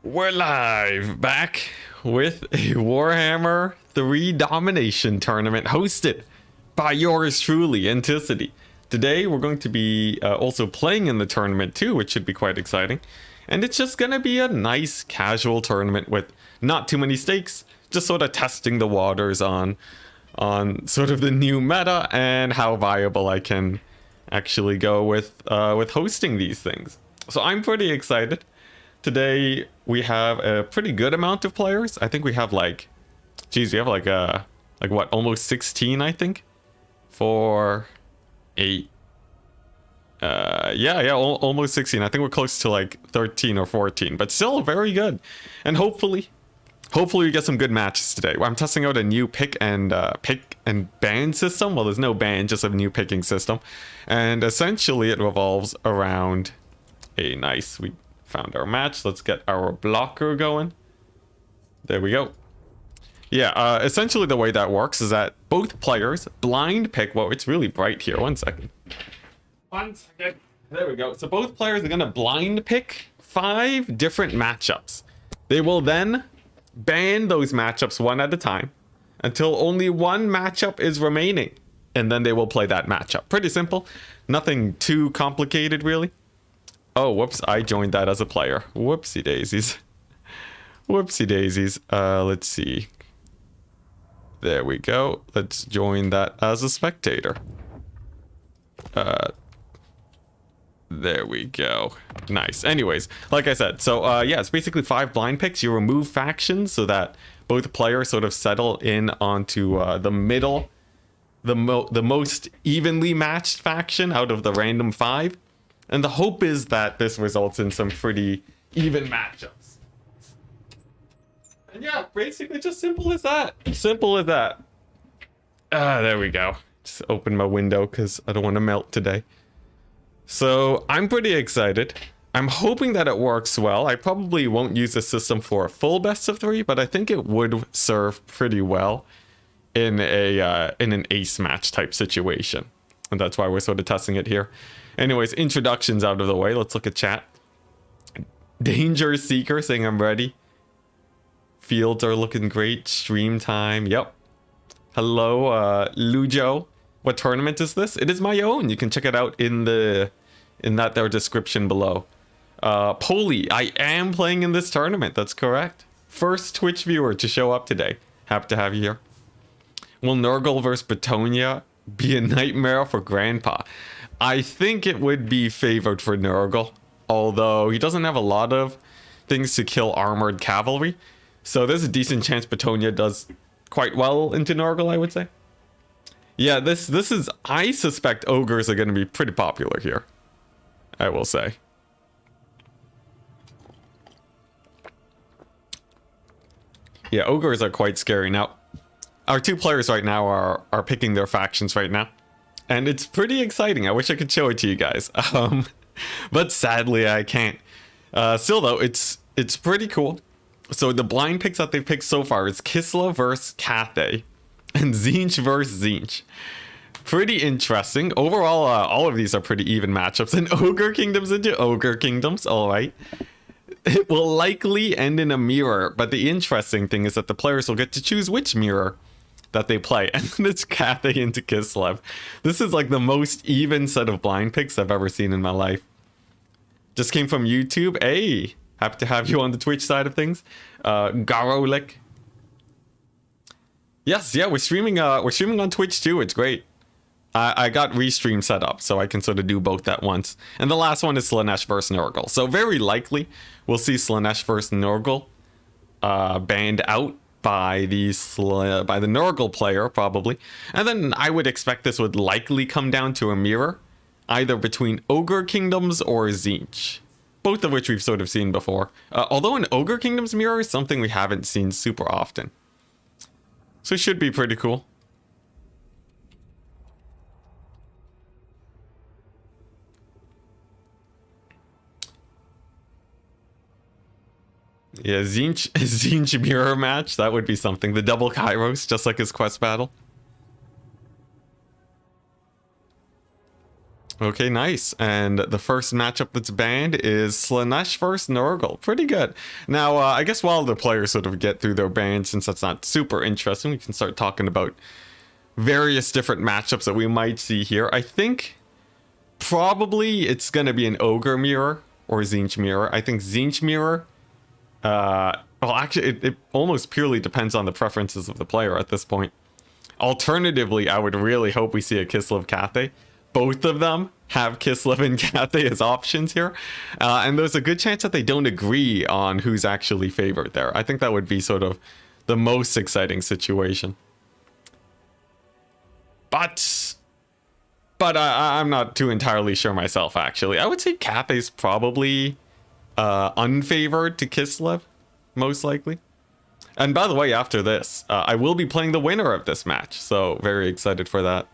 We're live back with a Warhammer 3 Domination tournament hosted by yours truly, Enticity. Today we're going to be also playing in the tournament too, which should be quite exciting. And it's just going to be a nice casual tournament with not too many stakes, just sort of testing the waters on sort of the new meta and how viable I can actually go with hosting these things. So I'm pretty excited. Today we have a pretty good amount of players. I think we have like, geez, we have like what, almost 16, I think, for a almost 16. I think we're close to like 13 or 14, but still very good. And hopefully we get some good matches today. I'm testing out a new pick and ban system. Well, there's no ban, just a new picking system, and essentially it revolves around a nice. We found our match. Let's get our blocker going. There we go. Yeah, essentially the way that works is that both players blind pick. Well, it's really bright here. One second. There we go. So both players are going to blind pick 5 different matchups. They will then ban those matchups one at a time until only one matchup is remaining. And then they will play that matchup. Pretty simple. Nothing too complicated, really. Oh, whoops, I joined that as a player. Whoopsie daisies. Whoopsie daisies. Let's see. There we go. Let's join that as a spectator. There we go. Nice. Anyways, like I said, so yeah, it's basically 5 blind picks. You remove factions so that both players sort of settle in onto the middle, the most evenly matched faction out of the random 5. And the hope is that this results in some pretty even matchups. And yeah, basically just simple as that. Simple as that. There we go. Just open my window because I don't want to melt today. So I'm pretty excited. I'm hoping that it works well. I probably won't use this system for a full best of 3, but I think it would serve pretty well in an ace match type situation. And that's why we're sort of testing it here. Anyways, introductions out of the way. Let's look at chat. Danger Seeker saying I'm ready. Fields are looking great. Stream time. Yep. Hello, Lujo. What tournament is this? It is my own. You can check it out in their description below. Poli, I am playing in this tournament. That's correct. First Twitch viewer to show up today. Happy to have you here. Will Nurgle versus Bretonia be a nightmare for Grandpa? I think it would be favored for Nurgle, although he doesn't have a lot of things to kill armored cavalry. So there's a decent chance Bretonia does quite well into Nurgle, I would say. Yeah, this is, I suspect ogres are going to be pretty popular here, I will say. Yeah, ogres are quite scary. Now, our 2 players right now are picking their factions right now. And it's pretty exciting. I wish I could show it to you guys. But sadly I can't. Still though, it's pretty cool. So the blind picks that they've picked so far is Kislev versus Cathay and Tzeentch versus Tzeentch. Pretty interesting. Overall, all of these are pretty even matchups. And Ogre Kingdoms into Ogre Kingdoms, alright. It will likely end in a mirror, but the interesting thing is that the players will get to choose which mirror that they play, and then it's Cathay into Kislev. This is like the most even set of blind picks I've ever seen in my life. Just came from YouTube. Hey, happy to have you on the Twitch side of things. Garolik. Yes, yeah, we're streaming on Twitch too. It's great. I got Restream set up so I can sort of do both at once. And the last one is Slaanesh versus Nurgle. So very likely we'll see Slaanesh versus Nurgle banned out by the Nurgle player, probably. And then I would expect this would likely come down to a mirror, either between Ogre Kingdoms or Tzeentch, both of which we've sort of seen before. Although an Ogre Kingdoms mirror is something we haven't seen super often. So it should be pretty cool. Yeah, Tzeentch mirror match, that would be something. The double Kairos, just like his quest battle. Okay, nice. And the first matchup that's banned is Slanesh versus Nurgle. Pretty good. Now, I guess while the players sort of get through their bans, since that's not super interesting, we can start talking about various different matchups that we might see here. I think probably it's going to be an Ogre Mirror or Zinch Mirror. I think Zinch Mirror, well, actually, it almost purely depends on the preferences of the player at this point. Alternatively, I would really hope we see a Kislev Cathay. Both of them have Kislev and Cathay as options here. And there's a good chance that they don't agree on who's actually favored there. I think that would be sort of the most exciting situation. But I'm not too entirely sure myself, actually. I would say Cathay's probably unfavored to Kislev, most likely. And by the way, after this, I will be playing the winner of this match. So very excited for that.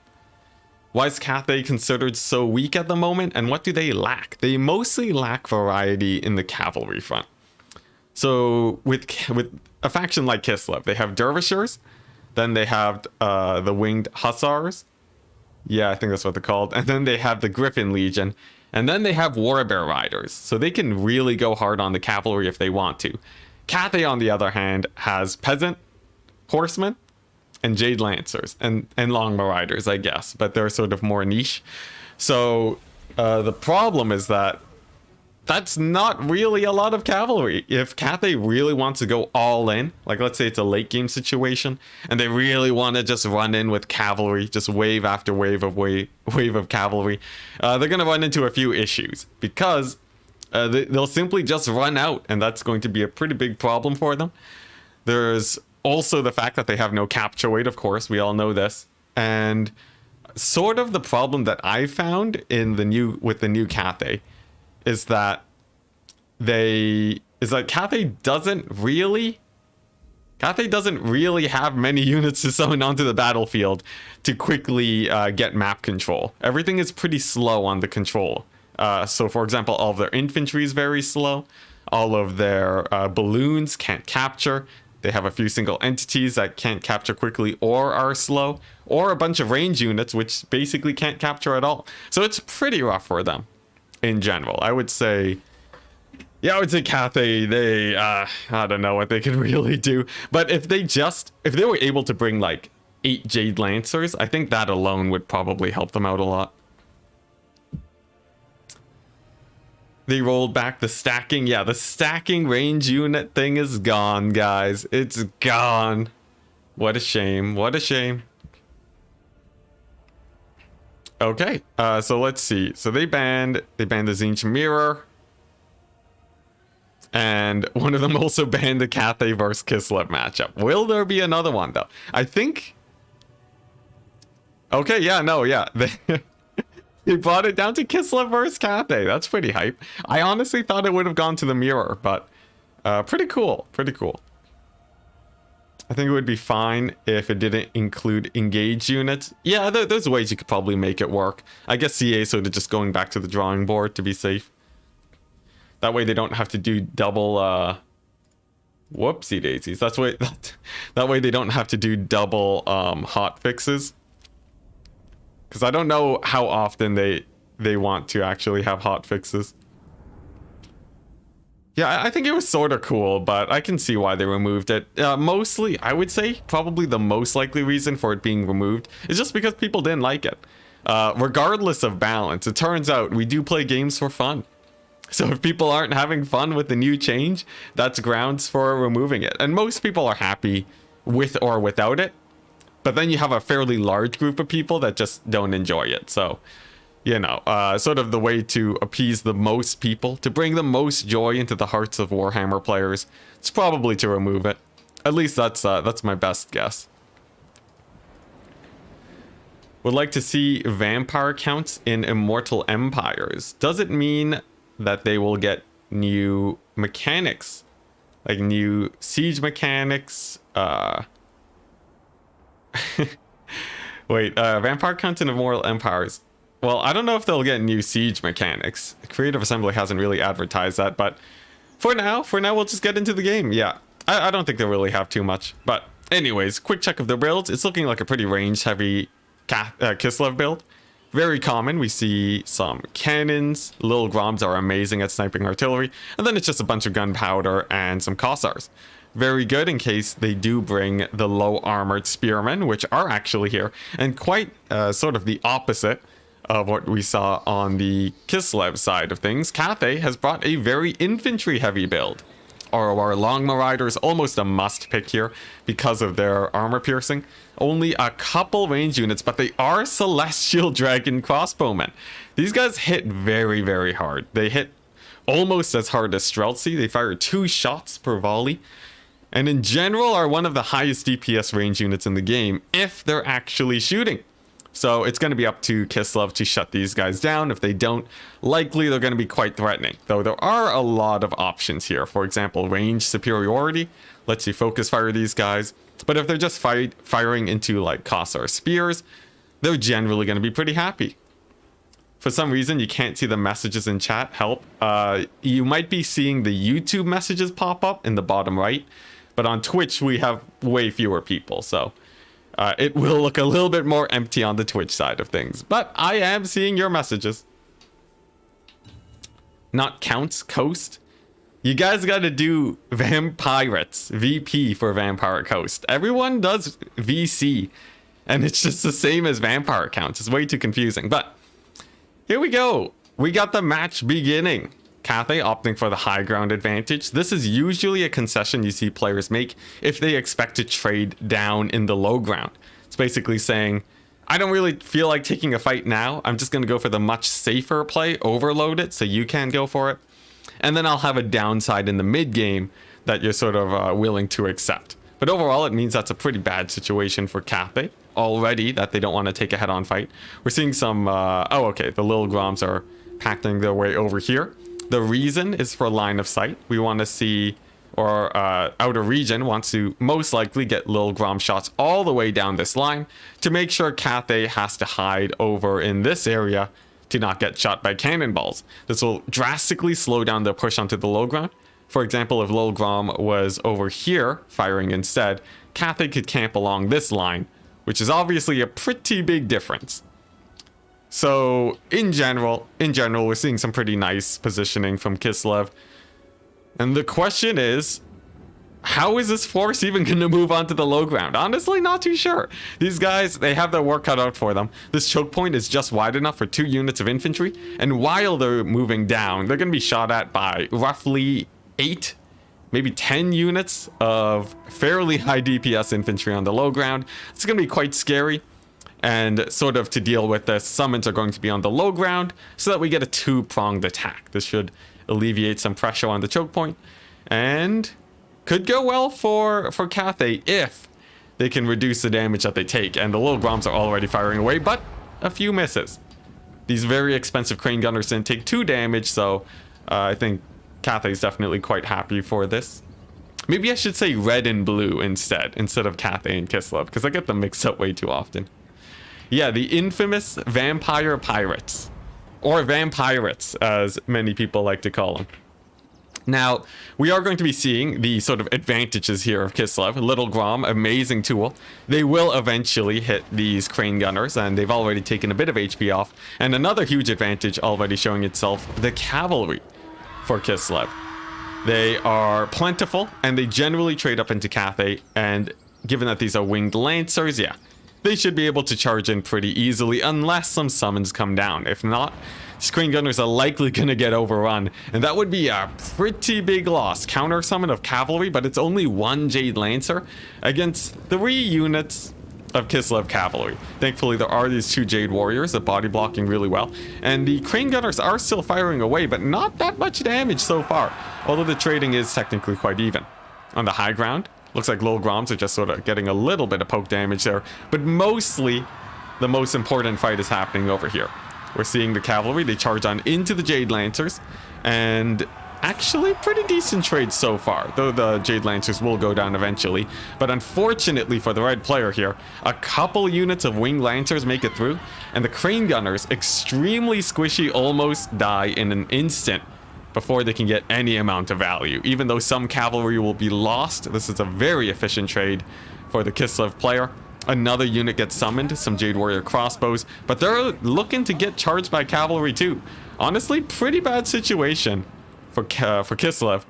Why is Cathay considered so weak at the moment, and what do they lack? They mostly lack variety in the cavalry front. So with a faction like Kislev, they have Dervishers, then they have the Winged Hussars. Yeah, I think that's what they're called. And then they have the Griffin Legion, and then they have Warbear Riders. So they can really go hard on the cavalry if they want to. Cathay, on the other hand, has Peasant, Horsemen, and Jade Lancers, and Longbow Riders, I guess, but they're sort of more niche. So the problem is that that's not really a lot of cavalry. If Cathay really wants to go all in, like let's say it's a late game situation, and they really want to just run in with cavalry, just wave after wave of cavalry, they're going to run into a few issues, because they'll simply just run out, and that's going to be a pretty big problem for them. There's also the fact that they have no capture weight, of course, we all know this. And sort of the problem that I found in with the new Cathay is that Cathay doesn't really have many units to summon onto the battlefield to quickly get map control. Everything is pretty slow on the control. So for example, all of their infantry is very slow. All of their balloons can't capture. They have a few single entities that can't capture quickly or are slow, or a bunch of range units which basically can't capture at all. So it's pretty rough for them in general. I would say Cathay, they, I don't know what they could really do. But if they were able to bring like 8 Jade Lancers, I think that alone would probably help them out a lot. They rolled back the stacking. Yeah, the stacking range unit thing is gone, guys. It's gone. What a shame. What a shame. Okay, so let's see. So they banned the Zinch Mirror. And one of them also banned the Cathay versus Kislev matchup. Will there be another one, though? I think... Okay, yeah, no, yeah. They brought it down to Kislev versus Cathay. That's pretty hype. I honestly thought it would have gone to the Mirror, but pretty cool. Pretty cool. I think it would be fine if it didn't include engaged units. Yeah, there's ways you could probably make it work. I guess CA sort of just going back to the drawing board to be safe. That way they don't have to do double... Whoopsie daisies. That way they don't have to do double hot fixes. Because I don't know how often they want to actually have hot fixes. Yeah, I think it was sort of cool, but I can see why they removed it. Mostly, I would say, probably the most likely reason for it being removed is just because people didn't like it. Regardless of balance, it turns out we do play games for fun. So if people aren't having fun with the new change, that's grounds for removing it. And most people are happy with or without it. But then you have a fairly large group of people that just don't enjoy it. So, you know, sort of the way to appease the most people, to bring the most joy into the hearts of Warhammer players, it's probably to remove it. At least that's my best guess. Would like to see vampire counts in Immortal Empires. Does it mean that they will get new mechanics? Like new siege mechanics? Wait, vampire counts in Immortal Empires. Well, I don't know if they'll get new siege mechanics. Creative Assembly hasn't really advertised that, but for now we'll just get into the game. Yeah, I don't think they'll really have too much. But anyways, quick check of their builds. It's looking like a pretty range heavy Kislev build. Very common. We see some cannons. Little Groms are amazing at sniping artillery. And then it's just a bunch of gunpowder and some Kossars. Very good in case they do bring the low armored spearmen, which are actually here. And quite sort of the opposite of what we saw on the Kislev side of things. Cathay has brought a very infantry heavy build. Our Longma Riders almost a must pick here because of their armor piercing. Only a couple range units, but they are Celestial Dragon crossbowmen. These guys hit very, very hard. They hit almost as hard as Streltsy. They fire 2 shots per volley. And in general are one of the highest DPS range units in the game if they're actually shooting. So it's going to be up to Kislev to shut these guys down. If they don't, likely they're going to be quite threatening. Though there are a lot of options here. For example, range superiority lets you focus fire these guys. But if they're just firing into like Kossar spears, they're generally going to be pretty happy. For some reason, you can't see the messages in chat. Help. You might be seeing the YouTube messages pop up in the bottom right. But on Twitch, we have way fewer people. So it will look a little bit more empty on the Twitch side of things. But I am seeing your messages. Not counts, Coast. You guys got to do Vampirates. VP for Vampire Coast. Everyone does VC. And it's just the same as Vampire counts. It's way too confusing. But here we go. We got the match beginning. Cathay opting for the high ground advantage. This is usually a concession you see players make if they expect to trade down in the low ground. It's basically saying, I don't really feel like taking a fight now. I'm just going to go for the much safer play, overload it so you can go for it. And then I'll have a downside in the mid game that you're sort of willing to accept. But overall, it means that's a pretty bad situation for Cathay already, that they don't want to take a head-on fight. We're seeing some, oh, okay, the little Groms are packing their way over here. The reason is for line of sight. We want to see, or outer region wants to most likely get little Grom shots all the way down this line to make sure Cathay has to hide over in this area to not get shot by cannonballs. This will drastically slow down the push onto the low ground. For example, if Lil Grom was over here firing instead, Cathay could camp along this line, which is obviously a pretty big difference. So in general, we're seeing some pretty nice positioning from Kislev. And the question is, how is this force even going to move onto the low ground? Honestly, not too sure. These guys, they have their work cut out for them. This choke point is just wide enough for 2 units of infantry. And while they're moving down, they're going to be shot at by roughly 8, maybe 10 units of fairly high DPS infantry on the low ground. It's going to be quite scary. And sort of to deal with this, summons are going to be on the low ground so that we get a 2-pronged attack. This should alleviate some pressure on the choke point. And could go well for Cathay if they can reduce the damage that they take. And the little Groms are already firing away, but a few misses. These very expensive crane gunners didn't take 2 damage, so I think Cathay's definitely quite happy for this. Maybe I should say red and blue instead of Cathay and Kislev, because I get them mixed up way too often. Yeah, the infamous Vampire Pirates, or Vampirates, as many people like to call them. Now, we are going to be seeing the sort of advantages here of Kislev. Little Grom, amazing tool. They will eventually hit these crane gunners, and they've already taken a bit of HP off. And another huge advantage already showing itself, the cavalry for Kislev. They are plentiful, and they generally trade up into Cathay, and given that these are winged lancers, yeah, they should be able to charge in pretty easily unless some summons come down. If not, screen gunners are likely going to get overrun, and that would be a pretty big loss. Counter summon of cavalry, but it's only 1 Jade Lancer against 3 units of Kislev cavalry. Thankfully, there are these 2 Jade Warriors that body blocking really well, and the crane gunners are still firing away, but not that much damage so far, although the trading is technically quite even. On the high ground, looks like Lil Groms are just sort of getting a little bit of poke damage there, but mostly the most important fight is happening over here. We're seeing the cavalry, they charge on into the Jade Lancers, and actually pretty decent trades so far, though the Jade Lancers will go down eventually. But unfortunately for the red player here, a couple units of Winged Lancers make it through, and the Crane Gunners, extremely squishy, almost die in an instant before they can get any amount of value. Even though some cavalry will be lost, this is a very efficient trade for the Kislev player. Another unit gets summoned, some Jade Warrior crossbows, but they're looking to get charged by cavalry too. Honestly, pretty bad situation for Kislev.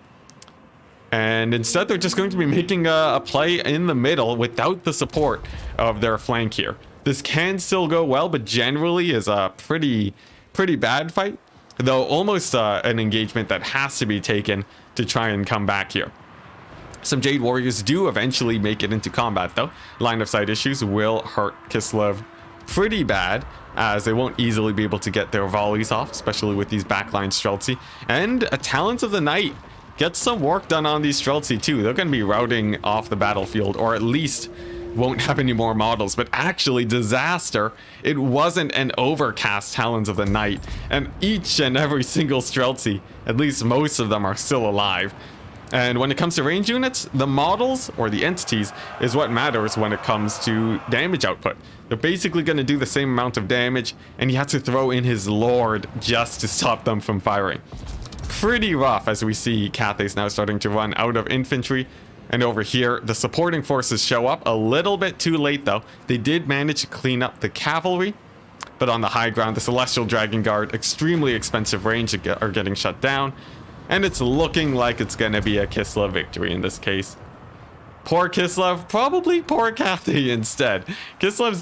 And instead, they're just going to be making a play in the middle without the support of their flank here. This can still go well, but generally is a pretty bad fight. Though almost an engagement that has to be taken to try and come back here. Some Jade Warriors do eventually make it into combat though. Line of sight issues will hurt Kislev pretty bad, as they won't easily be able to get their volleys off, especially with these backline Streltsy. And a Talons of the Night gets some work done on these Streltsy too. They're going to be routing off the battlefield, or at least won't have any more models. But actually, disaster, it wasn't an overcast Talons of the Night, and each and every single Streltsy, at least most of them, are still alive. And when it comes to range units, the models, or the entities, is what matters when it comes to damage output. They're basically going to do the same amount of damage, and he had to throw in his Lord just to stop them from firing. Pretty rough, as we see Cathay's now starting to run out of infantry. And over here, the supporting forces show up a little bit too late though. They did manage to clean up the cavalry, but on the high ground, the Celestial Dragon Guard, extremely expensive range, are getting shut down. And it's looking like it's going to be a Kislev victory in this case. Poor Kislev, probably poor Cathay instead. Kislev's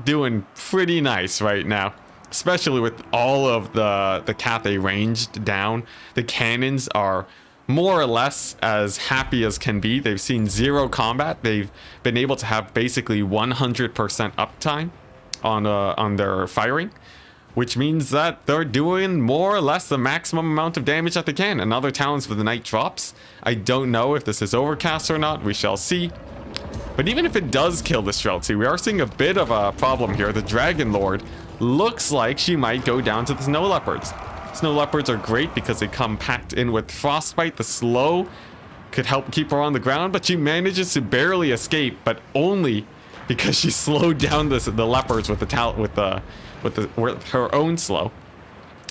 doing pretty nice right now, especially with all of the Cathay ranged down. The cannons are more or less as happy as can be. They've seen zero combat. They've been able to have basically 100% uptime on their firing, which means that they're doing more or less the maximum amount of damage that they can. Another Talons for the Night drops. I don't know if this is overcast or not. We shall see. But even if it does kill the Streltsy, we are seeing a bit of a problem here. The Dragon Lord looks like she might go down to the Snow Leopards. Snow Leopards are great because they come packed in with Frostbite. The slow could help keep her on the ground, but she manages to barely escape, but only because she slowed down the leopards with her own slow.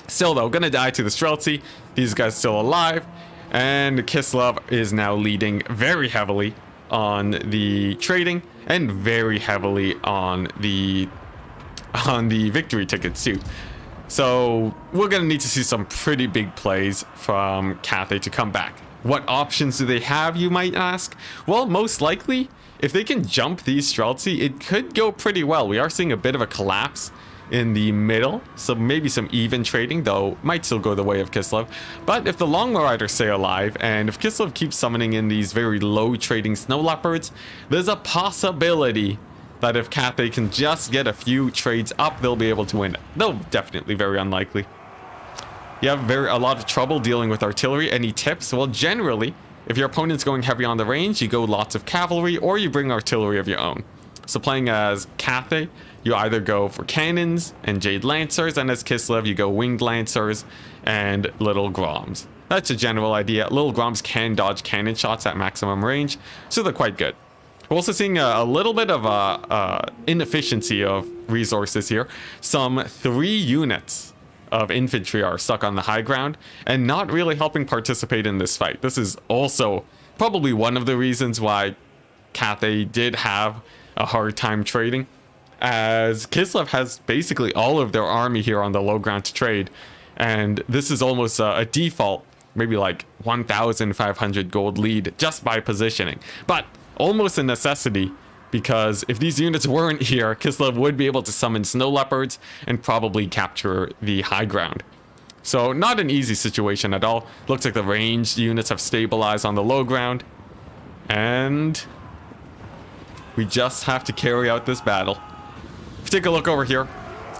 Still though, gonna die to the Streltsy. These guys still alive, and Kislev is now leading very heavily on the trading and very heavily on the victory tickets too. So we're gonna need to see some pretty big plays from Cathay to come back. What options do they have, you might ask? Well, most likely, if they can jump these Streltsy, it could go pretty well. We are seeing a bit of a collapse in the middle, so maybe some even trading, though might still go the way of Kislev. But if the Long Riders stay alive, and if Kislev keeps summoning in these very low trading Snow Leopards, there's a possibility that if Cathay can just get a few trades up, they'll be able to win. Though definitely very unlikely. You have a lot of trouble dealing with artillery. Any tips? Well, generally, if your opponent's going heavy on the range, you go lots of cavalry, or you bring artillery of your own. So playing as Cathay, you either go for cannons and Jade Lancers, and as Kislev, you go Winged Lancers and Little Groms. That's a general idea. Little Groms can dodge cannon shots at maximum range, so they're quite good. We're also seeing a little bit of inefficiency of resources here. Some 3 units of infantry are stuck on the high ground and not really helping participate in this fight. This is also probably one of the reasons why Cathay did have a hard time trading, as Kislev has basically all of their army here on the low ground to trade, and this is almost a default, maybe like 1,500 gold lead just by positioning, but almost a necessity, because if these units weren't here, Kislev would be able to summon Snow Leopards and probably capture the high ground. So not an easy situation at all. Looks like the ranged units have stabilized on the low ground, and we just have to carry out this battle. If you take a look over here,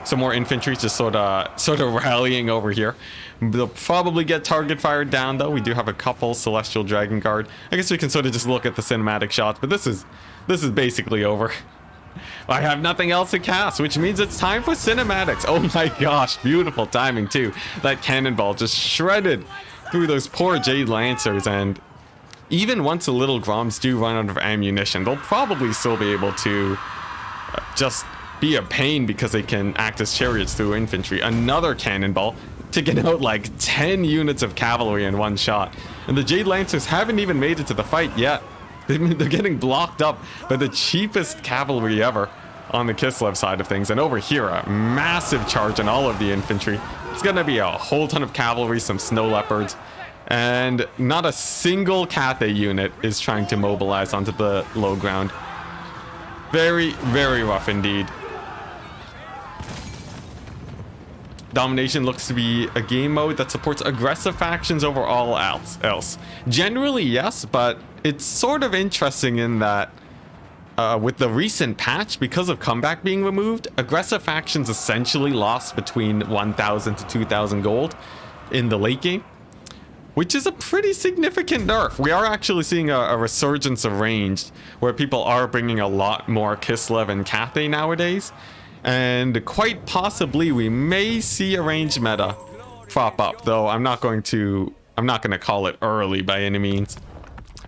some more infantry just sort of rallying over here. They'll probably get target fired down though. We do have a couple Celestial Dragon Guard. I guess we can sort of just look at the cinematic shots, but this is basically over. I have nothing else to cast, which means it's time for cinematics. Oh my gosh, beautiful timing too. That cannonball just shredded through those poor Jade Lancers, and even once the Little Groms do run out of ammunition, they'll probably still be able to just be a pain because they can act as chariots through infantry. Another cannonball to get out like 10 units of cavalry in one shot. And the Jade Lancers haven't even made it to the fight yet. They're getting blocked up by the cheapest cavalry ever on the Kislev side of things. And over here, a massive charge on all of the infantry. It's going to be a whole ton of cavalry, some snow leopards, and not a single Cathay unit is trying to mobilize onto the low ground. Very, very rough indeed. Domination looks to be a game mode that supports aggressive factions over all else. Generally, yes, but it's sort of interesting in that with the recent patch, because of comeback being removed, aggressive factions essentially lost between 1,000 to 2,000 gold in the late game, which is a pretty significant nerf. We are actually seeing a resurgence of ranged, where people are bringing a lot more Kislev and Cathay nowadays. And quite possibly we may see a ranged meta prop up, though I'm not going to call it early by any means.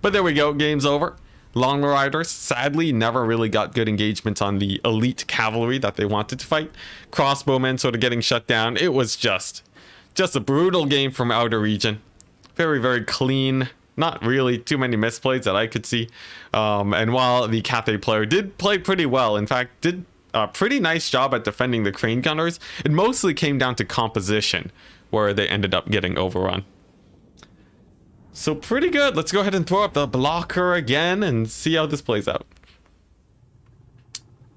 But there we go, game's over. Long Riders sadly never really got good engagement on the elite cavalry that they wanted to fight. Crossbowmen sort of getting shut down. It was just a brutal game from Outer Region. Very, very clean. Not really too many misplays that I could see. And while the Cathay player did play pretty well, in fact did a pretty nice job at defending the crane gunners, it mostly came down to composition, where they ended up getting overrun. So pretty good. Let's go ahead and throw up the blocker again and see how this plays out.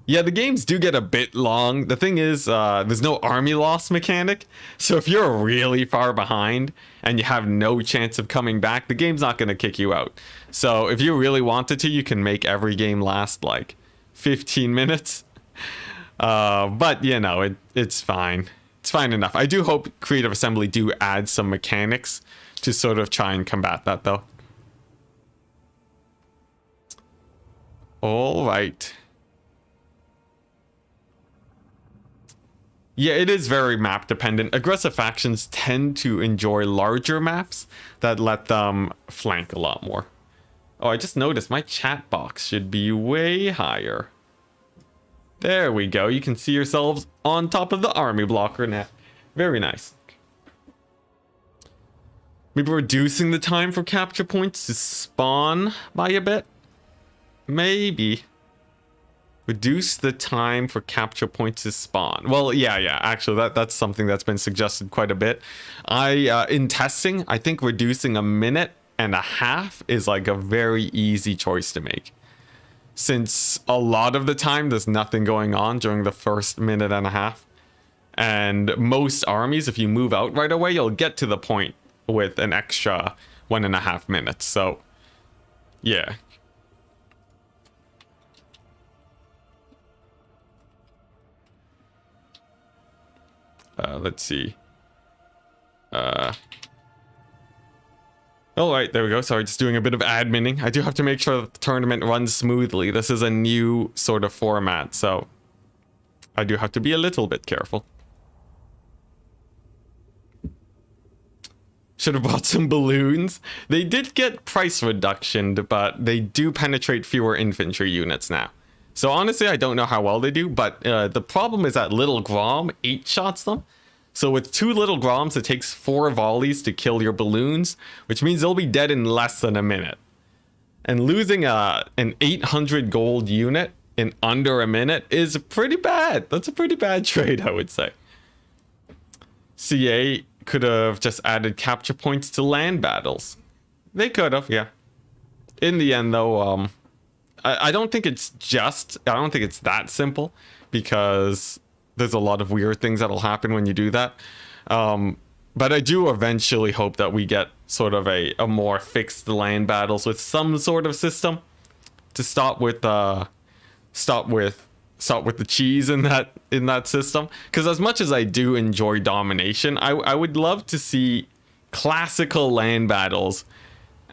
Yeah, the games do get a bit long. The thing is, there's no army loss mechanic. So if you're really far behind and you have no chance of coming back, the game's not going to kick you out. So if you really wanted to, you can make every game last like 15 minutes. But you know, it's fine. It's fine enough. I do hope Creative Assembly do add some mechanics to sort of try and combat that, though. All right. Yeah, it is very map dependent. Aggressive factions tend to enjoy larger maps that let them flank a lot more. Oh, I just noticed my chat box should be way higher. There we go. You can see yourselves on top of the army blocker now. Very nice. Maybe reducing the time for capture points to spawn by a bit? Maybe. Reduce the time for capture points to spawn. Well, yeah. Actually, that's something that's been suggested quite a bit. In testing, I think reducing 1.5 minutes is like a very easy choice to make. Since a lot of the time there's nothing going on during the first 1.5 minutes. And most armies, if you move out right away, you'll get to the point with an extra 1.5 minutes. So, yeah. Let's see. All right, there we go. Sorry, just doing a bit of adminning. I do have to make sure that the tournament runs smoothly. This is a new sort of format, so I do have to be a little bit careful. Should have bought some balloons. They did get price reduction, but they do penetrate fewer infantry units now. So honestly, I don't know how well they do, but the problem is that Little Grom 8-shots them. So with 2 Little Groms, it takes 4 volleys to kill your balloons, which means they'll be dead in less than a minute. And losing an 800 gold unit in under a minute is pretty bad. That's a pretty bad trade, I would say. CA could have just added capture points to land battles. They could have, yeah. In the end, though, I don't think it's that simple, because there's a lot of weird things that'll happen when you do that. But I do eventually hope that we get sort of a more fixed land battles with some sort of system to stop with the cheese in that system. Because as much as I do enjoy domination, I would love to see classical land battles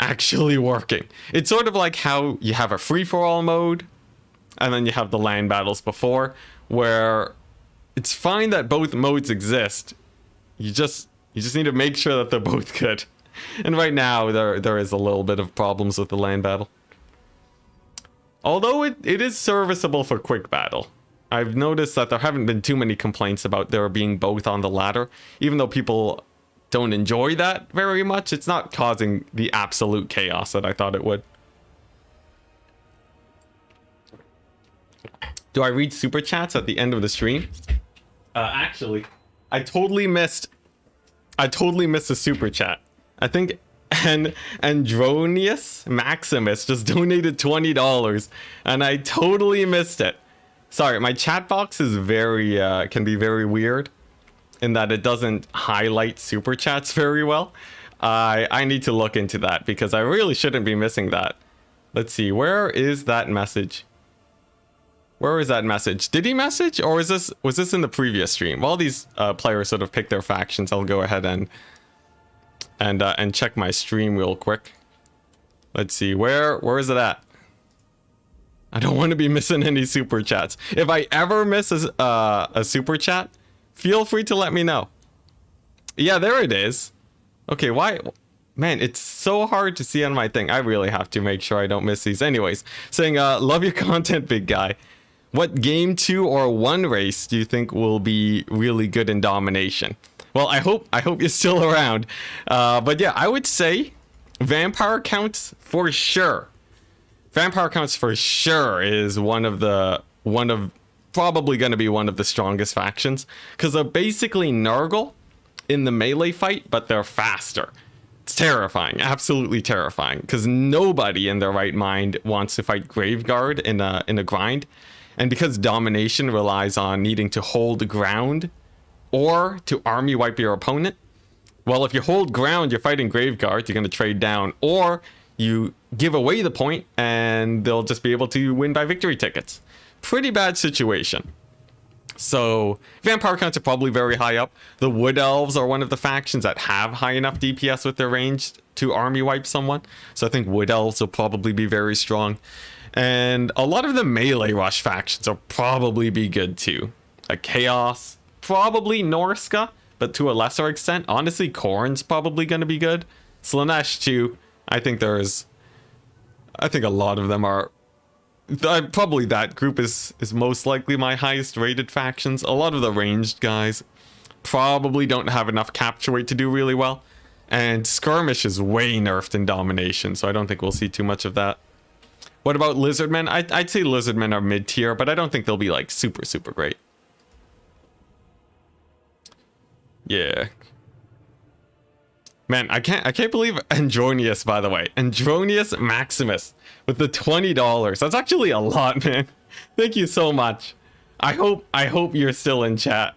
actually working. It's sort of like how you have a free-for-all mode and then you have the land battles before, where it's fine that both modes exist. You just need to make sure that they're both good. And right now there is a little bit of problems with the land battle. Although it is serviceable for quick battle. I've noticed that there haven't been too many complaints about there being both on the ladder. Even though people don't enjoy that very much, it's not causing the absolute chaos that I thought it would. Do I read super chats at the end of the stream? Actually, I totally missed a super chat. I think Andronius Maximus just donated $20 and I totally missed it. Sorry, my chat box is very can be very weird in that it doesn't highlight super chats very well. I need to look into that because I really shouldn't be missing that. Let's see, where is that message? Where is that message? Did he message, or was this in the previous stream? While these players sort of pick their factions, I'll go ahead and check my stream real quick. Let's see, where is it at? I don't want to be missing any super chats. If I ever miss a super chat, feel free to let me know. Yeah, there it is. Okay, why? Man, it's so hard to see on my thing. I really have to make sure I don't miss these. Anyways, saying, love your content, big guy. What game 2 or 1 race do you think will be really good in domination? Well, I hope you're still around. But yeah, I would say Vampire Counts for sure. Vampire Counts for sure is probably going to be one of the strongest factions, because they're basically Nurgle in the melee fight, but they're faster. It's terrifying, absolutely terrifying, because nobody in their right mind wants to fight Graveguard in a grind. And because domination relies on needing to hold ground or to army wipe your opponent, well, if you hold ground, you're fighting Graveguard, you're going to trade down, or you give away the point and they'll just be able to win by victory tickets. Pretty bad situation. So Vampire Counts are probably very high up. The Wood Elves are one of the factions that have high enough DPS with their range to army wipe someone. So I think Wood Elves will probably be very strong. And a lot of the melee rush factions will probably be good too. Like Chaos, probably Norska, but to a lesser extent. Honestly, Khorne's probably going to be good. Slaanesh too. I think a lot of them are. Probably that group is most likely my highest rated factions. A lot of the ranged guys probably don't have enough capture weight to do really well. And Skirmish is way nerfed in domination, so I don't think we'll see too much of that. What about Lizardmen? I'd say Lizardmen are mid-tier, but I don't think they'll be like super, super great. Yeah. Man, I can't believe Andronius, by the way. Andronius Maximus with the $20. That's actually a lot, man. Thank you so much. I hope you're still in chat.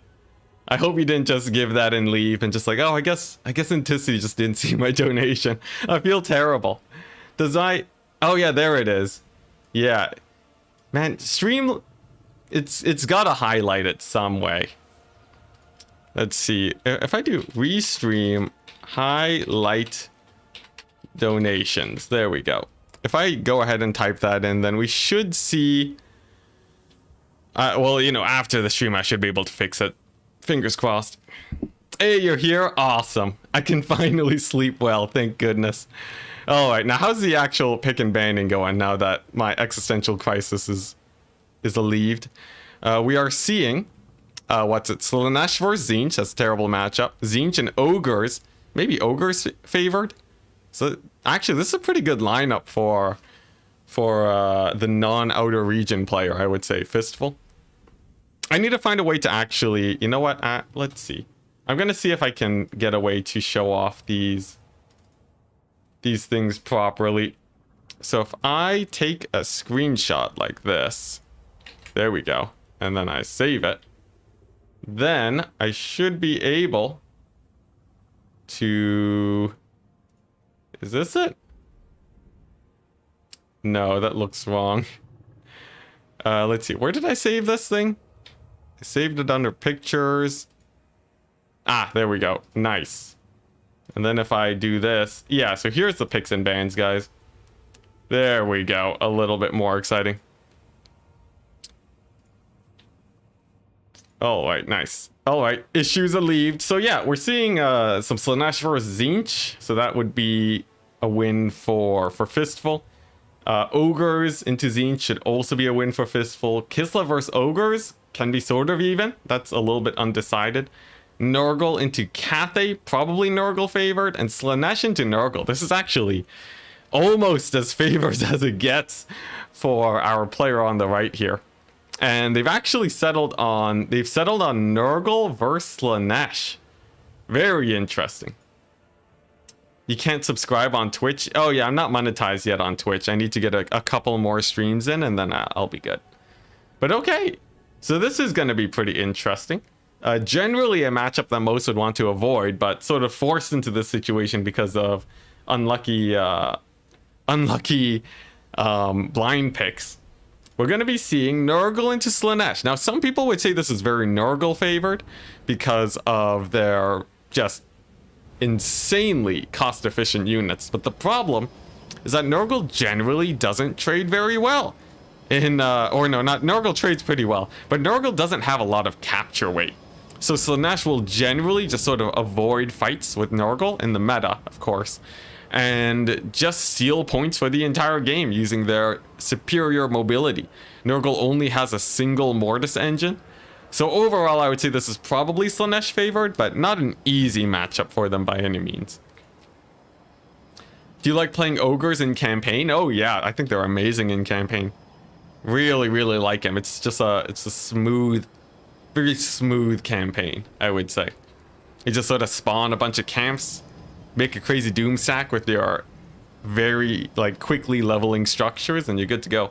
I hope you didn't just give that and leave and just like, oh, I guess Enticity just didn't see my donation. I feel terrible. Oh yeah, there it is. Yeah. Man, stream, it's gotta highlight it some way. Let's see. If I do restream highlight donations, there we go. If I go ahead and type that in, then we should see, well, you know, after the stream I should be able to fix it. Fingers crossed. Hey, you're here? Awesome. I can finally sleep well, thank goodness. All right, now how's the actual pick and banning going now that my existential crisis is alleviated? We are seeing, Slaanesh versus Tzeentch. That's a terrible matchup. Tzeentch and Ogres. Maybe Ogres favored? So actually, this is a pretty good lineup for the non-outer region player, I would say. Fistful. I need to find a way to actually, you know what? Let's see. I'm gonna see if I can get a way to show off these things properly. So if I take a screenshot like this, there we go, and then I save it, then I should be able to, is this it? No, that looks wrong. Let's see, where did I save this thing? I saved it under pictures. Ah, there we go. Nice. And then if I do this, yeah, so here's the picks and bans, guys. There we go. A little bit more exciting. All right, nice. All right, issues alleviated. So yeah, we're seeing some Slaanesh versus Tzeentch. So that would be a win for Fistful. Ogres into Tzeentch should also be a win for Fistful. Kislev versus Ogres can be sort of even. That's a little bit undecided. Nurgle into Cathay, probably Nurgle favored, and Slaanesh into Nurgle. This is actually almost as favored as it gets for our player on the right here. And they've actually settled on Nurgle versus Slanesh. Very interesting. You can't subscribe on Twitch. Oh yeah, I'm not monetized yet on Twitch. I need to get a couple more streams in and then I'll be good. But okay, so this is going to be pretty interesting. Generally a matchup that most would want to avoid, but sort of forced into this situation because of unlucky blind picks. We're going to be seeing Nurgle into Slanesh. Now, some people would say this is very Nurgle favored because of their just insanely cost-efficient units. But the problem is that Nurgle generally doesn't trade very well. Nurgle trades pretty well, but Nurgle doesn't have a lot of capture weight. So Slanesh will generally just sort of avoid fights with Nurgle in the meta, of course, and just steal points for the entire game using their superior mobility. Nurgle only has a single Mortis engine. So overall, I would say this is probably Slanesh favored, but not an easy matchup for them by any means. Do you like playing ogres in campaign? Oh yeah, I think they're amazing in campaign. Really, really like him. It's a smooth, very smooth campaign, I would say. You just sort of spawn a bunch of camps, make a crazy doom stack with your very quickly leveling structures, and you're good to go.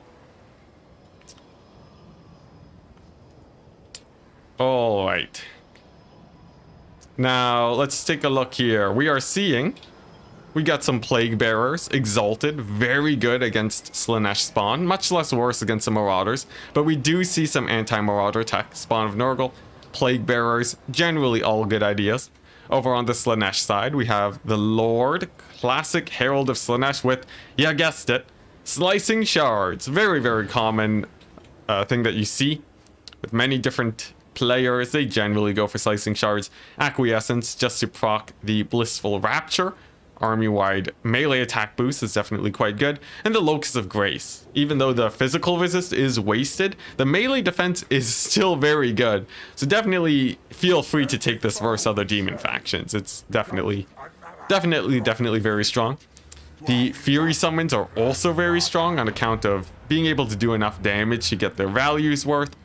All right. Now let's take a look here. We got some Plague Bearers, Exalted, very good against Slanesh spawn, much less worse against the Marauders, but we do see some anti-Marauder tech, spawn of Nurgle, Plague Bearers, generally all good ideas. Over on the Slanesh side, we have the Lord, classic Herald of Slanesh with, you guessed it, Slicing Shards. Very, very common thing that you see with many different players. They generally go for Slicing Shards. Acquiescence, just to proc the Blissful Rapture. Army-wide melee attack boost is definitely quite good. And the Locus of Grace. Even though the physical resist is wasted, the melee defense is still very good. So definitely feel free to take this versus other demon factions. It's definitely very strong. The Fury summons are also very strong on account of being able to do enough damage to get their values worth.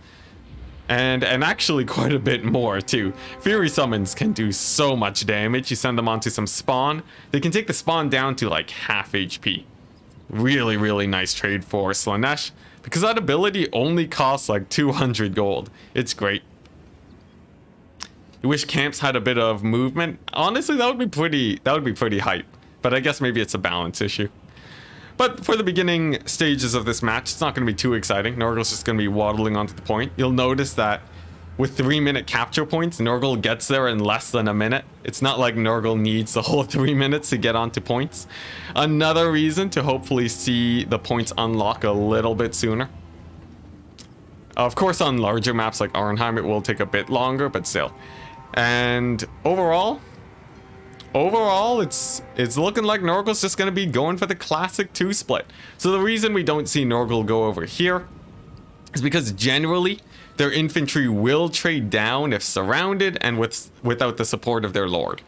And actually quite a bit more too. Fury summons can do so much damage. You send them onto some spawn, they can take the spawn down to like half HP. Really, really nice trade for Slanesh, because that ability only costs like 200 gold. It's great. You wish camps had a bit of movement. Honestly, that would be pretty hype. But I guess maybe it's a balance issue. But for the beginning stages of this match, it's not going to be too exciting. Nurgle's just going to be waddling onto the point. You'll notice that with 3-minute capture points, Nurgle gets there in less than a minute. It's not like Nurgle needs the whole 3 minutes to get onto points. Another reason to hopefully see the points unlock a little bit sooner. Of course, on larger maps like Arnheim, it will take a bit longer, but still. And overall, it's looking like Nurgle's just going to be going for the classic 2-split. So the reason we don't see Nurgle go over here is because generally their infantry will trade down if surrounded and without the support of their lord.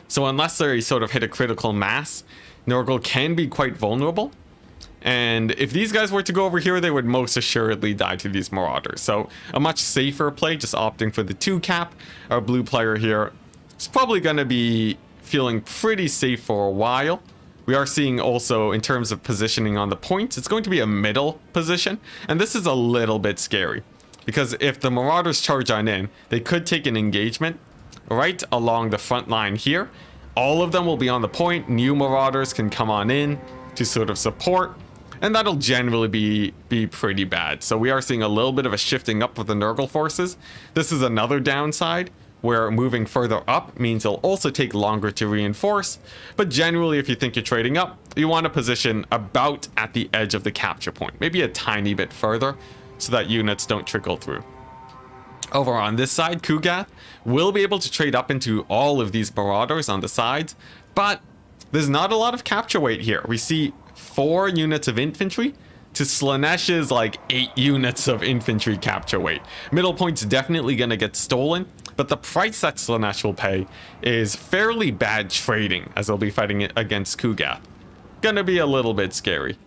So unless they sort of hit a critical mass, Nurgle can be quite vulnerable. And if these guys were to go over here, they would most assuredly die to these Marauders. So a much safer play, just opting for the 2 cap. Our blue player here is probably going to be feeling pretty safe for a while. We are seeing also in terms of positioning on the points, it's going to be a middle position, and this is a little bit scary because if the Marauders charge on in, they could take an engagement right along the front line here. All of them will be on the point. New Marauders can come on in to sort of support, and that'll generally be pretty bad. So we are seeing a little bit of a shifting up with the Nurgle forces. This is another downside, where moving further up means it'll also take longer to reinforce. But generally, if you think you're trading up, you want to position about at the edge of the capture point, maybe a tiny bit further, so that units don't trickle through. Over on this side, Kugath will be able to trade up into all of these Marauders on the sides, but there's not a lot of capture weight here. We see 4 units of infantry to Slanesh's like 8 units of infantry capture weight. Middle point's definitely going to get stolen, but the price that Slanesh will pay is fairly bad trading, as they'll be fighting it against Kugath. Gonna be a little bit scary.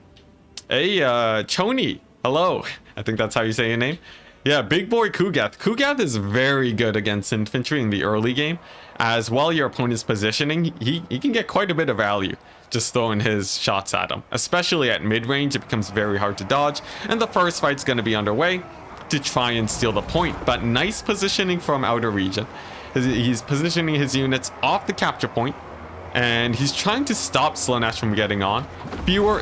Hey, Choni, hello. I think that's how you say your name. Yeah, big boy Kugath. Kugath is very good against infantry in the early game, as while your opponent's positioning, he can get quite a bit of value just throwing his shots at him. Especially at mid-range, it becomes very hard to dodge, and the first fight's going to be underway to try and steal the point. But nice positioning from Outer Region. He's positioning his units off the capture point, and he's trying to stop Slaanesh from getting on.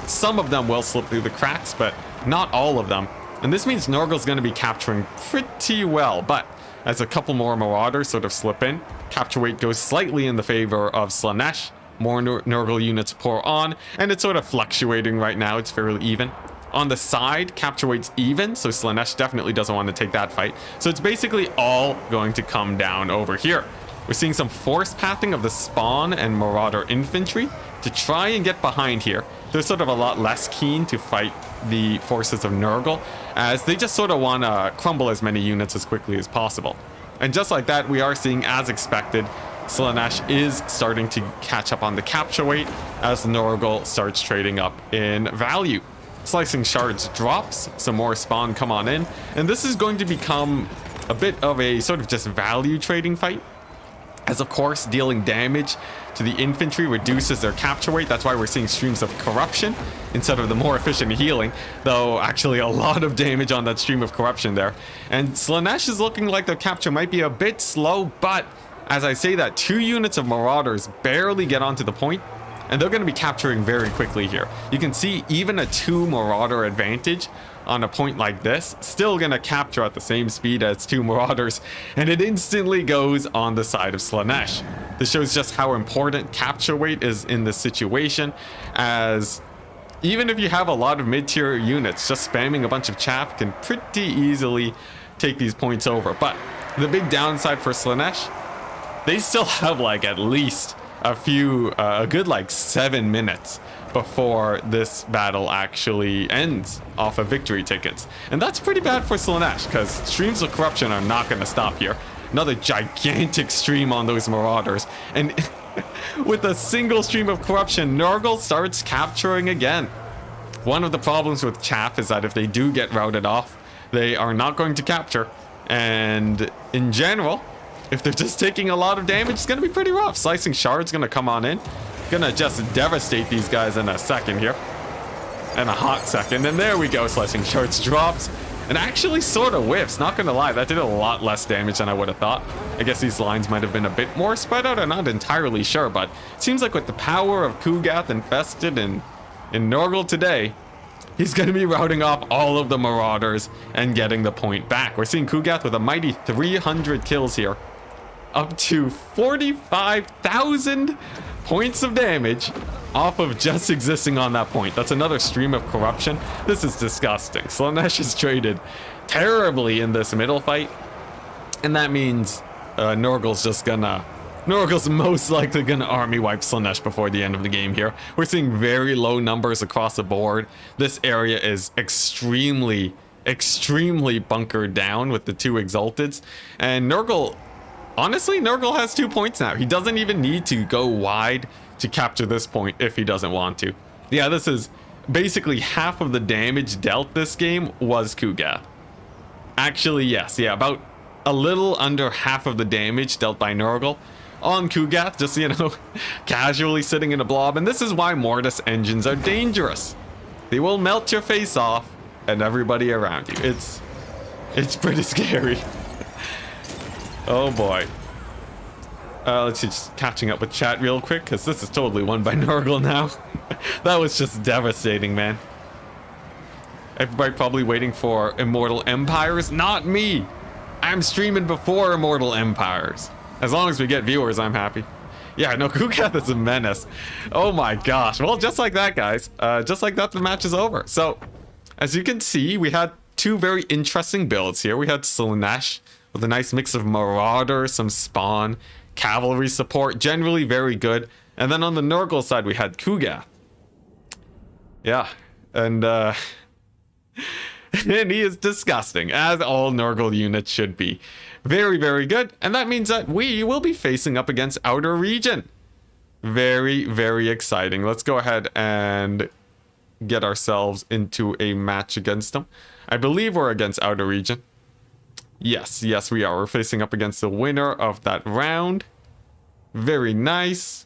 Some of them will slip through the cracks, but not all of them. And this means Nurgle's going to be capturing pretty well, but as a couple more Marauders sort of slip in, capture weight goes slightly in the favor of Slaanesh. More Nurgle units pour on, and it's sort of fluctuating right now. It's fairly even. On the side, capture weight's even, so Slaanesh definitely doesn't want to take that fight. So it's basically all going to come down over here. We're seeing some force pathing of the spawn and Marauder infantry to try and get behind here. They're sort of a lot less keen to fight the forces of Nurgle, as they just sort of want to crumble as many units as quickly as possible. And just like that, we are seeing, as expected, Slaanesh is starting to catch up on the capture weight as Nurgle starts trading up in value. Slicing Shards drops, some more spawn come on in, and this is going to become a bit of a sort of just value trading fight. As of course, dealing damage to the infantry reduces their capture weight. That's why we're seeing streams of corruption instead of the more efficient healing, though actually a lot of damage on that stream of corruption there. And Slaanesh is looking like their capture might be a bit slow, but as I say that, 2 units of Marauders barely get onto the point, and they're going to be capturing very quickly here. You can see even a 2 Marauder advantage on a point like this, still going to capture at the same speed as 2 Marauders, and it instantly goes on the side of Slaanesh. This shows just how important capture weight is in this situation, as even if you have a lot of mid-tier units, just spamming a bunch of chaff can pretty easily take these points over. But the big downside for Slaanesh, they still have like at least a good like 7 minutes before this battle actually ends off of victory tickets. And that's pretty bad for Slaanesh, because streams of corruption are not going to stop here. Another gigantic stream on those Marauders. And with a single stream of corruption, Nurgle starts capturing again. One of the problems with chaff is that if they do get routed off, they are not going to capture. And in general, if they're just taking a lot of damage, it's going to be pretty rough. Slicing Shard's going to come on in. Gonna just devastate these guys in a second here. In a hot second. And there we go. Slicing Shards drops. And actually sort of whiffs. Not gonna lie. That did a lot less damage than I would have thought. I guess these lines might have been a bit more spread out. I'm not entirely sure. But it seems like with the power of Kugath infested in Nurgle today, he's going to be routing off all of the Marauders and getting the point back. We're seeing Kugath with a mighty 300 kills here. Up to 45,000 points of damage off of just existing on that point. That's another stream of corruption. This is disgusting. Slaanesh is traded terribly in this middle fight, and that means Nurgle's most likely gonna army wipe Slaanesh before the end of the game here. We're seeing very low numbers across the board. This area is extremely bunkered down with the 2 Exalteds, and honestly, Nurgle has 2 points now. He doesn't even need to go wide to capture this point if he doesn't want to. Yeah, this is basically half of the damage dealt this game was Kugath. Actually, yes. Yeah, about a little under half of the damage dealt by Nurgle on Kugath, just, casually sitting in a blob. And this is why Mortis engines are dangerous. They will melt your face off and everybody around you. It's pretty scary. Oh boy. Let's see, just catching up with chat real quick, because this is totally won by Nurgle now. That was just devastating, man. Everybody probably waiting for Immortal Empires. Not me! I'm streaming before Immortal Empires. As long as we get viewers, I'm happy. Yeah, no, Kugath is a menace. Oh my gosh. Well, just like that, guys. Just like that, the match is over. So, as you can see, we had 2 very interesting builds here. We had Slaanesh with a nice mix of Marauder, some Spawn, Cavalry support, generally very good. And then on the Nurgle side, we had Kugath. Yeah, and and he is disgusting, as all Nurgle units should be. Very, very good. And that means that we will be facing up against Outer Region. Very, very exciting. Let's go ahead and get ourselves into a match against them. I believe we're against Outer Region. Yes, yes, we are. We're facing up against the winner of that round. Very nice.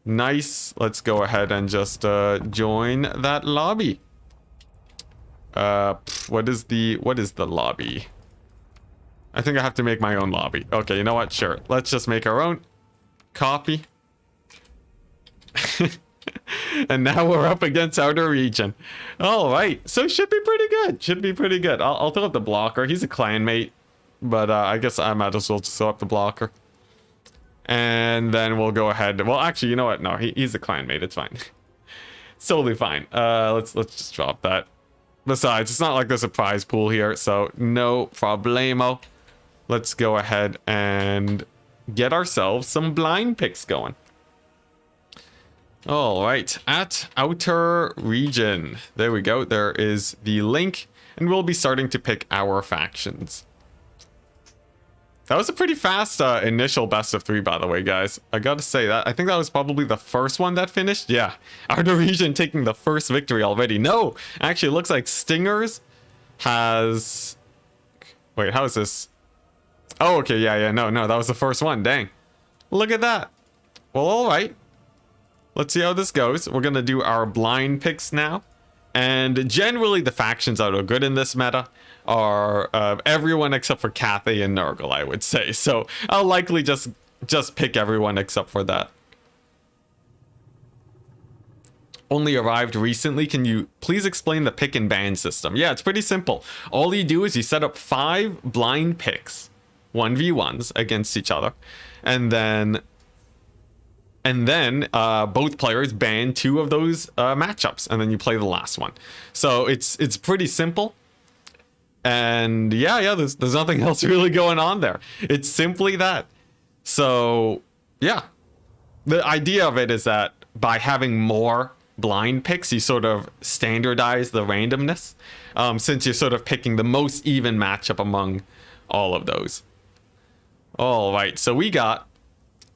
Nice. Let's go ahead and just join that lobby. What is the lobby? I think I have to make my own lobby. Okay, you know what? Sure. Let's just make our own. Copy. And now we're up against Outer Region. All right. So should be pretty good. Should be pretty good. I'll throw up the blocker. He's a clanmate. But I guess I might as well just throw up the blocker. And then we'll go ahead. Well, actually, you know what? No, he's a clanmate. It's fine. It's totally fine. Let's just drop that. Besides, it's not like there's a prize pool here, so no problemo. Let's go ahead and get ourselves some blind picks going. All right, at Outer Region. There we go. There is the link, and we'll be starting to pick our factions. That was a pretty fast initial best of 3, by the way, guys. I gotta say that. I think that was probably the first one that finished. Yeah, Outer Region taking the first victory already. No, actually, it looks like Stingers has... Wait, how is this? Oh, okay, yeah, no, that was the first one. Dang. Look at that. Well, all right. Let's see how this goes. We're gonna do our blind picks now. And generally, the factions that are good in this meta are everyone except for Cathay and Nurgle, I would say. So I'll likely just pick everyone except for that. Only arrived recently. Can you please explain the pick and ban system? Yeah, it's pretty simple. All you do is you set up 5 blind picks, 1v1s against each other, and then both players ban 2 of those matchups, and then you play the last one. So it's pretty simple. And yeah, there's nothing else really going on there. It's simply that. So yeah, the idea of it is that by having more blind picks, you sort of standardize the randomness, since you're sort of picking the most even matchup among all of those. All right, so we got,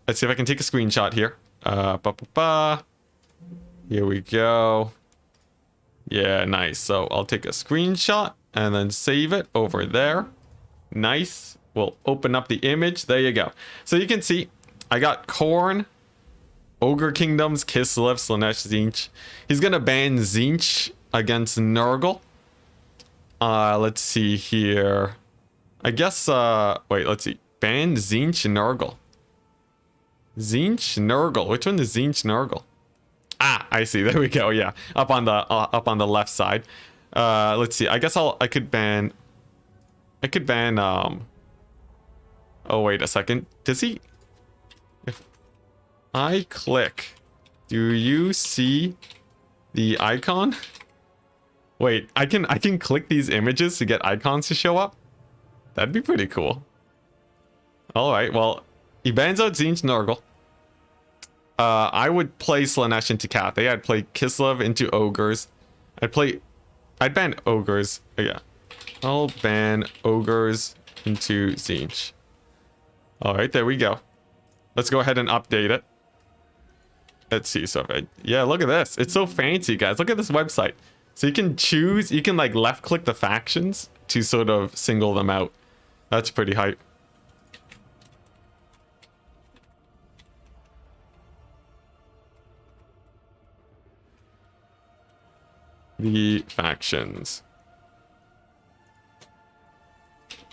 let's see if I can take a screenshot here. Here we go. Yeah, nice. So I'll take a screenshot and then save it over there. Nice. We'll open up the image. There you go. So you can see I got Khorne, Ogre Kingdoms, Kislev, Slaanesh, Tzeentch. He's gonna ban Tzeentch against Nurgle. Let's see here. I guess wait, let's see. Ban Tzeentch and Nurgle. Tzeentch, Nurgle. Which one is Tzeentch, Nurgle? Ah, I see. There we go. Yeah, up on the left side. Let's see. I guess I could ban. Oh, wait a second. Does he? If I click, do you see the icon? Wait, I can click these images to get icons to show up? That'd be pretty cool. All right. Well, he bans out Tzeentch, Nurgle. I would play Slaanesh into Cathay. I'd play Kislev into Ogres. I'd ban Ogres. Yeah. I'll ban Ogres into Tzeentch. Alright, there we go. Let's go ahead and update it. Let's see. So, yeah, look at this. It's so fancy, guys. Look at this website. So you can choose, you can like left click the factions to sort of single them out. That's pretty hype. The factions.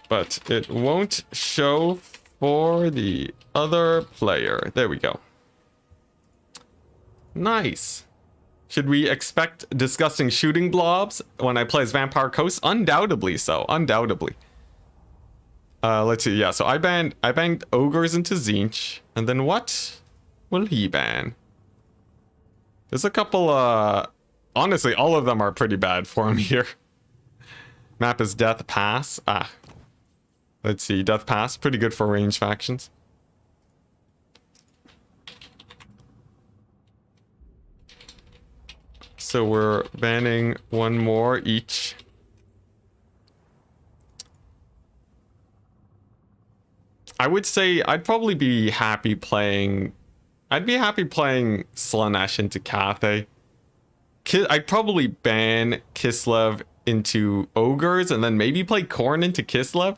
But it won't show for the other player. There we go. Nice. Should we expect disgusting shooting blobs when I play as Vampire Coast? Undoubtedly so. Undoubtedly. Let's see. Yeah, so I banned Ogres into Tzeentch. And then what will he ban? There's a couple, honestly, all of them are pretty bad for him here. Map is Death Pass. Ah. Let's see. Death Pass. Pretty good for range factions. So we're banning one more each. I would say I'd probably be happy playing... I'd be happy playing Slaanesh into Cathay. I'd probably ban Kislev into Ogres and then maybe play Khorne into Kislev.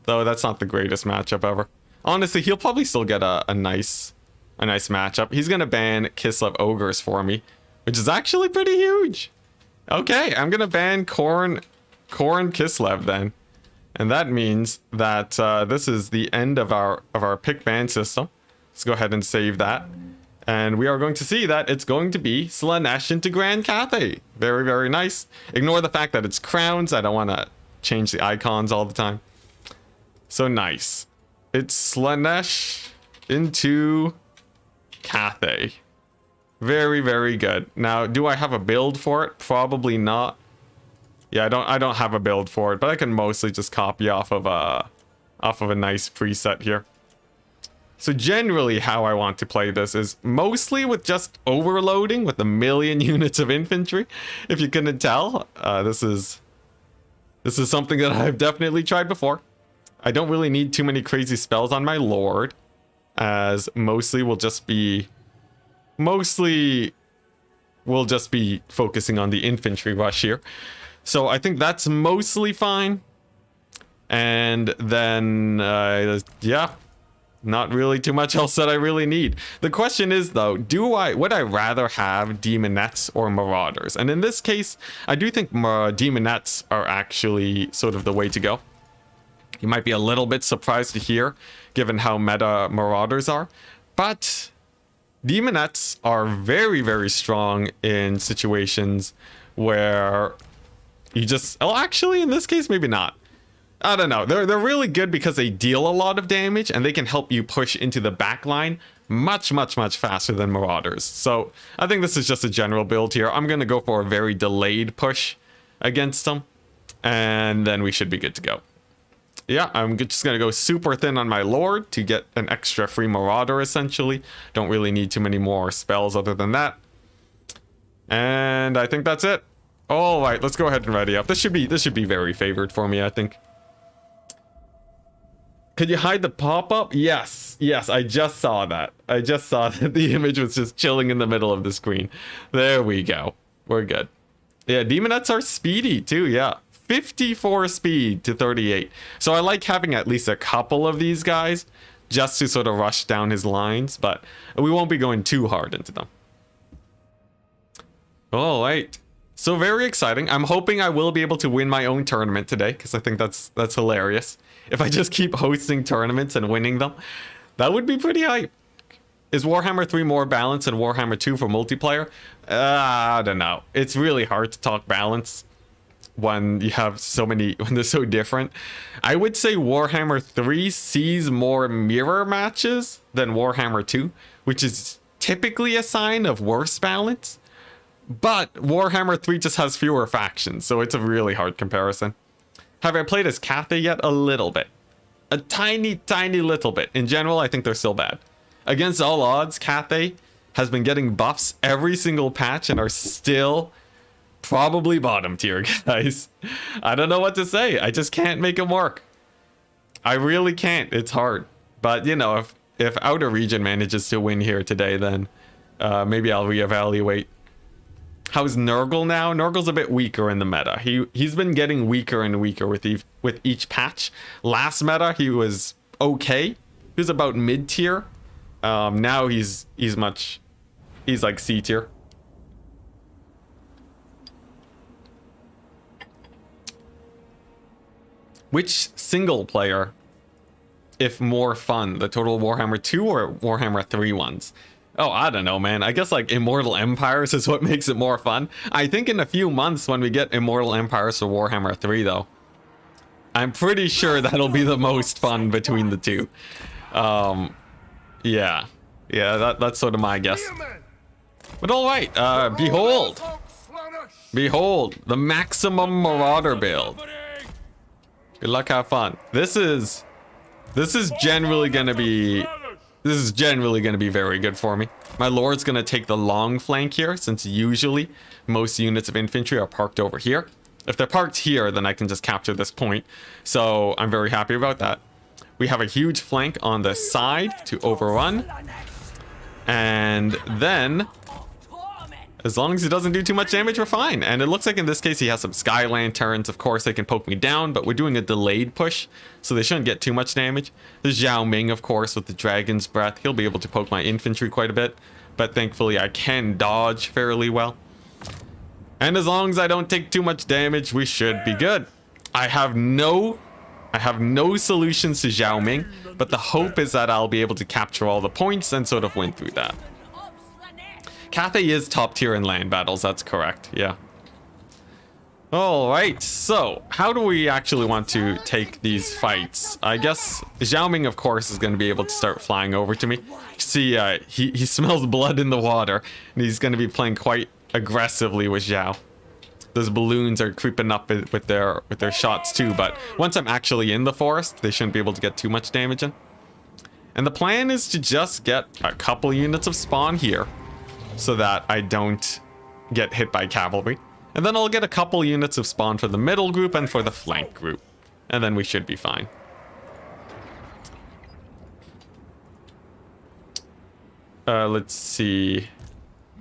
though that's not the greatest matchup ever. Honestly, he'll probably still get a nice matchup. He's gonna ban Kislev Ogres for me, which is actually pretty huge. Okay, I'm gonna ban Khorne Kislev then. And that means that this is the end of our pick ban system. Let's go ahead and save that. And we are going to see that it's going to be Slaanesh into Grand Cathay. Very, very nice. Ignore the fact that it's crowns. I don't want to change the icons all the time. So nice. It's Slaanesh into Cathay. Very, very good. Now, do I have a build for it? Probably not. Yeah, I don't have a build for it, but I can mostly just copy off of a nice preset here. So generally how I want to play this is mostly with just overloading with a million units of infantry. If you couldn't tell, this is something that I've definitely tried before. I don't really need too many crazy spells on my Lord, as mostly we'll just be focusing on the infantry rush here. So I think that's mostly fine. And then, yeah, not really too much else that I really need. The question is, though, would I rather have Demonettes or Marauders? And in this case, I do think Demonettes are actually sort of the way to go. You might be a little bit surprised to hear, given how meta Marauders are. But Demonettes are very, very strong in situations where you just... Oh, actually, in this case, maybe not. I don't know. They're really good because they deal a lot of damage and they can help you push into the back line much, much, much faster than Marauders. So I think this is just a general build here. I'm going to go for a very delayed push against them, and then we should be good to go. Yeah, I'm just going to go super thin on my Lord to get an extra free Marauder, essentially. Don't really need too many more spells other than that. And I think that's it. All right, let's go ahead and ready up. This should be very favored for me, I think. Could you hide the pop-up? Yes, I just saw that. I just saw that the image was just chilling in the middle of the screen. There we go. We're good. Yeah, Demonettes are speedy too, yeah. 54 speed to 38. So I like having at least a couple of these guys just to sort of rush down his lines, but we won't be going too hard into them. All right. So very exciting. I'm hoping I will be able to win my own tournament today, because I think that's hilarious. If I just keep hosting tournaments and winning them, that would be pretty hype. Is Warhammer 3 more balanced than Warhammer 2 for multiplayer? I don't know. It's really hard to talk balance when you have so many, when they're so different. I would say Warhammer 3 sees more mirror matches than Warhammer 2, which is typically a sign of worse balance. But Warhammer 3 just has fewer factions, so it's a really hard comparison. Have I played as Cathay yet? A little bit. A tiny, tiny little bit. In general, I think they're still bad. Against all odds, Cathay has been getting buffs every single patch and are still probably bottom tier, guys. I don't know what to say. I just can't make them work. I really can't. It's hard. But, you know, if Outer Region manages to win here today, then maybe I'll reevaluate. How's Nurgle now? Nurgle's a bit weaker in the meta. He's been getting weaker and weaker with each patch. Last meta, he was okay. He was about mid-tier. Now he's like C-tier. Which single player, if more fun, the Total Warhammer 2 or Warhammer 3 ones? Oh, I don't know, man. I guess like Immortal Empires is what makes it more fun. I think in a few months when we get Immortal Empires for Warhammer 3, though, I'm pretty sure that'll be the most fun between the two. Yeah, that's sort of my guess. But all right, behold, the maximum Marauder build. Good luck, have fun. This is generally gonna be very good for me. My Lord's gonna take the long flank here, since usually most units of infantry are parked over here. If they're parked here, then I can just capture this point. So I'm very happy about that. We have a huge flank on the side to overrun. And then As long as he doesn't do too much damage, we're fine. And it looks like in this case he has some sky lanterns. Of course, they can poke me down, but we're doing a delayed push, so they shouldn't get too much damage. There's Zhao Ming, of course, with the Dragon's Breath. He'll be able to poke my infantry quite a bit, but thankfully I can dodge fairly well. And as long as I don't take too much damage, we should be good. I have no solutions to Zhao Ming, but the hope is that I'll be able to capture all the points and sort of win through that. Cathay is top tier in land battles, that's correct, yeah. Alright, so how do we actually want to take these fights? I guess Zhao Ming, of course, is going to be able to start flying over to me. See, he smells blood in the water, and he's going to be playing quite aggressively with Zhao. Those balloons are creeping up with their shots too, but once I'm actually in the forest, they shouldn't be able to get too much damage in. And the plan is to just get a couple units of spawn here, so that I don't get hit by cavalry. And then I'll get a couple units of spawn for the middle group and for the flank group. And then we should be fine. Let's see.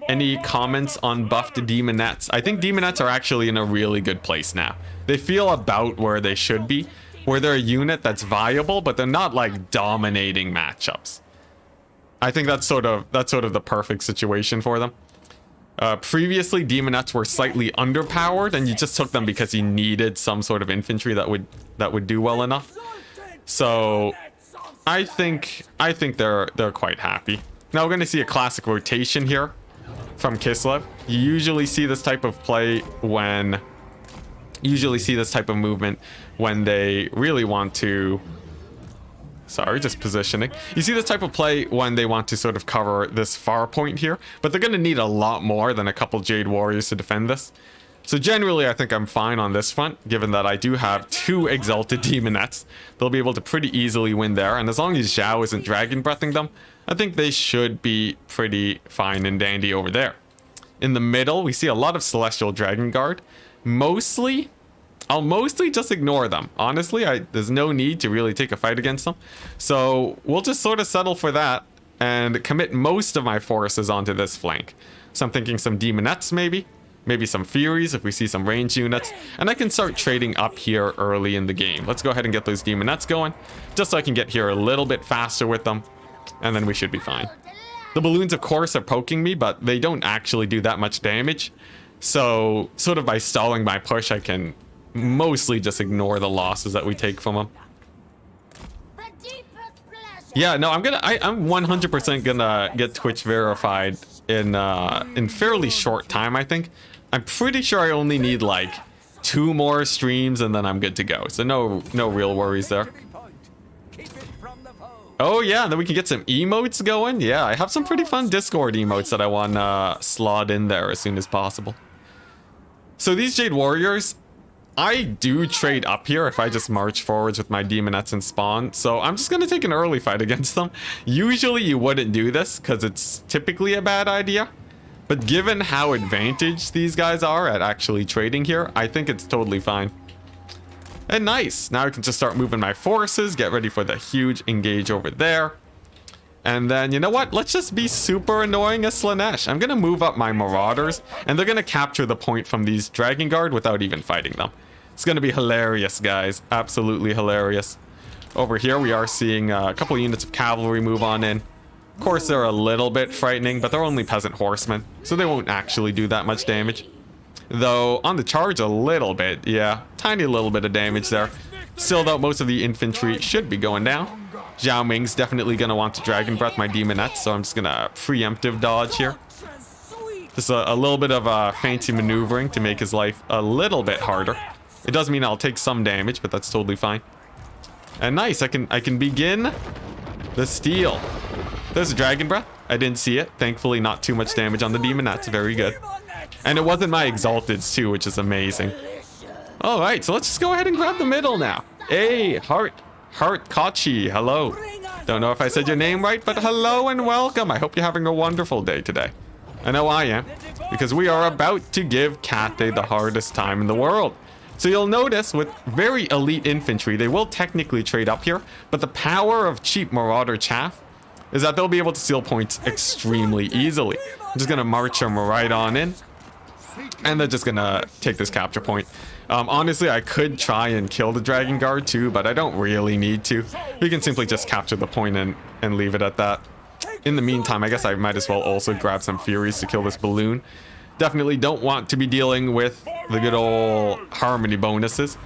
Any comments on buffed demonettes? I think demonettes are actually in a really good place now. They feel about where they should be, where they're a unit that's viable, but they're not like dominating matchups. I think that's sort of the perfect situation for them. Previously, demonettes were slightly underpowered, and you just took them because you needed some sort of infantry that would do well enough. So, I think they're quite happy. Now we're going to see a classic rotation here from Kislev. You usually see this type of play when, this type of movement when they really want to. Sorry, just positioning. You see this type of play when they want to sort of cover this far point here, but they're going to need a lot more than a couple Jade Warriors to defend this. So generally, I think I'm fine on this front, given that I do have 2 Exalted Demonettes. They'll be able to pretty easily win there, and as long as Zhao isn't Dragon Breathing them, I think they should be pretty fine and dandy over there. In the middle, we see a lot of Celestial Dragon Guard. I'll mostly just ignore them. Honestly, there's no need to really take a fight against them. So we'll just sort of settle for that and commit most of my forces onto this flank. So I'm thinking some Demonettes maybe. Maybe some Furies if we see some range units. And I can start trading up here early in the game. Let's go ahead and get those Demonettes going, just so I can get here a little bit faster with them. And then we should be fine. The balloons, of course, are poking me, but they don't actually do that much damage. So sort of by stalling my push, I can mostly just ignore the losses that we take from them. Yeah, no, I'm 100% gonna get Twitch verified in fairly short time, I think. I'm pretty sure I only need like 2 more streams and then I'm good to go. So no real worries there. Oh yeah, then we can get some emotes going. Yeah, I have some pretty fun Discord emotes that I want to slot in there as soon as possible. So these Jade Warriors, I do trade up here if I just march forwards with my Demonettes and spawn. So I'm just going to take an early fight against them. Usually you wouldn't do this because it's typically a bad idea. But given how advantaged these guys are at actually trading here, I think it's totally fine. And nice. Now I can just start moving my forces, get ready for the huge engage over there. And then, you know what? Let's just be super annoying as Slanesh. I'm going to move up my Marauders, and they're going to capture the point from these Dragon Guard without even fighting them. It's going to be hilarious, guys. Absolutely hilarious. Over here, we are seeing a couple units of cavalry move on in. Of course, they're a little bit frightening, but they're only peasant horsemen, so they won't actually do that much damage. Though, on the charge a little bit, yeah. Tiny little bit of damage there. Still, though, most of the infantry should be going down. Zhao Ming's definitely going to want to Dragon Breath my Demonettes, so I'm just going to preemptive dodge here. Just a little bit of fancy maneuvering to make his life a little bit harder. It does mean I'll take some damage, but that's totally fine. And nice, I can begin the steal. There's a Dragon Breath. I didn't see it. Thankfully, not too much damage on the Demonettes. Very good. And it wasn't my Exalteds too, which is amazing. Alright, so let's just go ahead and grab the middle now. Hey, Heart Kachi, hello. Don't know if I said your name right, but hello and welcome. I hope you're having a wonderful day today. I know I am, because we are about to give Cathay the hardest time in the world. So you'll notice with very elite infantry, they will technically trade up here, but the power of cheap Marauder chaff is that they'll be able to steal points extremely easily. I'm just gonna march them right on in, and they're just gonna take this capture point. Honestly, I could try and kill the Dragon Guard too, but I don't really need to. We can simply just capture the point and leave it at that. In the meantime, I guess I might as well also grab some Furies to kill this balloon. Definitely don't want to be dealing with the good old harmony bonuses.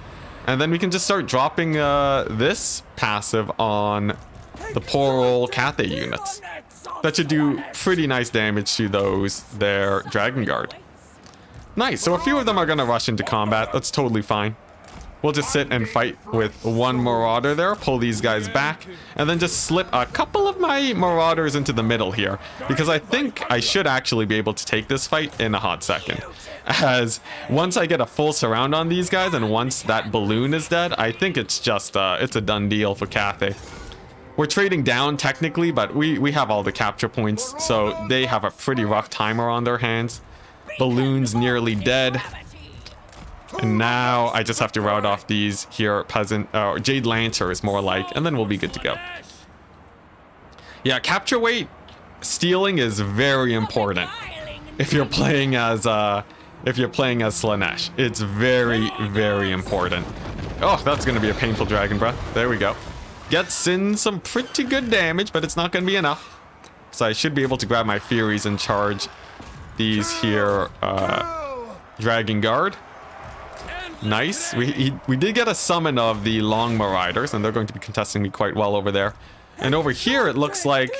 And then we can just start dropping this passive on the poor old Cathay units. That should do pretty nice damage to those their Dragon Guard. Nice, so a few of them are gonna rush into combat. That's totally fine. We'll just sit and fight with one Marauder there, pull these guys back, and then just slip a couple of my Marauders into the middle here, because I think I should actually be able to take this fight in a hot second. As once I get a full surround on these guys, and once that balloon is dead, I think it's just, it's a done deal for Cathay. We're trading down technically, but we have all the capture points, so they have a pretty rough timer on their hands. Balloon's nearly dead. And now I just have to rout off these here peasant, or Jade Lancer is more like, and then we'll be good to go. Yeah, capture weight stealing is very important if you're playing as Slaanesh. It's very, very important. Oh, that's gonna be a painful Dragon Breath. There we go. Gets in some pretty good damage, but it's not gonna be enough. So I should be able to grab my Furies and charge these here Dragon Guard. Nice. We did get a summon of the Long Marauders, and they're going to be contesting me quite well over there. And over here, it looks like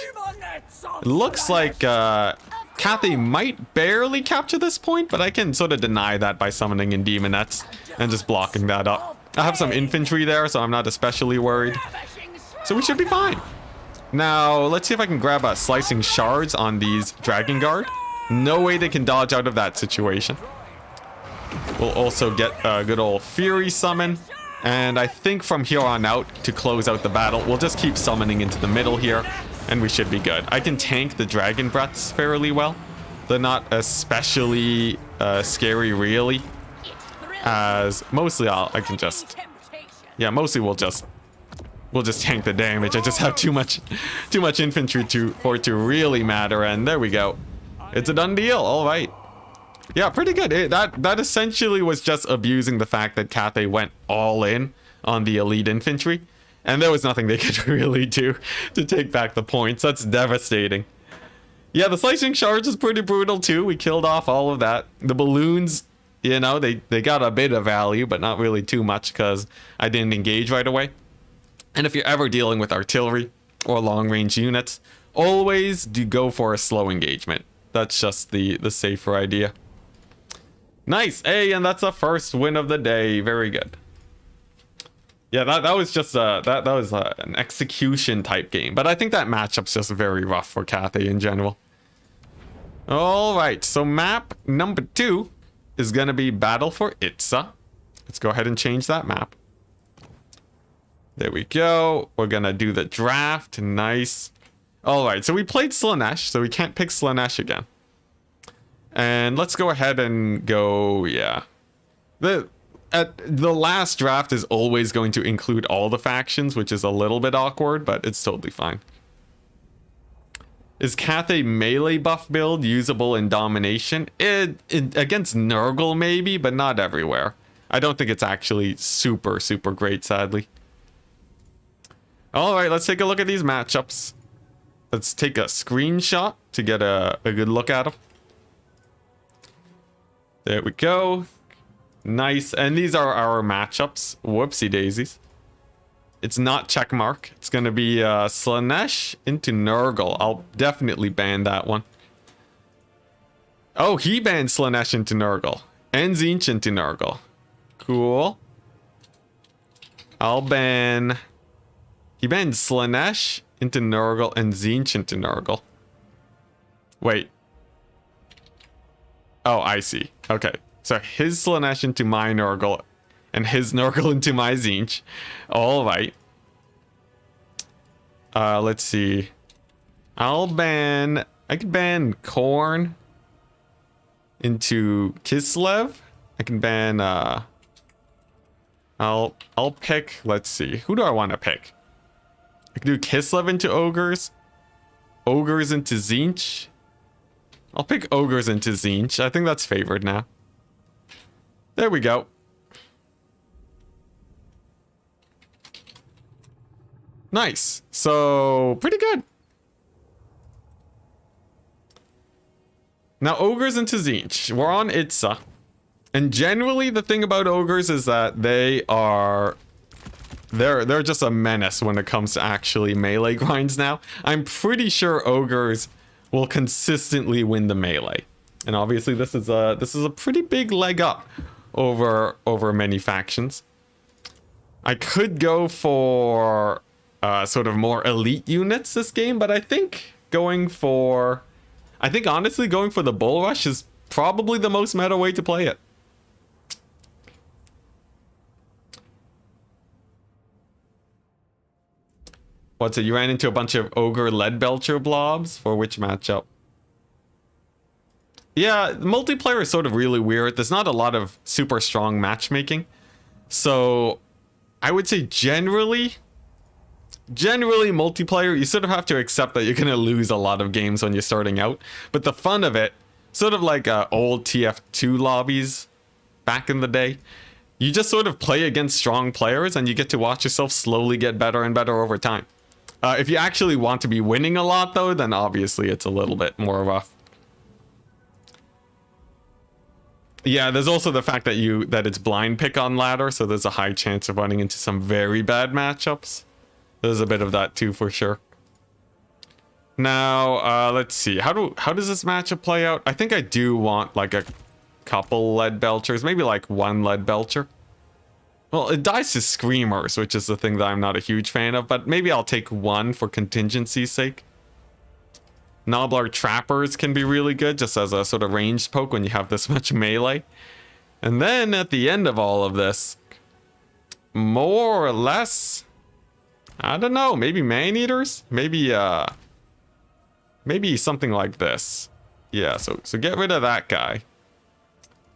Cathay might barely capture this point, but I can sort of deny that by summoning in Demonettes and just blocking that up. I have some infantry there, so I'm not especially worried. So we should be fine. Now, let's see if I can grab slicing shards on these Dragon Guard. No way they can dodge out of that situation. We'll also get a good old Fury summon. And I think from here on out, to close out the battle, we'll just keep summoning into the middle here, and we should be good. I can tank the Dragon Breaths fairly well. They're not especially scary, really. As mostly mostly we'll just tank the damage. I just have too much infantry for it to really matter, and there we go. It's a done deal. All right. Yeah, pretty good. That essentially was just abusing the fact that Cathay went all in on the elite infantry, and there was nothing they could really do to take back the points. That's devastating. Yeah, the slicing shards is pretty brutal too. We killed off all of that. The balloons, you know, they got a bit of value, but not really too much because I didn't engage right away. And if you're ever dealing with artillery or long-range units, always do go for a slow engagement. That's just the safer idea. Nice. Hey, and that's the first win of the day. Very good. Yeah, that was just that was an execution type game, but I think that matchup's just very rough for Cathay in general. All right, so map number 2 is gonna be Battle for Itza. Let's go ahead and change that map. There we go. We're gonna do the draft. Nice. All right, so we played Slaanesh, so we can't pick Slaanesh again. And let's go ahead and go, yeah. The last draft is always going to include all the factions, which is a little bit awkward, but it's totally fine. Is Cathay melee buff build usable in domination? Against Nurgle maybe, but not everywhere. I don't think it's actually super great, sadly. All right, let's take a look at these matchups. Let's take a screenshot to get a good look at them. There we go. Nice. And these are our matchups. Whoopsie daisies. It's not checkmark. It's going to be Slaanesh into Nurgle. I'll definitely ban that one. Oh, he banned Slaanesh into Nurgle. And Tzeentch into Nurgle. Cool. I'll ban... He banned Slaanesh into Nurgle and Tzeentch into Nurgle. Wait. Oh, I see. Okay. So his Slaanesh into my Nurgle and his Nurgle into my Tzeentch. All right. Let's see. I could ban Khorne into Kislev. I can ban I'll pick, let's see. Who do I want to pick? I can do Kislev into Ogres. Ogres into Tzeentch. I'll pick ogres into Zinch. I think that's favored now. There we go. Nice. So, pretty good. Now, ogres into Zinch. We're on Itza. And generally, the thing about ogres is that they are... They're just a menace when it comes to actually melee grinds now. I'm pretty sure ogres will consistently win the melee. And obviously, this is a pretty big leg up over many factions. I could go for sort of more elite units this game, but I think honestly going for the bull rush is probably the most meta way to play it. What's it? You ran into a bunch of ogre lead belcher blobs for which matchup? Yeah, multiplayer is sort of really weird. There's not a lot of super strong matchmaking. So I would say generally multiplayer, you sort of have to accept that you're going to lose a lot of games when you're starting out. But the fun of it, sort of like old TF2 lobbies back in the day, you just sort of play against strong players and you get to watch yourself slowly get better and better over time. If you actually want to be winning a lot though, then obviously it's a little bit more rough. Yeah, there's also the fact that it's blind pick on ladder, so there's a high chance of running into some very bad matchups. There's a bit of that too for sure. Now, let's see. How does this matchup play out? I think I do want like a couple lead belchers, maybe like one lead belcher. Well, it dies to screamers, which is the thing that I'm not a huge fan of, but maybe I'll take one for contingency's sake. Nobbler trappers can be really good just as a sort of ranged poke when you have this much melee. And then at the end of all of this, more or less, I don't know, maybe man-eaters? Maybe something like this. Yeah, so get rid of that guy.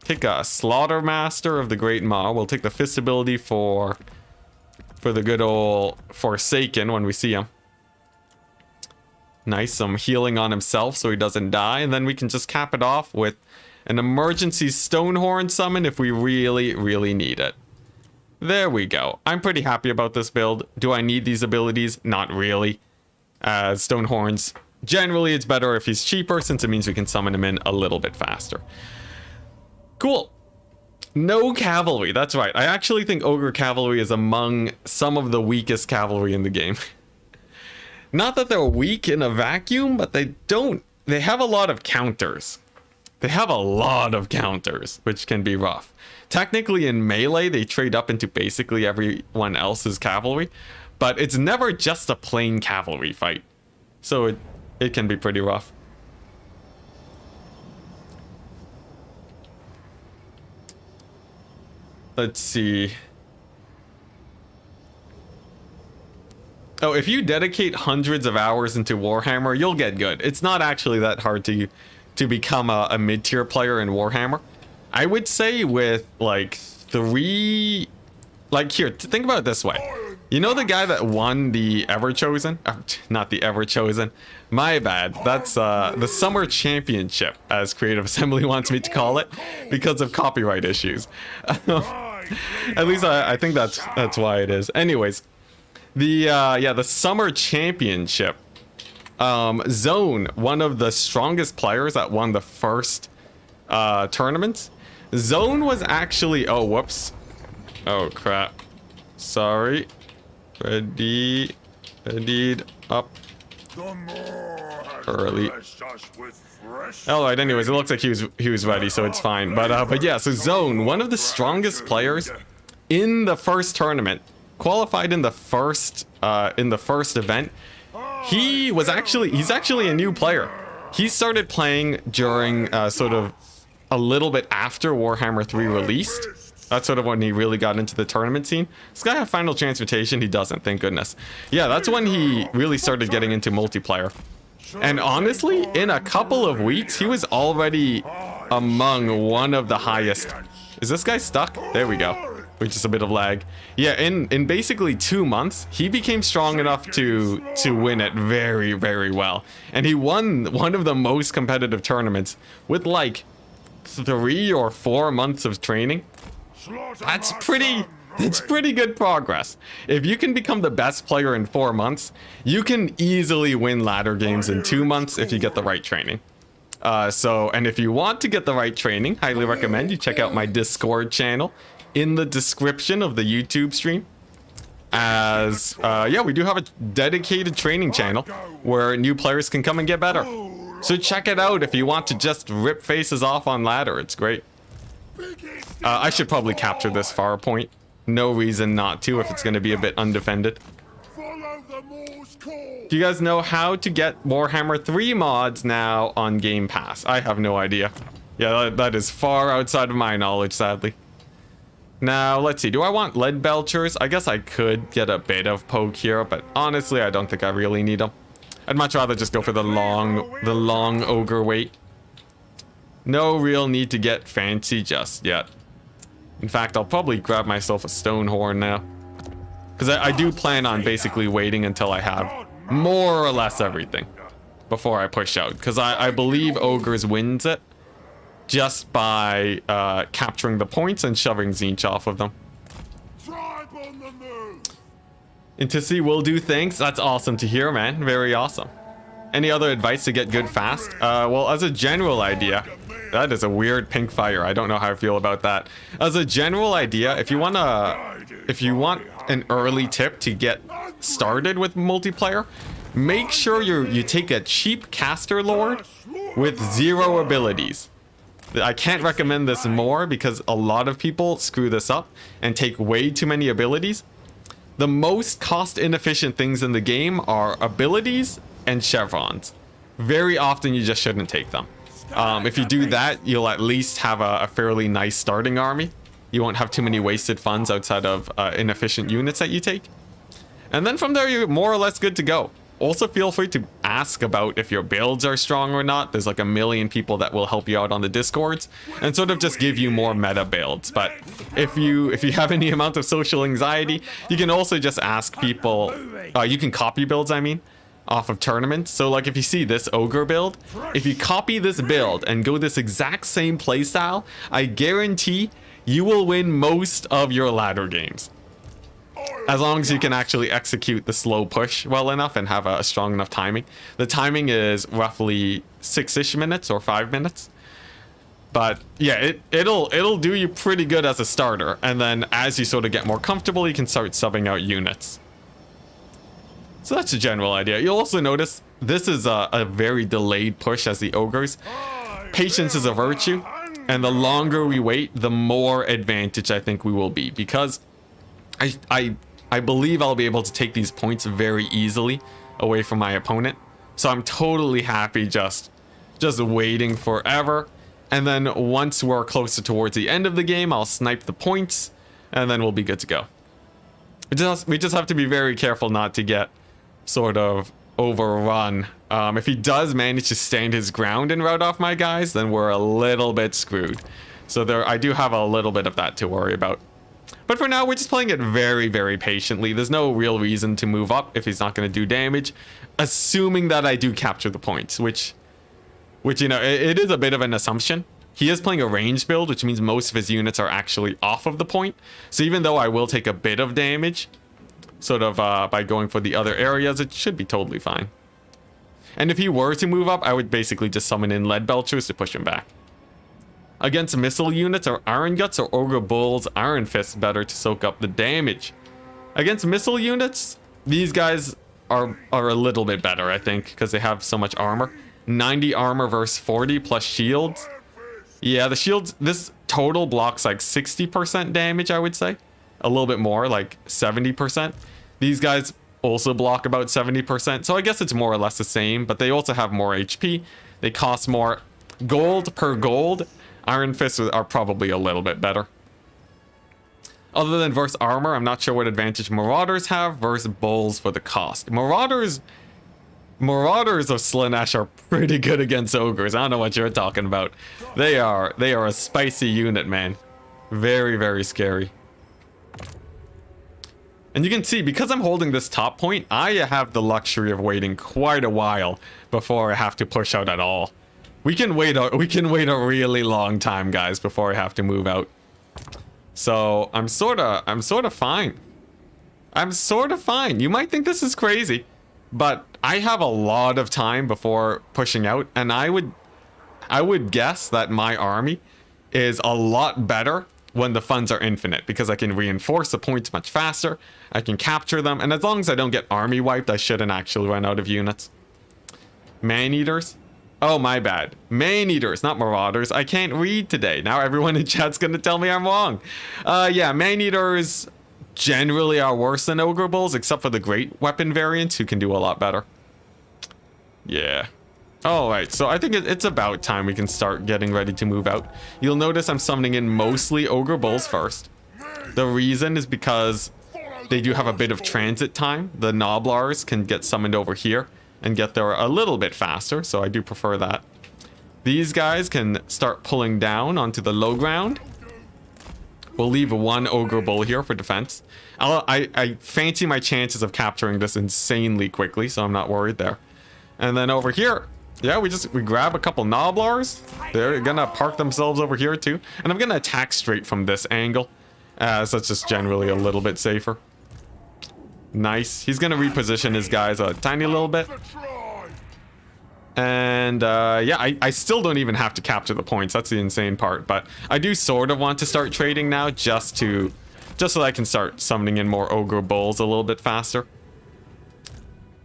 Pick a Slaughtermaster of the Great Maw. We'll take the fist ability for the good old Forsaken when we see him. Nice, some healing on himself so he doesn't die. And then we can just cap it off with an emergency Stonehorn summon if we really, really need it. There we go. I'm pretty happy about this build. Do I need these abilities? Not really. Stonehorns, generally it's better if he's cheaper since it means we can summon him in a little bit faster. Cool. No cavalry. That's right. I actually think Ogre Cavalry is among some of the weakest cavalry in the game. Not that they're weak in a vacuum, but they have a lot of counters. They have a lot of counters, which can be rough. Technically in melee, they trade up into basically everyone else's cavalry, but it's never just a plain cavalry fight. So it can be pretty rough. Let's see. Oh, if you dedicate hundreds of hours into Warhammer, you'll get good. It's not actually that hard to become a mid-tier player in Warhammer. I would say with like 3... Like here, think about it this way. You know the guy that won the Everchosen? Not the Everchosen. My bad. That's the Summer Championship, as Creative Assembly wants me to call it, because of copyright issues. At least I think that's why it is. Anyways, the Summer Championship. Zone, one of the strongest players that won the first tournament. Zone was actually... Oh, whoops. Oh, crap. Sorry. Ready up early. Alright, anyways, it looks like he was ready, so it's fine. But yeah, so Zone, one of the strongest players in the first tournament, qualified in the first event. He's actually a new player. He started playing during sort of a little bit after Warhammer 3 released. That's sort of when he really got into the tournament scene. This guy have Final Transmutation? He doesn't, thank goodness. Yeah, that's when he really started getting into multiplayer. And honestly, in a couple of weeks, he was already among one of the highest. Is this guy stuck? There we go. which is a bit of lag. Yeah, in basically 2 months, he became strong enough to win it very, very well. And he won one of the most competitive tournaments with like 3 or 4 months of training. That's pretty good progress. If you can become the best player in 4 months, you can easily win ladder games in 2 months if you get the right training. And if you want to get the right training, highly recommend you check out my Discord channel in the description of the YouTube stream. Yeah, we do have a dedicated training channel where new players can come and get better. So check it out if you want to just rip faces off on ladder. It's great. I should probably capture this far point. No reason not to if it's going to be a bit undefended. Do you guys know how to get Warhammer 3 mods now on Game Pass? I have no idea. Yeah, that is far outside of my knowledge, sadly. Now, let's see. Do I want lead belchers? I guess I could get a bit of poke here, but honestly, I don't think I really need them. I'd much rather just go for the long ogre weight. No real need to get fancy just yet. In fact, I'll probably grab myself a stone horn now. Because I do plan on basically waiting until I have more or less everything before I push out. Because I believe ogres wins it just by capturing the points and shoving Zinch off of them. Enticity will do things. That's awesome to hear, man. Very awesome. Any other advice to get good fast? Well, as a general idea, that is a weird pink fire. I don't know how I feel about that. As a general idea, if you want an early tip to get started with multiplayer, make sure you take a cheap caster lord with 0 abilities. I can't recommend this more because a lot of people screw this up and take way too many abilities. The most cost inefficient things in the game are abilities and chevrons. Very often you just shouldn't take them. If you do that, you'll at least have a fairly nice starting army. You won't have too many wasted funds outside of inefficient units that you take. And then from there, you're more or less good to go. Also, feel free to ask about if your builds are strong or not. There's like a million people that will help you out on the Discords and sort of just give you more meta builds. But if you have any amount of social anxiety, you can also just ask people. You can copy builds, I mean, off of tournaments. So like if you see this ogre build, if you copy this build and go this exact same playstyle, I guarantee you will win most of your ladder games. As long as you can actually execute the slow push well enough and have a strong enough timing. The timing is roughly 6-ish minutes or 5 minutes. But yeah, it'll do you pretty good as a starter. And then as you sort of get more comfortable, you can start subbing out units. So that's a general idea. You'll also notice this is a very delayed push as the ogres. Patience is a virtue. And the longer we wait, the more advantage I think we will be. Because I believe I'll be able to take these points very easily away from my opponent. So I'm totally happy just waiting forever. And then once we're closer towards the end of the game, I'll snipe the points and then we'll be good to go. We just have to be very careful not to get sort of overrun. If he does manage to stand his ground and rout off my guys, then we're a little bit screwed. So I do have a little bit of that to worry about. But for now, we're just playing it very, very patiently. There's no real reason to move up if he's not going to do damage, assuming that I do capture the points, which you know, it is a bit of an assumption. He is playing a range build, which means most of his units are actually off of the point. So even though I will take a bit of damage, sort of by going for the other areas, it should be totally fine. And if he were to move up, I would basically just summon in lead belchers to push him back. Against missile units or Iron Guts or Ogre Bulls, Iron Fist's better to soak up the damage. Against missile units, these guys are a little bit better, I think, because they have so much armor. 90 armor versus 40 plus shields. Yeah, the shields, this total blocks like 60% damage, I would say. A little bit more, like 70%. These guys also block about 70%, so I guess it's more or less the same, but they also have more HP. They cost more. Gold per gold, Iron Fists are probably a little bit better. Other than versus armor, I'm not sure what advantage Marauders have versus Bulls for the cost. Marauders of Slaanesh are pretty good against Ogres. I don't know what you're talking about. They are a spicy unit, man. Very, very scary. And you can see, because I'm holding this top point, I have the luxury of waiting quite a while before I have to push out at all. We can wait a really long time, guys, before I have to move out. So I'm sort of fine. I'm sort of fine. You might think this is crazy, but I have a lot of time before pushing out, and I would guess that my army is a lot better when the funds are infinite, because I can reinforce the points much faster, I can capture them, and as long as I don't get army wiped, I shouldn't actually run out of units. Man-eaters? Oh, my bad. Man-eaters, not marauders. I can't read today. Now everyone in chat's gonna tell me I'm wrong. Yeah, man-eaters generally are worse than ogre bulls, except for the great weapon variants, who can do a lot better. Yeah. Alright, so I think it's about time we can start getting ready to move out. You'll notice I'm summoning in mostly ogre bulls first. The reason is because they do have a bit of transit time. The Noblars can get summoned over here and get there a little bit faster, so I do prefer that. These guys can start pulling down onto the low ground. We'll leave one ogre bull here for defense. I fancy my chances of capturing this insanely quickly, so I'm not worried there. And then over here, yeah, we grab a couple Noblars. They're gonna park themselves over here too. And I'm gonna attack straight from this angle, as that's just generally a little bit safer. Nice. He's gonna reposition his guys a tiny little bit. And yeah, I still don't even have to capture the points. That's the insane part. But I do sort of want to start trading now, just so that I can start summoning in more ogre bulls a little bit faster.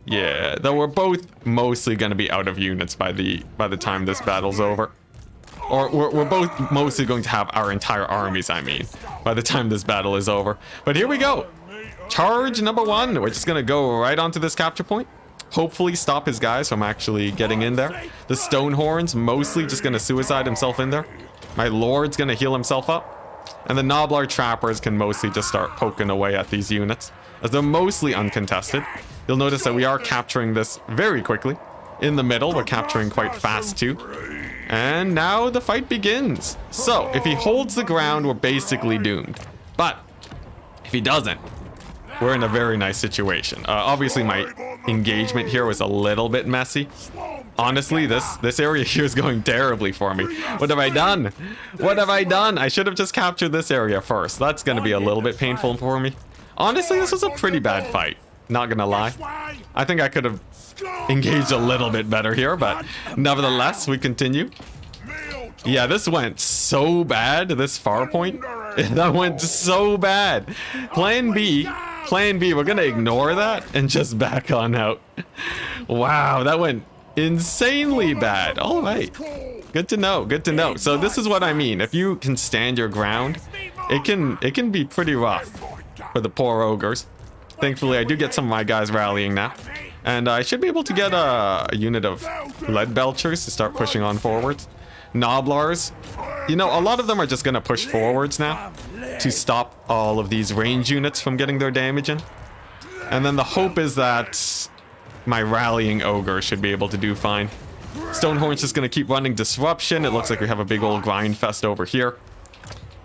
Yeah, though we're both mostly going to be out of units by the time this battle's over. Or we're both mostly going to have our entire armies, I mean, by the time this battle is over. But here we go. Charge number 1. We're just going to go right onto this capture point. Hopefully stop his guys from actually getting in there. The Stonehorn's mostly just going to suicide himself in there. My Lord's going to heal himself up. And the Noblar Trappers can mostly just start poking away at these units, as they're mostly uncontested. You'll notice that we are capturing this very quickly. In the middle, we're capturing quite fast too. And now the fight begins. So, if he holds the ground, we're basically doomed. But, if he doesn't, we're in a very nice situation. Obviously, my engagement here was a little bit messy. Honestly, this area here is going terribly for me. What have I done? What have I done? I should have just captured this area first. That's going to be a little bit painful for me. Honestly, this was a pretty bad fight. Not gonna lie. I think I could have engaged a little bit better here, but nevertheless, we continue. Yeah, this went so bad, this far point. That went so bad. Plan B, we're gonna ignore that and just back on out. Wow, that went insanely bad. All right. Good to know, good to know. So this is what I mean. If you can stand your ground, it can be pretty rough for the poor ogres. Thankfully, I do get some of my guys rallying now. And I should be able to get a unit of lead belchers to start pushing on forwards. Noblars, you know, a lot of them are just going to push forwards now to stop all of these range units from getting their damage in. And then the hope is that my rallying ogre should be able to do fine. Stonehorn's just going to keep running disruption. It looks like we have a big old grind fest over here.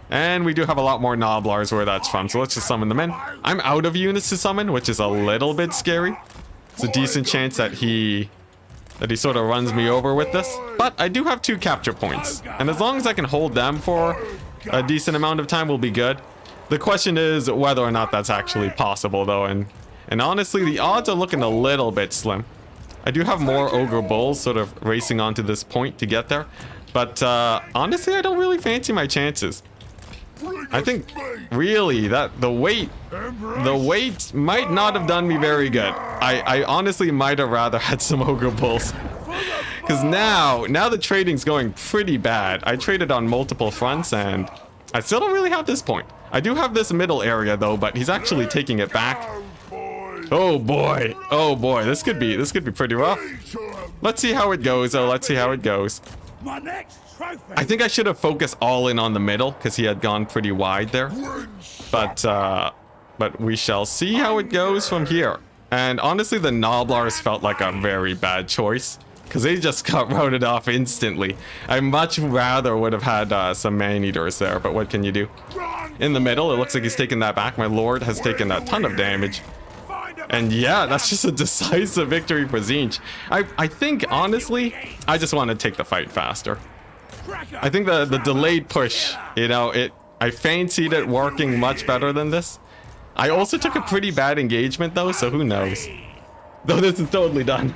And we do have a lot more Noblars where that's from, so let's just summon them in. I'm out of units to summon, which is a little bit scary. It's a decent chance that he sort of runs me over with this. But I do have 2 capture points, and as long as I can hold them for a decent amount of time, we'll be good. The question is whether or not that's actually possible, though, and honestly, the odds are looking a little bit slim. I do have more ogre bulls sort of racing onto this point to get there, but honestly, I don't really fancy my chances. I think really that the weight might not have done me very good. I honestly might have rather had some ogre bulls, because now the trading's going pretty bad. I traded on multiple fronts and I still don't really have this point. I do have this middle area though, but he's actually taking it back. Oh boy, this could be pretty rough. Let's see how it goes though. Let's see how it goes. I think I should have focused all in on the middle, because he had gone pretty wide there. But we shall see how it goes from here. And honestly, the Noblars felt like a very bad choice. because they just got routed off instantly. I much rather would have had some man-eaters there, but what can you do? In the middle, it looks like he's taking that back. My lord has taken a ton of damage. And yeah, that's just a decisive victory for Tzeentch. I think, honestly, I just want to take the fight faster. I think the delayed push, you know, I fancied it working much better than this. I also took a pretty bad engagement though, so who knows? Though this is totally done.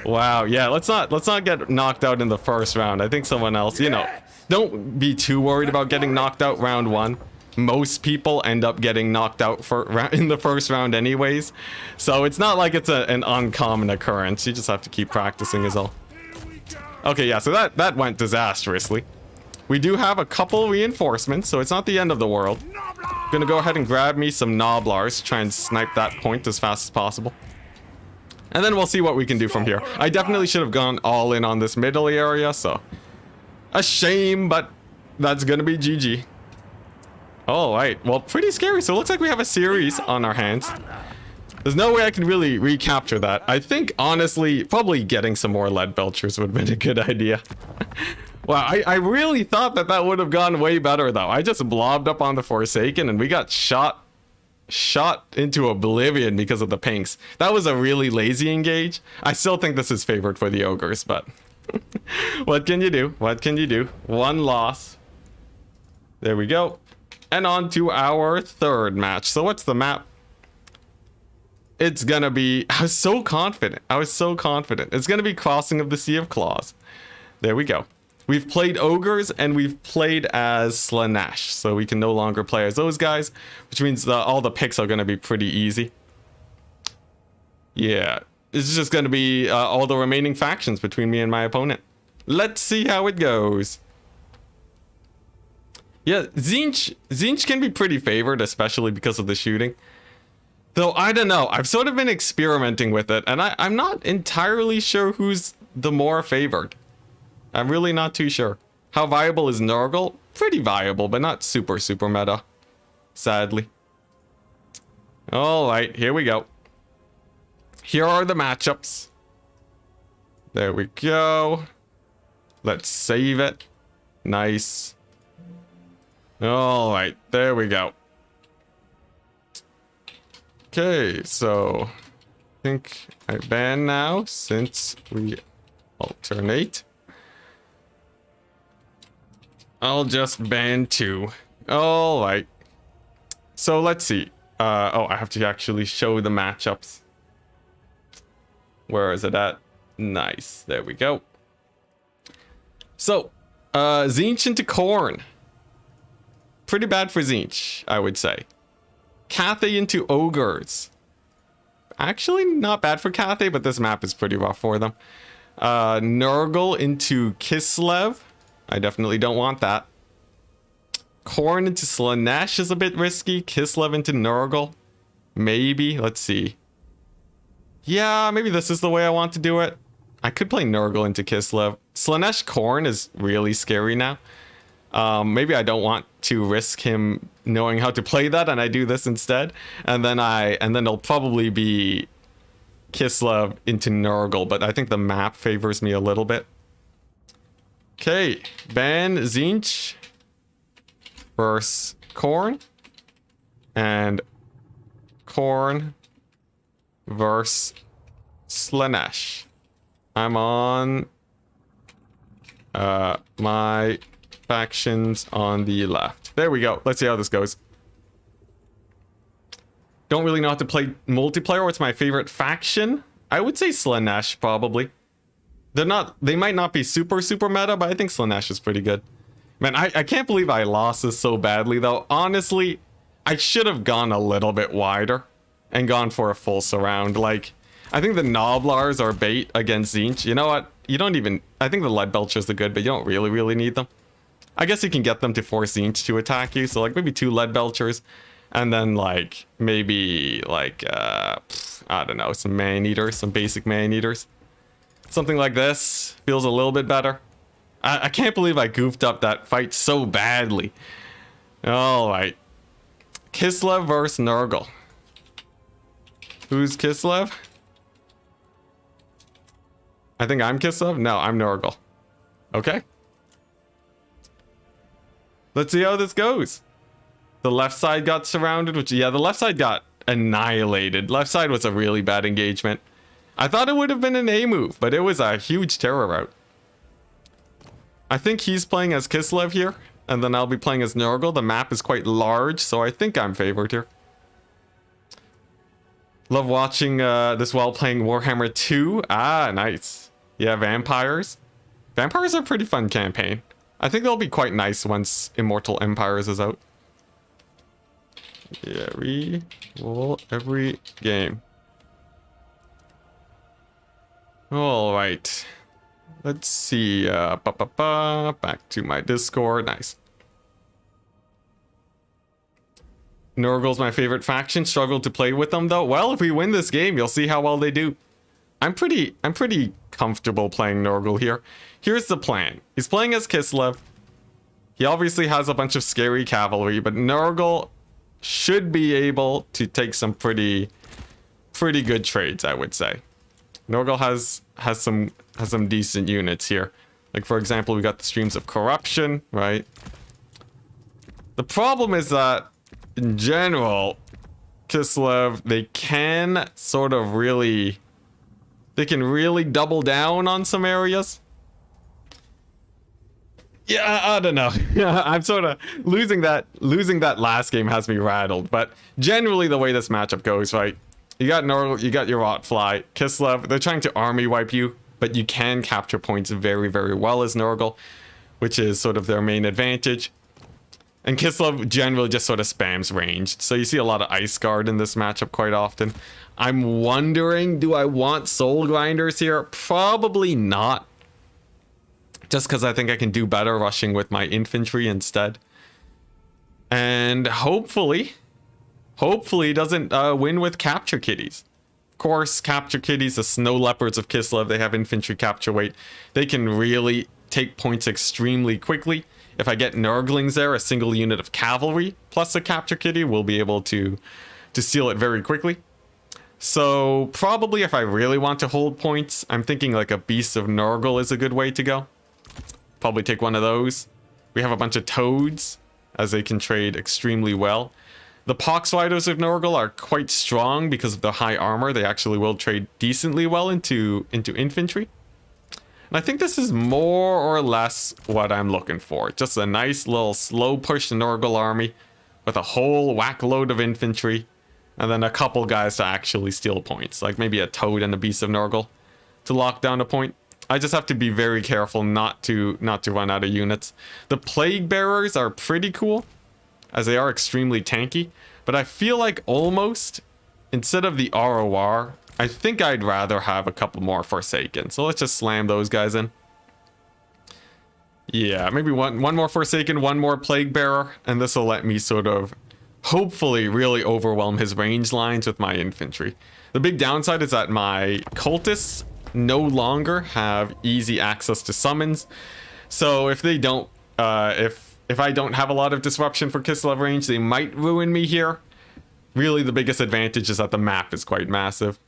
Wow, yeah, let's not get knocked out in the first round. I think someone else, you know, don't be too worried about getting knocked out round one. Most people end up getting knocked out in the first round anyways. So it's not like it's an uncommon occurrence. You just have to keep practicing is all. Okay, yeah, so that went disastrously. We do have a couple reinforcements, so it's not the end of the world. Gonna go ahead and grab me some Noblars, try and snipe that point as fast as possible. And then we'll see what we can do from here. I definitely should have gone all in on this middle area, so... a shame, but that's gonna be GG. Alright, well, pretty scary. So it looks like we have a series on our hands. There's no way I can really recapture that. I think, honestly, probably getting some more lead belchers would have been a good idea. Wow, I really thought that would have gone way better, though. I just blobbed up on the Forsaken, and we got shot into oblivion because of the pinks. That was a really lazy engage. I still think this is favored for the ogres, but... what can you do? What can you do? One loss. There we go. And on to our third match. So what's the map? It's gonna be... I was so confident. It's gonna be Crossing of the Sea of Claws. There we go. We've played ogres and we've played as Slaanesh. So we can no longer play as those guys, which means all the picks are gonna be pretty easy. Yeah. It's just gonna be all the remaining factions between me and my opponent. Let's see how it goes. Yeah, Tzeentch can be pretty favored, especially because of the shooting. Though, I don't know. I've sort of been experimenting with it, and I'm not entirely sure who's the more favored. I'm really not too sure. How viable is Nurgle? Pretty viable, but not super meta. Sadly. Alright, here we go. Here are the matchups. There we go. Let's save it. Nice. Alright, there we go. Okay, so I think I ban now since we alternate. I'll just ban 2. Alright. So let's see. Oh, I have to actually show the matchups. Where is it at? Nice. There we go. So, Tzeentch into Khorne. Pretty bad for Tzeentch, I would say. Cathay into Ogres. Actually, not bad for Cathay, but this map is pretty rough for them. Nurgle into Kislev. I definitely don't want that. Khorne into Slaanesh is a bit risky. Kislev into Nurgle. Maybe. Let's see. Yeah, maybe this is the way I want to do it. I could play Nurgle into Kislev. Slaanesh Khorne is really scary now. Maybe I don't want to risk him knowing how to play that, and I do this instead. And then it'll probably be Kislev into Nurgle, but I think the map favors me a little bit. Okay, ban Tzeentch versus Khorne, and Khorne versus Slaanesh. I'm on my factions on the left. There we go. Let's see how this goes. Don't really know how to play multiplayer. What's my favorite faction? I would say Slaanesh, probably. They might not be super meta, but I think Slaanesh is pretty good. Man, I can't believe I lost this so badly, though. Honestly, I should have gone a little bit wider and gone for a full surround. Like, I think the Noblars are bait against Tzeentch. You know what? You don't even... I think the Lead Belchers are good, but you don't really need them. I guess you can get them to force Tzeentch to attack you. So, like, maybe 2 Lead Belchers. And then, like, maybe, like, I don't know, some Man-Eaters, some basic Man-Eaters. Something like this feels a little bit better. I can't believe I goofed up that fight so badly. Alright. Kislev versus Nurgle. Who's Kislev? I think I'm Kislev. No, I'm Nurgle. Okay. Let's see how this goes. The left side got surrounded, which, yeah, the left side got annihilated. Left side was a really bad engagement. I thought it would have been an A move, but it was a huge terror route. I think he's playing as Kislev here, and then I'll be playing as Nurgle. The map is quite large, so I think I'm favored here. Love watching this while playing Warhammer 2. Ah, nice. Yeah, vampires. Vampires are a pretty fun campaign. I think they'll be quite nice once Immortal Empires is out. Yeah, re-roll every game. All right. Let's see. Back to my Discord. Nice. Nurgle's my favorite faction. Struggled to play with them though. Well, if we win this game, you'll see how well they do. I'm pretty comfortable playing Nurgle here. Here's the plan. He's playing as Kislev. He obviously has a bunch of scary cavalry, but Nurgle should be able to take some pretty good trades, I would say. Nurgle has some decent units here. Like, for example, we got the Streams of Corruption, right? The problem is that in general, Kislev, they can sort of really, they can really double down on some areas. Yeah, I don't know. I'm sort of losing that last game has me rattled, but generally the way this matchup goes, right? You got Nurgle, you got your Rotfly, Kislev, they're trying to army wipe you, but you can capture points very, very well as Nurgle, which is sort of their main advantage. And Kislev generally just sort of spams ranged. So you see a lot of Ice Guard in this matchup quite often. I'm wondering, do I want Soul Grinders here? Probably not. Just because I think I can do better rushing with my infantry instead. And hopefully doesn't win with Capture Kitties. Of course, Capture Kitties, the Snow Leopards of Kislev, they have infantry capture weight. They can really take points extremely quickly. If I get Nurglings there, a single unit of cavalry plus a Capture Kitty will be able to steal it very quickly. So probably if I really want to hold points, I'm thinking like a Beast of Nurgle is a good way to go. Probably take one of those. We have a bunch of Toads, as they can trade extremely well. The Pox Riders of Nurgle are quite strong because of their high armor. They actually will trade decently well into infantry. And I think this is more or less what I'm looking for. Just a nice little slow push Nurgle army with a whole whack load of infantry. And then a couple guys to actually steal points. Like maybe a Toad and a Beast of Nurgle to lock down a point. I just have to be very careful not to run out of units. The Plague Bearers are pretty cool, as they are extremely tanky. But I feel like almost, instead of the ROR, I think I'd rather have a couple more Forsaken. So let's just slam those guys in. Yeah, maybe one more Forsaken, one more Plague Bearer, and this will let me sort of, hopefully, really overwhelm his range lines with my infantry. The big downside is that my cultists no longer have easy access to summons. So if they don't, if I don't have a lot of disruption for Kislev range, they might ruin me here. Really, the biggest advantage is that the map is quite massive.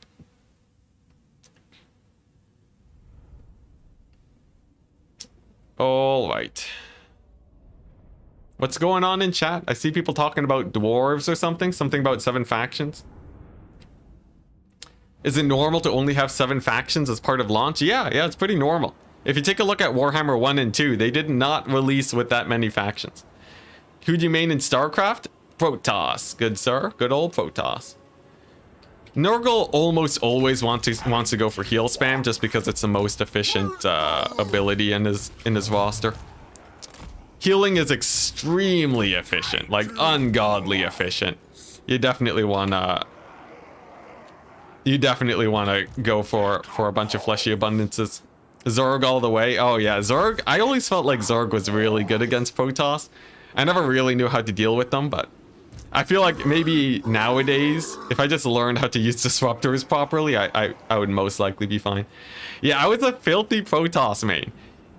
All right. What's going on in chat? I see people talking about dwarves or something about 7 factions. Is it normal to only have 7 factions as part of launch? Yeah, it's pretty normal. If you take a look at Warhammer 1 and 2, they did not release with that many factions. Who do you main in StarCraft? Protoss, good sir. Good old Protoss. Nurgle almost always wants to go for heal spam just because it's the most efficient ability in his roster. Healing is extremely efficient, like ungodly efficient. You definitely wanna go for a bunch of fleshy abundances. Zerg all the way. Oh yeah, Zerg. I always felt like Zerg was really good against Protoss. I never really knew how to deal with them, but I feel like maybe nowadays, if I just learned how to use disruptors properly, I would most likely be fine. Yeah, I was a filthy Protoss main.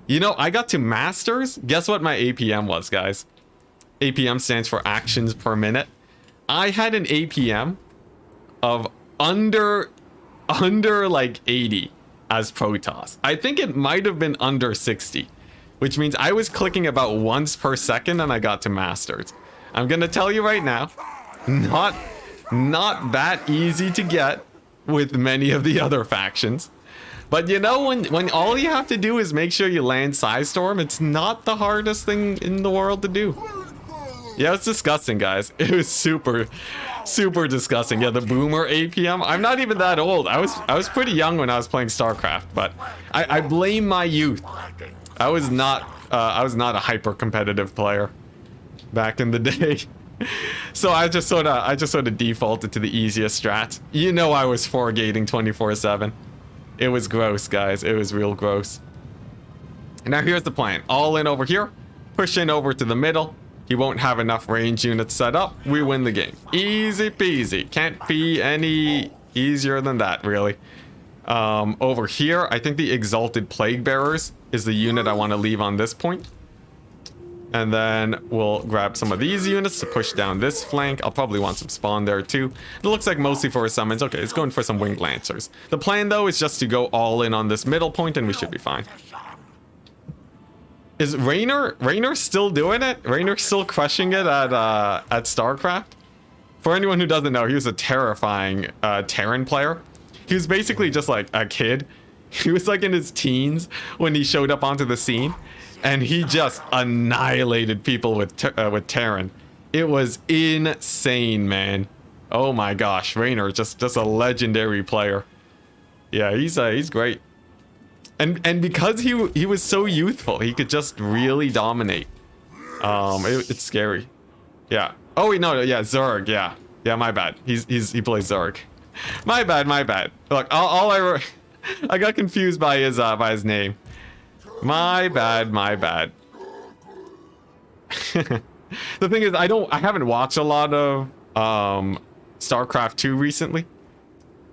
You know, I got to Masters. Guess what my APM was, guys? APM stands for actions per minute. I had an APM of under like 80. as Protoss. I think it might have been under 60, which means I was clicking about once per second and I got to Masters. I'm gonna tell you right now, not that easy to get with many of the other factions. But you know, when all you have to do is make sure you land Psystorm, it's not the hardest thing in the world to do. Yeah, it's disgusting, guys. It was super disgusting. Yeah, the boomer APM. I'm not even that old. I was pretty young when I was playing StarCraft, but I blame my youth. I was not a hyper competitive player back in the day. So I just sort of defaulted to the easiest strats. You know, I was foregating 24/7. It was gross, guys. It was real gross. And now here's the plan. All in over here. Push in over to the middle. He won't have enough range units set up. We win the game. Easy peasy. Can't be any easier than that, really. Over here, I think the Exalted Plague Bearers is the unit I want to leave on this point. And then we'll grab some of these units to push down this flank. I'll probably want some spawn there too. It looks like mostly for summons. Okay, it's going for some Winged Lancers. The plan though is just to go all in on this middle point and we should be fine. Is Raynor still doing it? Raynor still crushing it at StarCraft? For anyone who doesn't know, he was a terrifying Terran player. He was basically just like a kid. He was like in his teens when he showed up onto the scene. And he just annihilated people with Terran. It was insane, man. Oh my gosh, Raynor, just a legendary player. Yeah, he's great. And because he was so youthful, he could just really dominate. It's scary. Yeah. Oh wait, no, yeah, Zerg. Yeah, my bad. He plays Zerg. My bad. Look, I got confused by his name. My bad. The thing is, I haven't watched a lot of StarCraft 2 recently.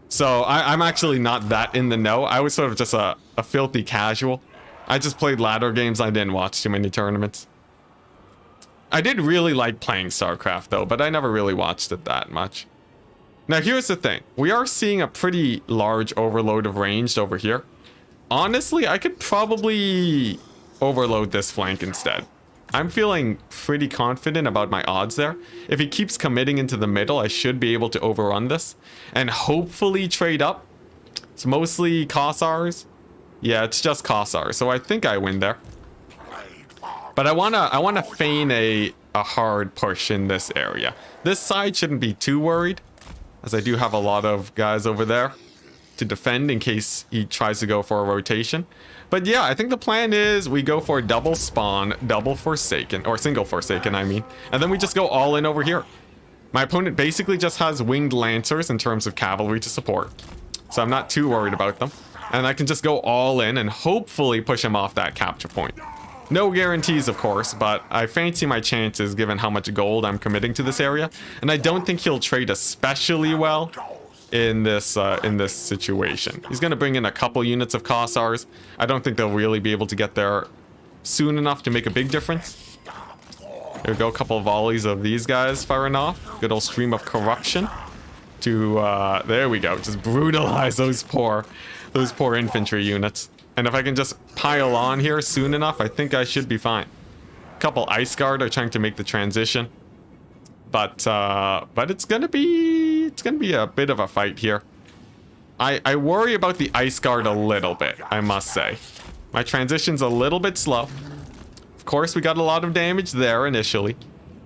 So I'm actually not that in the know. I was sort of just a filthy casual. I just played ladder games. I didn't watch too many tournaments. I did really like playing StarCraft though, but I never really watched it that much. Now here's the thing. We are seeing a pretty large overload of ranged over here. Honestly, I could probably overload this flank instead. I'm feeling pretty confident about my odds there. If he keeps committing into the middle, I should be able to overrun this and hopefully trade up. It's mostly Kossars. Yeah, it's just Kossars, so I think I win there. But I wanna feign a hard push in this area. This side shouldn't be too worried, as I do have a lot of guys over there to defend in case he tries to go for a rotation. But yeah, I think the plan is we go for double spawn, double Forsaken, or single Forsaken, I mean. And then we just go all in over here. My opponent basically just has Winged Lancers in terms of cavalry to support. So I'm not too worried about them. And I can just go all in and hopefully push him off that capture point. No guarantees, of course, but I fancy my chances given how much gold I'm committing to this area. And I don't think he'll trade especially well in this situation. He's gonna bring in a couple units of Kossars. I don't think they'll really be able to get there soon enough to make a big difference. There we go, a couple of volleys of these guys firing off. Good old stream of corruption to there we go, just brutalize those poor infantry units. And if I can just pile on here soon enough, I think I should be fine. A couple Ice Guard are trying to make the transition. But it's gonna be a bit of a fight here. I worry about the Ice Guard a little bit, I must say. My transition's a little bit slow. Of course, we got a lot of damage there initially,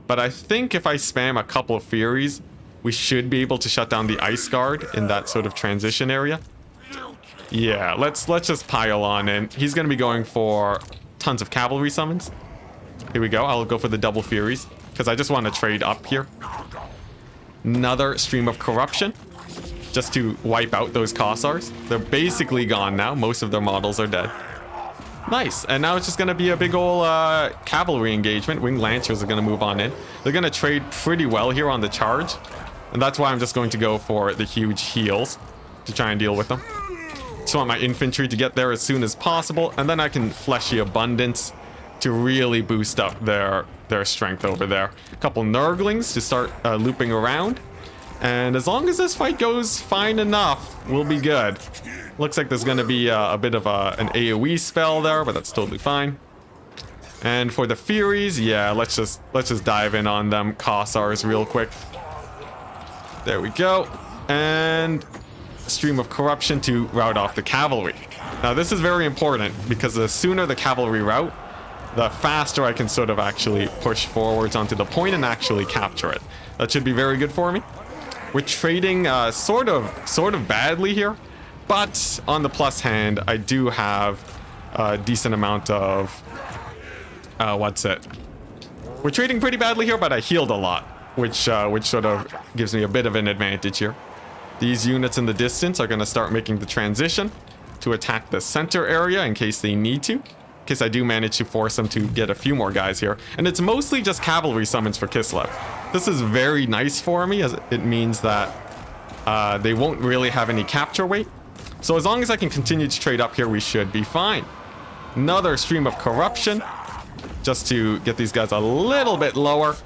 but I think if I spam a couple of Furies, we should be able to shut down the Ice Guard in that sort of transition area. Yeah, let's just pile on in. He's gonna be going for tons of cavalry summons. Here we go. I'll go for the double Furies because I just want to trade up here. Another stream of corruption just to wipe out those Kossars. They're basically gone now. Most of their models are dead. Nice. And now it's just going to be a big ol' cavalry engagement. Winged Lancers are going to move on in. They're going to trade pretty well here on the charge. And that's why I'm just going to go for the huge heals to try and deal with them. Just want my infantry to get there as soon as possible. And then I can Fleshy Abundance to really boost up their strength over there. A couple Nurglings to start looping around. And as long as this fight goes fine enough, we'll be good. Looks like there's going to be a bit of an AoE spell there, but that's totally fine. And for the Furies, yeah, let's just dive in on them Kossars real quick. There we go. And Stream of Corruption to rout off the cavalry. Now this is very important because the sooner the cavalry rout, the faster I can sort of actually push forwards onto the point and actually capture it. That should be very good for me. We're trading sort of badly here, but on the plus hand, I do have a decent amount of we're trading pretty badly here, but I healed a lot, which sort of gives me a bit of an advantage here. These units in the distance are going to start making the transition to attack the center area in case they need to. In case I do manage to force them to get a few more guys here. And it's mostly just cavalry summons for Kislev. This is very nice for me, as it means that they won't really have any capture weight. So as long as I can continue to trade up here, we should be fine. Another Stream of Corruption, just to get these guys a little bit lower.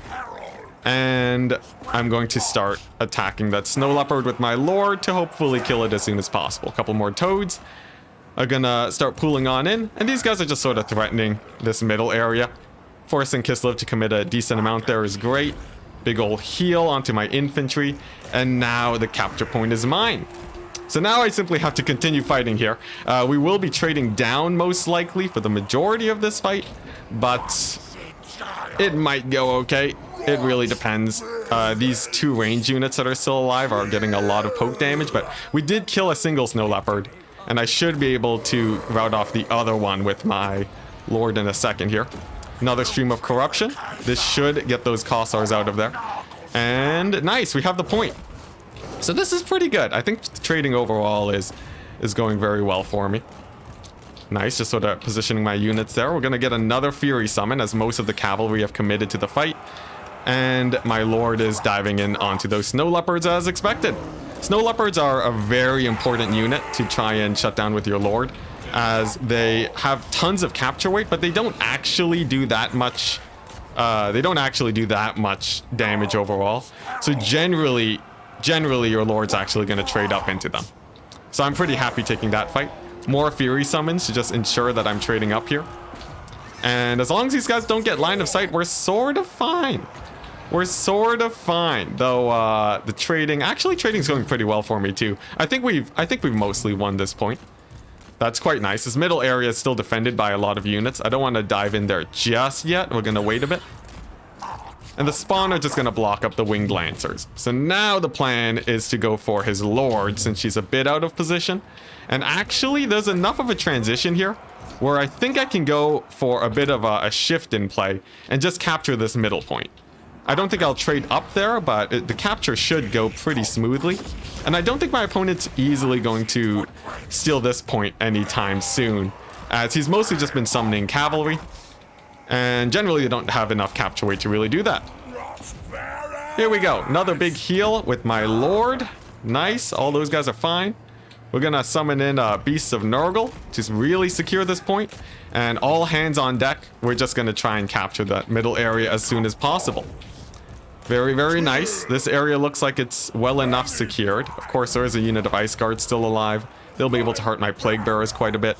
And I'm going to start attacking that Snow Leopard with my Lord to hopefully kill it as soon as possible. A couple more Toads are gonna start pooling on in, and these guys are just sort of threatening this middle area. Forcing Kislev to commit a decent amount there is great. Big old heal onto my infantry, and now the capture point is mine. So now I simply have to continue fighting here. We will be trading down most likely for the majority of this fight, but it might go okay. It really depends. These two range units that are still alive are getting a lot of poke damage, but we did kill a single Snow Leopard, and I should be able to rout off the other one with my Lord in a second here. Another Stream of Corruption. This should get those Kossars out of there. And nice, we have the point. So this is pretty good. I think the trading overall is going very well for me. Nice, just sort of positioning my units there. We're going to get another Fury summon as most of the cavalry have committed to the fight. And my Lord is diving in onto those Snow Leopards as expected. Snow Leopards are a very important unit to try and shut down with your Lord, as they have tons of capture weight, but they don't actually do that much. They don't actually do that much damage overall. So generally your Lord's actually going to trade up into them. So I'm pretty happy taking that fight. More Fury summons to just ensure that I'm trading up here. And as long as these guys don't get line of sight, we're sort of fine. We're sort of fine, though. The trading's going pretty well for me too. I think we've mostly won this point. That's quite nice. This middle area is still defended by a lot of units. I don't want to dive in there just yet. We're gonna wait a bit. And the spawn are just gonna block up the winged lancers. So now the plan is to go for his Lord, since she's a bit out of position. And actually, there's enough of a transition here where I think I can go for a bit of a shift in play and just capture this middle point. I don't think I'll trade up there, but the capture should go pretty smoothly. And I don't think my opponent's easily going to steal this point anytime soon, as he's mostly just been summoning cavalry. And generally, they don't have enough capture weight to really do that. Here we go. Another big heal with my Lord. Nice. All those guys are fine. We're going to summon in Beasts of Nurgle to really secure this point. And all hands on deck. We're just going to try and capture that middle area as soon as possible. Very, very nice. This area looks like it's well enough secured. Of course, there is a unit of Ice Guards still alive. They'll be able to hurt my Plague Bearers quite a bit.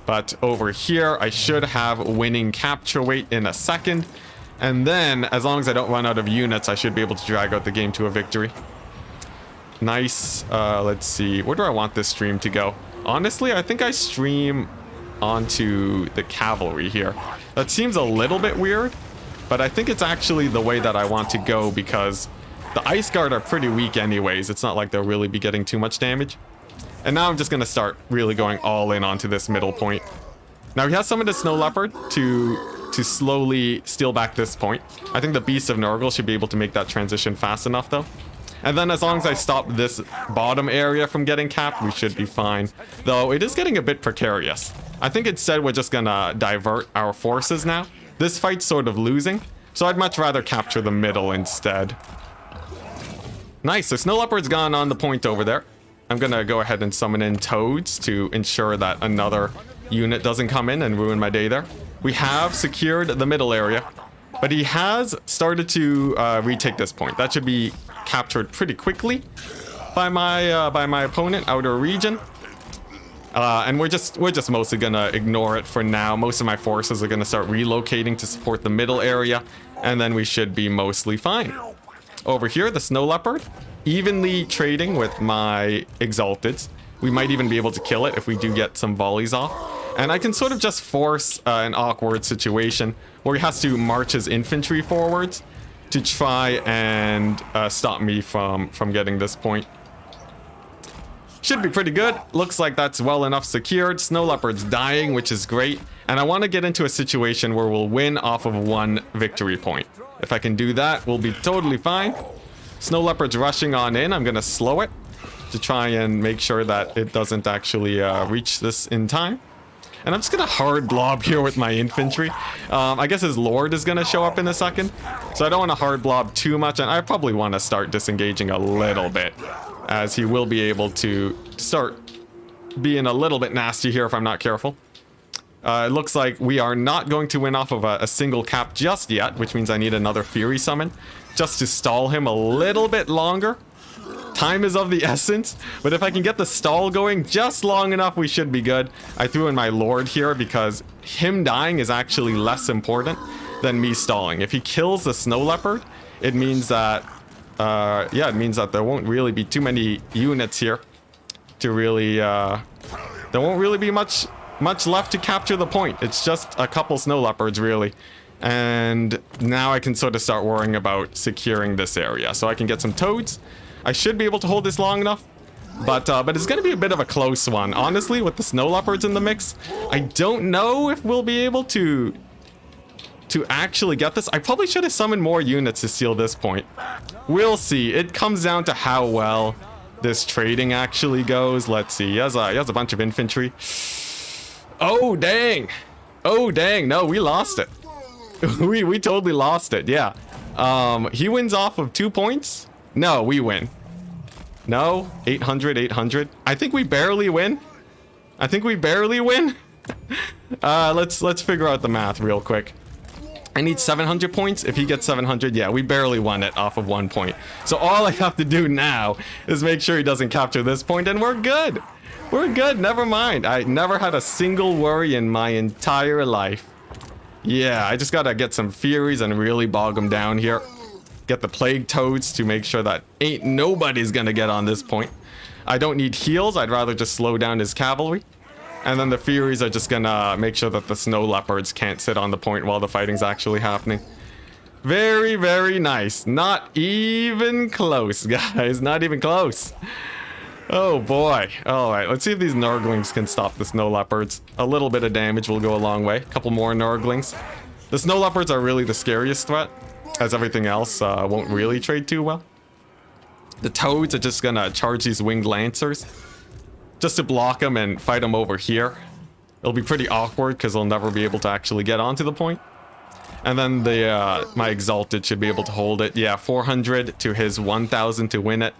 But over here, I should have winning capture weight in a second. And then, as long as I don't run out of units, I should be able to drag out the game to a victory. Nice. Let's see. Where do I want this stream to go? Honestly, I think I stream onto the cavalry here. That seems a little bit weird, but I think it's actually the way that I want to go because the Ice Guard are pretty weak anyways. It's not like they'll really be getting too much damage. And now I'm just going to start really going all in onto this middle point. Now he has summoned a Snow Leopard to slowly steal back this point. I think the Beast of Nurgle should be able to make that transition fast enough though. And then as long as I stop this bottom area from getting capped, we should be fine. Though it is getting a bit precarious. I think instead we're just gonna divert our forces now. This fight's sort of losing, so I'd much rather capture the middle instead. Nice, so Snow Leopard's gone on the point over there. I'm gonna go ahead and summon in Toads to ensure that another unit doesn't come in and ruin my day there. We have secured the middle area, but he has started to retake this point. That should be captured pretty quickly by my opponent, outer region. And we're just mostly gonna ignore it for now. Most of my forces are gonna start relocating to support the middle area, and then we should be mostly fine. Over here, the snow leopard, evenly trading with my exalteds. We might even be able to kill it if we do get some volleys off. And I can sort of just force an awkward situation where he has to march his infantry forwards to try and stop me from getting this point. Should be pretty good. Looks like that's well enough secured. Snow leopard's dying, which is great. And I want to get into a situation where we'll win off of one victory point. If I can do that, we'll be totally fine. Snow leopard's rushing on in. I'm going to slow it to try and make sure that it doesn't actually reach this in time. And I'm just going to hard blob here with my infantry. I guess his lord is going to show up in a second. So I don't want to hard blob too much. And I probably want to start disengaging a little bit, as he will be able to start being a little bit nasty here if I'm not careful. It looks like we are not going to win off of a single cap just yet, which means I need another Fury Summon just to stall him a little bit longer. Time is of the essence, but if I can get the stall going just long enough, we should be good. I threw in my Lord here because him dying is actually less important than me stalling. If he kills the Snow Leopard, it means that, it means that there won't really be too many units here to really, there won't really be much left to capture the point. It's just a couple Snow Leopards, really. And now I can sort of start worrying about securing this area. So I can get some toads. I should be able to hold this long enough. But it's going to be a bit of a close one. Honestly, with the Snow Leopards in the mix, I don't know if we'll be able to actually get this. I probably should have summoned more units to steal this point. We'll see. It comes down to how well this trading actually goes. Let's see. He has a bunch of infantry. Oh, dang. Oh, dang. No, we lost it. we totally lost it. Yeah. He wins off of 2 points. No, we win. No, 800. I think we barely win. Let's figure out the math real quick. I need 700 points. If he gets 700, yeah, we barely won it off of 1 point. So all I have to do now is make sure he doesn't capture this point, and we're good. We're good. Never mind. I never had a single worry in my entire life. Yeah, I just gotta get some Furies and really bog them down here. Get the Plague Toads to make sure that ain't nobody's gonna get on this point. I don't need heals. I'd rather just slow down his cavalry. And then the Furies are just gonna make sure that the Snow Leopards can't sit on the point while the fighting's actually happening. Very, very nice. Not even close, guys. Not even close. Oh boy. Alright, let's see if these Nurglings can stop the Snow Leopards. A little bit of damage will go a long way. A couple more Nurglings. The Snow Leopards are really the scariest threat, as everything else won't really trade too well. The Toads are just gonna charge these Winged Lancers just to block them and fight them over here. It'll be pretty awkward because they'll never be able to actually get onto the point. And then my Exalted should be able to hold it. Yeah, 400 to his 1,000 to win it.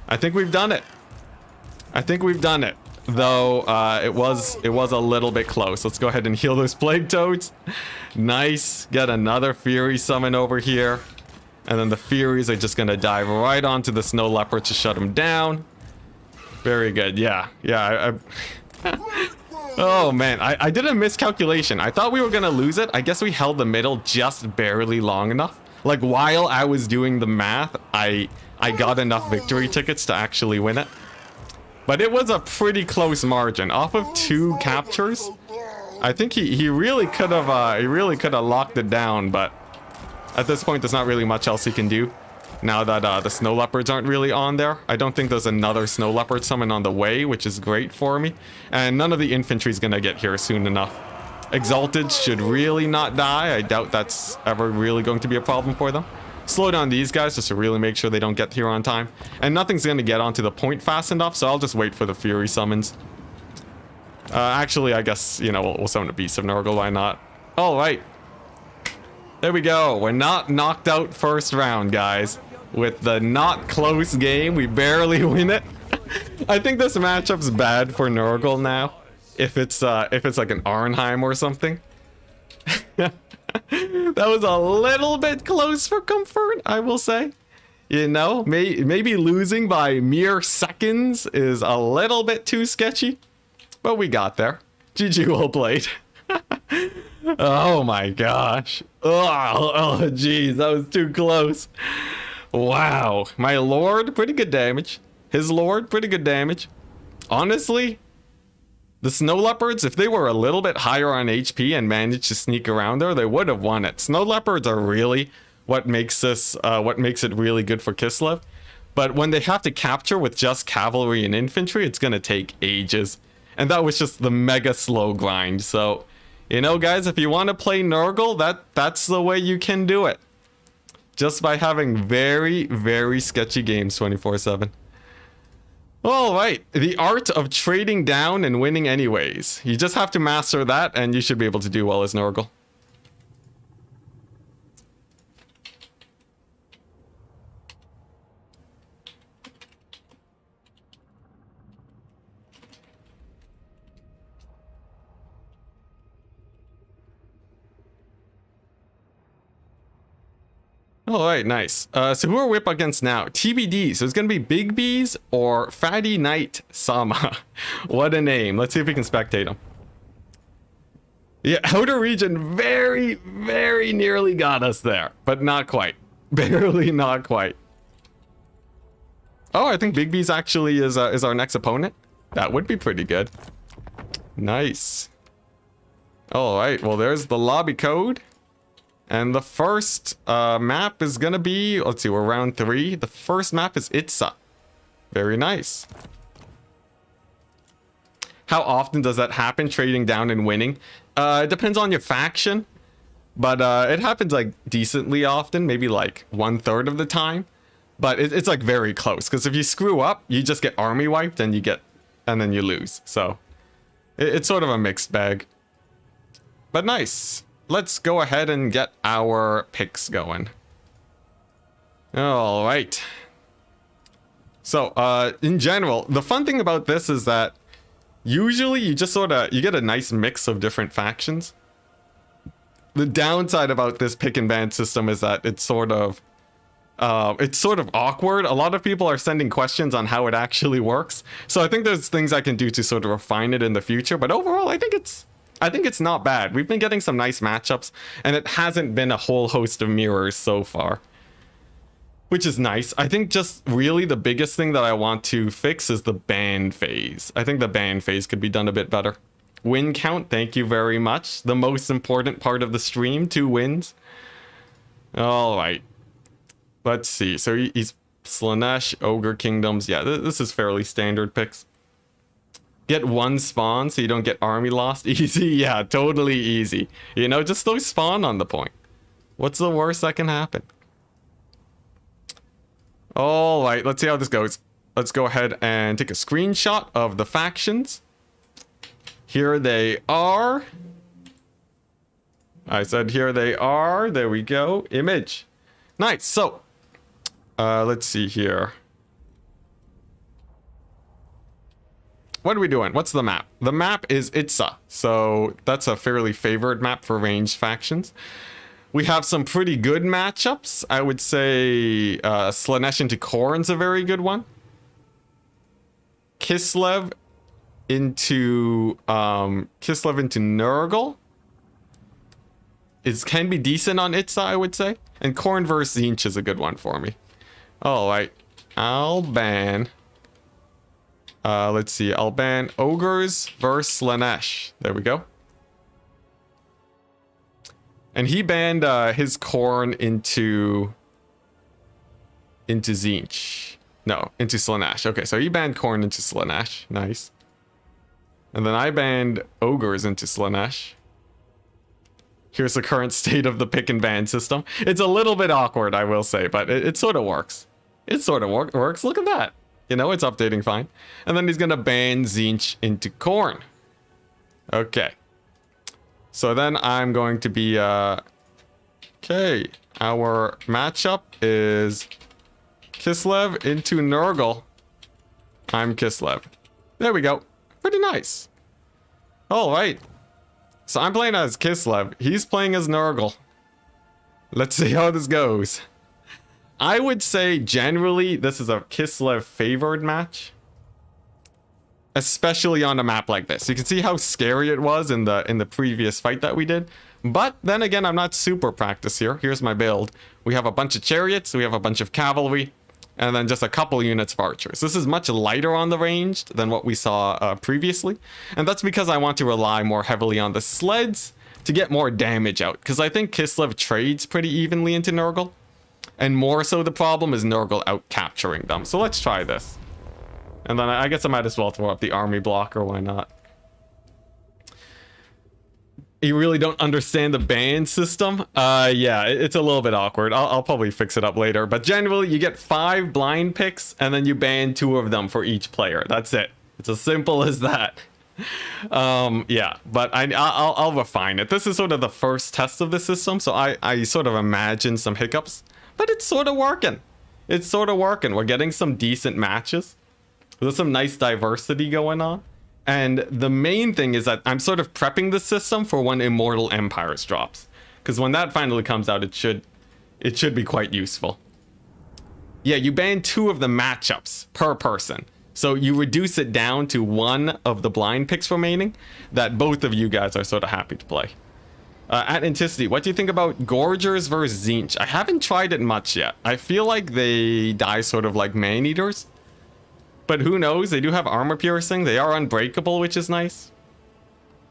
I think we've done it. Though it was a little bit close. Let's go ahead and heal those Plague Toads. Nice. Get another Fury Summon over here. And then the Furies are just gonna dive right onto the Snow Leopard to shut him down. Very good. Yeah. Oh man, I did a miscalculation. I thought we were gonna lose it. I guess we held the middle just barely long enough. Like, while I was doing the math, I got enough victory tickets to actually win it. But it was a pretty close margin. Off of 2 captures, I think he really could have locked it down, but at this point there's not really much else he can do. Now that the Snow Leopards aren't really on there. I don't think there's another Snow Leopard summon on the way, which is great for me. And none of the infantry's gonna get here soon enough. Exalted should really not die. I doubt that's ever really going to be a problem for them. Slow down these guys just to really make sure they don't get here on time. And nothing's gonna get onto the point fast enough, so I'll just wait for the Fury summons. Actually, I guess, you know, we'll summon a Beast of Nurgle, why not? Alright. There we go. We're not knocked out first round, guys. With the not close game, we barely win it. I think this matchup's bad for Nurgle now. If it's like an Arnheim or something. That was a little bit close for comfort, I will say. You know, maybe losing by mere seconds is a little bit too sketchy, but we got there. GG, well played. Oh my gosh. Oh, jeez, that was too close. Wow. My lord, pretty good damage. His lord, pretty good damage. Honestly, the snow leopards, if they were a little bit higher on HP and managed to sneak around there, they would have won it. Snow leopards are really what makes it really good for Kislev. But when they have to capture with just cavalry and infantry, it's gonna take ages. And that was just the mega slow grind. So, you know, guys, if you want to play Nurgle, that's the way you can do it. Just by having very, very sketchy games 24/7. All right, the art of trading down and winning anyways. You just have to master that, and you should be able to do well as Nurgle. All right, nice. So who are we up against now? TBD. So it's going to be Big B's or Fatty Knight Sama. What a name. Let's see if we can spectate him. Yeah, Outer Region very, very nearly got us there, but not quite. Barely not quite. Oh, I think Big B's actually is our next opponent. That would be pretty good. Nice. All right, well, there's the lobby code. And the first map is gonna be, let's see, we're round 3. The first map is Itza. Very nice. How often does that happen, trading down and winning? It depends on your faction, but it happens like decently often, maybe like 1/3 of the time. But it's like very close, because if you screw up, you just get army wiped and then you lose. So it's sort of a mixed bag. But nice. Let's go ahead and get our picks going. All right. So, in general, the fun thing about this is that usually you just you get a nice mix of different factions. The downside about this pick and ban system is that it's sort of awkward. A lot of people are sending questions on how it actually works. So I think there's things I can do to sort of refine it in the future. But overall, I think it's not bad. We've been getting some nice matchups, and it hasn't been a whole host of mirrors so far, which is nice. I think just really the biggest thing that I want to fix is the ban phase. I think the ban phase could be done a bit better. Win count, thank you very much. The most important part of the stream, 2 wins. All right. Let's see. So he's Slanesh, Ogre Kingdoms. Yeah, this is fairly standard picks. Get 1 spawn so you don't get army lost. Easy, yeah, totally easy. You know, just throw spawn on the point. What's the worst that can happen? All right, let's see how this goes. Let's go ahead and take a screenshot of the factions. Here they are. I said here they are. There we go. Image. Nice. So, let's see here. What are we doing? What's the map? The map is Itza, so that's a fairly favored map for ranged factions. We have some pretty good matchups. I would say Slanesh into Khorne's a very good one. Kislev into Nurgle can be decent on Itza, I would say. And Khorne versus Tzeentch is a good one for me. All right, I'll ban. Let's see. I'll ban Ogres versus Slanesh. There we go. And he banned his Khorne into Tzeentch. No, into Slanesh. Okay, so he banned Khorne into Slanesh. Nice. And then I banned Ogres into Slanesh. Here's the current state of the pick and ban system. It's a little bit awkward, I will say, but it sort of works. It sort of works. Look at that. You know, it's updating fine. And then he's going to ban Tzeentch into Khorne. Okay. So then I'm going to be... Okay. Our matchup is Kislev into Nurgle. I'm Kislev. There we go. Pretty nice. All right. So I'm playing as Kislev. He's playing as Nurgle. Let's see how this goes. I would say generally this is a Kislev favored match. Especially on a map like this. You can see how scary it was in the previous fight that we did. But then again, I'm not super practiced here. Here's my build. We have a bunch of chariots, we have a bunch of cavalry, and then just a couple units of archers. This is much lighter on the ranged than what we saw previously. And that's because I want to rely more heavily on the sleds to get more damage out. Because I think Kislev trades pretty evenly into Nurgle. And more so the problem is Nurgle out capturing them. So let's try this. And then I guess I might as well throw up the army blocker, why not? You really don't understand the ban system? Yeah, it's a little bit awkward. I'll probably fix it up later. But generally, you get 5 blind picks, and then you ban 2 of them for each player. That's it. It's as simple as that. Yeah, but I'll refine it. This is sort of the first test of the system, so I sort of imagine some hiccups. But it's sort of working. It's sort of working. We're getting some decent matches. There's some nice diversity going on. And the main thing is that I'm sort of prepping the system for when Immortal Empires drops. Because when that finally comes out, it should be quite useful. Yeah, you ban 2 of the matchups per person. So you reduce it down to 1 of the blind picks remaining that both of you guys are sort of happy to play. At Enticity, what do you think about Gorgers versus Tzeentch? I haven't tried it much yet. I feel like they die sort of like man-eaters. But who knows? They do have armor piercing. They are unbreakable, which is nice.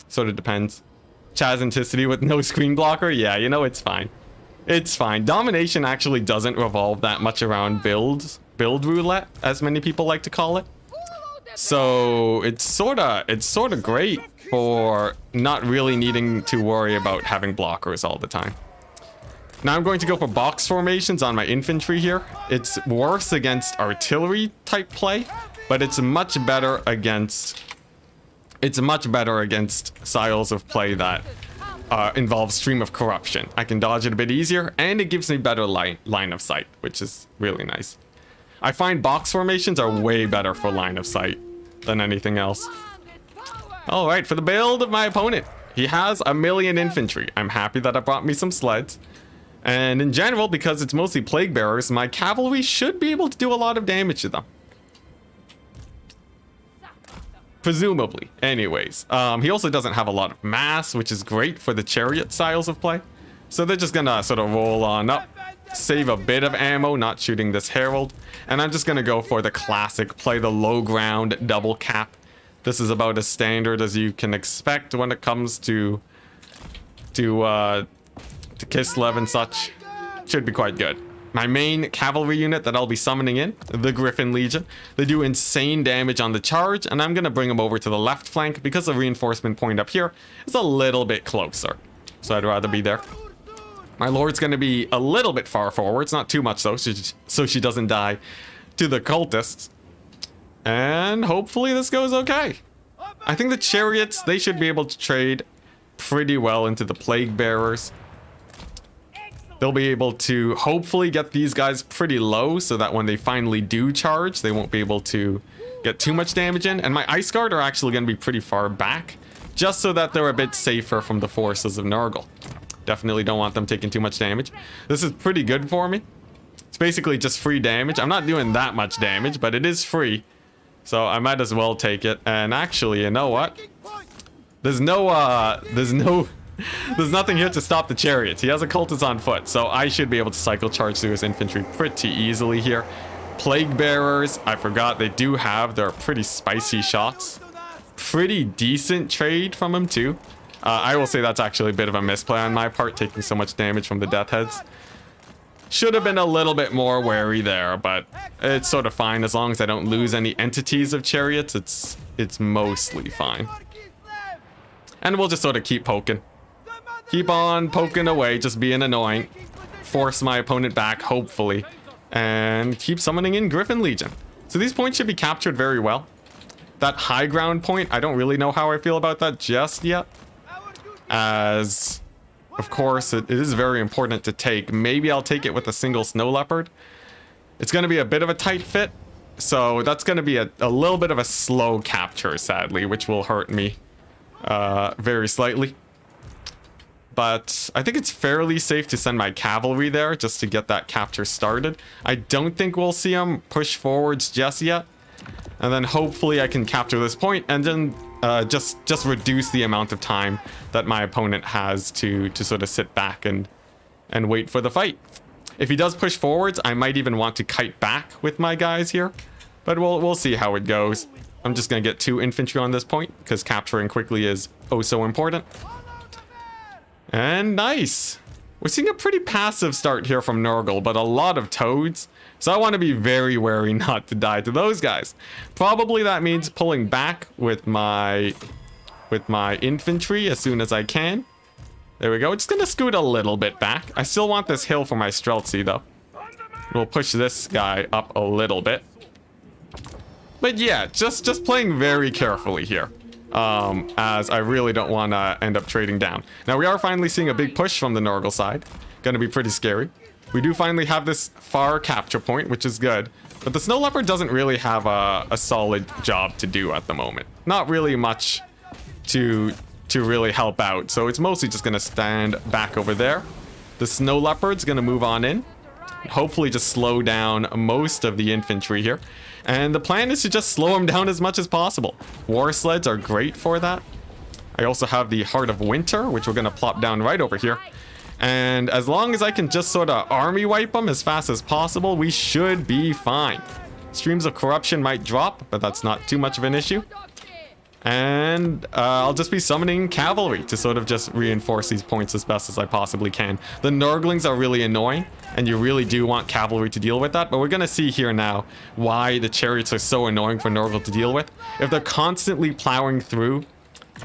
Sort of depends. Chaz Enticity with no screen blocker? Yeah, you know, it's fine. It's fine. Domination actually doesn't revolve that much around build roulette, as many people like to call it. So it's sort of great for not really needing to worry about having blockers all the time. Now I'm going to go for box formations on my infantry here. It's worse against artillery type play, but it's much better against styles of play that involve Stream of Corruption. I can dodge it a bit easier, and it gives me better line of sight, which is really nice. I find box formations are way better for line of sight than anything else. All right, for the build of my opponent, he has 1,000,000 infantry. I'm happy that I brought me some sleds. And in general, because it's mostly plague bearers, my cavalry should be able to do a lot of damage to them. Presumably. Anyways, he also doesn't have a lot of mass, which is great for the chariot styles of play. So they're just gonna sort of roll on up, save a bit of ammo, not shooting this herald. And I'm just gonna go for the classic, play the low ground double cap. This is about as standard as you can expect when it comes to Kislev and such. Should be quite good. My main cavalry unit that I'll be summoning in, the Griffin Legion, they do insane damage on the charge, and I'm going to bring them over to the left flank because the reinforcement point up here is a little bit closer. So I'd rather be there. My Lord's going to be a little bit far forwards, not too much though, so she doesn't die to the cultists. And hopefully this goes okay. I think the chariots, they should be able to trade pretty well into the plague bearers. They'll be able to hopefully get these guys pretty low so that when they finally do charge, they won't be able to get too much damage in. And my Ice Guard are actually going to be pretty far back, just so that they're a bit safer from the forces of Nurgle. Definitely don't want them taking too much damage. This is pretty good for me. It's basically just free damage. I'm not doing that much damage, but it is free. So I might as well take it. And actually, you know what? There's nothing here to stop the chariots. He has a cultist on foot, so I should be able to cycle charge through his infantry pretty easily here. Plague bearers, I forgot they do have their pretty spicy shots. Pretty decent trade from him too. I will say that's actually a bit of a misplay on my part, taking so much damage from the death heads. Should have been a little bit more wary there, but it's sort of fine as long as I don't lose any entities of chariots. It's mostly fine. And we'll just sort of keep poking. Keep on poking away, just being annoying. Force my opponent back, hopefully. And keep summoning in Griffin Legion. So these points should be captured very well. That high ground point, I don't really know how I feel about that just yet. As, of course, it is very important to take. Maybe I'll take it with a single Snow Leopard. It's going to be a bit of a tight fit. So that's going to be a little bit of a slow capture, sadly, which will hurt me very slightly. But I think it's fairly safe to send my cavalry there just to get that capture started. I don't think we'll see them push forwards just yet. And then hopefully I can capture this point and then just reduce the amount of time that my opponent has to sort of sit back and wait for the fight. If he does push forwards, I might even want to kite back with my guys here. But we'll see how it goes. I'm just going to get 2 infantry on this point because capturing quickly is oh so important. And nice. We're seeing a pretty passive start here from Nurgle, but a lot of toads. So I want to be very wary not to die to those guys. Probably that means pulling back with my infantry as soon as I can. There we go. Just going to scoot a little bit back. I still want this hill for my Streltsy though. We'll push this guy up a little bit. But yeah, just playing very carefully here. As I really don't want to end up trading down. Now we are finally seeing a big push from the Nurgle side. Gonna be pretty scary. We do finally have this far capture point, which is good. But the Snow Leopard doesn't really have a solid job to do at the moment. Not really much to really help out. So it's mostly just gonna stand back over there. The Snow Leopard's gonna move on in. Hopefully just slow down most of the infantry here. And the plan is to just slow them down as much as possible. War sleds are great for that. I also have the Heart of Winter, which we're going to plop down right over here. And as long as I can just sort of army wipe them as fast as possible, we should be fine. Streams of Corruption might drop, but that's not too much of an issue. And I'll just be summoning cavalry to sort of just reinforce these points as best as I possibly can. The Nurglings are really annoying, and you really do want cavalry to deal with that. But we're going to see here now why the chariots are so annoying for Nurgle to deal with. If they're constantly plowing through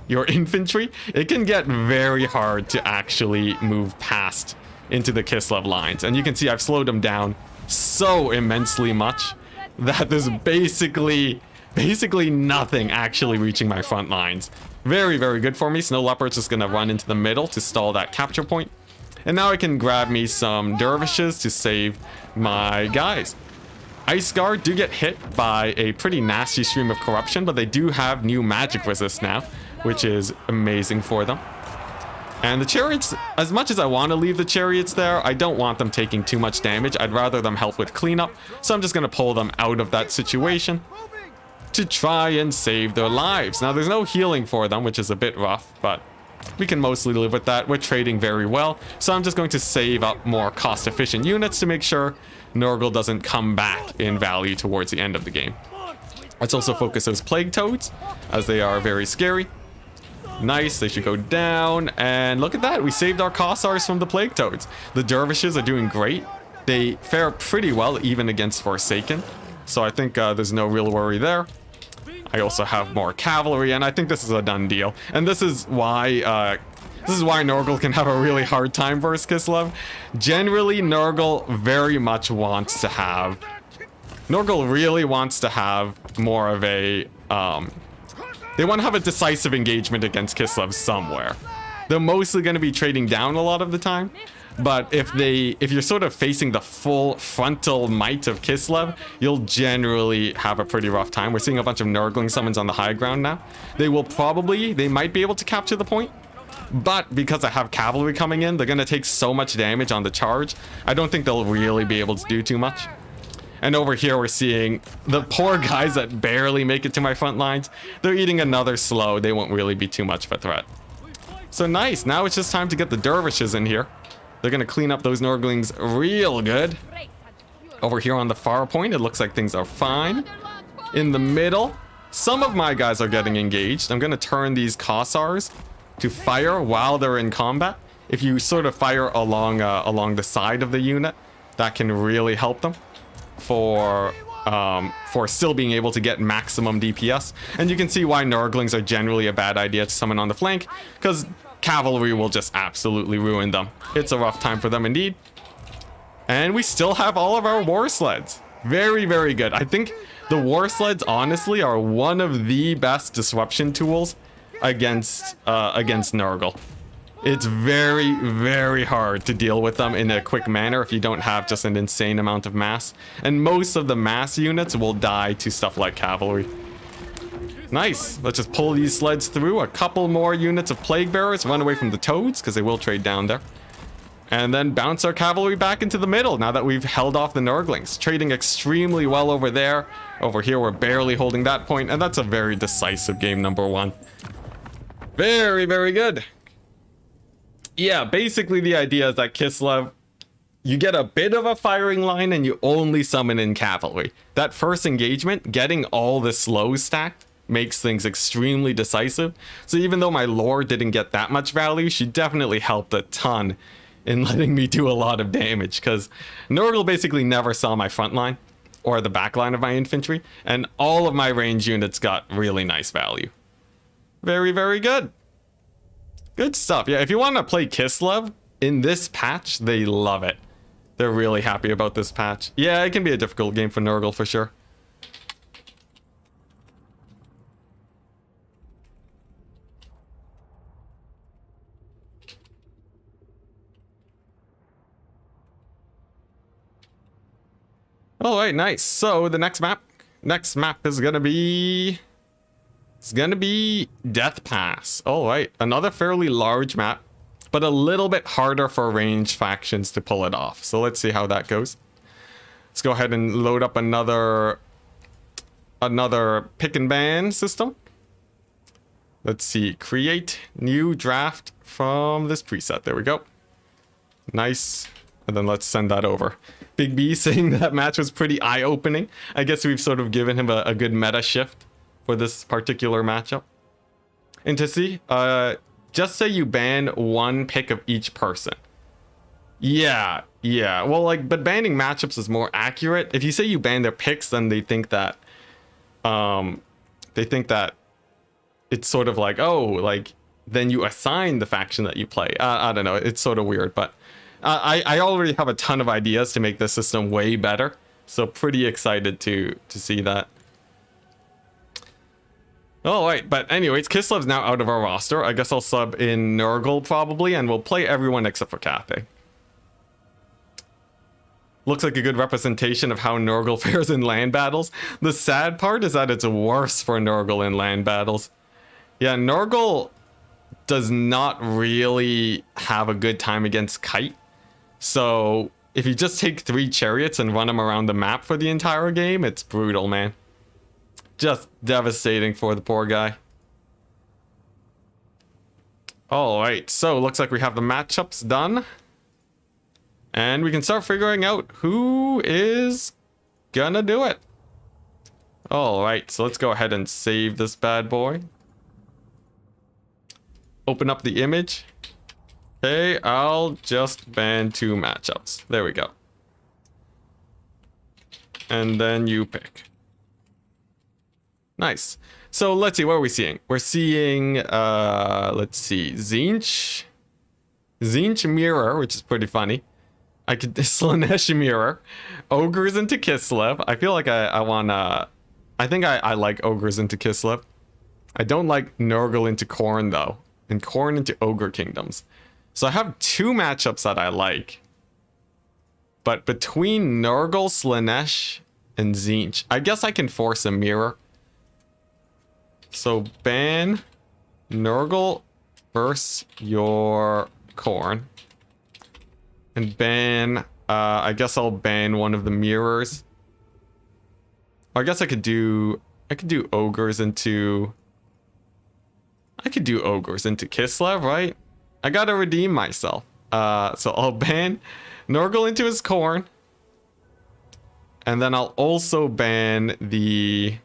your infantry, it can get very hard to actually move past into the Kislev lines. And you can see I've slowed them down so immensely much that there's basically nothing actually reaching my front lines. Very, very good for me. Snow Leopard's just going to run into the middle to stall that capture point. And now I can grab me some dervishes to save my guys. Ice Guard do get hit by a pretty nasty stream of corruption, but they do have new magic resist now, which is amazing for them. And the chariots, as much as I want to leave the chariots there, I don't want them taking too much damage. I'd rather them help with cleanup. So I'm just going to pull them out of that situation to try and save their lives. Now, there's no healing for them, which is a bit rough, but we can mostly live with that. We're trading very well, so I'm just going to save up more cost-efficient units to make sure Nurgle doesn't come back in value towards the end of the game. Let's also focus those Plague Toads, as they are very scary. Nice, they should go down, and look at that, we saved our Kossars from the Plague Toads. The Dervishes are doing great. They fare pretty well, even against Forsaken, so I think there's no real worry there. I also have more cavalry, and I think this is a done deal. And this is why Nurgle can have a really hard time versus Kislev. Generally, Nurgle very much wants to have... Nurgle really wants to have more of a... they want to have a decisive engagement against Kislev somewhere. They're mostly going to be trading down a lot of the time. But if you're sort of facing the full frontal might of Kislev, you'll generally have a pretty rough time. We're seeing a bunch of Nurgling summons on the high ground now. They might be able to capture the point. But because I have cavalry coming in, they're going to take so much damage on the charge. I don't think they'll really be able to do too much. And over here, we're seeing the poor guys that barely make it to my front lines. They're eating another slow. They won't really be too much of a threat. So nice. Now it's just time to get the dervishes in here. They're going to clean up those Nurglings real good. Over here on the far point, it looks like things are fine. In the middle, some of my guys are getting engaged. I'm going to turn these Kossars to fire while they're in combat. If you sort of fire along the side of the unit, that can really help them for still being able to get maximum DPS. And you can see why Nurglings are generally a bad idea to summon on the flank, because cavalry will just absolutely ruin them. It's a rough time for them indeed. And we still have all of our war sleds. Very, very good. I think the war sleds, honestly, are one of the best disruption tools against Nurgle. It's very, very hard to deal with them in a quick manner if you don't have just an insane amount of mass. And most of the mass units will die to stuff like cavalry. Nice. Let's just pull these sleds through. A couple more units of plague bearers. Run away from the toads because they will trade down there. And then bounce our cavalry back into the middle now that we've held off the Nurglings. Trading extremely well over there. Over here, we're barely holding that point, and that's a very decisive game number 1. Very, very good. Yeah, basically the idea is that Kislev, you get a bit of a firing line and you only summon in cavalry. That first engagement, getting all the slows stacked, makes things extremely decisive. So even though my lore didn't get that much value, she definitely helped a ton in letting me do a lot of damage, because Nurgle basically never saw my front line or the back line of my infantry, and all of my range units got really nice value. Very, very good. Good stuff. Yeah, if you want to play Kislev in this patch, they love it. They're really happy about this patch. Yeah, it can be a difficult game for Nurgle for sure. All right, nice. So the next map is gonna be, Death Pass. All right, another fairly large map, but a little bit harder for ranged factions to pull it off. So let's see how that goes. Let's go ahead and load up another pick and ban system. Let's see, create new draft from this preset. There we go. Nice. And then let's send that over. Big B saying that match was pretty eye-opening. I guess we've sort of given him a good meta shift for this particular matchup. Enticity, just say you ban one pick of each person. Yeah. Well, but banning matchups is more accurate. If you say you ban their picks, then they think that, it's sort of like, oh, like, then you assign the faction that you play. I don't know. It's sort of weird, but I already have a ton of ideas to make this system way better. So pretty excited to see that. All right, but anyways, Kislev's now out of our roster. I guess I'll sub in Nurgle probably, and we'll play everyone except for Cathay. Looks like a good representation of how Nurgle fares in land battles. The sad part is that it's worse for Nurgle in land battles. Yeah, Nurgle does not really have a good time against Kite. So if you just take 3 chariots and run them around the map for the entire game, it's brutal, man. Just devastating for the poor guy. All right, so looks like we have the matchups done. And we can start figuring out who is gonna do it. All right, so let's go ahead and save this bad boy. Open up the image. Okay, I'll just ban 2 matchups. There we go. And then you pick. Nice. So let's see, what are we seeing? We're seeing, let's see, Tzeentch Mirror, which is pretty funny. I could Slaanesh Mirror. Ogres into Kislev. I feel like I think I like Ogres into Kislev. I don't like Nurgle into Khorne though. And Khorne into Ogre Kingdoms. So I have 2 matchups that I like. But between Nurgle, Slaanesh, and Tzeentch, I guess I can force a mirror. So ban Nurgle versus your Khorne. And ban, I guess I'll ban one of the mirrors. I guess I could do ogres into... I could do ogres into Kislev, right? I gotta redeem myself. So I'll ban Nurgle into his Khorne. And then I'll also ban the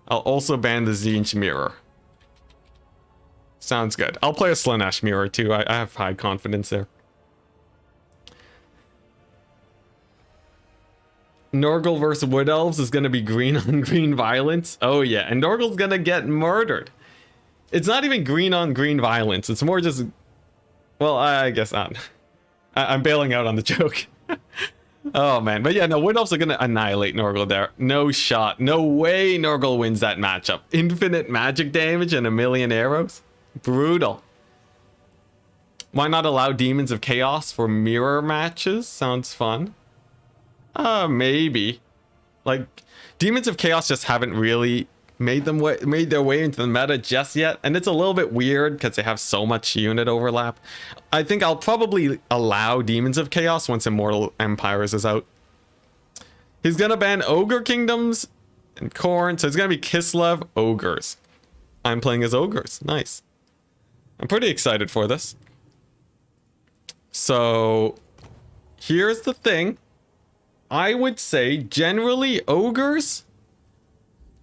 Tzeentch Mirror. Sounds good. I'll play a Slaanesh Mirror too. I have high confidence there. Nurgle versus Wood Elves is going to be green on green violence. Oh yeah, and Nurgle's going to get murdered. It's not even green on green violence. It's more just... Well, I guess not. I'm bailing out on the joke. Oh man, but yeah, no, Wood Elves are going to annihilate Nurgle there. No shot. No way Nurgle wins that matchup. Infinite magic damage and a million arrows. Brutal. Why not allow Demons of Chaos for mirror matches? Sounds fun. Maybe. Like, Demons of Chaos just haven't really made their way into the meta just yet, and it's a little bit weird because they have so much unit overlap. I think I'll probably allow Demons of Chaos once Immortal Empires is out. He's gonna ban Ogre Kingdoms and Khorne, so it's gonna be Kislev Ogres. I'm playing as Ogres. Nice. I'm pretty excited for this. So here's the thing. I would say generally ogres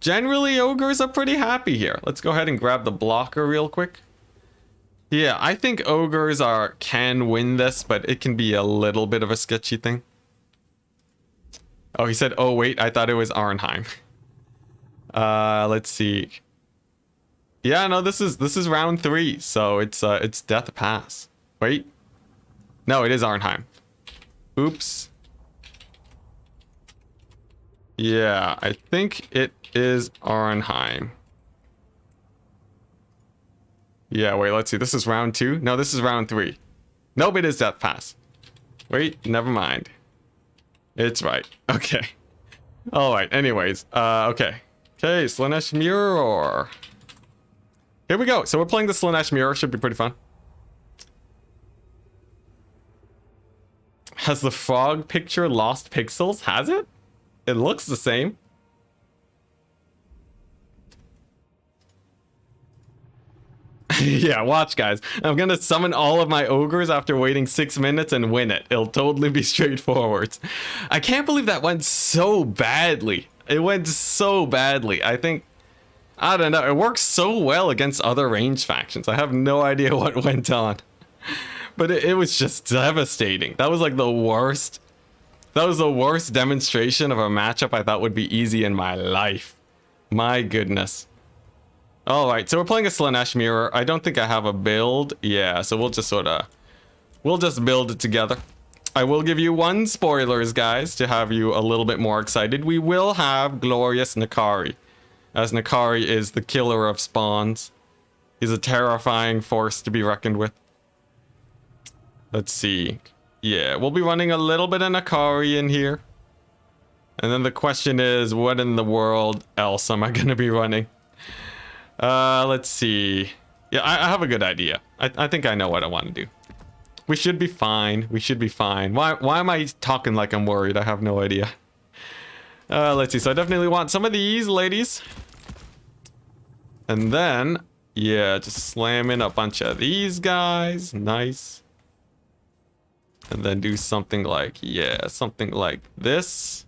are pretty happy here. Let's go ahead and grab the blocker real quick. Yeah, I think ogres can win this, but it can be a little bit of a sketchy thing. Oh, he said, oh wait, I thought it was Arnheim. Let's see. Yeah, no, this is round 3, so it's Death Pass. Wait. No, it is Arnheim. Oops. Yeah, I think it is Arnheim. Yeah, wait, let's see. This is round 2? No, this is round 3. Nope, it is Death Pass. Wait, never mind. It's right. Okay. Alright, anyways. Okay. Okay, Slaanesh Mirror. Here we go. So we're playing the Slaanesh Mirror. Should be pretty fun. Has the frog picture lost pixels? Has it? It looks the same. Yeah, watch, guys. I'm gonna summon all of my ogres after waiting 6 minutes and win it. It'll totally be straightforward. I can't believe that went so badly. It went so badly. I don't know. It works so well against other range factions. I have no idea what went on. But it was just devastating. That was like the worst. That was the worst demonstration of a matchup I thought would be easy in my life. My goodness. Alright, so we're playing a Slaanesh Mirror. I don't think I have a build. Yeah, so we'll just build it together. I will give you 1 spoilers, guys, to have you a little bit more excited. We will have Glorious Nakari, as Nakari is the killer of spawns. He's a terrifying force to be reckoned with. Let's see. Yeah, we'll be running a little bit of Nakari in here. And then the question is, what in the world else am I going to be running? Let's see. Yeah, I have a good idea. I think I know what I want to do. We should be fine. We should be fine. Why am I talking like I'm worried? I have no idea. Let's see. So I definitely want some of these ladies. And then, yeah, just slam in a bunch of these guys. Nice. And then do something like, yeah, something like this.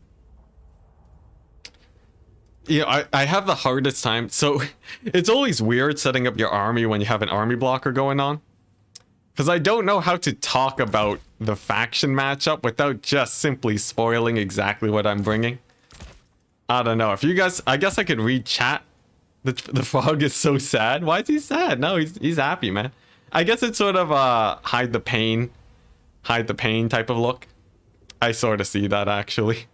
You know, I have the hardest time. So it's always weird setting up your army when you have an army blocker going on. Because I don't know how to talk about the faction matchup without just simply spoiling exactly what I'm bringing. I don't know. If you guys, I guess I could read chat. The frog is so sad. Why is he sad? No, he's happy, man. I guess it's sort of hide the pain type of look. I sort of see that actually.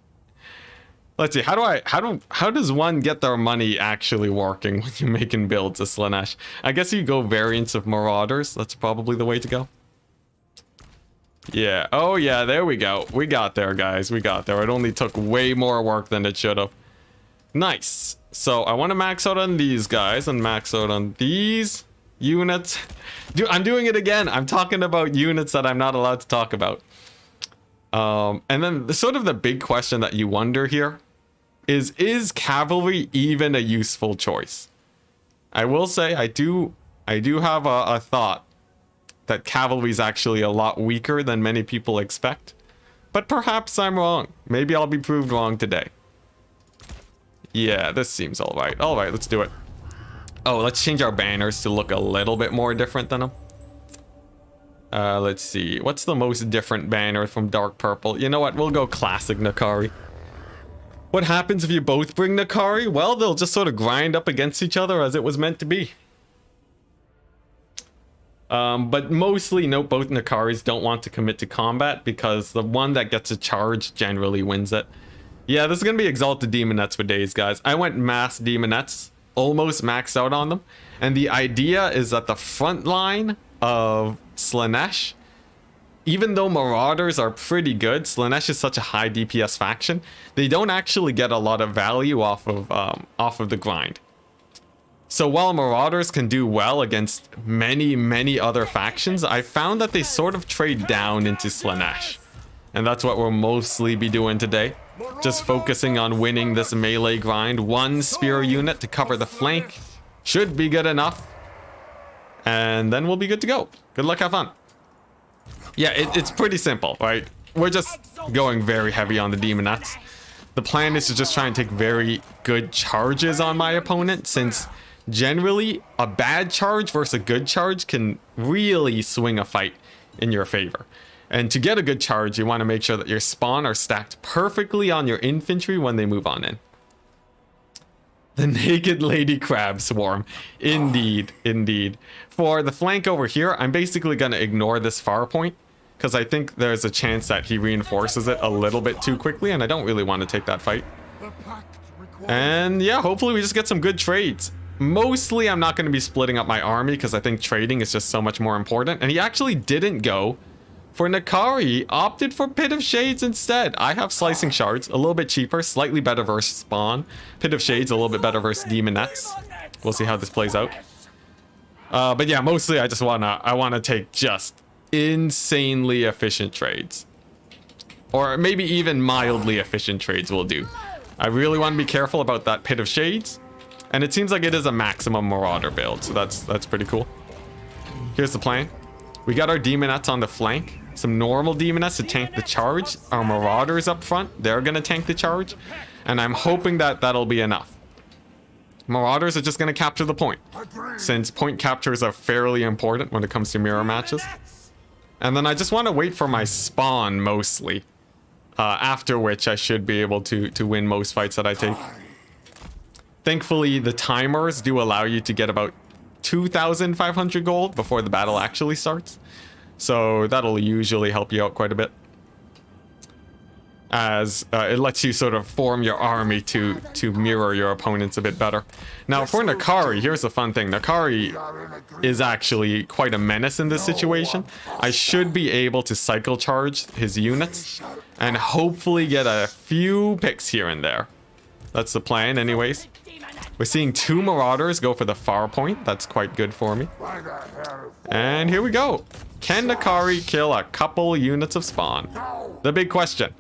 Let's see, how does one get their money actually working when you're making builds of Slaanesh? I guess you go variants of Marauders. That's probably the way to go. Yeah, oh yeah, there we go. We got there, guys. We got there. It only took way more work than it should have. Nice. So I want to max out on these guys and max out on these units. Dude, I'm doing it again. I'm talking about units that I'm not allowed to talk about. And then the big question that you wonder here is cavalry even a useful choice? I will say I do have a thought that cavalry is actually a lot weaker than many people expect, but perhaps I'm wrong. Maybe I'll be proved wrong today. Yeah, this seems all right. All right, let's do it. Oh, let's change our banners to look a little bit more different than them. Let's see. What's the most different banner from Dark Purple? You know what? We'll go Classic Nakari. What happens if you both bring Nakari? Well, they'll just sort of grind up against each other as it was meant to be. But mostly, no, both Nakaris don't want to commit to combat because the one that gets a charge generally wins it. Yeah, this is going to be Exalted Demonettes for days, guys. I went Mass Demonettes, almost maxed out on them. And the idea is that the front line of Slaanesh, even though Marauders are pretty good, Slaanesh is such a high DPS faction, they don't actually get a lot of value off of the grind. So while Marauders can do well against many other factions, I found that they sort of trade down into Slaanesh. And that's what we'll mostly be doing today. Just focusing on winning this melee grind. One spear unit to cover the flank should be good enough. And then we'll be good to go. Good luck, have fun. Yeah, it's pretty simple, right? We're just going very heavy on the Demonettes. The plan is to just try and take very good charges on my opponent, since generally a bad charge versus a good charge can really swing a fight in your favor. And to get a good charge, you want to make sure that your spawn are stacked perfectly on your infantry when they move on in. The naked lady crab swarm. Indeed, indeed. For the flank over here, I'm basically going to ignore this far point, because I think there's a chance that he reinforces it a little bit too quickly, and I don't really want to take that fight. And yeah, hopefully we just get some good trades. Mostly I'm not going to be splitting up my army, because I think trading is just so much more important. And he actually didn't go for Nakari. He opted for Pit of Shades instead. I have Slicing Shards, a little bit cheaper, slightly better versus Spawn. Pit of Shades, a little bit better versus Demonettes. We'll see how this plays out. But yeah, mostly I just wanna take just insanely efficient trades. Or maybe even mildly efficient trades will do. I really want to be careful about that Pit of Shades. And it seems like it is a maximum Marauder build, so that's pretty cool. Here's the plan. We got our Demonettes on the flank. Some normal Demonettes to tank the charge. Our Marauders up front, they're going to tank the charge. And I'm hoping that that'll be enough. Marauders are just going to capture the point, since point captures are fairly important when it comes to mirror matches. And then I just want to wait for my spawn mostly. After which I should be able to win most fights that I take. Thankfully, the timers do allow you to get about 2,500 gold before the battle actually starts. So that'll usually help you out quite a bit, as it lets you sort of form your army to mirror your opponents a bit better. Now for Nakari, here's the fun thing. Nakari is actually quite a menace in this situation. I should be able to cycle charge his units and hopefully get a few picks here and there. That's the plan anyways. We're seeing 2 Marauders go for the far point. That's quite good for me. And here we go. Can Nakari kill a couple units of spawn? The big question.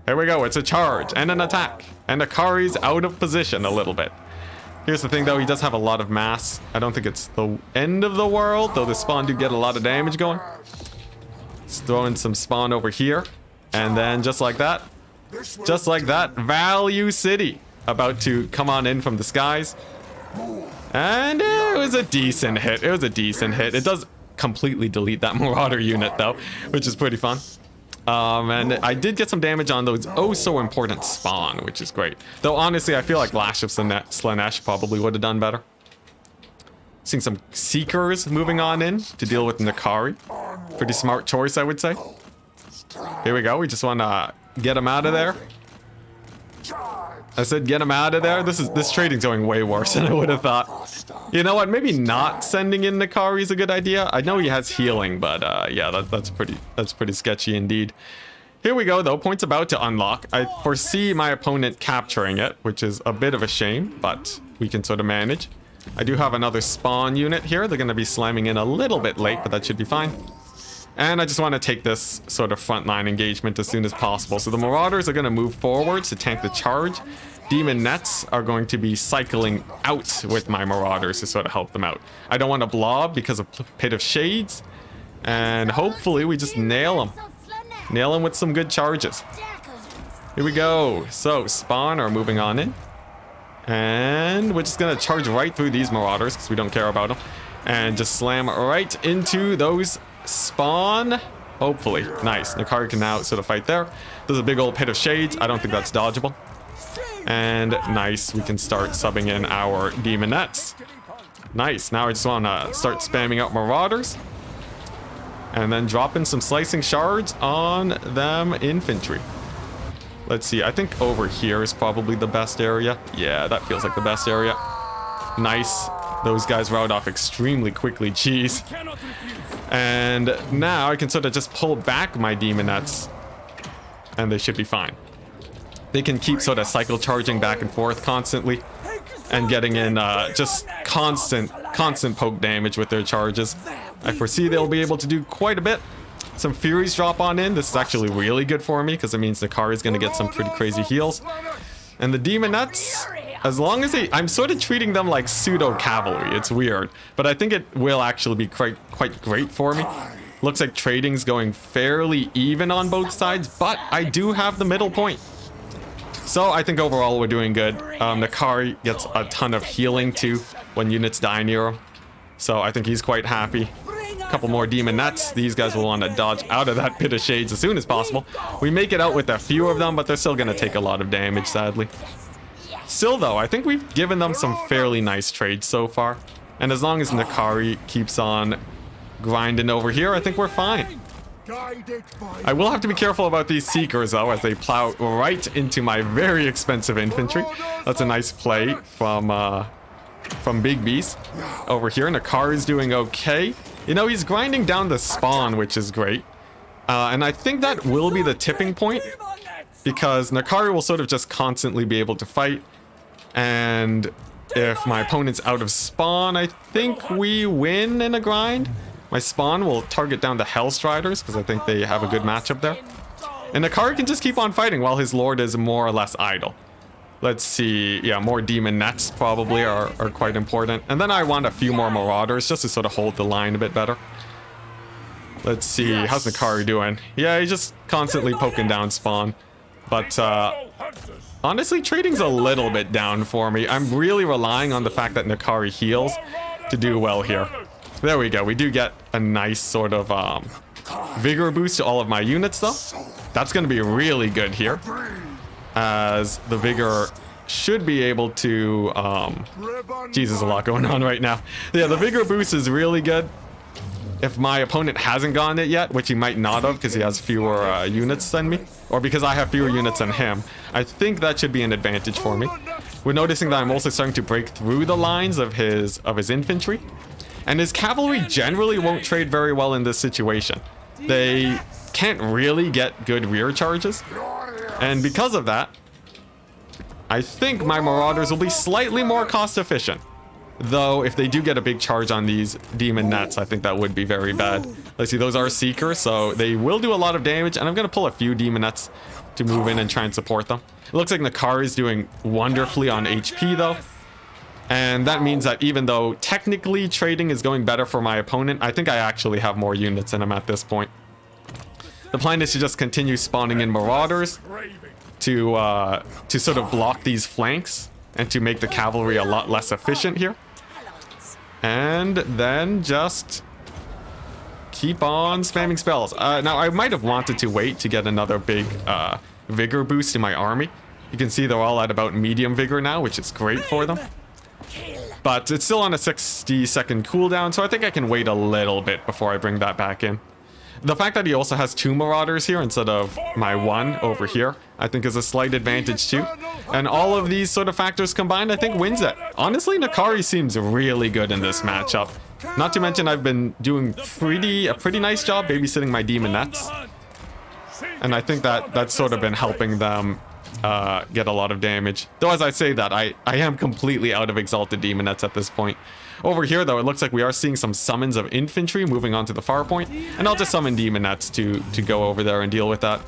Here we go. It's a charge and an attack. And Nakari's out of position a little bit. Here's the thing though. He does have a lot of mass. I don't think it's the end of the world, though the spawn do get a lot of damage going. Let's throw in some spawn over here. And then just like that, Value City about to come on in from the skies. And it was a decent hit. It does completely delete that Marauder unit though, which is pretty fun. And I did get some damage on those oh so important spawn, which is great. Though honestly, I feel like Lash of Slaanesh probably would have done better. Seeing some Seekers moving on in to deal with Nakari. Pretty smart choice, I would say. Here we go. We just want to get him out of there. I said get him out of there. This trading's going way worse than I would have thought. You know what? Maybe not sending in Nakari is a good idea. I know he has healing, but yeah, that's pretty sketchy indeed. Here we go though. Point's about to unlock. I foresee my opponent capturing it, which is a bit of a shame, but we can sort of manage. I do have another spawn unit here. They're going to be slamming in a little bit late, but that should be fine. And I just want to take this sort of frontline engagement as soon as possible. So the Marauders are going to move forwards to tank the charge. Demonettes are going to be cycling out with my Marauders to sort of help them out. I don't want to blob because of Pit of Shades. And hopefully we just nail them. Nail them with some good charges. Here we go. So spawn are moving on in. And we're just going to charge right through these Marauders because we don't care about them. And just slam right into those spawn. Hopefully. Nice. Nakari can now sort of fight there. There's a big old Pit of Shades. I don't think that's dodgeable. And nice. We can start subbing in our Demonettes. Nice. Now I just want to start spamming out Marauders. And then drop in some Slicing Shards on them infantry. Let's see. I think over here is probably the best area. Yeah, that feels like the best area. Nice. Those guys routed off extremely quickly. Jeez. And now I can sort of just pull back my Demonettes. And they should be fine. They can keep sort of cycle charging back and forth constantly. and getting in just constant poke damage with their charges. I foresee they'll be able to do quite a bit. Some Furies drop on in. This is actually really good for me because it means Nakari is going to get some pretty crazy heals. And the Demonettes, as long as I'm sort of treating them like pseudo cavalry. It's weird, but I think it will actually be quite great for me. Looks like trading's going fairly even on both sides, but I do have the middle point. So I think overall we're doing good. Nakari gets a ton of healing too when units die near him. So I think he's quite happy. A couple more Demonettes. These guys will want to dodge out of that pit of shades as soon as possible. We make it out with a few of them, but they're still going to take a lot of damage, sadly. Still though, I think we've given them some fairly nice trades so far. And as long as Nakari keeps on grinding over here, I think we're fine. I will have to be careful about these Seekers though, as they plow right into my very expensive infantry. That's a nice play from Big Beast. Over here, Nakari's doing okay. You know, he's grinding down the spawn, which is great. And I think that will be the tipping point, because Nakari will sort of just constantly be able to fight. And if my opponent's out of spawn, I think we win in a grind. My spawn will target down the Hellstriders, because I think they have a good matchup there. And Nakari can just keep on fighting while his lord is more or less idle. Let's see. Yeah, more Demonettes probably are quite important. And then I want a few more Marauders just to sort of hold the line a bit better. Let's see. How's Nakari doing? Yeah, he's just constantly poking down spawn. But honestly, trading's a little bit down for me. I'm really relying on the fact that Nakari heals to do well here. There we go. We do get a nice sort of vigor boost to all of my units though. That's going to be really good here, as the vigor should be able to Jesus, a lot going on right now. Yeah, the vigor boost is really good. If my opponent hasn't gotten it yet, which he might not have because he has fewer units than me, or because I have fewer units than him, I think that should be an advantage for me. We're noticing that I'm also starting to break through the lines of his infantry, and his cavalry generally won't trade very well in this situation. They can't really get good rear charges, and because of that, I think my Marauders will be slightly more cost efficient. Though, if they do get a big charge on these Demonettes, I think that would be very bad. Let's see, those are Seekers, so they will do a lot of damage, and I'm going to pull a few Demonettes to move in and try and support them. It looks like Nakari is doing wonderfully on HP, though. And that means that even though technically trading is going better for my opponent, I think I actually have more units than him at this point. The plan is to just continue spawning in Marauders to sort of block these flanks and to make the cavalry a lot less efficient here. And then just keep on spamming spells. Now, I might have wanted to wait to get another big vigor boost in my army. You can see they're all at about medium vigor now, which is great for them. But it's still on a 60-second cooldown, so I think I can wait a little bit before I bring that back in. The fact that he also has 2 Marauders here instead of my 1 over here, I think is a slight advantage too. And all of these sort of factors combined, I think wins it. Honestly, Nakari seems really good in this matchup. Not to mention I've been doing a pretty nice job babysitting my Demonettes. And I think that's sort of been helping them get a lot of damage. Though as I say that, I am completely out of Exalted Demonettes at this point. Over here, though, it looks like we are seeing some summons of infantry moving on to the far point. And I'll just summon Demonettes to go over there and deal with that.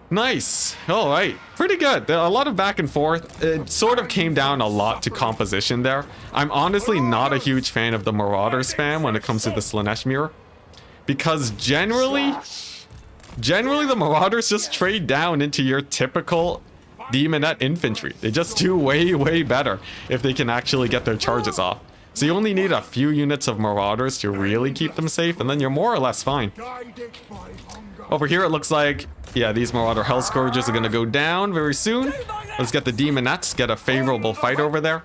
Nice. All right. Pretty good. There are a lot of back and forth. It sort of came down a lot to composition there. I'm honestly not a huge fan of the Marauder spam when it comes to the Slanesh Mirror, because generally the Marauders just trade down into your typical Demonette infantry. They just do way better if they can actually get their charges off. So you only need a few units of Marauders to really keep them safe, and then you're more or less fine. Over here, it looks like, yeah, these Marauder Hell Scourges are going to go down very soon. Let's get the Demonettes, get a favorable fight over there.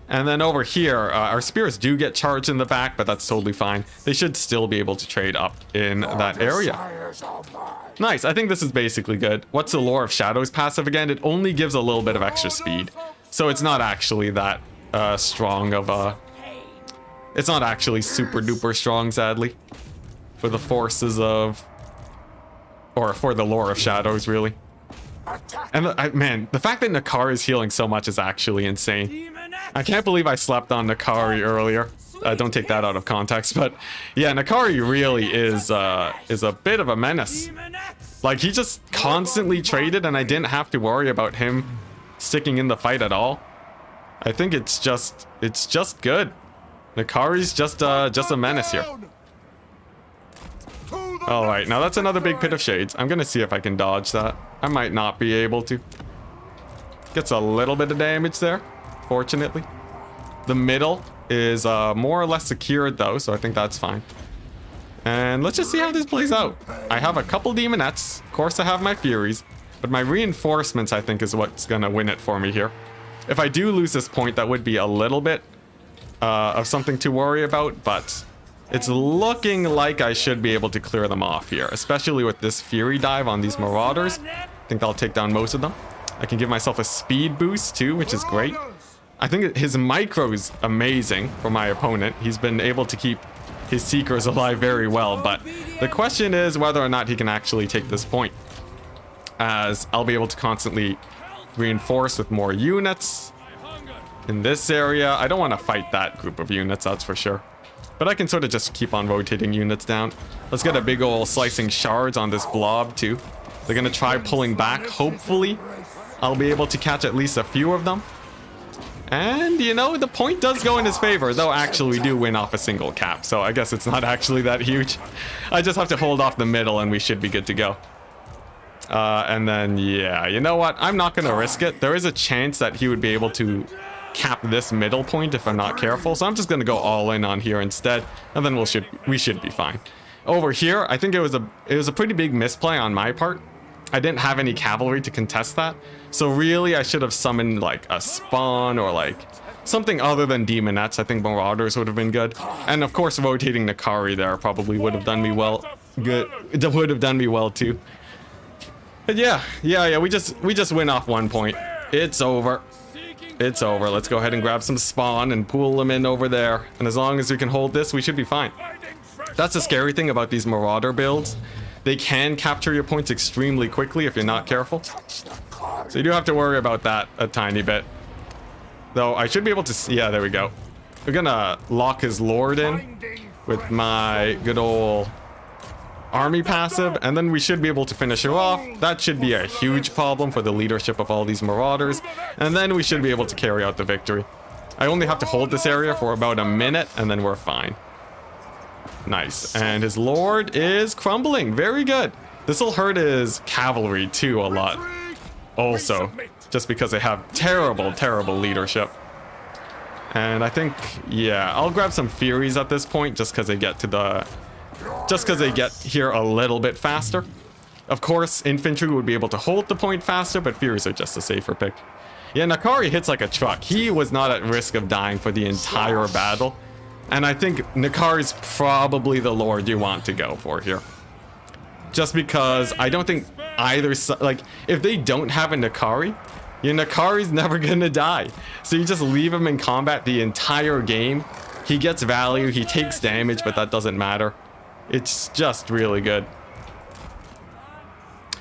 And then over here, our Spears do get charged in the back, but that's totally fine. They should still be able to trade up in that area. Nice. I think this is basically good. What's the Lore of Shadows passive again? It only gives a little bit of extra speed. So it's not actually that strong of a... It's not actually super duper strong, sadly, for the forces of... Or for the Lore of Shadows, really. And man, the fact that Nakari is healing so much is actually insane. I can't believe I slept on Nakari earlier. Don't take that out of context, but yeah, Nakari really is a bit of a menace. Like, he just constantly traded and I didn't have to worry about him sticking in the fight at all. I think it's just good. Nakari's just a menace here. Alright, now that's another big pit of shades. I'm gonna see if I can dodge that. I might not be able to. Gets a little bit of damage there, fortunately. The middle is more or less secured though, so I think that's fine. And let's just see how this plays out. I have a couple demonettes. Of course I have my furies, but my reinforcements I think is what's gonna win it for me here. If I do lose this point, that would be a little bit of something to worry about, but it's looking like I should be able to clear them off here, especially with this Fury dive on these Marauders. I think I'll take down most of them. I can give myself a speed boost too, which is great. I think his micro's amazing for my opponent. He's been able to keep his Seekers alive very well, but the question is whether or not he can actually take this point, as I'll be able to constantly reinforce with more units in this area. I don't want to fight that group of units, that's for sure. But I can sort of just keep on rotating units down. Let's get a big ol' slicing shards on this blob too. They're gonna try pulling back. Hopefully, I'll be able to catch at least a few of them. And, you know, the point does go in his favor, though actually we do win off a single cap, so I guess it's not actually that huge. I just have to hold off the middle and we should be good to go. And then, yeah, you know what? I'm not gonna risk it. There is a chance that he would be able to cap this middle point if I'm not careful, so I'm just gonna go all in on here instead, and then we should be fine. Over here, I think it was a pretty big misplay on my part. I didn't have any cavalry to contest that, so really I should have summoned like a spawn or like something other than demonettes. I think Marauders would have been good, and of course rotating Nakari there probably would have done me well. Good, it would have done me well too. But yeah, we just win off 1 point. It's over. It's over. Let's go ahead and grab some spawn and pull them in over there. And as long as we can hold this, we should be fine. That's the scary thing about these Marauder builds. They can capture your points extremely quickly if you're not careful. So you do have to worry about that a tiny bit. Though I should be able to... Yeah, there we go. We're gonna lock his Lord in with my good old army passive, and then we should be able to finish her off. That should be a huge problem for the leadership of all these Marauders, and then we should be able to carry out the victory. I only have to hold this area for about a minute, and then we're fine. Nice. And his Lord is crumbling. Very good. This will hurt his cavalry too a lot. Also, just because they have terrible, terrible leadership. And I think, yeah, I'll grab some Furies at this point just because they get to the... Just because they get here a little bit faster. Of course, infantry would be able to hold the point faster, but Furies are just a safer pick. Yeah, Nakari hits like a truck. He was not at risk of dying for the entire battle. And I think Nakari's probably the Lord you want to go for here. Just because I don't think either side... Like, if they don't have a Nakari, your Nakari's never gonna die. So you just leave him in combat the entire game. He gets value, he takes damage, but that doesn't matter. It's just really good.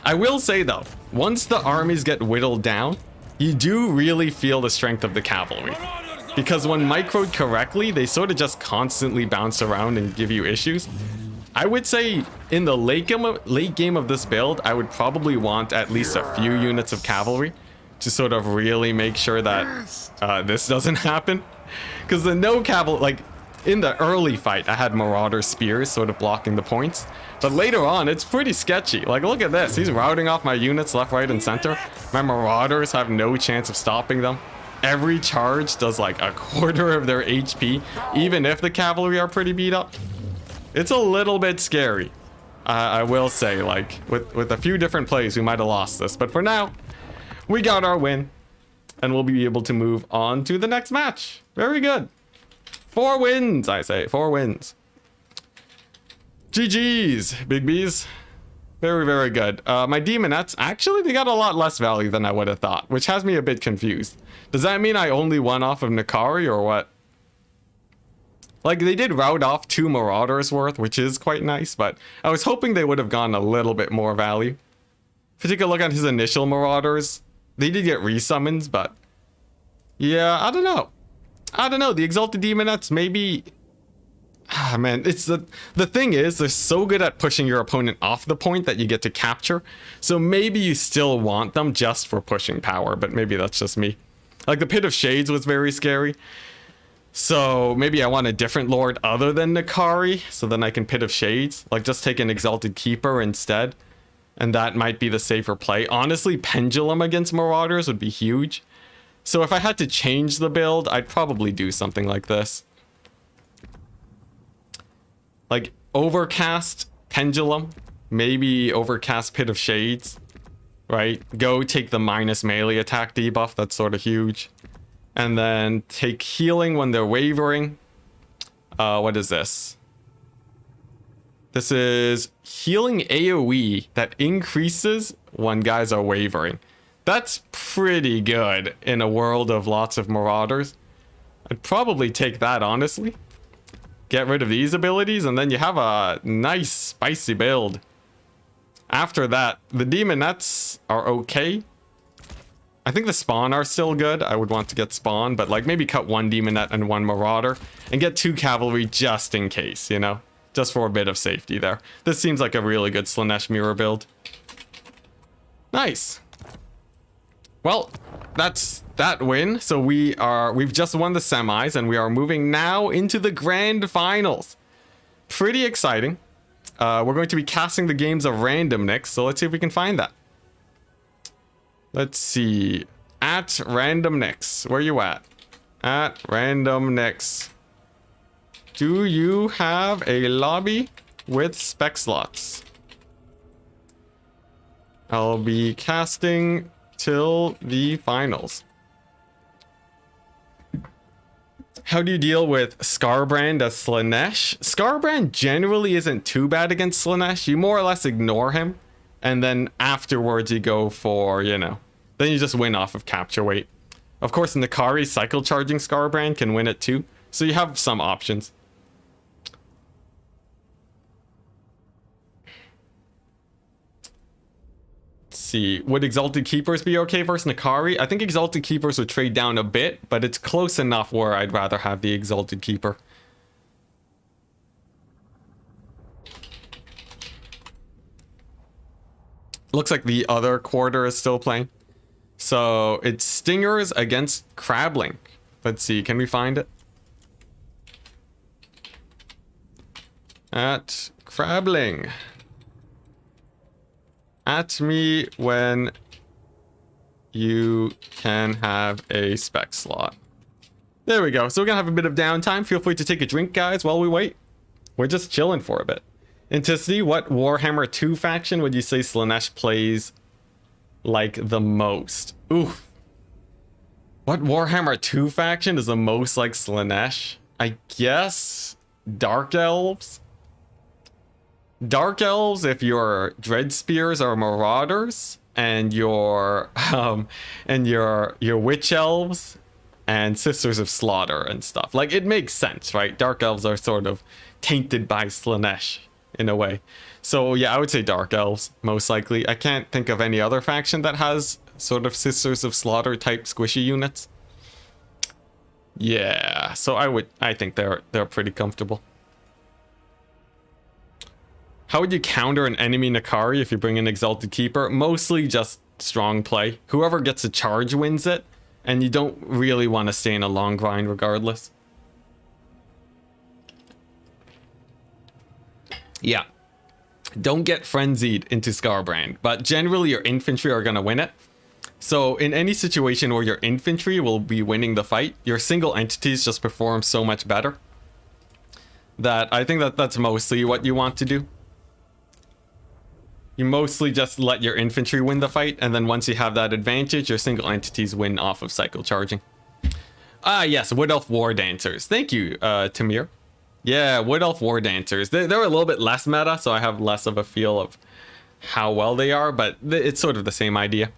I will say though, once the armies get whittled down, you do really feel the strength of the cavalry. Because when microed correctly, they sort of just constantly bounce around and give you issues. I would say in the late game of this build, I would probably want at least a few units of cavalry to sort of really make sure that this doesn't happen. Because the no cavalry, like, in the early fight, I had Marauder Spears sort of blocking the points. But later on, it's pretty sketchy. Like, look at this. He's routing off my units left, right, and center. My Marauders have no chance of stopping them. Every charge does like a quarter of their HP, even if the cavalry are pretty beat up. It's a little bit scary. I will say, like, with a few different plays, we might have lost this. But for now, we got our win. And we'll be able to move on to the next match. Very good. 4 wins, I say. 4 wins. GG's, Big B's. Very, very good. My Demonettes, actually, they got a lot less value than I would have thought, which has me a bit confused. Does that mean I only won off of Nakari or what? Like, they did route off 2 Marauders worth, which is quite nice, but I was hoping they would have gone a little bit more value. If you take a look at his initial Marauders, they did get resummons, but yeah, I don't know. I don't know. The Exalted Demonettes, maybe. Ah, man, it's the thing is, they're so good at pushing your opponent off the point that you get to capture. So maybe you still want them just for pushing power, but maybe that's just me. Like the Pit of Shades was very scary. So maybe I want a different Lord other than Nakari, so then I can Pit of Shades. Like just take an Exalted Keeper instead. And that might be the safer play. Honestly, Pendulum against Marauders would be huge. So if I had to change the build, I'd probably do something like this. Like Overcast, Pendulum, maybe Overcast Pit of Shades, right? Go take the minus melee attack debuff, that's sort of huge. And then take healing when they're wavering. What is this? This is healing AoE that increases when guys are wavering. That's pretty good in a world of lots of Marauders. I'd probably take that, honestly. Get rid of these abilities, and then you have a nice, spicy build. After that, the Demonettes are okay. I think the Spawn are still good. I would want to get Spawn, but like maybe cut one Demonette and one Marauder, and get 2 Cavalry just in case, you know? Just for a bit of safety there. This seems like a really good Slanesh Mirror build. Nice. Well, that's that win. So we've just won the semis, and we are moving now into the grand finals. Pretty exciting. We're going to be casting the games of random next, so let's see if we can find that. Let's see. At random next. Where you at? At random next. Do you have a lobby with spec slots? I'll be casting till the finals. How do you deal with Skarbrand as Slanesh? Skarbrand generally isn't too bad against Slanesh. You more or less ignore him, and then afterwards you go for, you know, then you just win off of capture weight. Of course, Nakari cycle charging Skarbrand can win it too, so you have some options. See, would Exalted Keepers be okay versus Nakari? I think Exalted Keepers would trade down a bit, but it's close enough where I'd rather have the Exalted Keeper. Looks like the other quarter is still playing. So it's Stingers against Crabling. Let's see, can we find it? At Crabling. At me when you can have a spec slot. There we go. So we're gonna have a bit of downtime. Feel free to take a drink, guys, while we wait. We're just chilling for a bit. Enticity, what Warhammer 2 faction would you say Slanesh plays like the most? Oof. What Warhammer 2 faction is the most like Slanesh? I guess Dark Elves. Dark Elves, if your Dread Spears are Marauders, and your Witch Elves and Sisters of Slaughter and stuff. Like, it makes sense, right? Dark Elves are sort of tainted by Slanesh in a way. So yeah, I would say Dark Elves, most likely. I can't think of any other faction that has sort of Sisters of Slaughter type squishy units. Yeah, so I think they're pretty comfortable. How would you counter an enemy Nakari if you bring an Exalted Keeper? Mostly just strong play. Whoever gets a charge wins it, and you don't really want to stay in a long grind regardless. Yeah. Don't get frenzied into Skarbrand, but generally your infantry are going to win it. So in any situation where your infantry will be winning the fight, your single entities just perform so much better that I think that's mostly what you want to do. You mostly just let your infantry win the fight, and then once you have that advantage, your single entities win off of cycle charging. Ah, yes, Wood Elf War Dancers. Thank you, Tamir. Yeah, Wood Elf War Dancers. They're a little bit less meta, so I have less of a feel of how well they are, but it's sort of the same idea.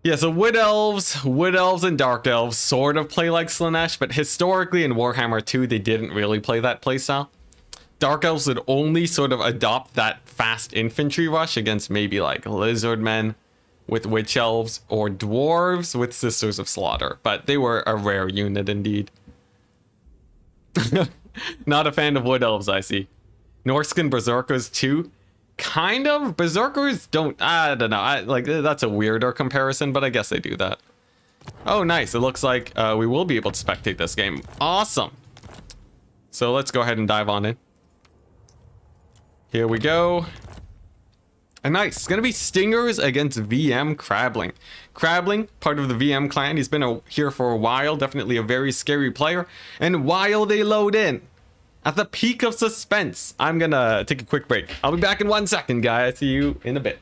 Yeah, so Wood Elves and Dark Elves sort of play like Slanesh, but historically in Warhammer 2, they didn't really play that playstyle. Dark Elves would only sort of adopt that fast infantry rush against maybe like lizard men with Witch Elves or dwarves with Sisters of Slaughter, but they were a rare unit indeed. Not a fan of Wood Elves, I see. Norskin Berserkers too. Kind of. Berserkers don't, I don't know. Like, that's a weirder comparison, but I guess they do that. Oh, nice. It looks like we will be able to spectate this game. Awesome. So let's go ahead and dive on in. Here we go. And nice. It's going to be Stingers against VM Crabling. Crabling, part of the VM clan. He's been here for a while. Definitely a very scary player. And while they load in, at the peak of suspense, I'm going to take a quick break. I'll be back in 1 second, guys. See you in a bit.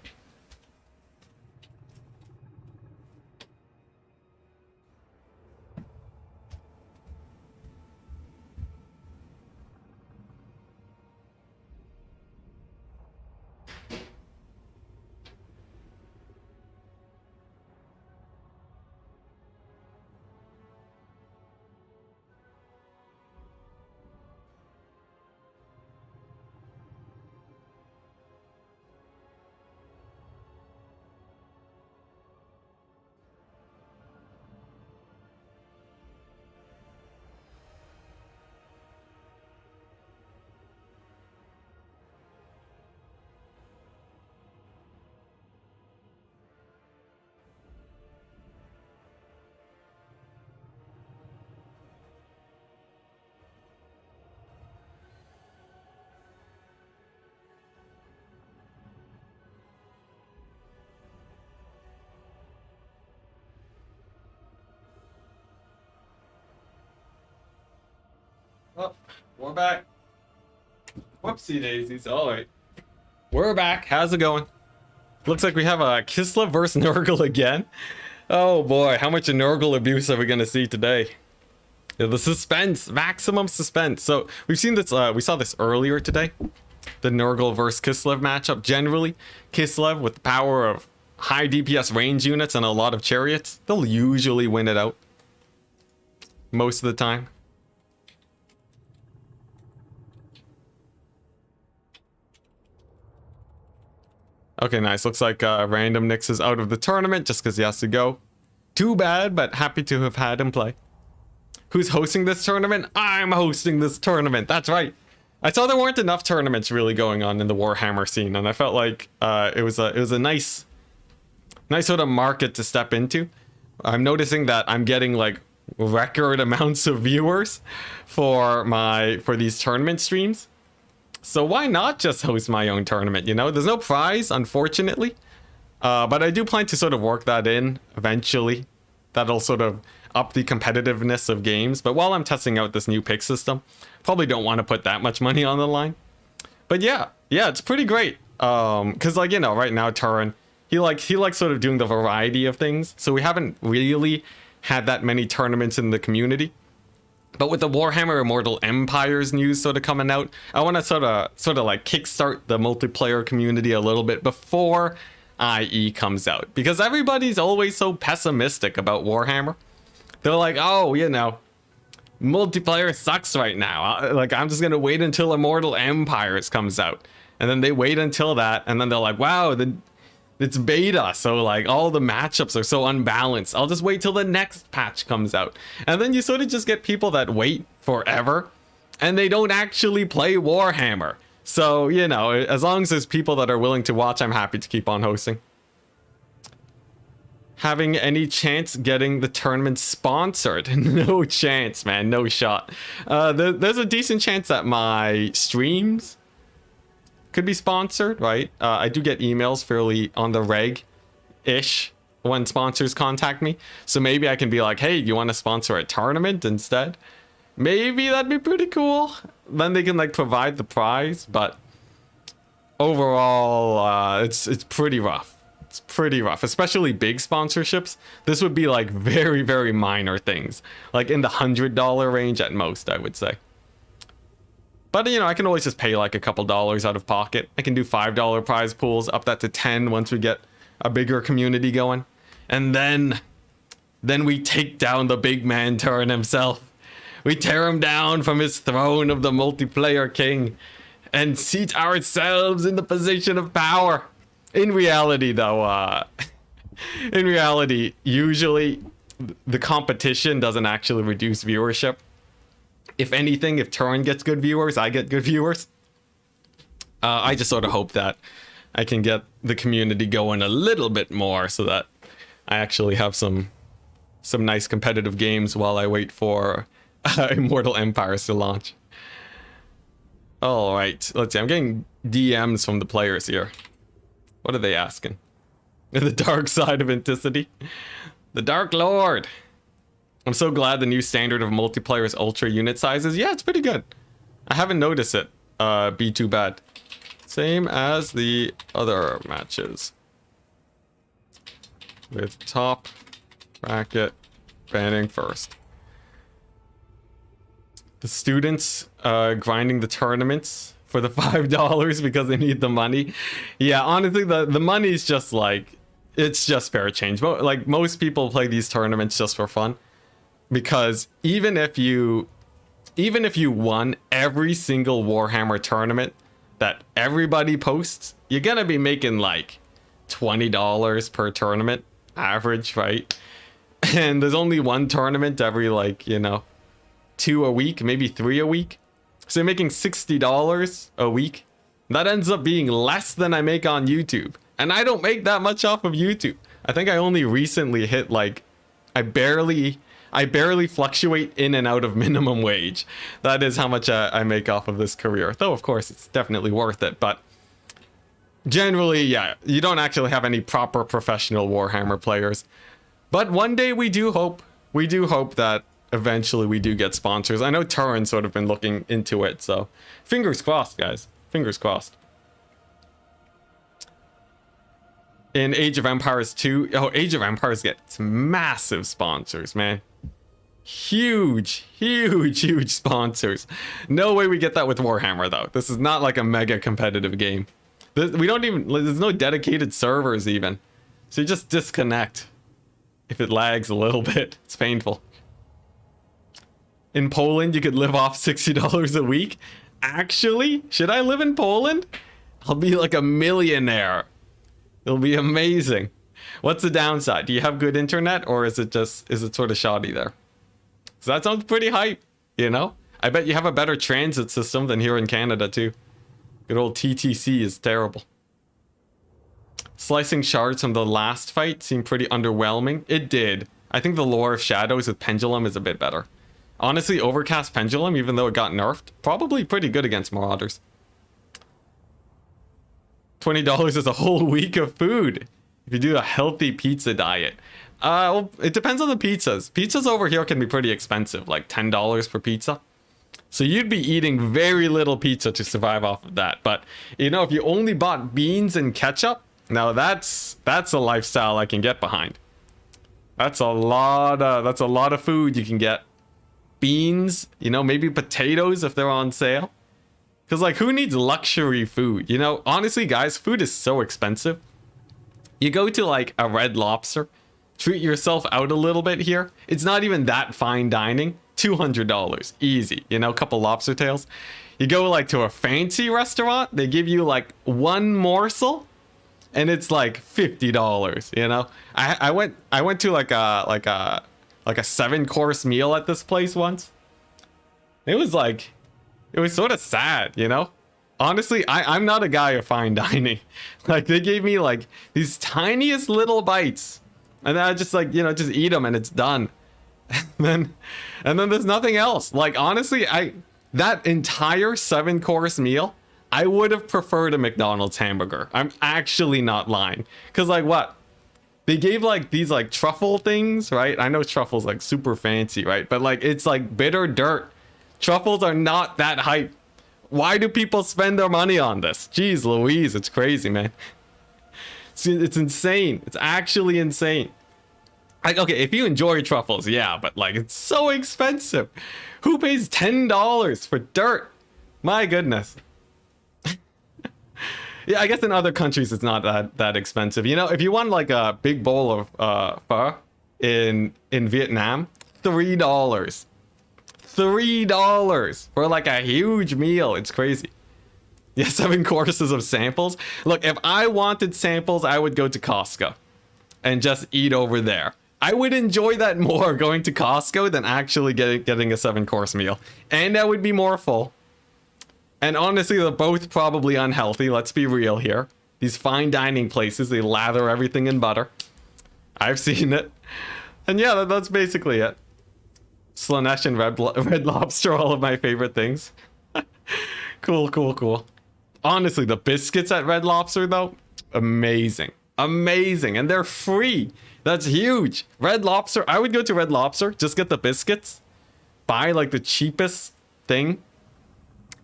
Oh, we're back. Whoopsie daisies. All right. We're back. How's it going? Looks like we have a Kislev versus Nurgle again. Oh boy, how much Nurgle abuse are we going to see today? Yeah, the suspense, maximum suspense. So we've seen this, we saw this earlier today. The Nurgle versus Kislev matchup. Generally, Kislev with the power of high DPS range units and a lot of chariots, they'll usually win it out. Most of the time. Okay, nice. Looks like Random Nix is out of the tournament just because he has to go. Too bad, but happy to have had him play. Who's hosting this tournament? I'm hosting this tournament. That's right. I saw there weren't enough tournaments really going on in the Warhammer scene, and I felt like it was a nice sort of market to step into. I'm noticing that I'm getting like record amounts of viewers for these tournament streams. So why not just host my own tournament, you know? There's no prize, unfortunately. But I do plan to sort of work that in eventually. That'll sort of up the competitiveness of games. But while I'm testing out this new pick system, probably don't want to put that much money on the line. But yeah, it's pretty great. Because like, you know, right now Turin, he likes sort of doing the variety of things. So we haven't really had that many tournaments in the community. But with the Warhammer Immortal Empires news sort of coming out, I want to sort of like kickstart the multiplayer community a little bit before IE comes out. Because everybody's always so pessimistic about Warhammer. They're like, oh, you know, multiplayer sucks right now. Like, I'm just going to wait until Immortal Empires comes out. And then they wait until that, and then they're like, wow, it's beta, so like all the matchups are so unbalanced. I'll just wait till the next patch comes out. And then you sort of just get people that wait forever and they don't actually play Warhammer. So, you know, as long as there's people that are willing to watch, I'm happy to keep on hosting. Having any chance getting the tournament sponsored? No chance, man. No shot. There's a decent chance that my streams could be sponsored, right? I do get emails fairly on the reg-ish when sponsors contact me. So maybe I can be like, hey, you want to sponsor a tournament instead? Maybe that'd be pretty cool. Then they can like provide the prize. But overall, it's pretty rough. It's pretty rough, especially big sponsorships. This would be like very, very minor things. Like in the $100 range at most, I would say. But, you know, I can always just pay like a couple dollars out of pocket. I can do $5 prize pools, up that to 10 once we get a bigger community going. And then we take down the big man Turin himself. We tear him down from his throne of the multiplayer king. and seat ourselves in the position of power. In reality, though, in reality, usually the competition doesn't actually reduce viewership. If anything, if Turin gets good viewers, I get good viewers. I just sort of hope that I can get the community going a little bit more so that I actually have some nice competitive games while I wait for Immortal Empires to launch. All right, let's see. I'm getting DMs from the players here. What are they asking? The dark side of Enticity. The Dark Lord. I'm so glad the new standard of multiplayer is ultra unit sizes. Yeah, it's pretty good. I haven't noticed it be too bad. Same as the other matches. With top bracket banning first. The students grinding the tournaments for the $5 because they need the money. Yeah, honestly, the money's just like, it's just fair change. Like, most people play these tournaments just for fun, because even if you won every single Warhammer tournament that everybody posts, you're gonna be making like $20 per tournament average, right? And there's only one tournament every, like, you know, 2 a week, maybe 3 a week. So you're making $60 a week. That ends up being less than I make on YouTube. And I don't make that much off of YouTube. I think I only recently hit, like, I barely fluctuate in and out of minimum wage. That is how much I make off of this career. Though, of course, it's definitely worth it. But generally, yeah, you don't actually have any proper professional Warhammer players. But one day we do hope that eventually we do get sponsors. I know Turin's sort of been looking into it, so fingers crossed, guys. Fingers crossed. In Age of Empires 2, Age of Empires gets massive sponsors, man. Huge sponsors. No way we get that with Warhammer, though. This is not like a mega competitive game. We don't even, there's no dedicated servers even. So you just disconnect if it lags a little bit. It's painful. In Poland, you could live off $60 a week. Actually, should I live in Poland? I'll be like a millionaire. It'll be amazing. What's the downside? Do you have good internet, or is it sort of shoddy there? So that sounds pretty hype, you know? I bet you have a better transit system than here in Canada too. Good old TTC is terrible. Slicing shards from the last fight seemed pretty underwhelming. It did. I think the lore of Shadows with Pendulum is a bit better. Honestly, Overcast Pendulum, even though it got nerfed, probably pretty good against Marauders. $20 is a whole week of food if you do a healthy pizza diet. Well, it depends on the pizzas. Pizzas over here can be pretty expensive, like $10 per pizza. So you'd be eating very little pizza to survive off of that. But, you know, if you only bought beans and ketchup, now that's a lifestyle I can get behind. That's a lot of food you can get. Beans, you know, maybe potatoes if they're on sale. Because, like, who needs luxury food? You know, honestly, guys, food is so expensive. You go to, like, a Red Lobster, treat yourself out a little bit here. It's not even that fine dining. $200, easy. You know, a couple lobster tails. You go, like, to a fancy restaurant, they give you, like, one morsel, and it's, like, $50, you know? I went to, like a 7-course meal at this place once. It was like, it was sort of sad, you know? Honestly, I'm not a guy of fine dining. Like, they gave me like these tiniest little bites, and then I just, like, you know, just eat them and it's done. and then there's nothing else. Like, honestly, that entire 7-course meal, I would have preferred a McDonald's hamburger. I'm actually not lying. Cause, like, what? They gave, like, these, like, truffle things, right? I know truffles, like, super fancy, right? But, like, it's like bitter dirt. Truffles are not that hype. Why do people spend their money on this? Jeez Louise, it's crazy, man. It's insane. It's actually insane. Like, okay, if you enjoy truffles, yeah, but, like, it's so expensive. Who pays $10 for dirt? My goodness. Yeah, I guess in other countries it's not that expensive. You know, if you want, like, a big bowl of pho in Vietnam, $3. $3 for, like, a huge meal. It's crazy. Yeah, 7 courses of samples. Look, if I wanted samples, I would go to Costco and just eat over there. I would enjoy that more going to Costco than actually getting a 7-course meal. And I would be more full. And honestly, they're both probably unhealthy. Let's be real here. These fine dining places, they lather everything in butter. I've seen it. And yeah, that's basically it. Slanesh and Red Lobster, all of my favorite things. Cool, cool, cool. Honestly, the biscuits at Red Lobster, though, amazing. Amazing. And they're free. That's huge. Red Lobster, I would go to Red Lobster, just get the biscuits, buy like the cheapest thing,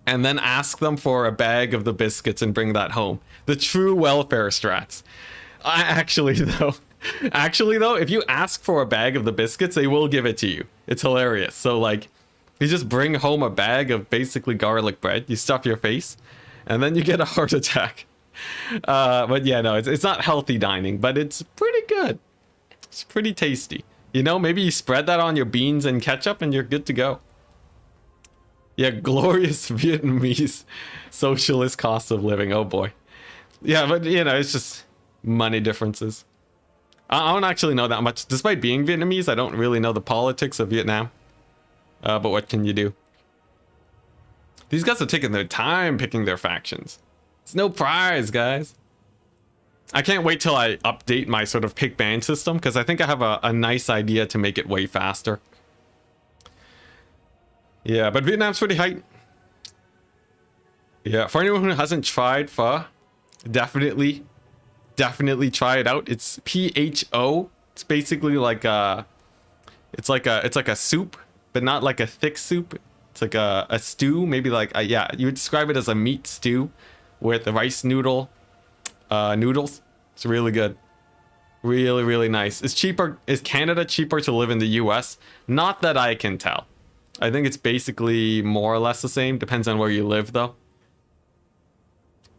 and then ask them for a bag of the biscuits and bring that home. The true welfare strats. Actually though, if you ask for a bag of the biscuits, they will give it to you. It's hilarious. So like, you just bring home a bag of basically garlic bread, you stuff your face, and then you get a heart attack. But yeah, no, it's not healthy dining, but it's pretty good. It's pretty tasty. You know, maybe you spread that on your beans and ketchup and you're good to go. Yeah, glorious Vietnamese socialist cost of living. Oh boy. Yeah, but you know, it's just money differences. I don't actually know that much. Despite being Vietnamese, I don't really know the politics of Vietnam. But what can you do? These guys are taking their time picking their factions. It's no prize, guys. I can't wait till I update my sort of pick ban system, because I think I have a nice idea to make it way faster. Yeah, but Vietnam's pretty hype. Yeah, for anyone who hasn't tried pho, definitely try it out. It's PHO. It's basically like it's like a soup, but not like a thick soup. It's like a stew, maybe like yeah, you would describe it as a meat stew with rice noodles. It's really good. Really, really nice. It's cheaper. Is Canada cheaper to live in the US? Not that I can tell. I think it's basically more or less the same. Depends on where you live, though.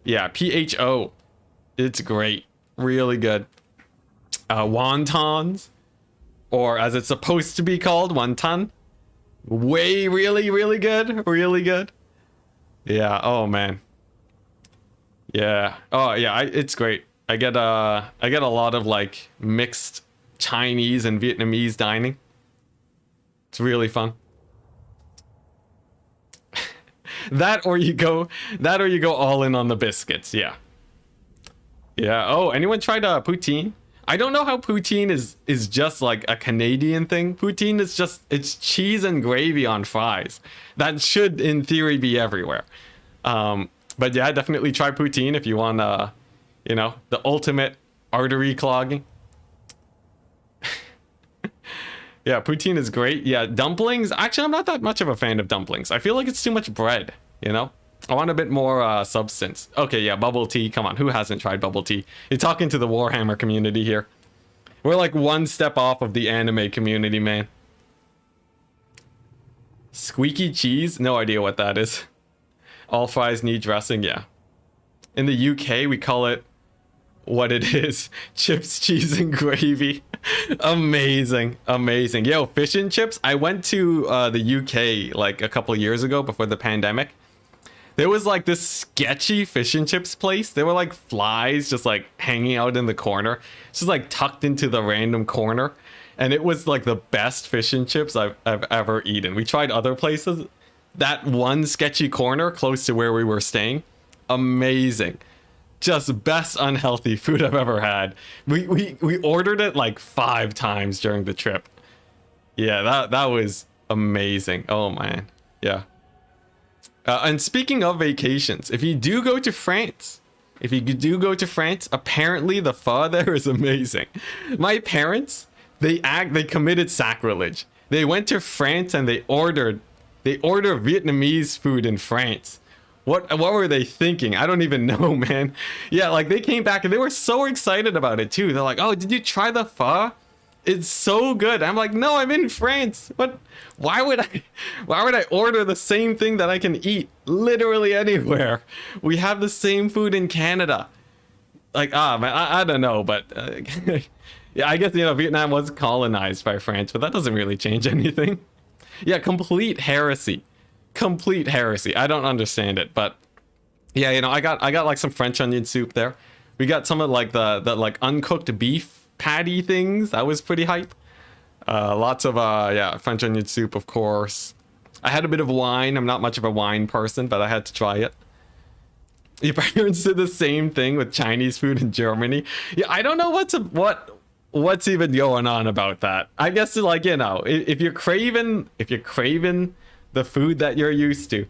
Yeah, PHO. It's great. Really good. Wontons, or as it's supposed to be called, wonton. Really, really good. Really good. Yeah. Oh man. Yeah. Oh yeah. It's great. I get a lot of like mixed Chinese and Vietnamese dining. It's really fun. That or you go all in on the biscuits. Yeah. Yeah. Oh, anyone tried poutine? I don't know how poutine is just like a Canadian thing. Poutine is just, it's cheese and gravy on fries. That should in theory be everywhere. But yeah, definitely try poutine if you want you know, the ultimate artery clogging. Yeah, poutine is great. Yeah, dumplings. Actually, I'm not that much of a fan of dumplings. I feel like it's too much bread, you know? I want a bit more substance. Okay, yeah, bubble tea. Come on, who hasn't tried bubble tea? You're talking to the Warhammer community here. We're like one step off of the anime community, man. Squeaky cheese? No idea what that is. All fries need dressing, yeah. In the UK, we call it what it is. Chips, cheese, and gravy. Amazing. Amazing. Yo, fish and chips. I went to the UK like a couple years ago before the pandemic. There was like this sketchy fish and chips place. There were like flies just like hanging out in the corner. It's just like tucked into the random corner. And it was like the best fish and chips I've ever eaten. We tried other places. That one sketchy corner close to where we were staying. Amazing. Just best unhealthy food I've ever had. We ordered it like 5 times during the trip. Yeah, that was amazing. Oh man. Yeah. And speaking of vacations, if you do go to France, apparently the pho there is amazing. My parents, they committed sacrilege. They went to France and they ordered Vietnamese food in France. What were they thinking? I don't even know, man. Yeah, like they came back and they were so excited about it too. They're like, "Oh, did you try the pho? It's so good." I'm like, "No, I'm in France. What? Why would I order the same thing that I can eat literally anywhere? We have the same food in Canada." Like, man, I don't know, but yeah, I guess, you know, Vietnam was colonized by France, but that doesn't really change anything. Yeah, complete heresy. Complete heresy. I don't understand it, but Yeah, you know, I got like some French onion soup there. We got some of like the like uncooked beef patty things. That was pretty hype. Lots of yeah, French onion soup, of course. I had a bit of wine. I'm not much of a wine person, but I had to try it. Your parents did the same thing with Chinese food in Germany. Yeah, I don't know what's even going on about that. I guess like, you know, if you're craving the food that you're used to,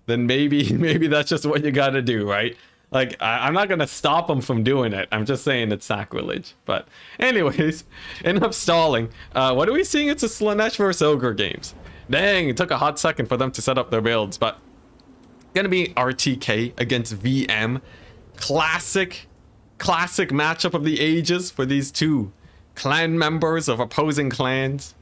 then maybe that's just what you gotta do, right? Like, I'm not gonna stop them from doing it. I'm just saying it's sacrilege. But anyways, enough stalling. What are we seeing? It's a Slanesh versus Ogre games. Dang, it took a hot second for them to set up their builds, but gonna be RTK against VM. Classic matchup of the ages for these two clan members of opposing clans.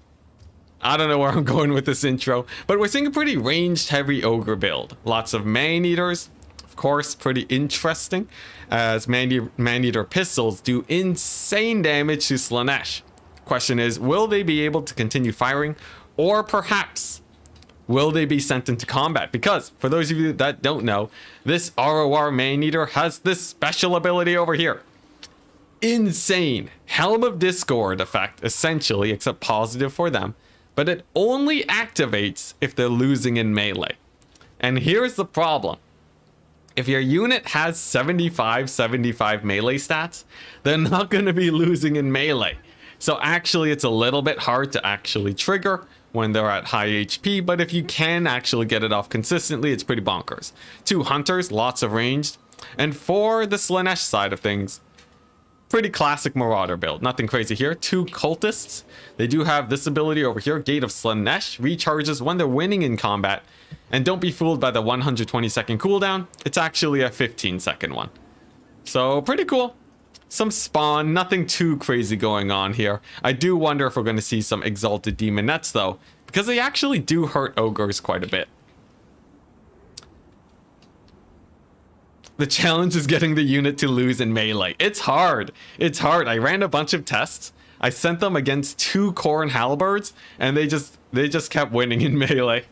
I don't know where I'm going with this intro, but we're seeing a pretty ranged heavy ogre build. Lots of man-eaters, of course, pretty interesting, as man-eater pistols do insane damage to Slanesh. Question is, will they be able to continue firing, or perhaps will they be sent into combat? Because for those of you that don't know, this ROR man-eater has this special ability over here. Insane Helm of Discord effect, essentially, except positive for them. But it only activates if they're losing in melee. And here's the problem. If your unit has 75 melee stats, they're not going to be losing in melee. So actually, it's a little bit hard to actually trigger when they're at high HP, but if you can actually get it off consistently, it's pretty bonkers. 2 hunters, lots of ranged. And for the Slanesh side of things, pretty classic Marauder build. Nothing crazy here. 2 cultists. They do have this ability over here. Gate of Slanesh recharges when they're winning in combat. And don't be fooled by the 120-second cooldown. It's actually a 15-second one. So pretty cool. Some spawn. Nothing too crazy going on here. I do wonder if we're going to see some Exalted Demonettes though, because they actually do hurt ogres quite a bit. The challenge is getting the unit to lose in melee. It's hard. It's hard. I ran a bunch of tests. I sent them against 2 Khorne halberds, and they just kept winning in melee.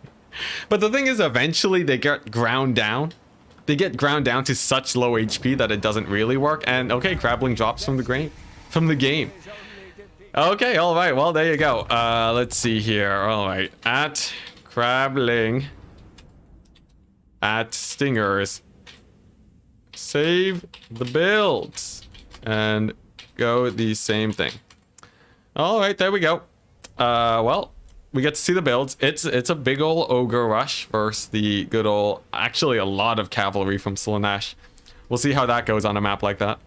But the thing is, eventually they get ground down. They get ground down to such low HP that it doesn't really work. And okay, Crabling drops from the game. Okay, all right. Well, there you go. Let's see here. All right, at Crabling, at Stingers. Save the builds and go the same thing. All right, there we go. Well, we get to see the builds. It's a big ol' ogre rush versus the good ol', actually a lot of cavalry from Slanesh. We'll see how that goes on a map like that.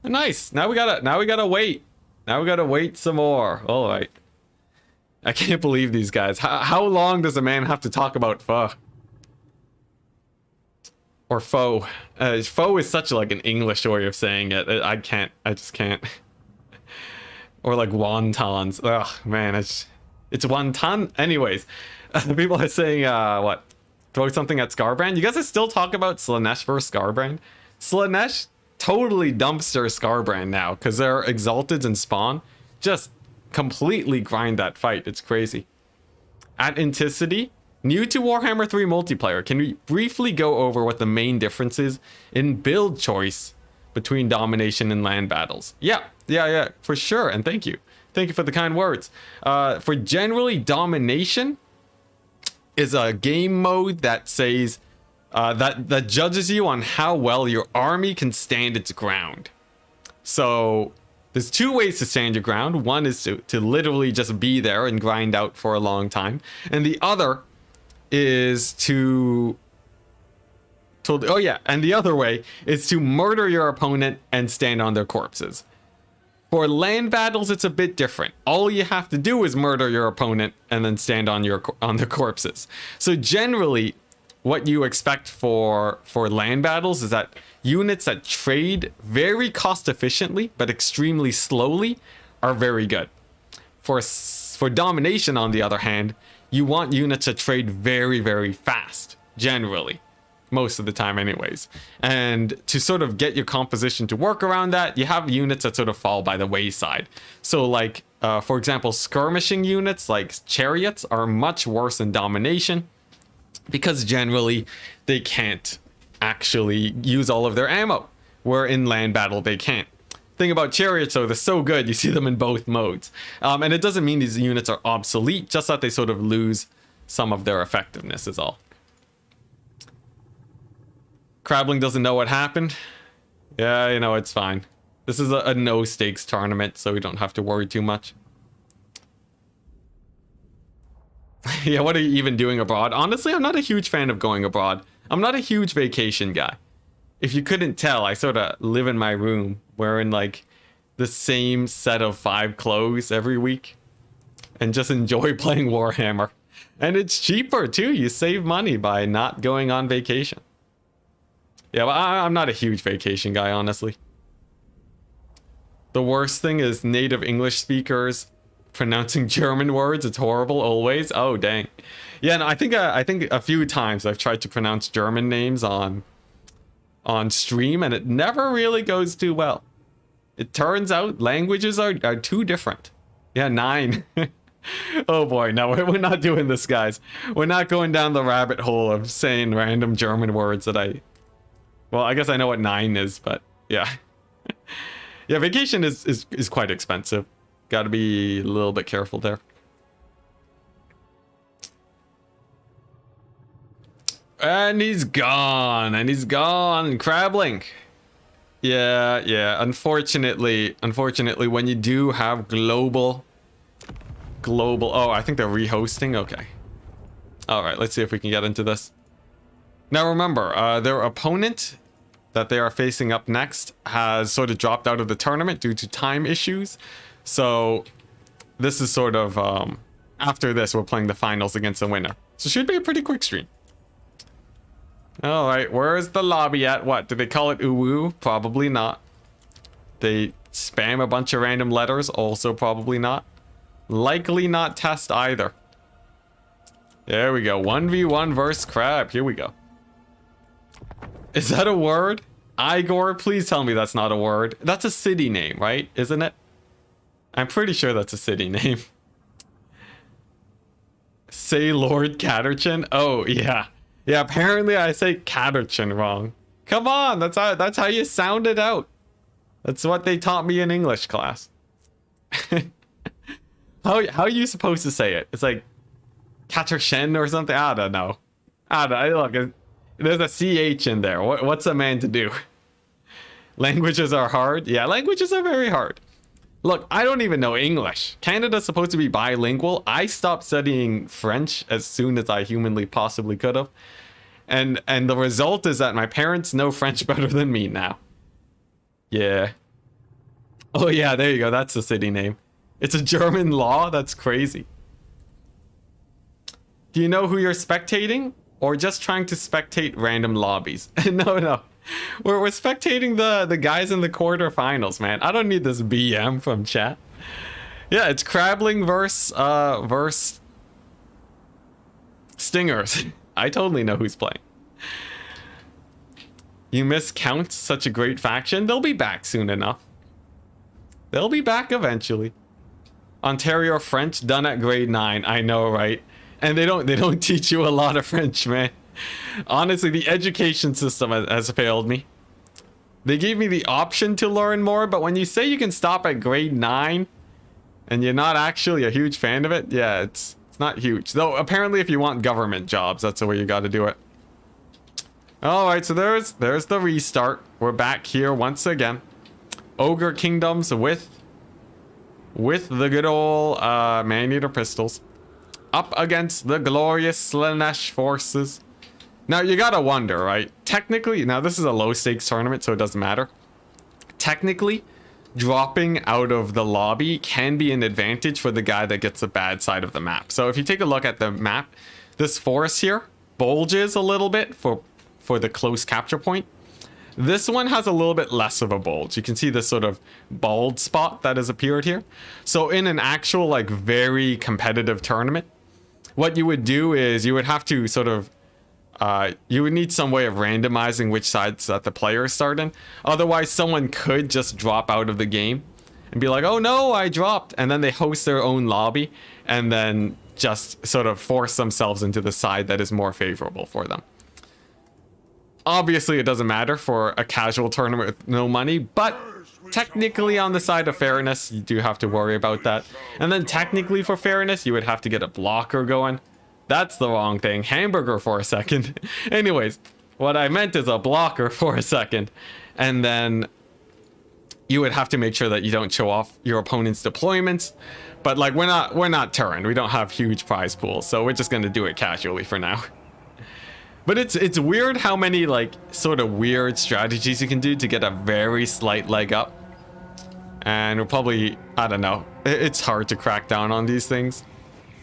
Nice. Now we gotta wait. Now we gotta wait some more. All right. I can't believe these guys. How long does a man have to talk about pho? Or foe. Foe is such like an English way of saying it. I just can't. Or like wontons. Ugh, man, it's wonton. Anyways, people are saying, what? Throw something at Scarbrand? You guys are still talking about Slanesh versus Scarbrand? Slanesh totally dumpster Scarbrand now, because their Exalteds and Spawn just completely grind that fight. It's crazy. At Enticity, new to Warhammer 3 multiplayer, can we briefly go over what the main difference is in build choice between domination and land battles? Yeah, for sure, and thank you. Thank you for the kind words. For generally, domination is a game mode that says, that judges you on how well your army can stand its ground. So there's 2 ways to stand your ground. One is to literally just be there and grind out for a long time, and the other is and the other way is to murder your opponent and stand on their corpses. For land battles, it's a bit different. All you have to do is murder your opponent and then stand on their corpses. So generally, what you expect for land battles is that units that trade very cost efficiently but extremely slowly are very good. For domination, on the other hand, you want units that trade very, very fast, generally. Most of the time anyways. And to sort of get your composition to work around that, you have units that sort of fall by the wayside. So like, for example, skirmishing units like chariots are much worse in domination. because generally they can't actually use all of their ammo, where in land battle they can't. Thing about chariots though, they're so good, you see them in both modes. And it doesn't mean these units are obsolete, just that they sort of lose some of their effectiveness is all. Crabbling doesn't know what happened. Yeah, you know, it's fine. This is a no stakes tournament, so we don't have to worry too much. Yeah, what are you even doing abroad? Honestly, I'm not a huge fan of going abroad. I'm not a huge vacation guy. If you couldn't tell, I sort of live in my room wearing like the same set of 5 clothes every week and just enjoy playing Warhammer. And it's cheaper too. You save money by not going on vacation. Yeah, but I'm not a huge vacation guy, honestly. The worst thing is native English speakers pronouncing German words. It's horrible always. Oh, dang. Yeah, no, I think a few times I've tried to pronounce German names on stream, and it never really goes too well. It turns out languages are too different. Yeah, 9. Oh boy, no, we're not doing this, guys. We're not going down the rabbit hole of saying random German words that well, I guess I know what 9 is, but yeah. Yeah, vacation is quite expensive. Gotta be a little bit careful there. And he's gone, Crabbling. Yeah, unfortunately, when you do have global, oh, I think they're rehosting, okay. All right, let's see if we can get into this. Now remember, their opponent that they are facing up next has sort of dropped out of the tournament due to time issues. So this is sort of, after this, we're playing the finals against the winner. So it should be a pretty quick stream. All right, where's the lobby at? What, did they call it uwu? Probably not. They spam a bunch of random letters? Also probably not. Likely not test either. There we go, 1v1 versus Crab, here we go. Is that a word? Igor, please tell me that's not a word. That's a city name, right? Isn't it? I'm pretty sure that's a city name. Say Lord Catterchin? Oh, yeah. Yeah, apparently I say Catterchin wrong. Come on, that's how you sound it out. That's what they taught me in English class. How are you supposed to say it? It's like Catterchin or something? I don't know. Look, there's a CH in there. What's a man to do? Languages are hard? Yeah, languages are very hard. Look, I don't even know English. Canada's supposed to be bilingual. I stopped studying French as soon as I humanly possibly could have. And the result is that my parents know French better than me now. Yeah. Oh yeah, there you go. That's the city name. It's a German law? That's crazy. Do you know who you're spectating? Or just trying to spectate random lobbies? No. We're spectating the guys in the quarterfinals, man. I don't need this BM from chat. Yeah, it's Crabbling versus Stingers. I totally know who's playing. You miss Count, such a great faction. They'll be back soon enough. They'll be back eventually. Ontario French done at grade 9. I know, right? And they don't teach you a lot of French, man. Honestly, the education system has failed me. They gave me the option to learn more, but when you say you can stop at grade 9 and you're not actually a huge fan of it, yeah, it's not huge. Though apparently if you want government jobs, that's the way you got to do it. All right, so there's the restart. We're back here once again. Ogre Kingdoms with the good old man-eater pistols. Up against the glorious Slanesh forces. Now, you gotta wonder, right? Technically, now this is a low-stakes tournament, so it doesn't matter. Technically, dropping out of the lobby can be an advantage for the guy that gets the bad side of the map. So if you take a look at the map, this forest here bulges a little bit for the close capture point. This one has a little bit less of a bulge. You can see this sort of bald spot that has appeared here. So in an actual, like, very competitive tournament, what you would do is you would have to sort of you would need some way of randomizing which sides that the players start in. Otherwise, someone could just drop out of the game and be like, oh no, I dropped. And then they host their own lobby. And then just sort of force themselves into the side that is more favorable for them. Obviously, it doesn't matter for a casual tournament with no money, but technically on the side of fairness, you do have to worry about that. And then technically for fairness, you would have to get a blocker going. That's the wrong thing. Hamburger for a second. Anyways, what I meant is a blocker for a second. And then you would have to make sure that you don't show off your opponent's deployments. But like, we're not Turin. We don't have huge prize pools, so we're just gonna do it casually for now. But it's weird how many like sort of weird strategies you can do to get a very slight leg up. And we'll probably, I don't know, it's hard to crack down on these things.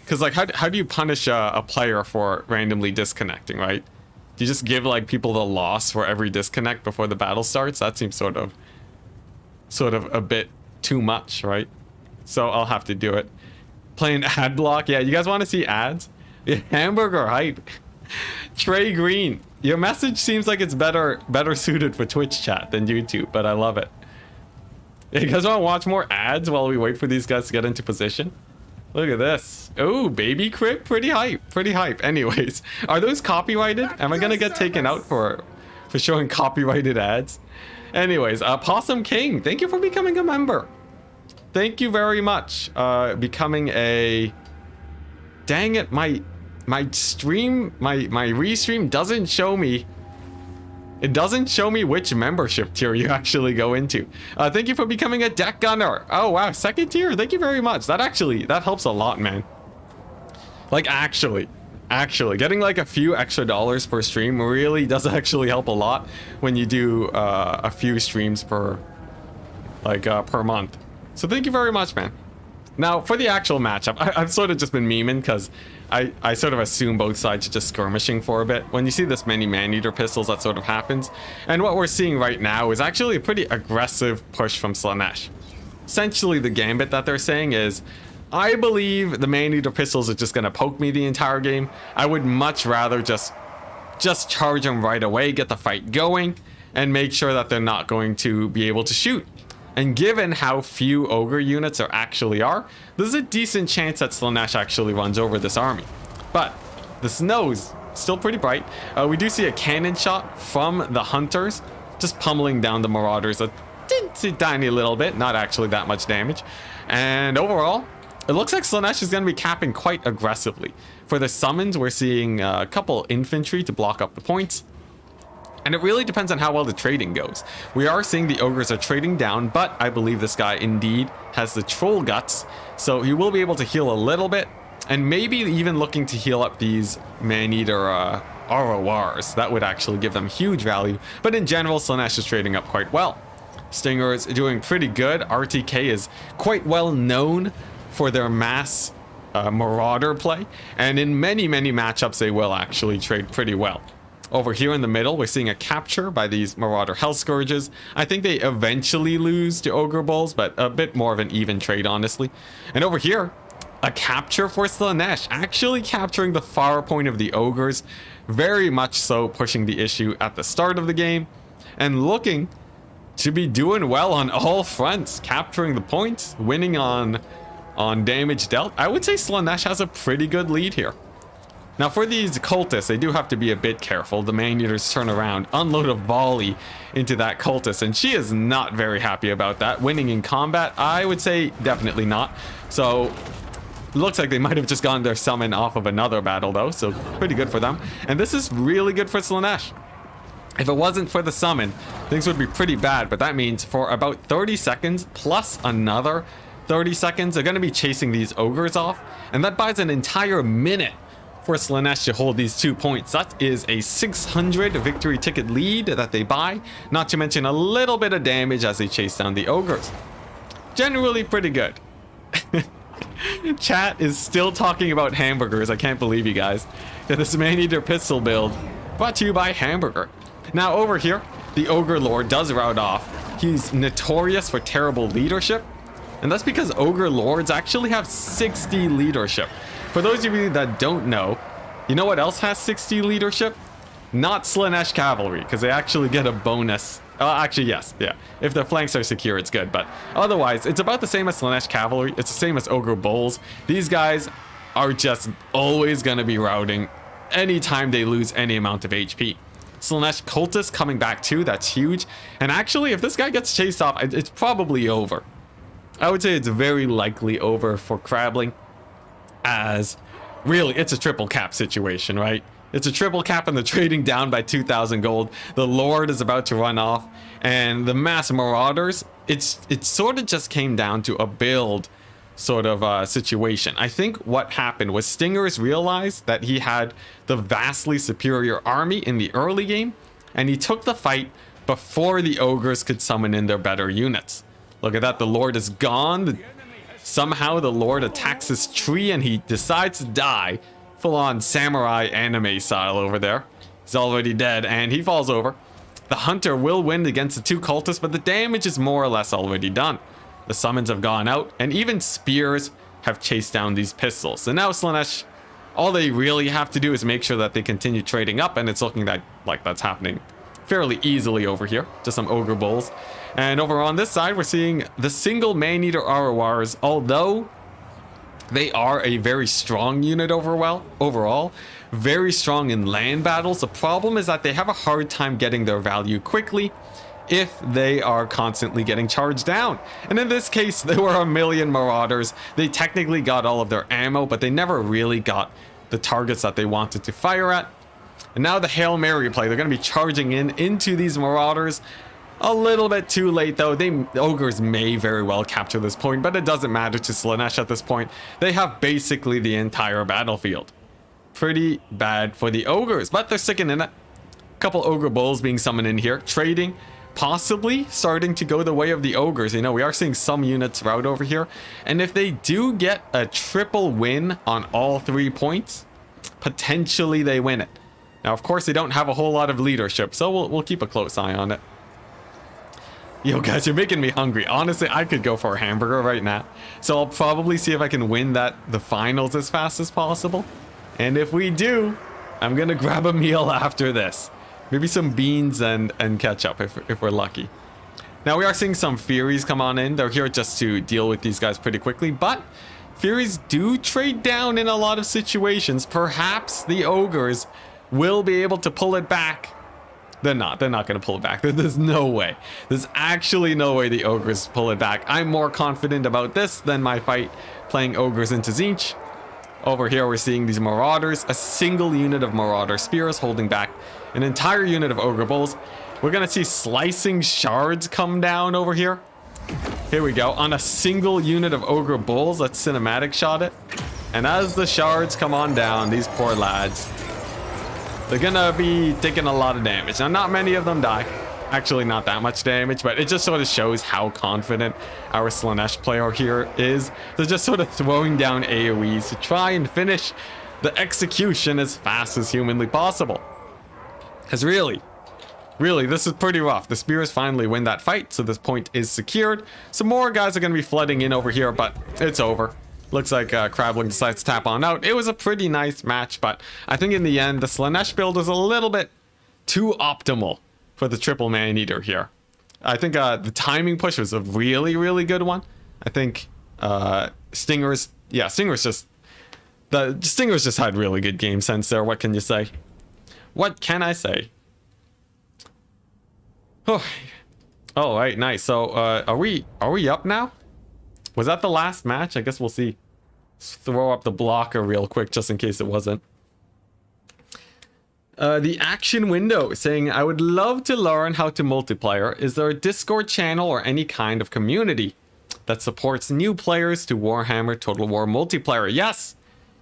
Because like, how do you punish a player for randomly disconnecting, right? Do you just give like people the loss for every disconnect before the battle starts? That seems sort of a bit too much, right? So I'll have to do it. Playing ad block, yeah, you guys want to see ads? Yeah, hamburger hype. Trey Green, your message seems like it's better suited for Twitch chat than YouTube, but I love it. You guys want to watch more ads while we wait for these guys to get into position? Look at this. Oh, baby crib, pretty hype. Anyways, are those copyrighted? Am I gonna get taken out for showing copyrighted ads? Anyways, Possum King, thank you for becoming a member. Thank you very much. Becoming a... Dang it, my stream, my restream doesn't show me. It doesn't show me which membership tier you actually go into. Thank you for becoming a deck gunner. Oh wow, second tier. Thank you very much. That helps a lot, man. Like actually, getting like a few extra dollars per stream really does actually help a lot when you do a few streams per month. So thank you very much, man. Now for the actual matchup, I've sort of just been memeing because I sort of assume both sides are just skirmishing for a bit. When you see this many man-eater pistols, that sort of happens. And what we're seeing right now is actually a pretty aggressive push from Slaanesh. Essentially, the gambit that they're saying is, I believe the man-eater pistols are just going to poke me the entire game. I would much rather just charge them right away, get the fight going, and make sure that they're not going to be able to shoot. And given how few ogre units there actually are, there's a decent chance that Slaanesh actually runs over this army. But the snow's still pretty bright. We do see a cannon shot from the hunters, just pummeling down the marauders a tiny little bit, not actually that much damage. And overall, it looks like Slaanesh is going to be capping quite aggressively. For the summons, we're seeing a couple infantry to block up the points. And it really depends on how well the trading goes. We are seeing the ogres are trading down, but I believe this guy indeed has the troll guts, so he will be able to heal a little bit, and maybe even looking to heal up these man-eater RORs. That would actually give them huge value, but in general, Slaanesh is trading up quite well. Stinger is doing pretty good. RTK is quite well known for their mass marauder play, and in many matchups, they will actually trade pretty well. Over here in the middle, we're seeing a capture by these Marauder Hell Scourges. I think they eventually lose to Ogre Bulls, but a bit more of an even trade, honestly. And over here, a capture for Slaanesh, actually capturing the far point of the Ogres, very much so pushing the issue at the start of the game, and looking to be doing well on all fronts, capturing the points, winning on damage dealt. I would say Slaanesh has a pretty good lead here. Now for these cultists, they do have to be a bit careful. The man-eaters turn around, unload a volley into that cultist, and she is not very happy about that. Winning in combat, I would say definitely not. So it looks like they might have just gotten their summon off of another battle though, so pretty good for them. And this is really good for Slaanesh. If it wasn't for the summon, things would be pretty bad, but that means for about 30 seconds plus another 30 seconds, they're going to be chasing these ogres off, and that buys an entire minute for Slaanesh to hold these 2 points. That is a 600 victory ticket lead that they buy, not to mention a little bit of damage as they chase down the ogres. Generally pretty good. Chat is still talking about hamburgers. I can't believe you guys. This man-eater pistol build brought to you by Hamburger. Now over here, the Ogre Lord does rout off. He's notorious for terrible leadership, and that's because Ogre Lords actually have 60 leadership. For those of you that don't know, you know what else has 60 leadership? Not Slaanesh Cavalry, because they actually get a bonus. Actually, yes, yeah. If their flanks are secure, it's good, but otherwise, it's about the same as Slaanesh Cavalry. It's the same as Ogre Bulls. These guys are just always going to be routing anytime they lose any amount of HP. Slaanesh Cultist coming back too, that's huge. And actually, if this guy gets chased off, it's probably over. I would say it's very likely over for Crabling, as really, it's a triple cap situation, right? It's a triple cap and they're trading down by 2,000 gold. The Lord is about to run off, and the mass Marauders, it sort of just came down to a build sort of situation. I think what happened was Stingers realized that he had the vastly superior army in the early game, and he took the fight before the Ogres could summon in their better units. Look at that, the Lord is gone. Somehow the Lord attacks this tree and he decides to die. Full-on samurai anime style over there. He's already dead and he falls over. The Hunter will win against the two cultists, but the damage is more or less already done. The summons have gone out, and even spears have chased down these pistols. And now Slaanesh, all they really have to do is make sure that they continue trading up, and it's looking like that's happening fairly easily over here. Just some Ogre Bulls. And over on this side, we're seeing the single Man-Eater Arawars, although they are a very strong unit overall, very strong in land battles. The problem is that they have a hard time getting their value quickly if they are constantly getting charged down. And in this case, there were a million Marauders. They technically got all of their ammo, but they never really got the targets that they wanted to fire at. And now the Hail Mary play, they're going to be charging into these Marauders. A little bit too late though. The Ogres may very well capture this point, but it doesn't matter to Slaanesh at this point. They have basically the entire battlefield. Pretty bad for the Ogres, but they're sticking in it. A couple Ogre Bulls being summoned in here, trading, possibly starting to go the way of the Ogres. You know, we are seeing some units route over here, and if they do get a triple win on all 3 points, potentially they win it. Now, of course, they don't have a whole lot of leadership, so we'll keep a close eye on it. Yo, guys, you're making me hungry. Honestly, I could go for a hamburger right now. So I'll probably see if I can win the finals as fast as possible. And if we do, I'm going to grab a meal after this. Maybe some beans and ketchup if we're lucky. Now, we are seeing some Furies come on in. They're here just to deal with these guys pretty quickly. But Furies do trade down in a lot of situations. Perhaps the Ogres will be able to pull it back. They're not going to pull it back. There's no way. There's actually no way the Ogres pull it back. I'm more confident about this than my fight playing Ogres into Tzeentch. Over here, we're seeing these Marauders. A single unit of Marauder Spears holding back an entire unit of Ogre Bulls. We're going to see Slicing Shards come down over here. Here we go. On a single unit of Ogre Bulls. Let's cinematic shot it. And as the shards come on down, these poor lads, they're gonna be taking a lot of damage. Now, not many of them die. Actually, not that much damage, but it just sort of shows how confident our Slaanesh player here is. They're just sort of throwing down AoEs to try and finish the execution as fast as humanly possible. Because really, this is pretty rough. The Spears finally win that fight, so this point is secured. Some more guys are gonna be flooding in over here, but it's over. Looks like Crabling decides to tap on out. It was a pretty nice match, but I think in the end, the Slaanesh build is a little bit too optimal for the triple Man-Eater here. I think the timing push was a really, really good one. I think Stingers just had really good game sense there. What can you say? What can I say? Oh, all right, nice. So are we up now? Was that the last match? I guess we'll see. Let's throw up the blocker real quick just in case it wasn't. The action window saying, I would love to learn how to multiplayer. Is there a Discord channel or any kind of community that supports new players to Warhammer Total War multiplayer?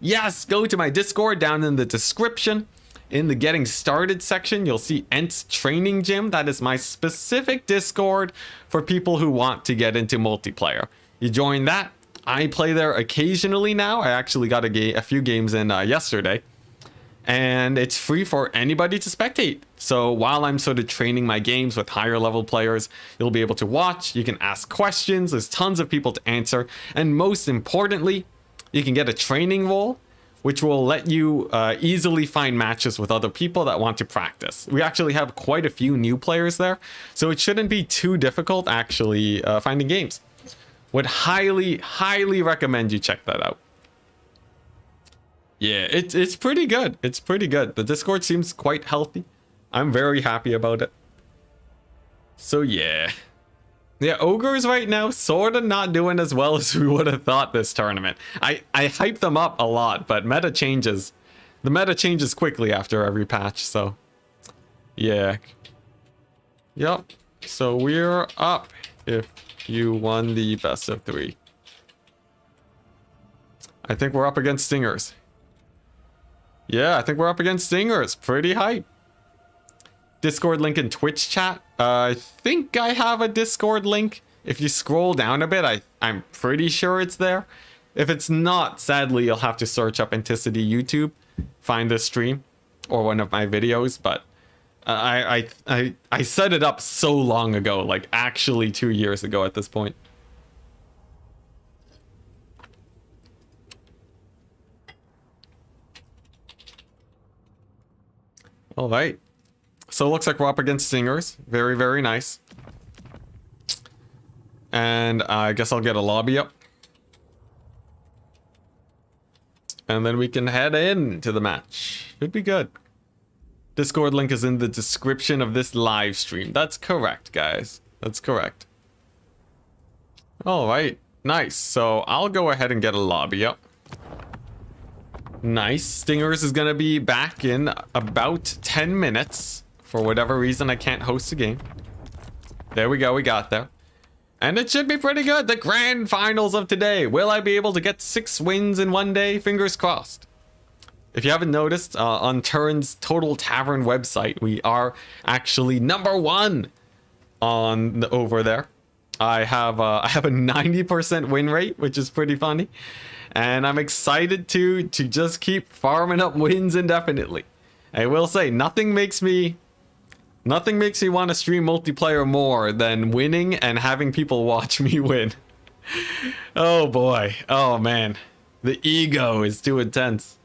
Yes, go to my Discord down in the description. In the getting started section, you'll see Ent's Training Gym. That is my specific Discord for people who want to get into multiplayer. You join that. I play there occasionally now. I actually got a few games in yesterday. And it's free for anybody to spectate. So while I'm sort of training my games with higher level players, you'll be able to watch. You can ask questions. There's tons of people to answer. And most importantly, you can get a training role, which will let you easily find matches with other people that want to practice. We actually have quite a few new players there. So it shouldn't be too difficult actually finding games. Would highly recommend you check that out. Yeah, it's pretty good. It's pretty good. The Discord seems quite healthy. I'm very happy about it. So yeah. Yeah, Ogres right now sort of not doing as well as we would have thought this tournament. I hype them up a lot, but meta changes. The meta changes quickly after every patch, so yeah. Yep. So we're up if you won the best of 3. I think we're up against Stingers. Yeah, I think we're up against Stingers. Pretty hype. Discord link in Twitch chat. I think I have a Discord link. If you scroll down a bit, I'm pretty sure it's there. If it's not, sadly, you'll have to search up Enticity YouTube, find the stream, or one of my videos. But I set it up so long ago, like actually 2 years ago at this point. All right. So it looks like we're up against Stingers. Very, very nice. And I guess I'll get a lobby up. And then we can head into the match. Should be good. Discord link is in the description of this live stream. That's correct, guys. That's correct. All right. Nice. So I'll go ahead and get a lobby up. Nice. Stingers is going to be back in about 10 minutes. For whatever reason, I can't host a game. There we go. We got there. And it should be pretty good. The grand finals of today. Will I be able to get 6 wins in one day? Fingers crossed. If you haven't noticed, on Turn's Total Tavern website, we are actually #1 on over there. I have a 90% win rate, which is pretty funny. And I'm excited to just keep farming up wins indefinitely. I will say, nothing makes me want to stream multiplayer more than winning and having people watch me win. Oh boy. Oh man. The ego is too intense.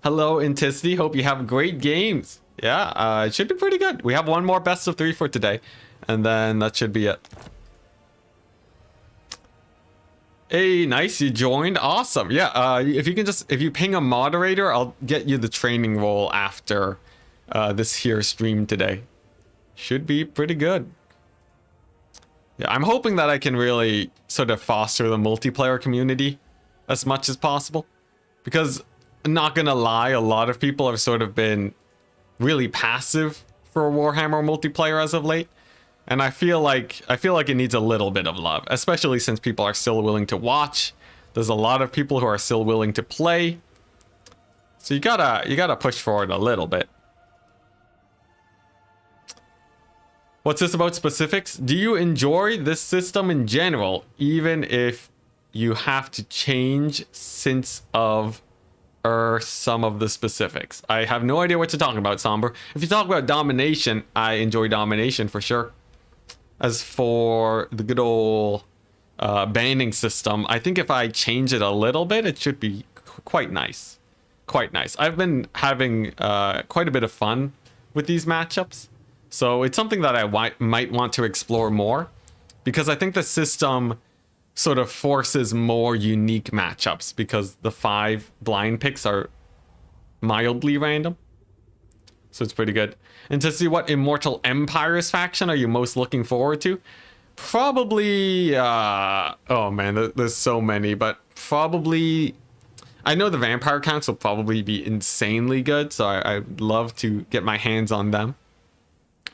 Hello, Enticity. Hope you have great games. Yeah, it should be pretty good. We have one more best of 3 for today. And then that should be it. Hey, nice, you joined. Awesome. Yeah, if you ping a moderator, I'll get you the training role after this here stream today. Should be pretty good. Yeah, I'm hoping that I can really sort of foster the multiplayer community as much as possible. Because, I'm not gonna lie, a lot of people have sort of been really passive for Warhammer multiplayer as of late. And I feel like it needs a little bit of love, especially since people are still willing to watch. There's a lot of people who are still willing to play. So you gotta push forward a little bit. What's this about specifics? Do you enjoy this system in general, even if you have to change since of some of the specifics? I have no idea what you're talking about, Somber. If you talk about domination, I enjoy domination for sure. As for the good old banding system, I think if I change it a little bit, it should be quite nice. Quite nice. I've been having quite a bit of fun with these matchups. So it's something that I might want to explore more. Because I think the system sort of forces more unique matchups. Because the 5 blind picks are mildly random. So it's pretty good. And to see what Immortal Empires faction are you most looking forward to? Probably, oh man, there's so many, but probably, I know the Vampire Counts will probably be insanely good, so I'd love to get my hands on them.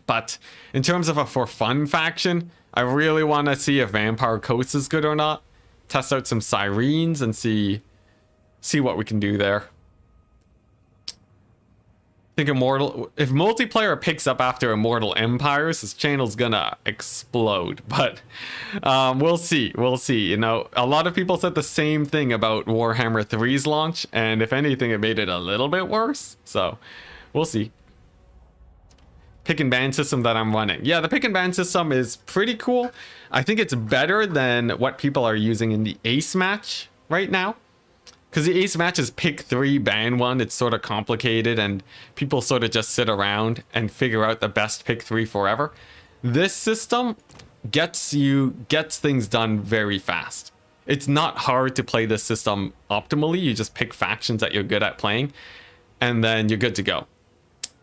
But in terms of a for fun faction, I really want to see if Vampire Coast is good or not. Test out some Sirens and see what we can do there. I think if multiplayer picks up after Immortal Empires, this channel's gonna explode. But we'll see. We'll see. You know, a lot of people said the same thing about Warhammer 3's launch, and if anything, it made it a little bit worse. So we'll see. Pick and ban system that I'm running. Yeah, the pick and ban system is pretty cool. I think it's better than what people are using in the Ace match right now. Because the Ace match is pick 3, ban 1. It's sort of complicated and people sort of just sit around and figure out the best pick 3 forever. This system gets things done very fast. It's not hard to play this system optimally. You just pick factions that you're good at playing, and then you're good to go.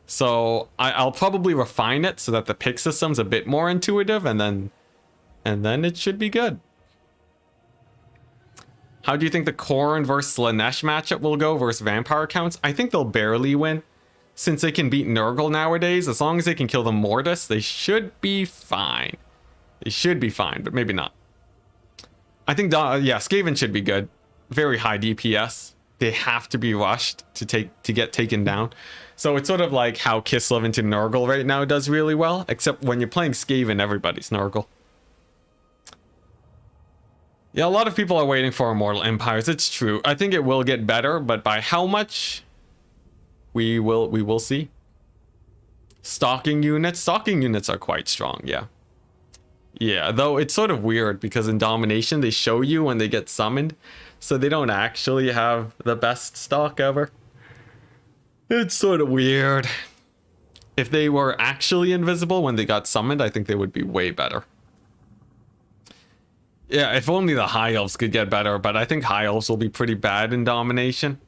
So I'll probably refine it so that the pick system's a bit more intuitive, and then it should be good. How do you think the Khorne versus Slanesh matchup will go versus vampire counts? I think they'll barely win. Since they can beat Nurgle nowadays, as long as they can kill the Mortis, they should be fine. They should be fine, but maybe not. I think, yeah, Skaven should be good. Very high DPS. They have to be rushed to get taken down. So it's sort of like how Kislev into Nurgle right now does really well, except when you're playing Skaven, everybody's Nurgle. Yeah, a lot of people are waiting for Immortal Empires. It's true. I think it will get better, but by how much? We will see. Stalking units are quite strong, yeah. Yeah, though it's sort of weird because in Domination they show you when they get summoned, so they don't actually have the best stock ever. It's sort of weird. If they were actually invisible when they got summoned, I think they would be way better. Yeah, if only the High Elves could get better, but I think High Elves will be pretty bad in Domination.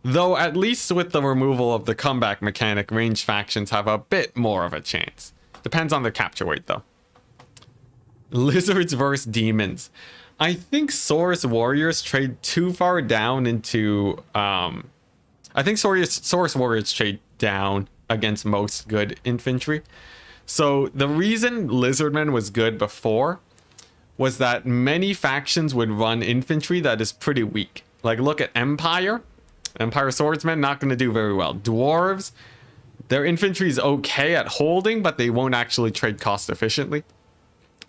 Though at least with the removal of the comeback mechanic, ranged factions have a bit more of a chance. Depends on their capture weight though. Lizards versus demons. I think Saurus Warriors trade too far down into... I think Saurus Warriors trade down against most good infantry. So the reason Lizardmen was good before was that many factions would run infantry that is pretty weak. Like look at Empire. Empire Swordsmen, not going to do very well. Dwarves, their infantry is okay at holding, but they won't actually trade cost efficiently.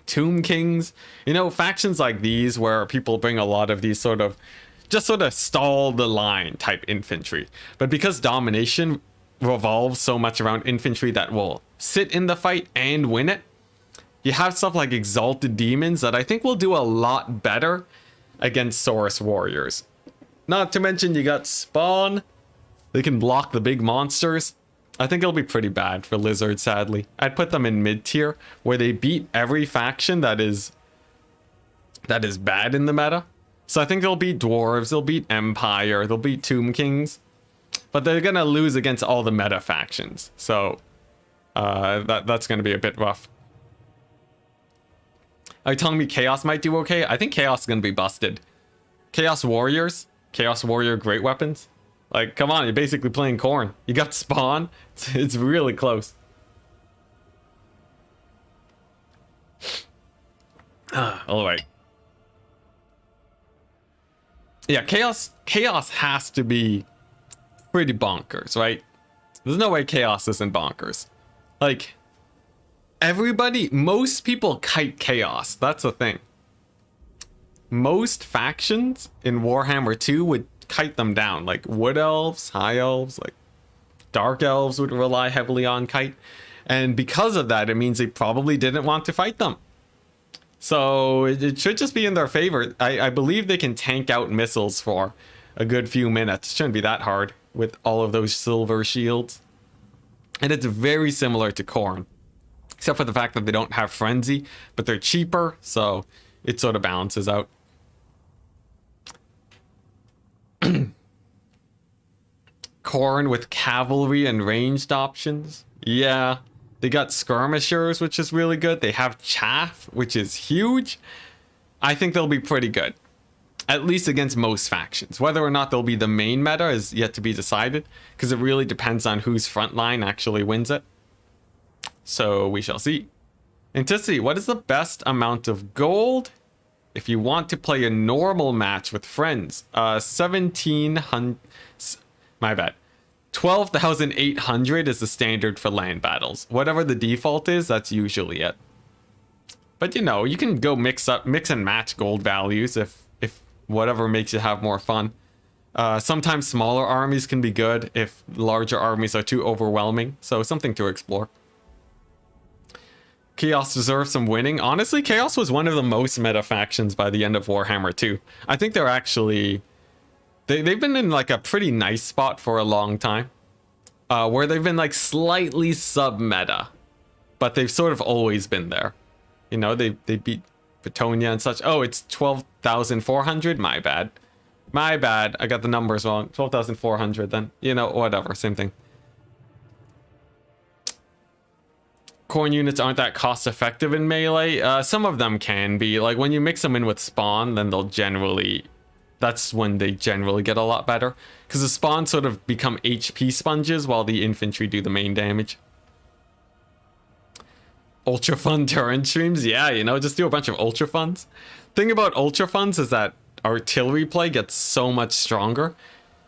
Tomb Kings, you know, factions like these where people bring a lot of these sort of stall the line type infantry. But because Domination revolves so much around infantry that will sit in the fight and win it, you have stuff like Exalted Demons that I think will do a lot better against Saurus Warriors. Not to mention you got Spawn. They can block the big monsters. I think it'll be pretty bad for Lizard, sadly. I'd put them in mid-tier, where they beat every faction that is bad in the meta. So I think they'll beat Dwarves, they'll beat Empire, they'll beat Tomb Kings. But they're gonna lose against all the meta factions. So that's gonna be a bit rough. Are you telling me Chaos might do okay? I think Chaos is gonna be busted. Chaos Warriors? Chaos Warrior great weapons? Like, come on, you're basically playing Khorne. You got Spawn. It's really close. Alright. Yeah, Chaos has to be pretty bonkers, right? There's no way Chaos isn't bonkers. Like, most people kite Chaos. That's the thing. Most factions in Warhammer 2 would kite them down, like Wood Elves, High Elves, like Dark Elves would rely heavily on kite, and because of that it means they probably didn't want to fight them. So it should just be in their favor. I believe they can tank out missiles for a good few minutes. It shouldn't be that hard with all of those silver shields, and it's very similar to Khorne, except for the fact that they don't have Frenzy, but they're cheaper, so it sort of balances out. Khorne with cavalry and ranged options. Yeah, they got skirmishers, which is really good. They have chaff, which is huge. I think they'll be pretty good, at least against most factions. Whether or not they'll be the main meta is yet to be decided, because it really depends on whose front line actually wins it. So we shall see. Enticity, what is the best amount of gold if you want to play a normal match with friends? 1700, my bad. 12,800 is the standard for land battles. Whatever the default is, that's usually it. But you know, you can go mix and match gold values if whatever makes you have more fun. Sometimes smaller armies can be good if larger armies are too overwhelming, so something to explore. Chaos deserves some winning. Honestly, Chaos was one of the most meta factions by the end of Warhammer 2. I think they're actually... They've been in like a pretty nice spot for a long time. Where they've been like slightly sub-meta. But they've sort of always been there. You know, they beat Britonia and such. Oh, it's 12,400. My bad. My bad. I got the numbers wrong. 12,400 then. You know, whatever. Same thing. Corn units aren't that cost effective in melee. Some of them can be. Like when you mix them in with spawn, then they'll generally... That's when they generally get a lot better. Because the spawn sort of become HP sponges while the infantry do the main damage. Ultra fun turret streams? Yeah, you know, just do a bunch of ultra funs. Thing about ultra funs is that artillery play gets so much stronger.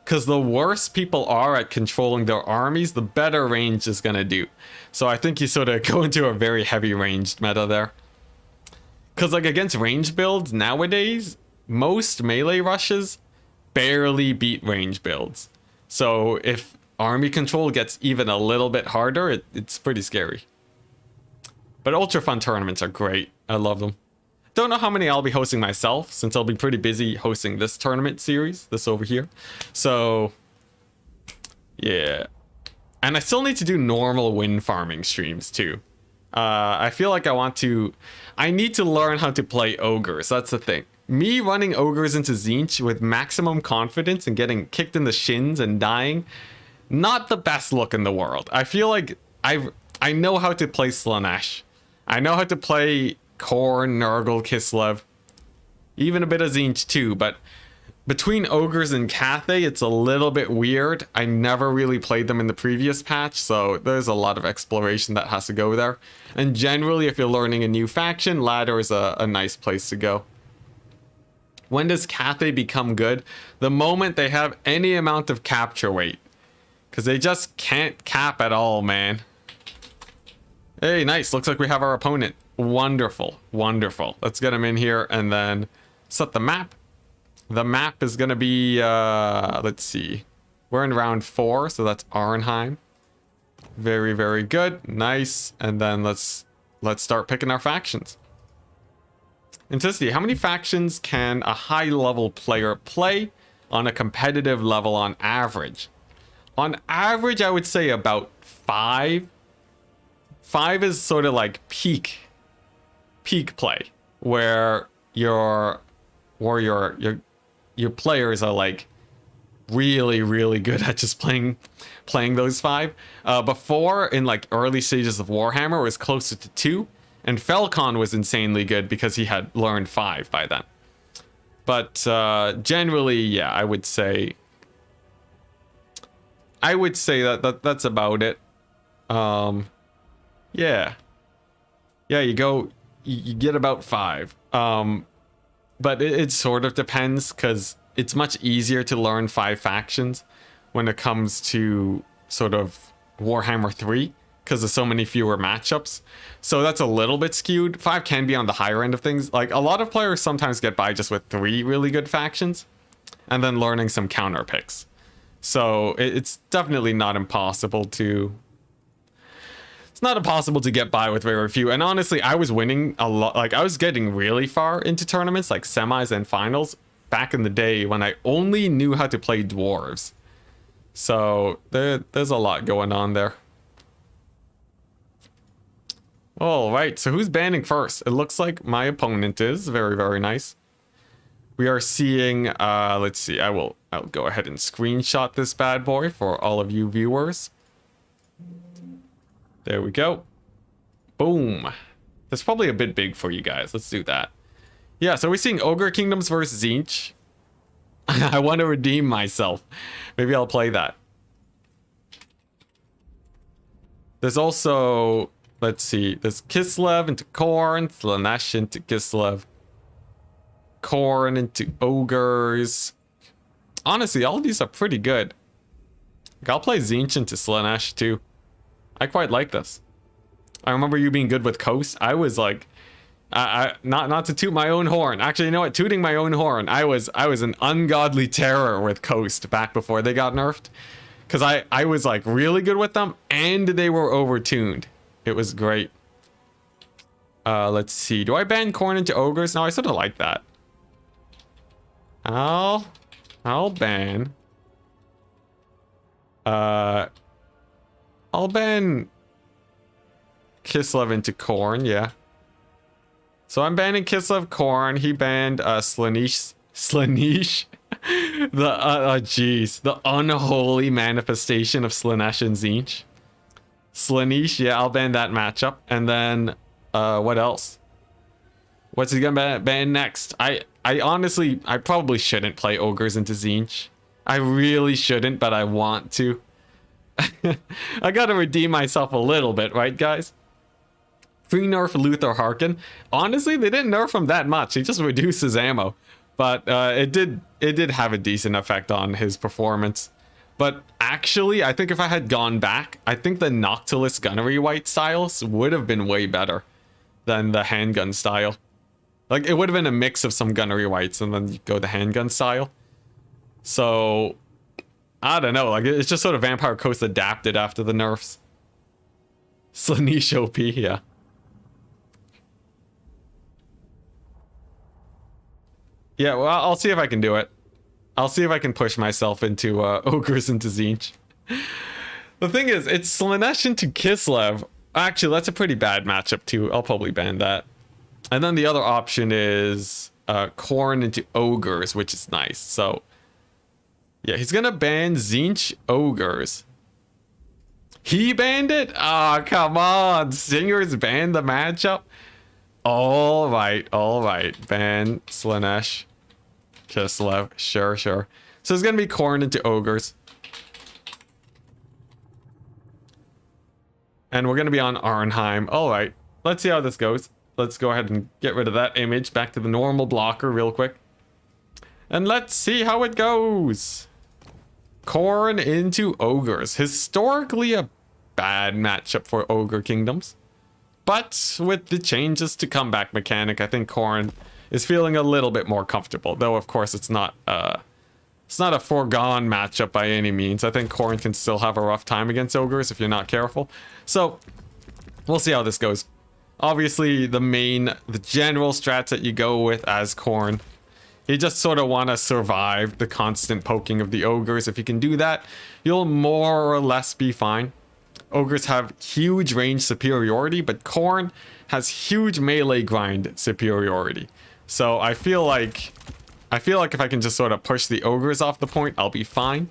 Because the worse people are at controlling their armies, the better range is going to do. So I think you sort of go into a very heavy ranged meta there. Because like against range builds nowadays, most melee rushes barely beat range builds. So if army control gets even a little bit harder, it's pretty scary. But ultra fun tournaments are great. I love them. Don't know how many I'll be hosting myself, since I'll be pretty busy hosting this tournament series, this over here. So, yeah. And I still need to do normal win farming streams too. I feel like I need to learn how to play ogres, that's the thing. Me running ogres into Tzeentch with maximum confidence and getting kicked in the shins and dying, not the best look in the world. I feel like I know how to play Slaanesh. I know how to play Khorne, Nurgle, Kislev, even a bit of Tzeentch too, but between ogres and Cathay, it's a little bit weird. I never really played them in the previous patch, so there's a lot of exploration that has to go there. And generally, if you're learning a new faction, ladder is a nice place to go. When does Cathay become good? The moment they have any amount of capture weight. Because they just can't cap at all, man. Hey, nice. Looks like we have our opponent. Wonderful. Wonderful. Let's get him in here and then set the map. The map is going to be, let's see. We're in round 4, so that's Arnheim. Very, very good. Nice. And then let's start picking our factions. Enticity, how many factions can a high-level player play on a competitive level on average? On average, I would say about 5. 5 is sort of like peak play, where your players are like really, really good at just playing those 5. Before, in like early stages of Warhammer, it was closer to 2. And Felcon was insanely good because he had learned 5 by then. But generally, yeah, I would say that's about it. Yeah, you get about 5. But it sort of depends, because it's much easier to learn 5 factions when it comes to sort of Warhammer 3. Because there's so many fewer matchups. So that's a little bit skewed. 5 can be on the higher end of things. Like, a lot of players sometimes get by just with 3 really good factions, and then learning some counter picks. So it's definitely not impossible to... It's not impossible to get by with very few. And honestly, I was winning a lot. Like, I was getting really far into tournaments, like semis and finals, back in the day when I only knew how to play dwarves. So there's a lot going on there. All right, so who's banning first? It looks like my opponent is. Very, very nice. We are seeing, let's see, I'll go ahead and screenshot this bad boy for all of you viewers. There we go. Boom. That's probably a bit big for you guys. Let's do that. Yeah, so we're seeing Ogre Kingdoms versus Tzeentch. I want to redeem myself. Maybe I'll play that. There's also... Let's see, there's Kislev into Khorne, Slaanesh into Kislev, Khorne into Ogres. Honestly, all of these are pretty good. Like, I'll play Tzeentch into Slaanesh too. I quite like this. I remember you being good with Coast. I was like, not to toot my own horn. Actually, you know what? Tooting my own horn. I was an ungodly terror with Coast back before they got nerfed. Because I was like really good with them, and they were overtuned. It was great. Let's see. Do I ban Khorne into Ogres? No, I sort of like that. I'll ban. I'll ban Kislev into Khorne, yeah. So I'm banning Kislev Korn. He banned Slaanesh. Slaanesh? Jeez. The unholy manifestation of Slaanesh and Tzeentch. Slaanesh, yeah, I'll ban that matchup. And then, what else? What's he gonna ban next? I honestly, I probably shouldn't play Ogres into Tzeentch. I really shouldn't, but I want to. I gotta redeem myself a little bit, right, guys? Free nerf Luther Harkin. Honestly, they didn't nerf him that much. He just reduced his ammo. But it did have a decent effect on his performance. But actually, I think if I had gone back, I think the Noctilus Gunnery White styles would have been way better than the handgun style. Like, it would have been a mix of some Gunnery Whites and then you go the handgun style. So, I don't know. Like, it's just sort of Vampire Coast adapted after the nerfs. Slaanesh OP, yeah. Yeah, well, I'll see if I can do it. I'll see if I can push myself into Ogres into Tzeentch. The thing is, it's Slaanesh into Kislev. Actually, that's a pretty bad matchup too. I'll probably ban that. And then the other option is Khorne into Ogres, which is nice. So, yeah, he's gonna ban Tzeentch Ogres. He banned it? Ah, oh, come on. Singers banned the matchup? All right. Ban Slaanesh. Kislev. Sure. So it's going to be Khorne into Ogres. And we're going to be on Arnheim. All right. Let's see how this goes. Let's go ahead and get rid of that image. Back to the normal blocker real quick. And let's see how it goes. Khorne into Ogres. Historically a bad matchup for Ogre Kingdoms. But with the changes to comeback mechanic, I think Khorne is feeling a little bit more comfortable. Though, of course, it's not a foregone matchup by any means. I think Khorne can still have a rough time against Ogres if you're not careful. So, we'll see how this goes. Obviously, the general strats that you go with as Khorne, you just sort of want to survive the constant poking of the Ogres. If you can do that, you'll more or less be fine. Ogres have huge range superiority, but Khorne has huge melee grind superiority. So I feel like if I can just sort of push the Ogres off the point, I'll be fine.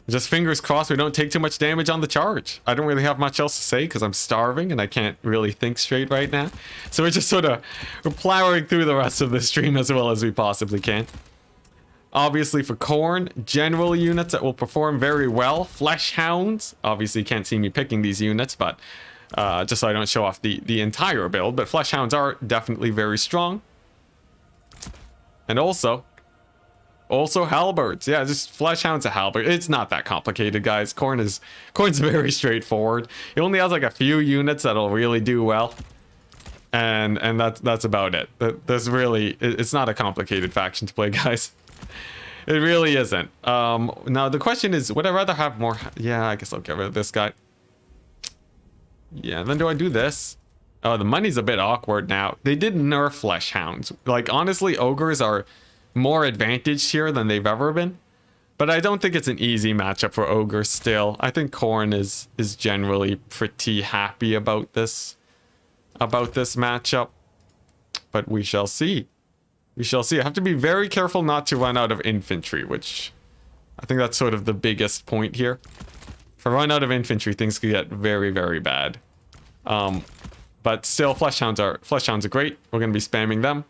Just fingers crossed we don't take too much damage on the charge. I don't really have much else to say because I'm starving and I can't really think straight right now. So we're just sort of plowing through the rest of the stream as well as we possibly can. Obviously for Khorne, general units that will perform very well. Flesh Hounds. Obviously you can't see me picking these units, but just so I don't show off the entire build. But Flesh Hounds are definitely very strong. And also Halberds. Yeah, just Flesh Hounds to Halberd. It's not that complicated, guys. Khorne's very straightforward. It only has like a few units that'll really do well. And that's about it. It's not a complicated faction to play, guys. It really isn't. Now the question is, would I rather have more? Yeah, I guess I'll get rid of this guy. Yeah, then do I do this? Oh, the money's a bit awkward now. They did nerf Flesh Hounds. Like, honestly, Ogres are more advantaged here than they've ever been. But I don't think it's an easy matchup for Ogres still. I think Khorne is generally pretty happy about this matchup. But we shall see. We shall see. I have to be very careful not to run out of infantry, which I think that's sort of the biggest point here. If I run out of infantry, things could get very, very bad. But still, Flesh Hounds are great. We're going to be spamming them.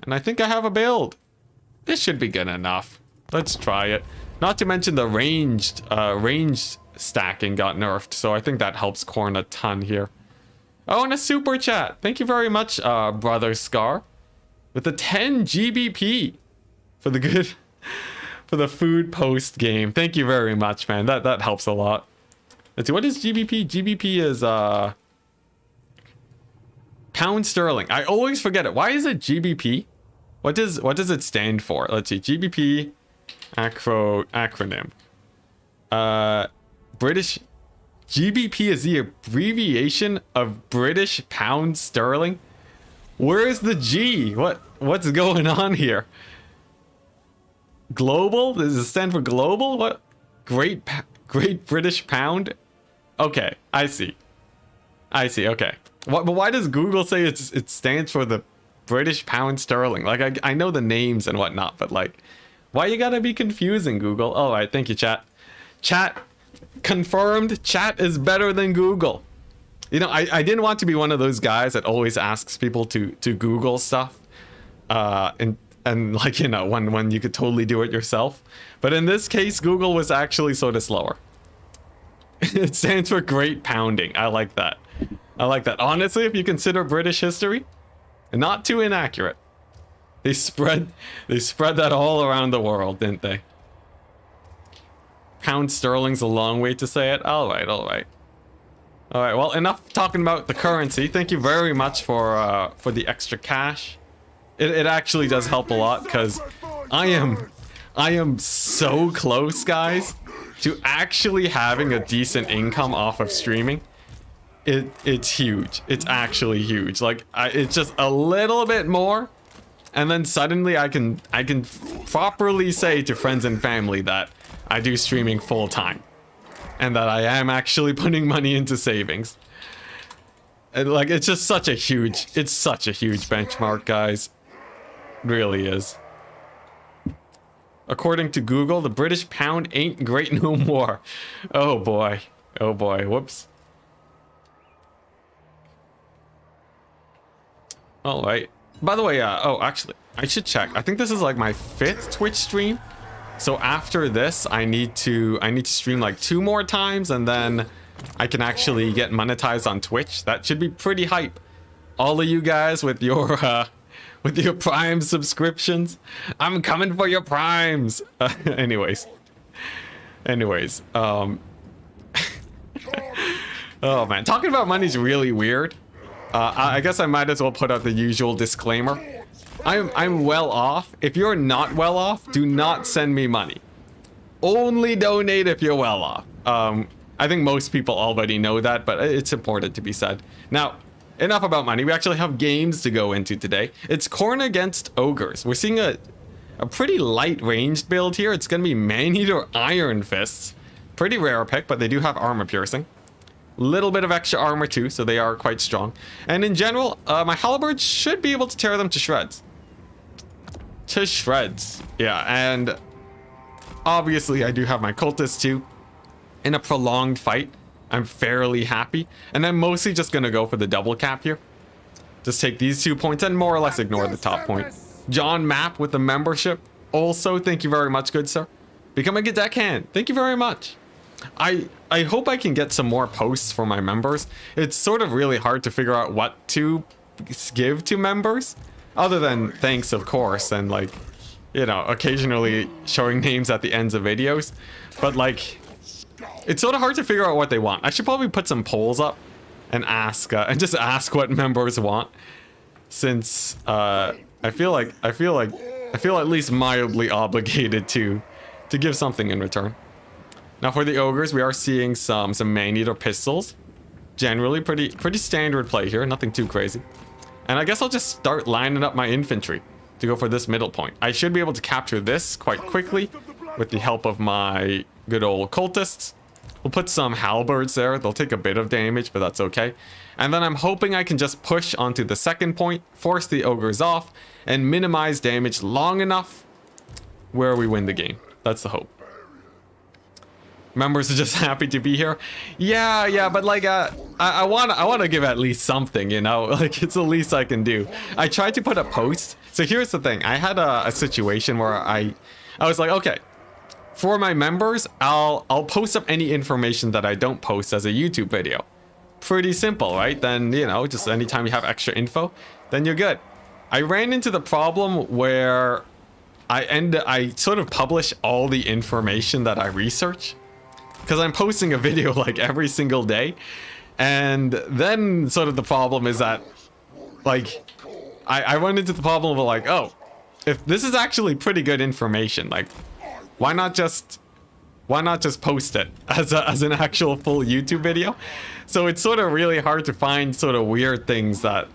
And I think I have a build. This should be good enough. Let's try it. Not to mention the ranged stacking got nerfed, so I think that helps Khorne a ton here. Oh, and a super chat. Thank you very much, Brother Scar. With the 10 GBP for the food post game. Thank you very much, man. That helps a lot. Let's see, what is GBP? GBP is pound sterling. I always forget it. Why is it GBP? What does it stand for? Let's see. GBP acronym. British GBP is the abbreviation of British pound sterling. Where is the G? What's going on here? Global? Does it stand for global? What? Great British Pound? Okay, I see. Okay. But why does Google say it stands for the British pound sterling? Like, I know the names and whatnot, but like, why you gotta be confusing, Google? All right, thank you, chat. Chat confirmed. Chat is better than Google. You know, I didn't want to be one of those guys that always asks people to Google stuff, and like, you know, when you could totally do it yourself. But in this case, Google was actually sort of slower. It stands for Great Pounding. I like that. I like that. Honestly, if you consider British history, not too inaccurate. They spread that all around the world, didn't they? Pound sterling's a long way to say it. All right, all right. All right, well, enough talking about the currency. Thank you very much for the extra cash. It actually does help a lot, because I am so close, guys, to actually having a decent income off of streaming. It's huge. It's actually huge. Like, it's just a little bit more, and then suddenly I can properly say to friends and family that I do streaming full time, and that I am actually putting money into savings. And like, it's just such a huge benchmark, guys. It really is. According to Google, the British pound ain't great no more. Oh boy. Oh boy. Whoops. All right. By the way, oh, actually, I should check. I think this is like my 5th Twitch stream. So after this, I need to stream like 2 more times, and then I can actually get monetized on Twitch. That should be pretty hype. All of you guys with your Prime subscriptions, I'm coming for your Primes. Anyways, oh man, talking about money is really weird. I guess I might as well put out the usual disclaimer. I'm well off. If you're not well off, do not send me money. Only donate if you're well off. I think most people already know that, but it's important to be said. Now, enough about money. We actually have games to go into today. It's Khorne against Ogres. We're seeing a pretty light ranged build here. It's going to be Man-Eater Iron Fists. Pretty rare pick, but they do have armor piercing. Little bit of extra armor too, so they are quite strong. And in general, my halberd should be able to tear them to shreds. To shreds. Yeah, and obviously I do have my cultists too. In a prolonged fight, I'm fairly happy. And I'm mostly just going to go for the double cap here. Just take these 2 points and more or less ignore the top point. John Mapp with the membership. Also, thank you very much, good sir. Becoming a deckhand. Thank you very much. I hope I can get some more posts for my members. It's sort of really hard to figure out what to give to members. Other than thanks, of course, and like, you know, occasionally showing names at the ends of videos. But like, it's sort of hard to figure out what they want. I should probably put some polls up and ask, and just ask what members want. Since I feel at least mildly obligated to give something in return. Now for the ogres, we are seeing some Man-Eater pistols. Generally pretty standard play here, nothing too crazy. And I guess I'll just start lining up my infantry to go for this middle point. I should be able to capture this quite quickly with the help of my good old cultists. We'll put some halberds there. They'll take a bit of damage, but that's okay. And then I'm hoping I can just push onto the second point, force the ogres off, and minimize damage long enough where we win the game. That's the hope. Members are just happy to be here. Yeah, but like, I want to give at least something, you know? Like, it's the least I can do. I tried to put a post. So here's the thing. I had a situation where I was like, okay, for my members, I'll post up any information that I don't post as a YouTube video. Pretty simple, right? Then, you know, just anytime you have extra info, then you're good. I ran into the problem where I sort of publish all the information that I research, because I'm posting a video like every single day. And then sort of the problem is that, like, I run into the problem of like, oh, if this is actually pretty good information, like, why not just post it as an actual full YouTube video? So it's sort of really hard to find sort of weird things that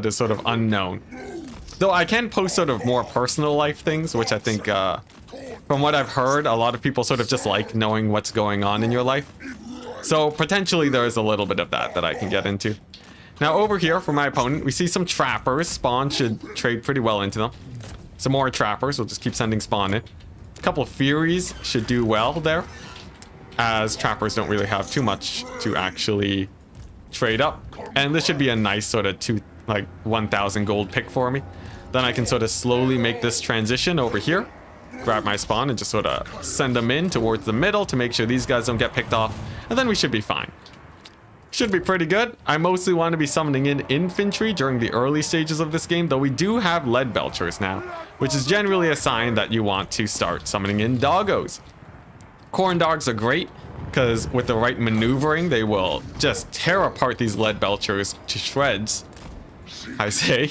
is sort of unknown. Though I can post sort of more personal life things, which I think, from what I've heard, a lot of people sort of just like knowing what's going on in your life. So potentially there's a little bit of that I can get into. Now over here for my opponent, we see some trappers. Spawn should trade pretty well into them. Some more trappers. We'll just keep sending spawn in. A couple of Furies should do well there, as trappers don't really have too much to actually trade up. And this should be a nice sort of 1,000 gold pick for me. Then I can sort of slowly make this transition over here. Grab my spawn and just sort of send them in towards the middle to make sure these guys don't get picked off. And then we should be fine. Should be pretty good. I mostly want to be summoning in infantry during the early stages of this game, though we do have lead belchers now, which is generally a sign that you want to start summoning in doggos. Corn dogs are great because with the right maneuvering, they will just tear apart these lead belchers to shreds, I say.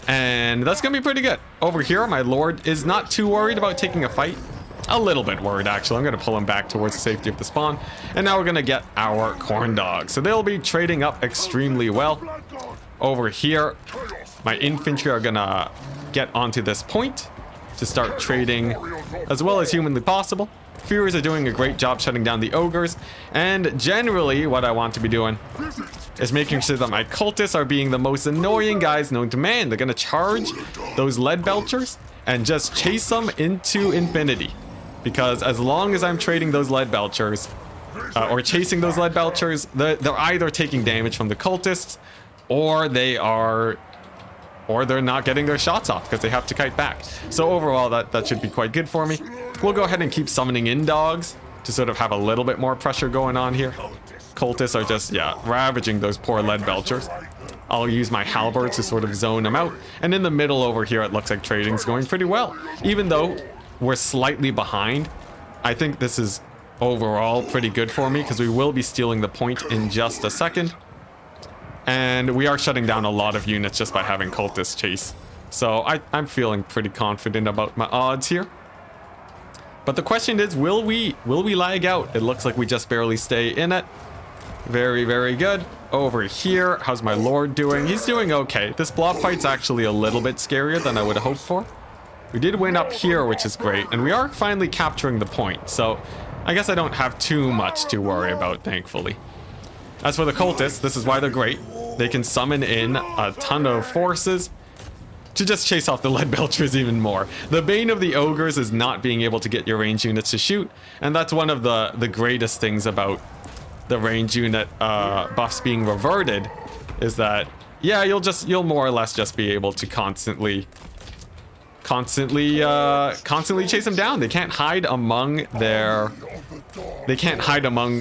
And that's gonna be pretty good. Over here, my lord is not too worried about taking a fight. A little bit worried, actually. I'm gonna pull him back towards the safety of the spawn. And now we're gonna get our corn dogs. So they'll be trading up extremely well. Over here, my infantry are gonna get onto this point to start trading as well as humanly possible. Furies are doing a great job shutting down the ogres. And generally, what I want to be doing is making sure that my cultists are being the most annoying guys known to man. They're gonna charge those lead belchers and just chase them into infinity. Because as long as I'm trading those lead belchers, or chasing those lead belchers, they're either taking damage from the cultists, or they're not getting their shots off because they have to kite back. So overall, that should be quite good for me. We'll go ahead and keep summoning in dogs to sort of have a little bit more pressure going on here. Cultists are just, ravaging those poor lead belchers. I'll use my halberd to sort of zone them out. And in the middle over here, it looks like trading's going pretty well. Even though we're slightly behind, I think this is overall pretty good for me because we will be stealing the point in just a second. And we are shutting down a lot of units just by having cultists chase. So I'm feeling pretty confident about my odds here. But the question is, will we lag out? It looks like we just barely stay in it. Very, very good. Over here, how's my lord doing? He's doing okay. This blob fight's actually a little bit scarier than I would have hoped for. We did win up here, which is great, and we are finally capturing the point, so I guess I don't have too much to worry about, thankfully. As for the cultists, this is why they're great. They can summon in a ton of forces to just chase off the lead belchers even more. The bane of the ogres is not being able to get your range units to shoot, and that's one of the greatest things about the range unit buffs being reverted, is that, yeah, you'll more or less just be able to constantly chase them down. They can't hide among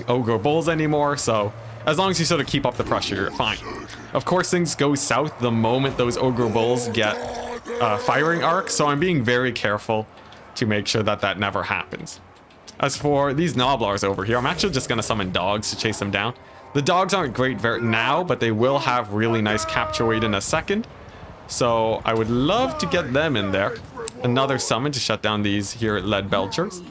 ogre bulls anymore, so as long as you sort of keep up the pressure, you're fine. Of course, things go south the moment those ogre bulls get firing arcs, so I'm being very careful to make sure that never happens. As for these Noblars over here, I'm actually just going to summon dogs to chase them down. The dogs aren't great now, but they will have really nice capture weight in a second. So I would love to get them in there. Another summon to shut down these here lead belchers.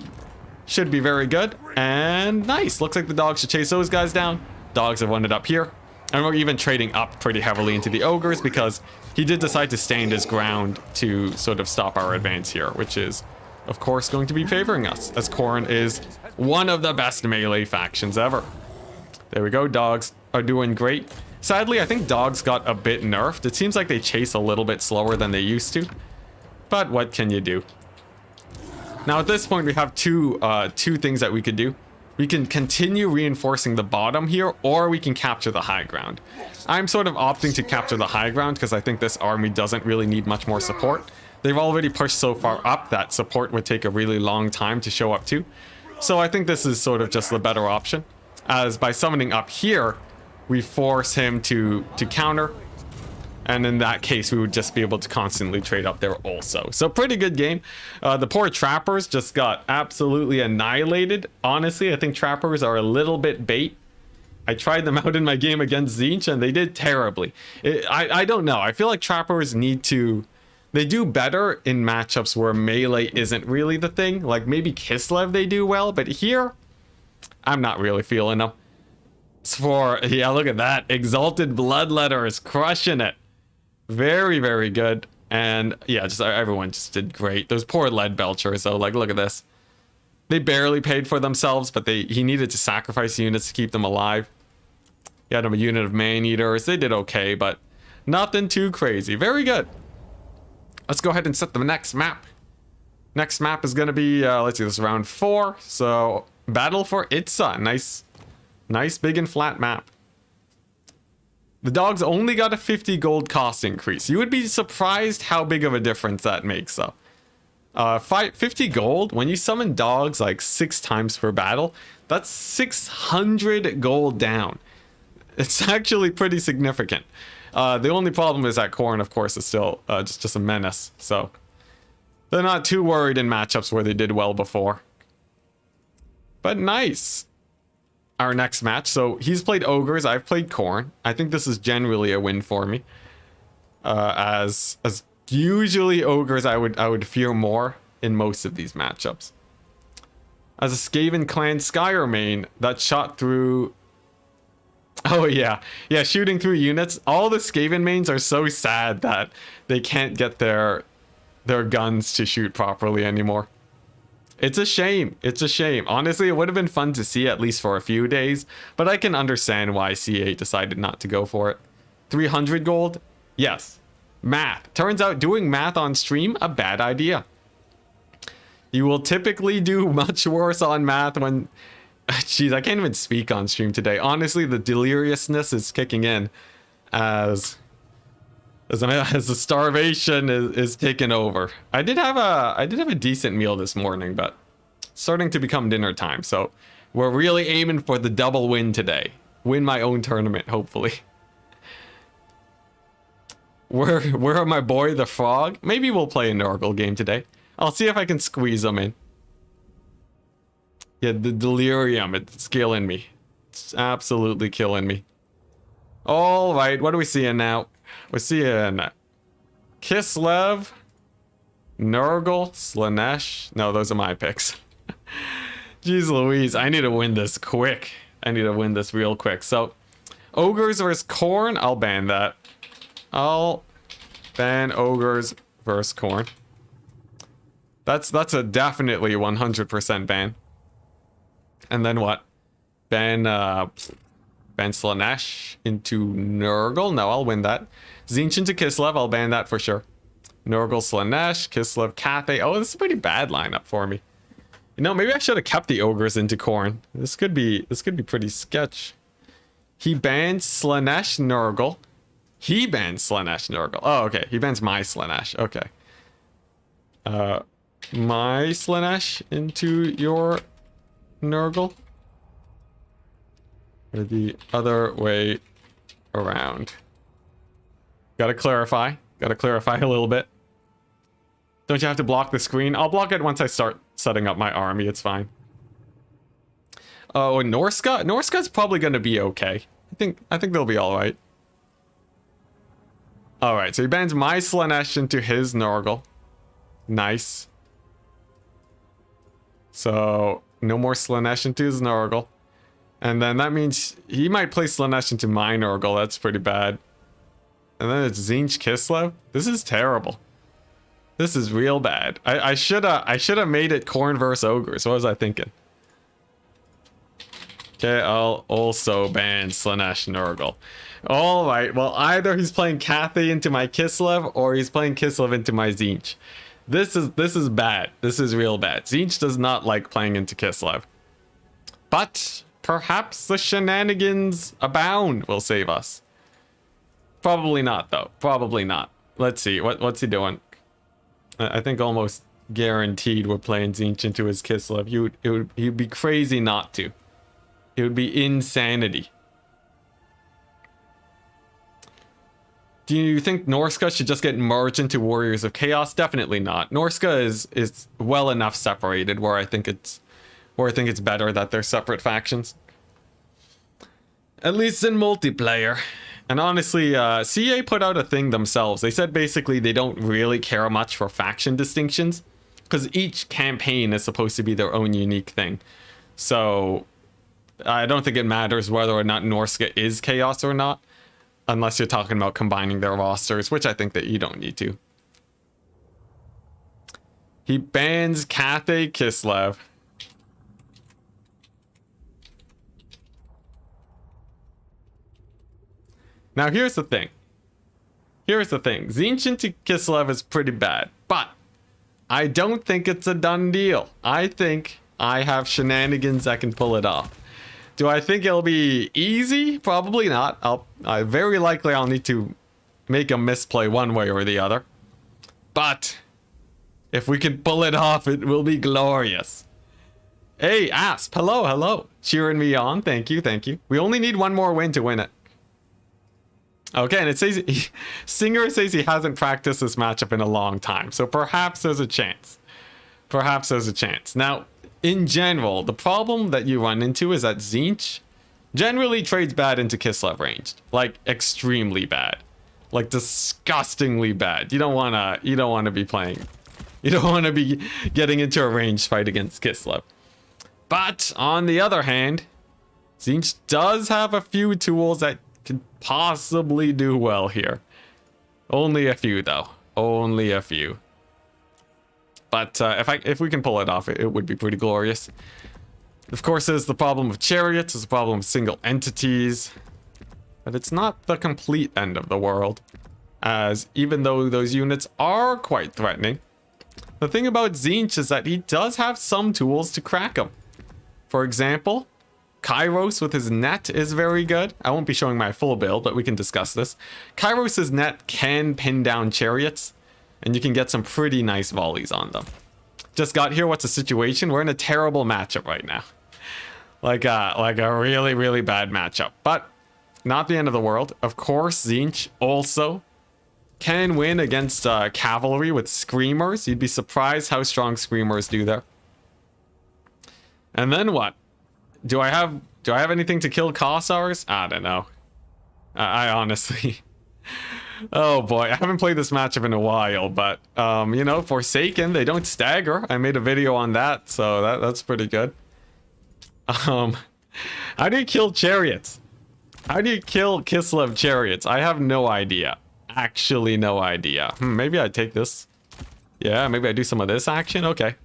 Should be very good. And nice. Looks like the dogs should chase those guys down. Dogs have won it up here. And we're even trading up pretty heavily into the ogres because he did decide to stand his ground to sort of stop our advance here, which is, of course, going to be favoring us, as Khorne is one of the best melee factions ever. There we go. Dogs are doing great. Sadly, I think dogs got a bit nerfed. It seems like they chase a little bit slower than they used to. But what can you do? Now at this point, we have two things that we could do. We can continue reinforcing the bottom here, or we can capture the high ground. I'm sort of opting to capture the high ground because I think this army doesn't really need much more support. They've already pushed so far up that support would take a really long time to show up to. So I think this is sort of just the better option, as by summoning up here, we force him to counter. And in that case, we would just be able to constantly trade up there also. So pretty good game. The poor trappers just got absolutely annihilated. Honestly, I think trappers are a little bit bait. I tried them out in my game against Tzeentch and they did terribly. I don't know. I feel like trappers need to... They do better in matchups where melee isn't really the thing. Like maybe Kislev they do well, but here, I'm not really feeling them. Yeah, look at that. Exalted Bloodletter is crushing it. Very, very good. And yeah, just everyone just did great. Those poor lead belchers, though. Like, look at this. They barely paid for themselves, but he needed to sacrifice units to keep them alive. He had a unit of man-eaters. They did okay, but nothing too crazy. Very good. Let's go ahead and set the next map. Next map is going to be, let's see, this is round 4. So, Battle for Itza. Nice big and flat map. The dogs only got a 50 gold cost increase. You would be surprised how big of a difference that makes, though. 50 gold, when you summon dogs like 6 times per battle, that's 600 gold down. It's actually pretty significant. The only problem is that Khorne, of course, is still just a menace. So they're not too worried in matchups where they did well before. But nice. Our next match. So he's played Ogres. I've played Khorne. I think this is generally a win for me. As usually Ogres, I would fear more in most of these matchups. As a Skaven clan Skyer main that shot through. Oh yeah, shooting through units. All the Skaven mains are so sad that they can't get their guns to shoot properly anymore. It's a shame. It's a shame. Honestly, it would have been fun to see at least for a few days, but I can understand why CA decided not to go for it. 300 gold? Yes. Math. Turns out doing math on stream, a bad idea. You will typically do much worse on math when... Jeez, I can't even speak on stream today. Honestly, the deliriousness is kicking in as the starvation is taking over. I did have a decent meal this morning, but it's starting to become dinner time. So we're really aiming for the double win today. Win my own tournament, hopefully. Where are my boy the frog? Maybe we'll play a Nurgle game today. I'll see if I can squeeze them in. Yeah, the delirium, it's killing me. It's absolutely killing me. All right, what are we seeing now? We're seeing Kislev, Nurgle, Slaanesh. No, those are my picks. Jeez Louise, I need to win this quick. I need to win this real quick. So, Ogres versus Khorne, I'll ban that. I'll ban Ogres versus Khorne. That's a definitely 100% ban. And then what? Ban Slaanesh into Nurgle. No, I'll win that. Tzeentch into Kislev. I'll ban that for sure. Nurgle, Slaanesh, Kislev, Cathay. Oh, this is a pretty bad lineup for me. You know, maybe I should have kept the Ogres into Khorne. This could be pretty sketch. He bans Slaanesh, Nurgle. He bans Slaanesh, Nurgle. Oh, okay. He bans my Slaanesh. Okay. My Slaanesh into your Nurgle, or the other way around. Gotta clarify a little bit. Don't you have to block the screen? I'll block it once I start setting up my army. It's fine. Oh, and Norska's probably gonna be okay. I think they'll be all right. All right, so he bans my Slaanesh into his Nurgle. Nice. So no more Slaanesh into his Nurgle. And then that means he might play Slaanesh into my Nurgle. That's pretty bad. And then it's Tzeentch Kislev. This is terrible. This is real bad. I should have made it Khorne versus Ogres. What was I thinking? Okay, I'll also ban Slaanesh Nurgle. All right. Well, either he's playing Cathay into my Kislev or he's playing Kislev into my Tzeentch. This is bad. This is real bad. Tzeentch does not like playing into Kislev. But perhaps the shenanigans abound will save us. Probably not, though. Probably not. Let's see. What's he doing? I think almost guaranteed we're playing Tzeentch into his Kislev. He'd be crazy not to. It would be insanity. Do you think Norska should just get merged into Warriors of Chaos? Definitely not. Norska is well enough separated where I think it's better that they're separate factions. At least in multiplayer. And honestly, CA put out a thing themselves. They said basically they don't really care much for faction distinctions because each campaign is supposed to be their own unique thing. So I don't think it matters whether or not Norska is Chaos or not. Unless you're talking about combining their rosters, which I think that you don't need to. He bans Cathay Kislev. Now, here's the thing. Here's the thing. Tzeentch into Kislev is pretty bad, but I don't think it's a done deal. I think I have shenanigans that can pull it off. Do I think it'll be easy? Probably not. Very likely I'll need to make a misplay one way or the other. But if we can pull it off, it will be glorious. Hey, Asp, hello, hello. Cheering me on. Thank you, thank you. We only need one more win to win it. Okay, and it says Singer says he hasn't practiced this matchup in a long time, so perhaps there's a chance. Perhaps there's a chance. Now, in general, the problem that you run into is that Tzeentch generally trades bad into Kislev ranged, like extremely bad, like disgustingly bad. You don't wanna be playing. You don't want to be getting into a ranged fight against Kislev. But on the other hand, Tzeentch does have a few tools that could possibly do well here. Only a few, though. Only a few. But if we can pull it off, it would be pretty glorious. Of course, there's the problem of chariots. There's the problem of single entities. But it's not the complete end of the world, as even though those units are quite threatening, the thing about Tzeentch is that he does have some tools to crack them. For example, Kairos with his net is very good. I won't be showing my full build, but we can discuss this. Kairos' net can pin down chariots, and you can get some pretty nice volleys on them. Just got here, what's the situation? We're in a terrible matchup right now. Like a really, really bad matchup. But not the end of the world. Of course, Tzeentch also can win against cavalry with screamers. You'd be surprised how strong screamers do there. And then what? Do I have anything to kill Kossars? I don't know. I honestly... Oh boy, I haven't played this matchup in a while, but you know, Forsaken, they don't stagger. I made a video on that, so that's pretty good. How do you kill chariots? How do you kill Kislev chariots? I have no idea. Actually, no idea. Maybe I take this. Yeah, maybe I do some of this action. Okay.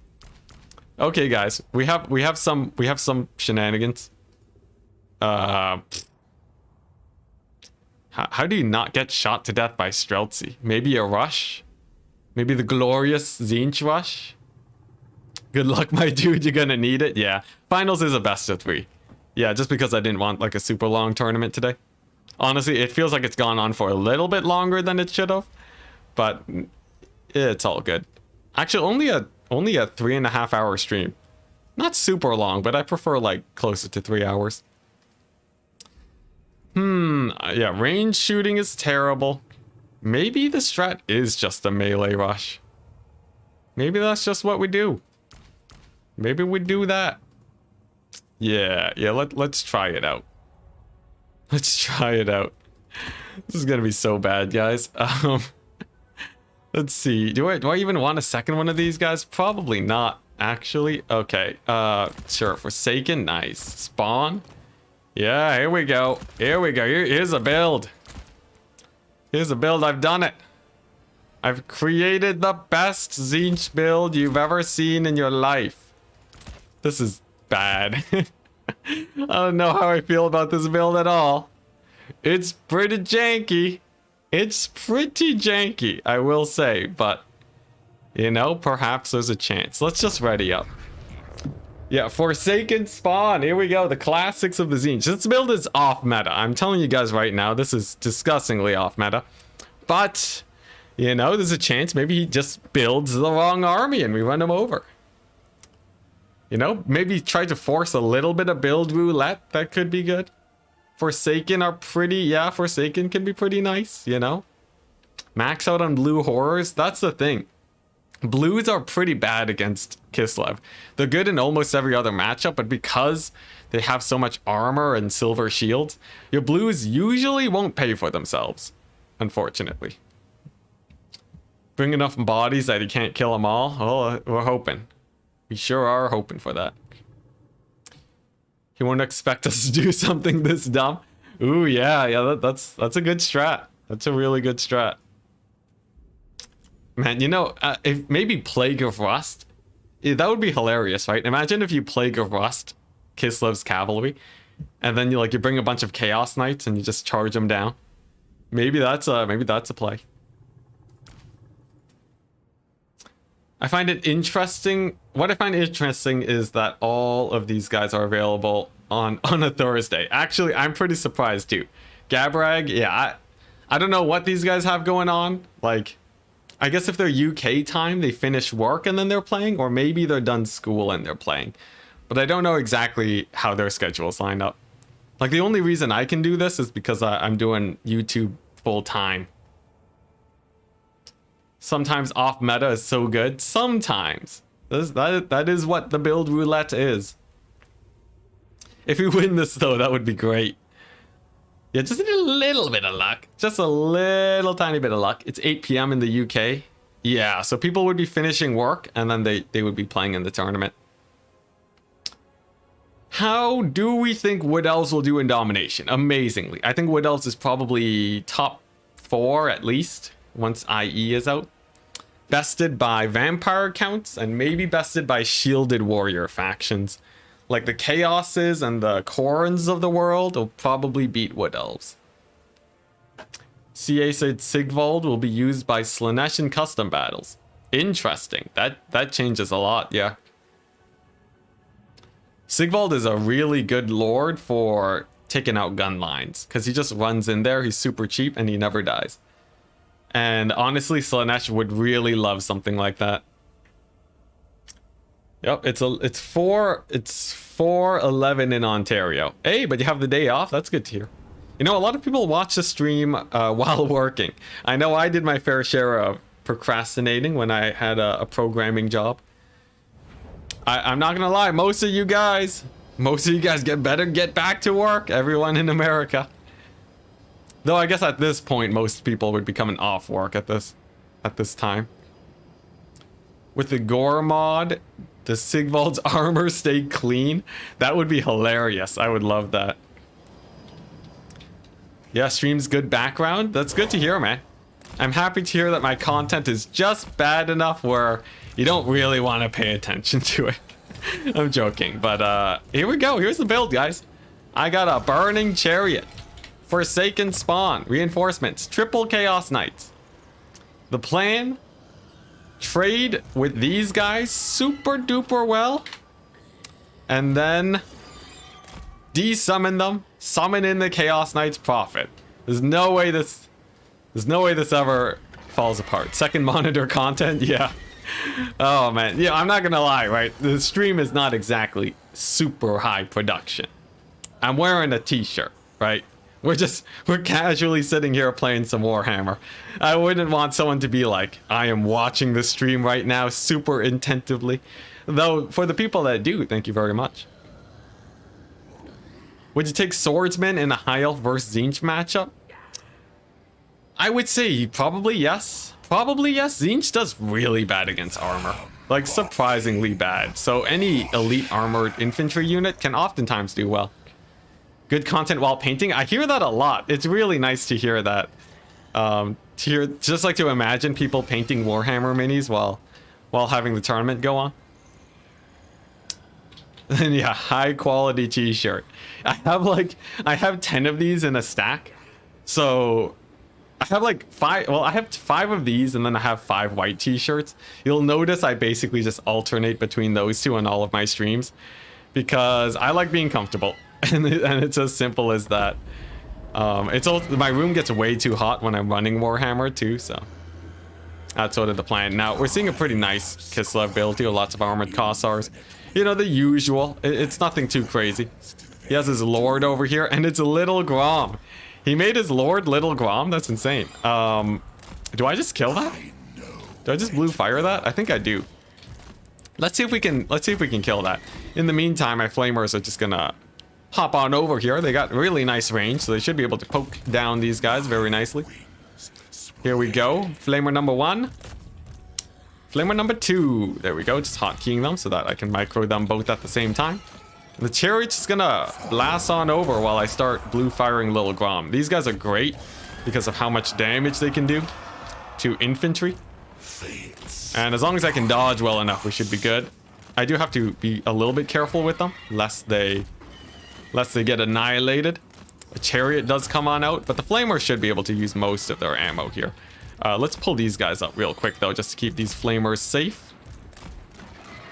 Okay, guys, we have some shenanigans. How do you not get shot to death by Streltsy? Maybe a rush? Maybe the glorious Tzeentch rush? Good luck, my dude. You're gonna need it. Yeah, finals is a best of 3. Yeah, just because I didn't want like a super long tournament today. Honestly, it feels like it's gone on for a little bit longer than it should have, but it's all good. Actually, only a 3.5 hour stream. Not super long, but I prefer like closer to 3 hours. Yeah, range shooting is terrible. Maybe the strat is just a melee rush. Maybe that's just what we do. Maybe we do that. Yeah, let's try it out. Let's try it out. This is gonna be so bad, guys. Let's see. Do I even want a second one of these guys? Probably not, actually. Okay. Sure. Forsaken. Nice. Spawn. Yeah, here we go. Here we go. Here's a build. Here's a build. I've done it. I've created the best Tzeentch build you've ever seen in your life. This is bad. I don't know how I feel about this build at all. It's pretty janky. It's pretty janky, I will say, but you know, perhaps there's a chance. Let's just ready up. Yeah, Forsaken Spawn. Here we go. The classics of the Tzeentch. This build is off meta. I'm telling you guys right now, this is disgustingly off meta. But, you know, there's a chance maybe he just builds the wrong army and we run him over. You know, maybe try to force a little bit of build roulette. That could be good. Forsaken are pretty, yeah, Forsaken can be pretty nice, you know. Max out on blue horrors. That's the thing. Blues are pretty bad against Kislev. They're good in almost every other matchup, but because they have so much armor and silver shields, your blues usually won't pay for themselves, unfortunately. Bring enough bodies that he can't kill them all. Oh, we're hoping. We sure are hoping for that. He won't expect us to do something this dumb. Ooh, yeah, that's a good strat. That's a really good strat. Man, you know, if maybe Plague of Rust, that would be hilarious, right? Imagine if you Plague of Rust Kislev's cavalry, and then you bring a bunch of Chaos Knights and you just charge them down. Maybe that's a play. I find it interesting. What I find interesting is that all of these guys are available on a Thursday. Actually, I'm pretty surprised too. Gabrag, yeah, I don't know what these guys have going on. Like, I guess if they're UK time, they finish work and then they're playing, or maybe they're done school and they're playing. But I don't know exactly how their schedules line up. Like, the only reason I can do this is because I'm doing YouTube full time. Sometimes off meta is so good. Sometimes. That is what the build roulette is. If we win this though, that would be great. Yeah, just need a little bit of luck. Just a little tiny bit of luck. It's 8 p.m. in the UK. Yeah, so people would be finishing work and then they would be playing in the tournament. How do we think Wood Elves will do in domination? Amazingly. I think Wood Elves is probably top 4 at least once IE is out. Bested by vampire counts and maybe bested by shielded warrior factions. Like the Chaoses and the Corns of the world will probably beat Wood Elves. CA said Sigvald will be used by Slaanesh in custom battles. Interesting. That changes a lot, yeah. Sigvald is a really good lord for taking out gun lines because he just runs in there, he's super cheap, and he never dies. And honestly, Slaanesh would really love something like that. Yep, it's 4:11 in Ontario. Hey, but you have the day off. That's good to hear. You know, a lot of people watch the stream while working. I know I did my fair share of procrastinating when I had a programming job. I'm not gonna lie, most of you guys get back to work. Everyone in America. Though I guess at this point, most people would be coming off work at this time. With the gore mod, does Sigvald's armor stay clean? That would be hilarious. I would love that. Yeah, stream's good background. That's good to hear, man. I'm happy to hear that my content is just bad enough where you don't really want to pay attention to it. I'm joking, but here we go. Here's the build, guys. I got a Burning Chariot, Forsaken Spawn, Reinforcements, triple Chaos Knights. The plan: trade with these guys super duper well, and then de-summon them, summon in the Chaos Knights, profit. There's no way this ever falls apart. Second monitor content, yeah. Oh man, yeah, I'm not gonna lie, right? The stream is not exactly super high production. I'm wearing a t-shirt, right? We're casually sitting here playing some Warhammer. I wouldn't want someone to be like, I am watching the stream right now super intentively. Though, for the people that do, thank you very much. Would you take Swordsman in a High Elf versus Tzeentch matchup? I would say probably yes. Probably yes. Tzeentch does really bad against armor. Like, surprisingly bad. So any elite armored infantry unit can oftentimes do well. Good content while painting. I hear that a lot. It's really nice to hear that. Just like to imagine people painting Warhammer minis while having the tournament go on. And yeah, high quality t-shirt. I have 10 of these in a stack. So I have like 5, well, I have 5 of these and then I have 5 white t-shirts. You'll notice I basically just alternate between those two on all of my streams because I like being comfortable. And it's as simple as that. My room gets way too hot when I'm running Warhammer too, so that's sort of the plan. Now, we're seeing a pretty nice Kislev build here, lots of armored Kossars. You know, the usual. It's nothing too crazy. He has his Lord over here, and it's Little Grom. He made his Lord Little Grom? That's insane. Do I just kill that? Do I just blue fire that? I think I do. Let's see if we can kill that. In the meantime, my flamers are just gonna hop on over here. They got really nice range, so they should be able to poke down these guys very nicely. Here we go. Flamer number 1. Flamer number 2. There we go. Just hotkeying them so that I can micro them both at the same time. The chariot's just gonna blast on over while I start blue firing Little Grom. These guys are great because of how much damage they can do to infantry. And as long as I can dodge well enough, we should be good. I do have to be a little bit careful with them, lest they get annihilated. A chariot does come on out, but the flamers should be able to use most of their ammo here. Let's pull these guys up real quick, though, just to keep these flamers safe.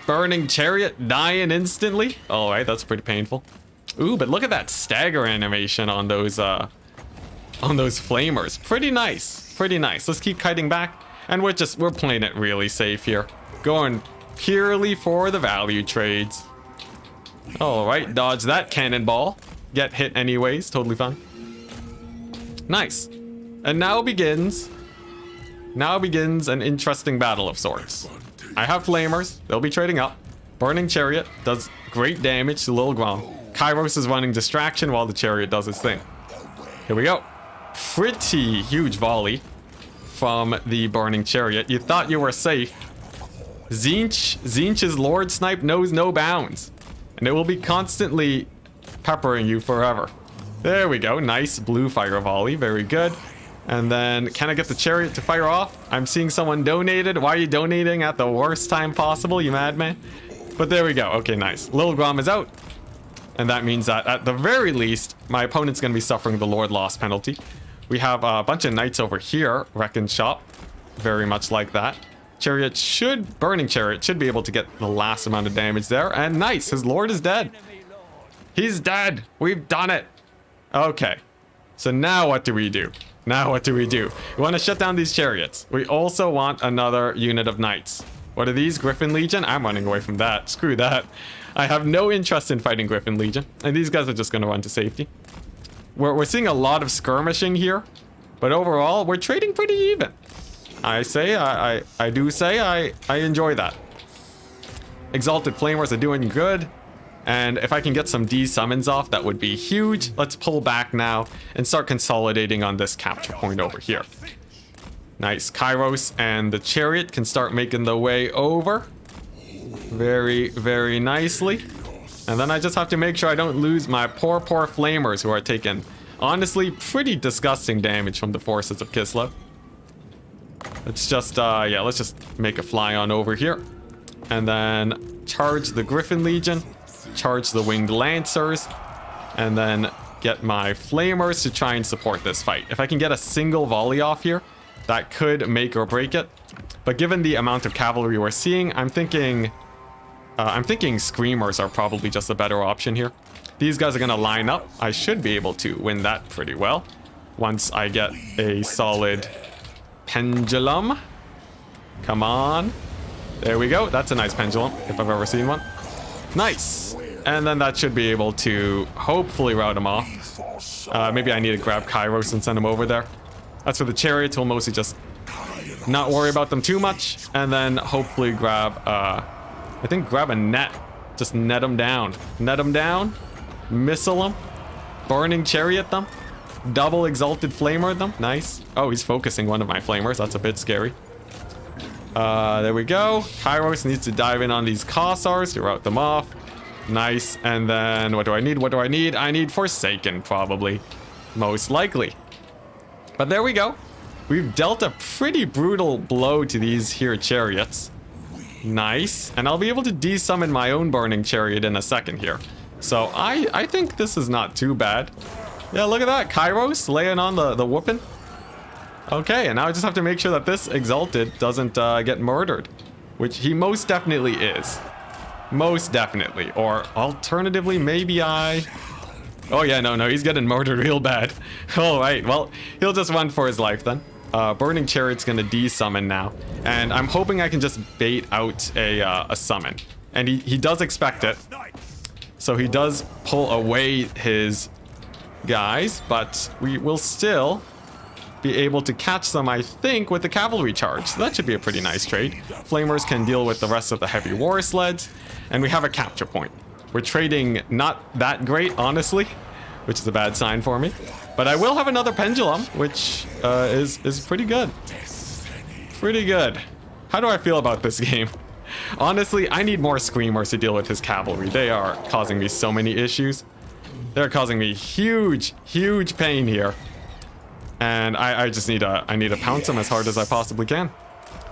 Burning chariot dying instantly. All right, that's pretty painful. Ooh, but look at that stagger animation on those flamers. Pretty nice. Pretty nice. Let's keep kiting back. And we're playing it really safe here. Going purely for the value trades. All right, dodge that cannonball. Get hit anyways, totally fine. Nice. And now begins an interesting battle of sorts. I have flamers. They'll be trading up. Burning chariot does great damage to Lil Grom. Kairos is running distraction while the chariot does its thing. Here we go. Pretty huge volley from the burning chariot. You thought you were safe. Zinch's Lord Snipe knows no bounds. And it will be constantly peppering you forever. There we go. Nice blue fire volley. Very good. And then, can I get the chariot to fire off? I'm seeing someone donated. Why are you donating at the worst time possible, you madman? But there we go. Okay, nice. Lil Grom is out. And that means that, at the very least, my opponent's going to be suffering the Lord loss penalty. We have a bunch of knights over here. Wreck Shop. Very much like that. Burning chariot should be able to get the last amount of damage there. And nice. His Lord is dead. He's dead. We've done it. Okay. So now what do we do? Now what do we do? We want to shut down these chariots. We also want another unit of knights. What are these? Griffin Legion? I'm running away from that. Screw that. I have no interest in fighting Griffin Legion. And these guys are just going to run to safety. We're seeing a lot of skirmishing here. But overall, we're trading pretty even. I do say I enjoy that. Exalted Flamers are doing good. And if I can get some D summons off, that would be huge. Let's pull back now and start consolidating on this capture point over here. Nice. Kairos and the chariot can start making the way over. Very, very nicely. And then I just have to make sure I don't lose my poor flamers who are taking, honestly, pretty disgusting damage from the forces of Kislev. Let's just, let's just make a fly on over here. And then charge the Griffin Legion. Charge the Winged Lancers, and then get my Flamers to try and support this fight. If I can get a single volley off here, that could make or break it. But given the amount of cavalry we're seeing, I'm thinking Screamers are probably just a better option here. These guys are going to line up. I should be able to win that pretty well once I get a solid pendulum. Come on. There we go. That's a nice pendulum, if I've ever seen one. Nice. And then that should be able to hopefully rout him off. Maybe I need to grab Kairos and send him over there. As for the chariots, we'll mostly just not worry about them too much. And then hopefully grab, grab a net. Just net them down. Net them down. Missile them. Burning chariot them. Double exalted flamer them. Nice. Oh, he's focusing one of my flamers. That's a bit scary. There we go. Kairos needs to dive in on these Kossars to rout them off. Nice. And then what do I need? What do I need? I need Forsaken, probably. Most likely. But there we go. We've dealt a pretty brutal blow to these here chariots. Nice. And I'll be able to desummon my own burning chariot in a second here. So I think this is not too bad. Yeah, look at that. Kairos laying on the whooping. Okay, and now I just have to make sure that this Exalted doesn't get murdered. Which he most definitely is. Most definitely. Or alternatively, maybe I... Oh yeah, no, he's getting murdered real bad. Alright, well, he'll just run for his life then. Burning Chariot's gonna desummon now. And I'm hoping I can just bait out a summon. And he does expect it. So he does pull away his guys, but we will still be able to catch them, I think, with the cavalry charge. So that should be a pretty nice trade. Flamers can deal with the rest of the heavy war sleds, and we have a capture point. We're trading not that great, honestly, which is a bad sign for me. But I will have another pendulum, which is pretty good. Pretty good. How do I feel about this game? Honestly, I need more Screamers to deal with his cavalry. They are causing me so many issues. They're causing me huge pain here. And I just need to pounce them as hard as I possibly can.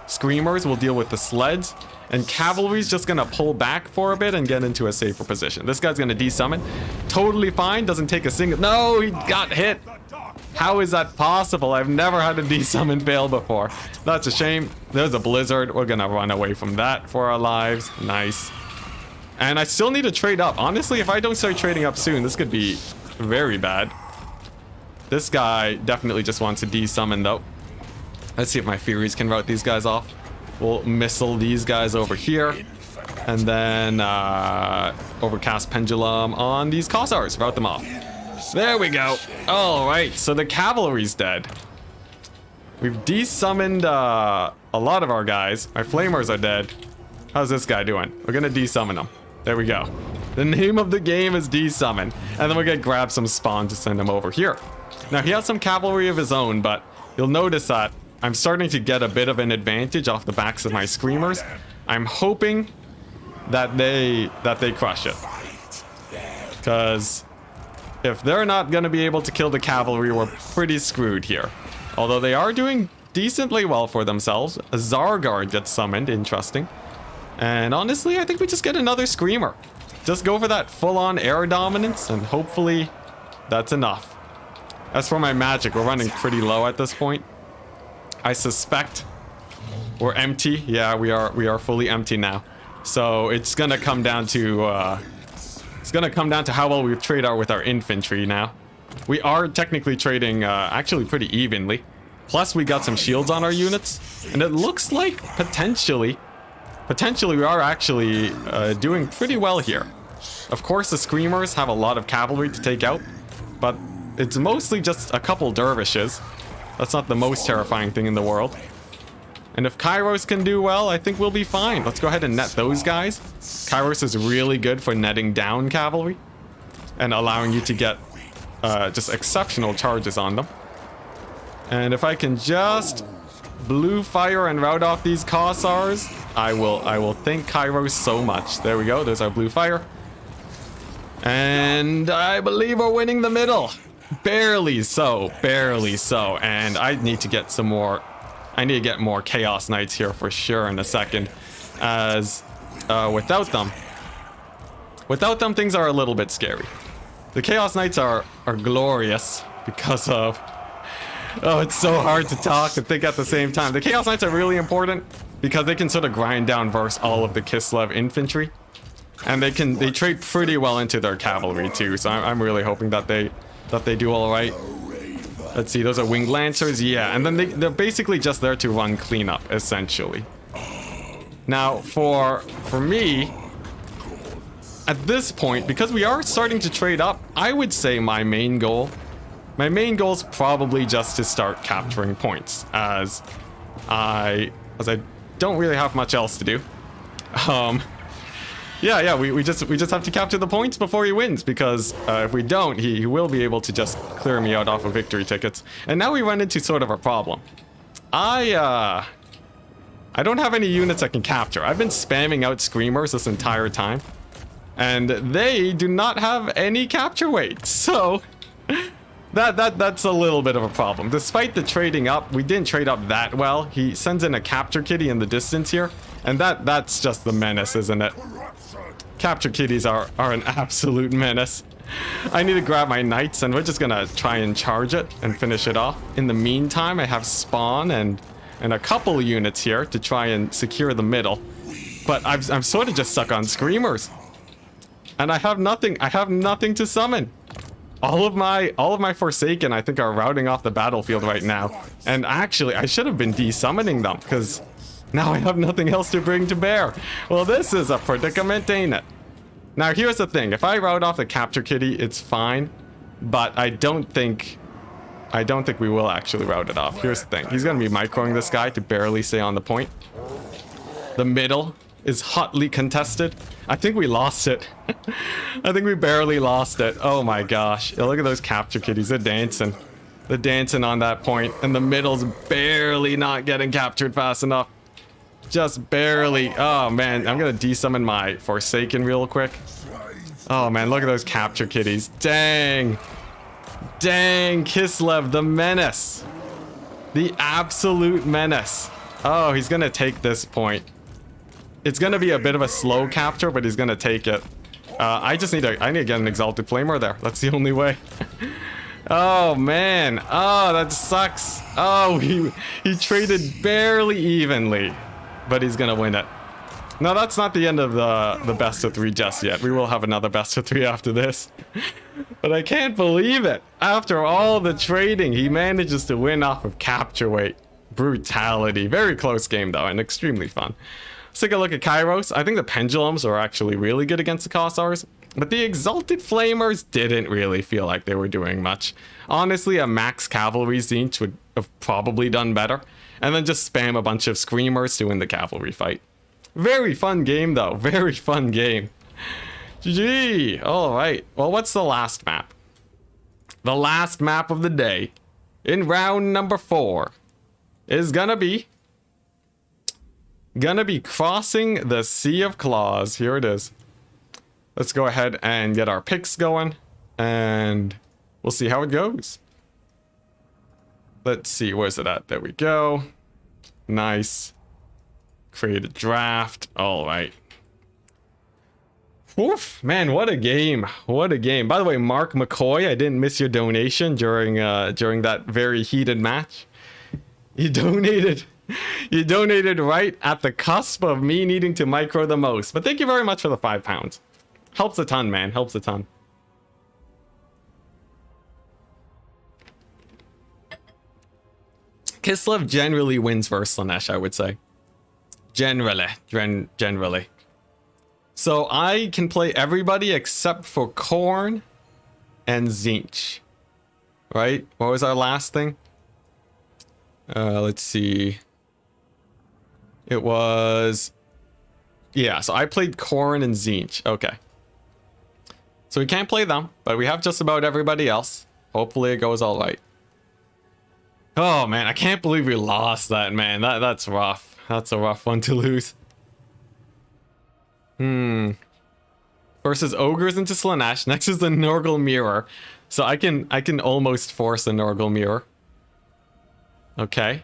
Screamers will deal with the sleds, And cavalry's just gonna pull back for a bit and get into a safer position. This guy's gonna desummon. Totally fine, doesn't take a single... No, he got hit. How is that possible? I've never had a desummon fail before. That's a shame. There's a blizzard. We're gonna run away from that for our lives. Nice. And I still need to trade up. Honestly, if I don't start trading up soon, this could be very bad. This guy definitely just wants to desummon though. Let's see if my Furies can route these guys off. We'll missile these guys over here. And then overcast pendulum on these Cossars. Route them off. There we go. All right, so the cavalry's dead. We've desummoned a lot of our guys. My flamers are dead. How's this guy doing? We're gonna desummon him. There we go. The name of the game is desummon. And then we're gonna grab some spawn to send him over here. Now he has some cavalry of his own, but you'll notice that I'm starting to get a bit of an advantage off the backs of my screamers. I'm hoping that they crush it. Because if they're not gonna be able to kill the cavalry, we're pretty screwed here. Although they are doing decently well for themselves. A Zarguard gets summoned, interesting. And honestly, I think we just get another Screamer. Just go for that full-on air dominance, and hopefully that's enough. As for my magic, we're running pretty low at this point. I suspect we're empty. Yeah, we are fully empty now. So it's gonna come down to how well we trade with our infantry now. We are technically trading actually pretty evenly. Plus we got some shields on our units, and it looks like potentially we are actually doing pretty well here. Of course, the Screamers have a lot of cavalry to take out, but it's mostly just a couple dervishes. That's not the most terrifying thing in the world. And if Kairos can do well, I think we'll be fine. Let's go ahead and net those guys. Kairos is really good for netting down cavalry and allowing you to get just exceptional charges on them. And if I can just blue fire and rout off these Cossars, I will thank Kairos so much. There we go. There's our blue fire. And I believe we're winning the middle. Barely so. Barely so. And I need to get some more... I need to get more Chaos Knights here for sure in a second. As without them, things are a little bit scary. The Chaos Knights are glorious because of... Oh, it's so hard to talk and think at the same time. The Chaos Knights are really important because they can sort of grind down verse all of the Kislev infantry. And they trade pretty well into their cavalry too. So I'm really hoping that they do all right. Let's see, those are winged lancers, yeah, and then they're basically just there to run cleanup, essentially. Now, for me, at this point, because we are starting to trade up, I would say my main goal is probably just to start capturing points, as I don't really have much else to do. Yeah, we just have to capture the points before he wins, because if we don't, he will be able to just clear me out off of victory tickets. And now we run into sort of a problem. I don't have any units I can capture. I've been spamming out Screamers this entire time, and they do not have any capture weight. So that's a little bit of a problem. Despite the trading up, we didn't trade up that well. He sends in a capture kitty in the distance here, and that's just the menace, isn't it? Capture kitties are an absolute menace. I need to grab my knights, and we're just gonna try and charge it and finish it off. In the meantime, I have spawn and a couple units here to try and secure the middle. But I'm sort of just stuck on Screamers. And I have nothing to summon. All of my Forsaken, I think, are routing off the battlefield right now. And actually, I should have been desummoning them, because now I have nothing else to bring to bear. Well, this is a predicament, ain't it? Now, here's the thing. If I route off the capture kitty, it's fine. But I don't think we will actually route it off. Here's the thing. He's going to be microing this guy to barely stay on the point. The middle is hotly contested. I think we lost it. I think we barely lost it. Oh my gosh. Look at those capture kitties. They're dancing. They're dancing on that point. And the middle's barely not getting captured fast enough. Just barely. Oh man, I'm gonna desummon my Forsaken real quick. Oh man, look at those capture kitties. Dang. Dang, Kislev, the menace. The absolute menace. Oh, he's gonna take this point. It's gonna be a bit of a slow capture, but he's gonna take it. I need to get an Exalted Flamer there. That's the only way. Oh man. Oh, that sucks. Oh, he traded barely evenly, but he's gonna win it. No, that's not the end of the best of 3 just yet. We will have another best of 3 after this. But I can't believe it. After all the trading, he manages to win off of capture weight. Brutality. Very close game though, and extremely fun. Let's take a look at Kairos. I think the Pendulums are actually really good against the Kossars, but the Exalted Flamers didn't really feel like they were doing much. Honestly, a max Cavalry Zinch would have probably done better, and then just spam a bunch of Screamers to win the Cavalry fight. Very fun game though, very fun game. GG! Alright, well what's the last map? The last map of the day, in round number 4, is gonna be crossing the Sea of Claws. Here it is. Let's go ahead and get our picks going, and we'll see how it goes. Let's see, where's it at? There we go. Nice. Create a draft. All right. Oof, man, what a game. What a game. By the way, Mark McCoy, I didn't miss your donation during that very heated match. You donated right at the cusp of me needing to micro the most. But thank you very much for the £5. Helps a ton, man. Helps a ton. Kislev generally wins versus Slanesh, I would say. Generally. So I can play everybody except for Khorne and Tzeentch. Right? What was our last thing? Let's see. It was... Yeah, so I played Khorne and Tzeentch. Okay. So we can't play them, but we have just about everybody else. Hopefully it goes all right. Oh man, I can't believe we lost that, man. That's rough. That's a rough one to lose. Versus Ogres into Slanesh. Next is the Nurgle Mirror. So I can almost force a Nurgle Mirror. Okay.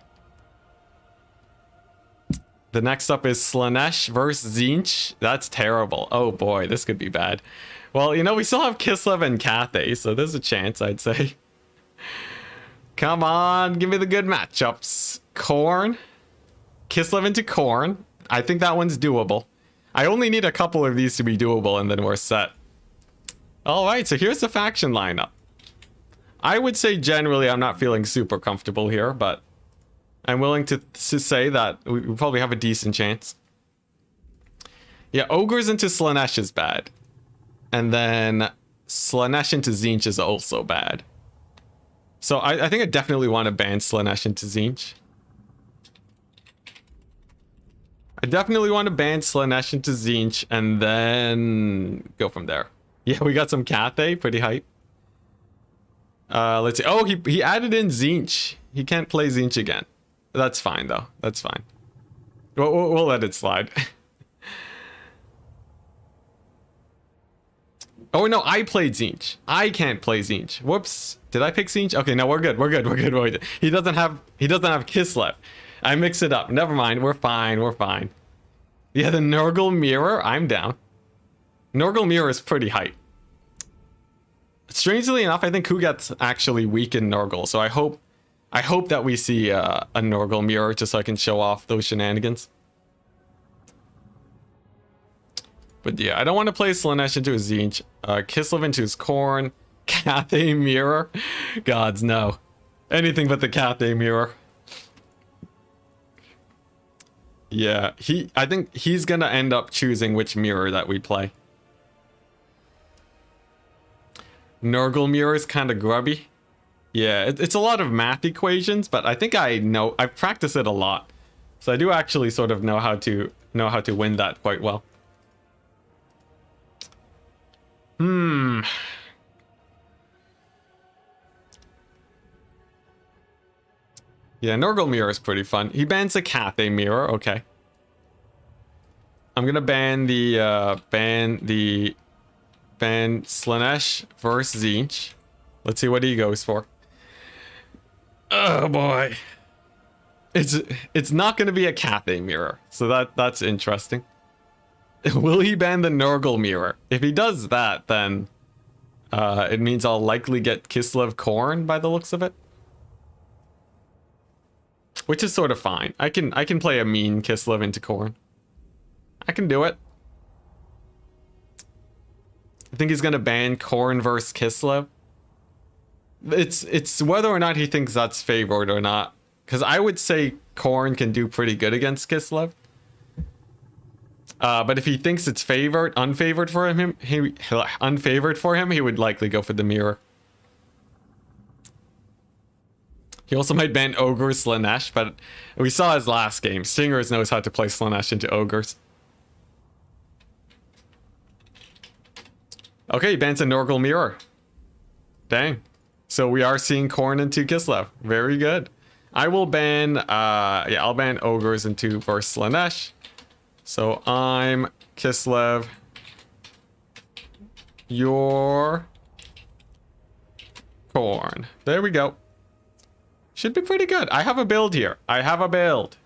The next up is Slanesh versus Tzeentch. That's terrible. Oh boy, this could be bad. Well, you know, we still have Kislev and Cathay, so there's a chance, I'd say. Come on, give me the good matchups. Khorne. Kislev into Khorne. I think that one's doable. I only need a couple of these to be doable, and then we're set. Alright, so here's the faction lineup. I would say generally I'm not feeling super comfortable here, but I'm willing to say that we probably have a decent chance. Yeah, Ogres into Slanesh is bad. And then Slanesh into Tzeentch is also bad. So I think I definitely want to ban Slanesh into Tzeentch. I definitely want to ban Slanesh into Tzeentch and then go from there. Yeah, we got some Cathay, pretty hype. Let's see. Oh, he added in Tzeentch. He can't play Tzeentch again. That's fine though. That's fine. We'll let it slide. Oh no, I played Tzeentch. I can't play Tzeentch. Whoops. Did I pick Tzeentch? Okay, no, we're good. We're good. He doesn't have Kislev. I mix it up. Never mind. We're fine. Yeah, the Nurgle Mirror. I'm down. Nurgle Mirror is pretty hype. Strangely enough, I think Kugat's actually weak in Nurgle, so I hope that we see a Nurgle Mirror just so I can show off those shenanigans. But yeah, I don't want to play Slanesh into his Tzeentch. Kislev into his Khorne. Cathay Mirror. Gods, no. Anything but the Cathay Mirror. Yeah, I think he's gonna end up choosing which mirror that we play. Nurgle Mirror is kind of grubby. Yeah, it's a lot of math equations, but I think I've practiced it a lot. So I do actually sort of know how to win that quite well. Yeah, Nurgle Mirror is pretty fun. He bans the Cathay Mirror, okay. I'm gonna ban Slanesh versus Tzeentch. Let's see what he goes for. Oh boy. It's not gonna be a Cathay Mirror, so that's interesting. Will he ban the Nurgle mirror? If he does that, then it means I'll likely get Kislev Khorne by the looks of it. Which is sort of fine. I can play a mean Kislev into Khorne. I can do it. I think he's gonna ban Khorne versus Kislev. It's whether or not he thinks that's favored or not. Because I would say Khorne can do pretty good against Kislev. But if he thinks it's unfavored for him, he would likely go for the mirror. He also might ban Ogre Slaanesh, but we saw his last game. Stingers knows how to play Slaanesh into Ogres. Okay, he bans a Nurgle mirror. Dang. So we are seeing Khorne into Kislev. Very good. I will ban, I'll ban Ogres into versus Slaanesh. So I'm Kislev. You're Khorne. There we go. Should be pretty good. I have a build here. I have a build.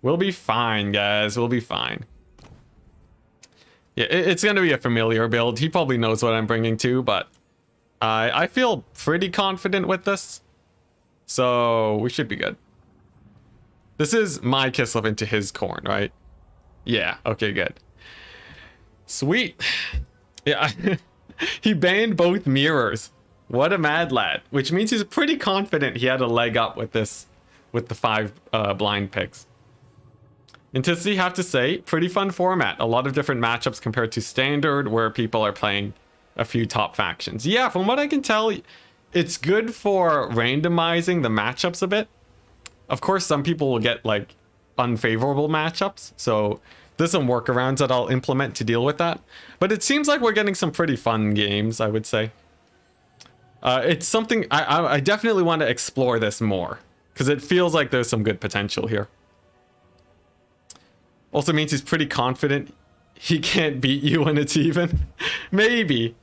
We'll be fine, guys. We'll be fine. Yeah, it's going to be a familiar build. He probably knows what I'm bringing too, but I feel pretty confident with this. So we should be good. This is my Kislev into his Khorne, right? Yeah, okay, good. Sweet. Yeah, he banned both mirrors. What a mad lad. Which means he's pretty confident he had a leg up with this, with the 5 blind picks. Enticity, have to say, pretty fun format. A lot of different matchups compared to standard, where people are playing a few top factions. Yeah, from what I can tell, it's good for randomizing the matchups a bit. Of course, some people will get like unfavorable matchups, so there's some workarounds that I'll implement to deal with that. But it seems like we're getting some pretty fun games, I would say. It's something I definitely want to explore this more, because it feels like there's some good potential here. Also means he's pretty confident he can't beat you when it's even. Maybe.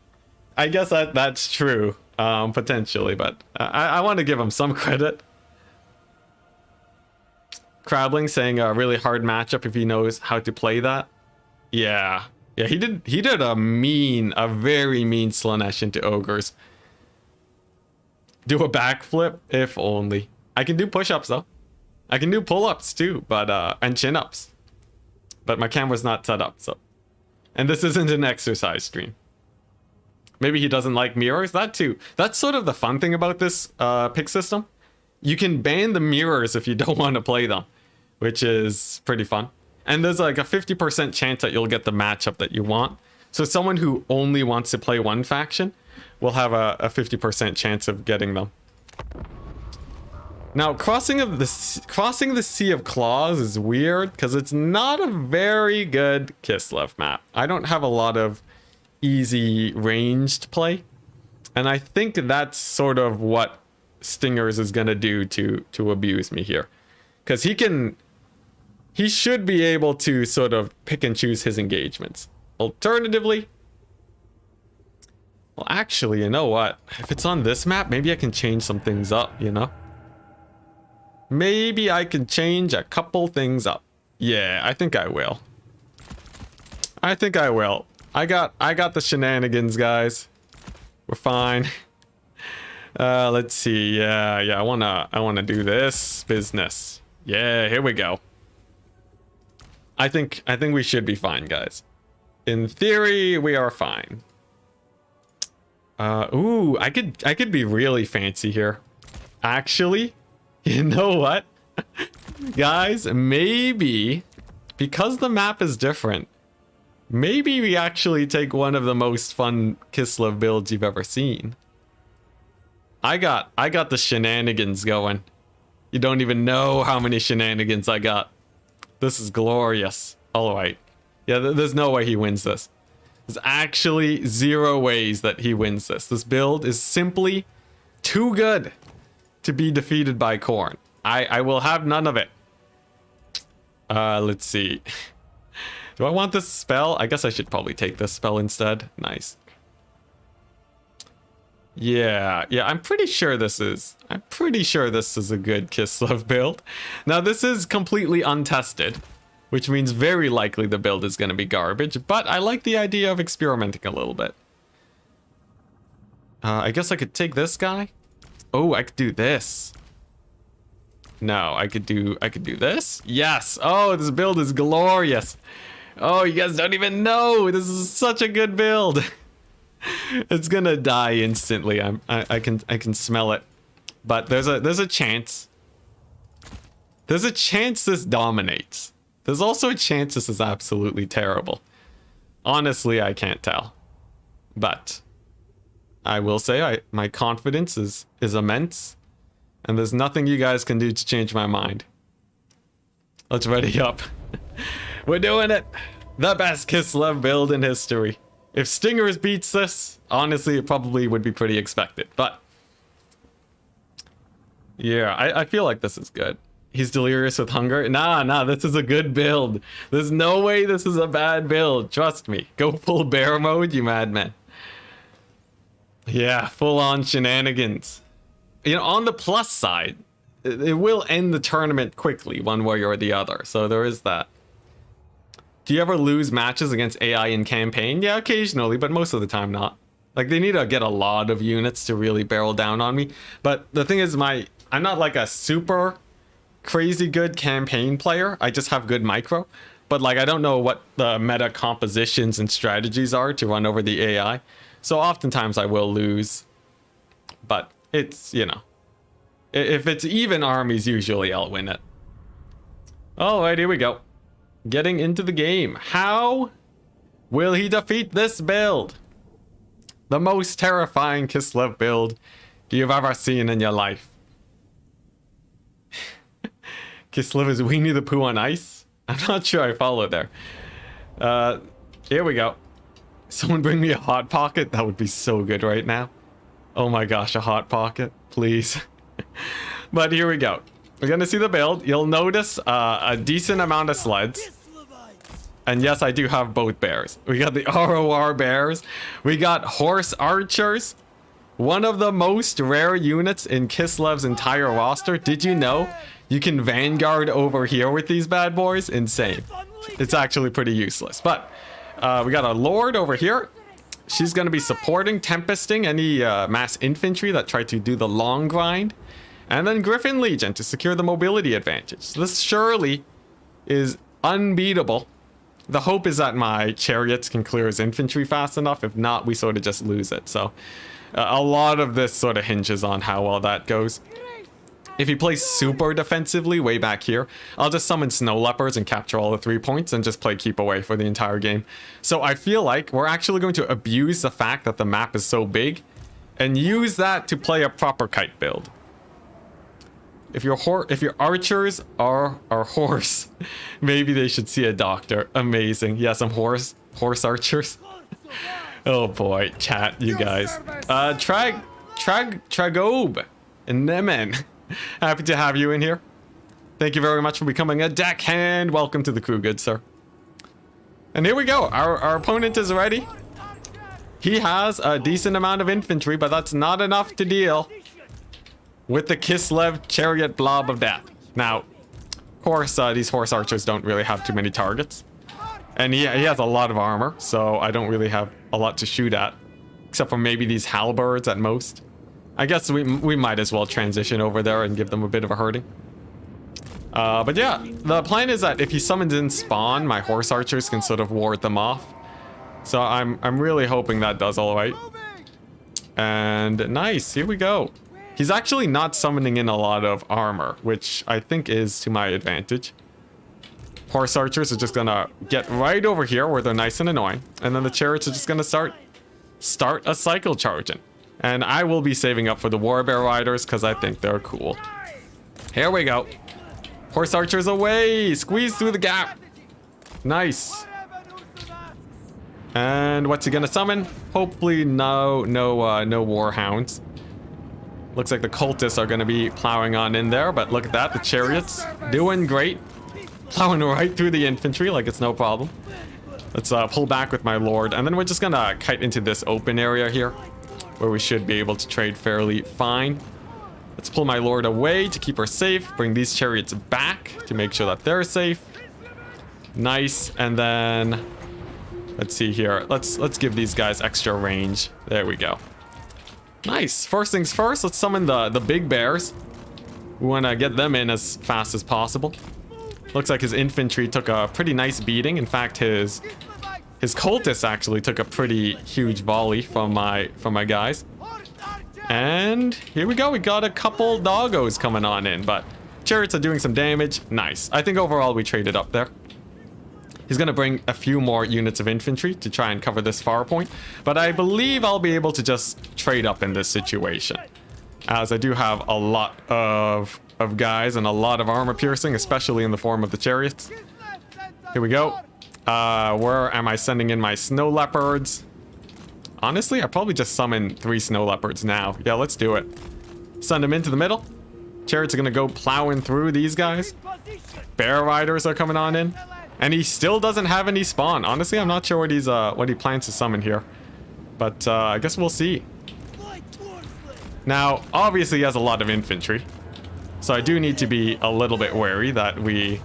I guess that's true, potentially, but I want to give him some credit. Crabling saying a really hard matchup if he knows how to play that. Yeah, he did a very mean Slaanesh into Ogres. Do a backflip, if only. I can do push-ups though. I can do pull-ups too, but and chin-ups. But my camera's not set up, so. And this isn't an exercise stream. Maybe he doesn't like mirrors, that too. That's sort of the fun thing about this pick system. You can ban the mirrors if you don't want to play them, which is pretty fun. And there's like a 50% chance that you'll get the matchup that you want. So someone who only wants to play one faction will have a 50% chance of getting them. Now, crossing the Sea of Claws is weird because it's not a very good Kislev map. I don't have a lot of easy ranged play, and I think that's sort of what Stingers is gonna do to abuse me here, because he should be able to sort of pick and choose his engagements. Alternatively, well, actually, you know what? If it's on this map, maybe I can change some things up, you know? Maybe I can change a couple things up. Yeah, I think I will. I think I will. I got the shenanigans, guys. We're fine. Let's see. Yeah, I wanna do this business. Yeah, here we go. I think we should be fine, guys. In theory, we are fine. Ooh, I could be really fancy here. Actually, you know what? Guys, maybe because the map is different, maybe we actually take one of the most fun Kislev builds you've ever seen. I got the shenanigans going. You don't even know how many shenanigans I got. This is glorious. All right. Yeah, there's no way he wins this. There's actually 0 ways that he wins this. This build is simply too good to be defeated by Khorne. I will have none of it. Let's see. Do I want this spell? I guess I should probably take this spell instead. Nice. Yeah, I'm pretty sure this is a good Kislev build. Now, this is completely untested, which means very likely the build is going to be garbage, but I like the idea of experimenting a little bit. I guess I could take this guy. Oh, I could do this. No, I could do this. Yes. Oh, this build is glorious. Oh, you guys don't even know. This is such a good build. It's gonna die instantly. I can smell it. But there's a chance. There's a chance this dominates. There's also a chance this is absolutely terrible. Honestly, I can't tell. But I will say my confidence is immense, and there's nothing you guys can do to change my mind. Let's ready up. We're doing it. The best Kislev build in history. If Stingers beats this, honestly, it probably would be pretty expected. But yeah, I feel like this is good. He's delirious with hunger. Nah, this is a good build. There's no way this is a bad build. Trust me. Go full bear mode, you madman. Yeah, full-on shenanigans. You know, on the plus side, it will end the tournament quickly, one way or the other. So there is that. Do you ever lose matches against AI in campaign? Yeah, occasionally, but most of the time not. Like, they need to get a lot of units to really barrel down on me. But the thing is, I'm not like a super crazy good campaign player. I just have good micro. But like, I don't know what the meta compositions and strategies are to run over the AI. So oftentimes I will lose. But it's, you know, if it's even armies, usually I'll win it. Alright, here we go. Getting into the game. How will he defeat this build? The most terrifying Kislev build you've ever seen in your life. Kislev is Winnie the Pooh on ice? I'm not sure I follow there. Here we go. Someone bring me a Hot Pocket? That would be so good right now. Oh my gosh, a Hot Pocket, please. But here we go. We're gonna see the build. You'll notice a decent amount of sleds. And yes, I do have both bears. We got the ROR bears. We got horse archers. One of the most rare units in Kislev's entire roster. Did you know you can Vanguard over here with these bad boys? Insane. It's actually pretty useless. But we got a Lord over here. She's going to be supporting, tempesting any mass infantry that try to do the long grind. And then Griffin Legion to secure the mobility advantage. This surely is unbeatable. The hope is that my chariots can clear his infantry fast enough. If not, we sort of just lose it. So a lot of this sort of hinges on how well that goes. If he plays super defensively way back here, I'll just summon snow leopards and capture all the 3 points and just play keep away for the entire game. So I feel like we're actually going to abuse the fact that the map is so big and use that to play a proper kite build. If your archers are horse, maybe they should see a doctor. Amazing. Yeah, some horse archers. Oh boy, chat, you guys. Tragob and Nemen. Happy to have you in here. Thank you very much for becoming a deckhand. Welcome to the crew, good sir. And here we go. Our opponent is ready. He has a decent amount of infantry, but that's not enough to deal with the Kislev chariot blob of death. Now, of course, these horse archers don't really have too many targets. And he has a lot of armor, so I don't really have a lot to shoot at. Except for maybe these halberds at most. I guess we might as well transition over there and give them a bit of a hurting. But yeah, the plan is that if he summons in spawn, my horse archers can sort of ward them off. So I'm really hoping that does all right. And nice, here we go. He's actually not summoning in a lot of armor, which I think is to my advantage. Horse archers are just gonna get right over here where they're nice and annoying. And then the chariots are just gonna start a cycle charging. And I will be saving up for the warbear riders because I think they're cool. Here we go. Horse archers away! Squeeze through the gap! Nice. And what's he gonna summon? Hopefully no warhounds. Looks like the cultists are going to be plowing on in there, but look at that, the chariots doing great. Plowing right through the infantry like it's no problem. Let's pull back with my lord, and then we're just going to kite into this open area here, where we should be able to trade fairly fine. Let's pull my lord away to keep her safe, bring these chariots back to make sure that they're safe. Nice. And then let's see here. Let's give these guys extra range. There we go. Nice. First things first, let's summon the big bears. We want to get them in as fast as possible. Looks like his infantry took a pretty nice beating. In fact, his cultists actually took a pretty huge volley from my guys. And here we go. We got a couple doggos coming on in, but chariots are doing some damage. Nice. I think overall we traded up there. He's going to bring a few more units of infantry to try and cover this far point, but I believe I'll be able to just trade up in this situation, as I do have a lot of guys and a lot of armor piercing, especially in the form of the chariots. Here we go. Where am I sending in my snow leopards? Honestly, I probably just summon 3 snow leopards now. Yeah, let's do it. Send them into the middle. Chariots are going to go plowing through these guys. Bear riders are coming on in. And he still doesn't have any spawn. Honestly, I'm not sure what he plans to summon here. But I guess we'll see. Now, obviously he has a lot of infantry. So I do need to be a little bit wary that we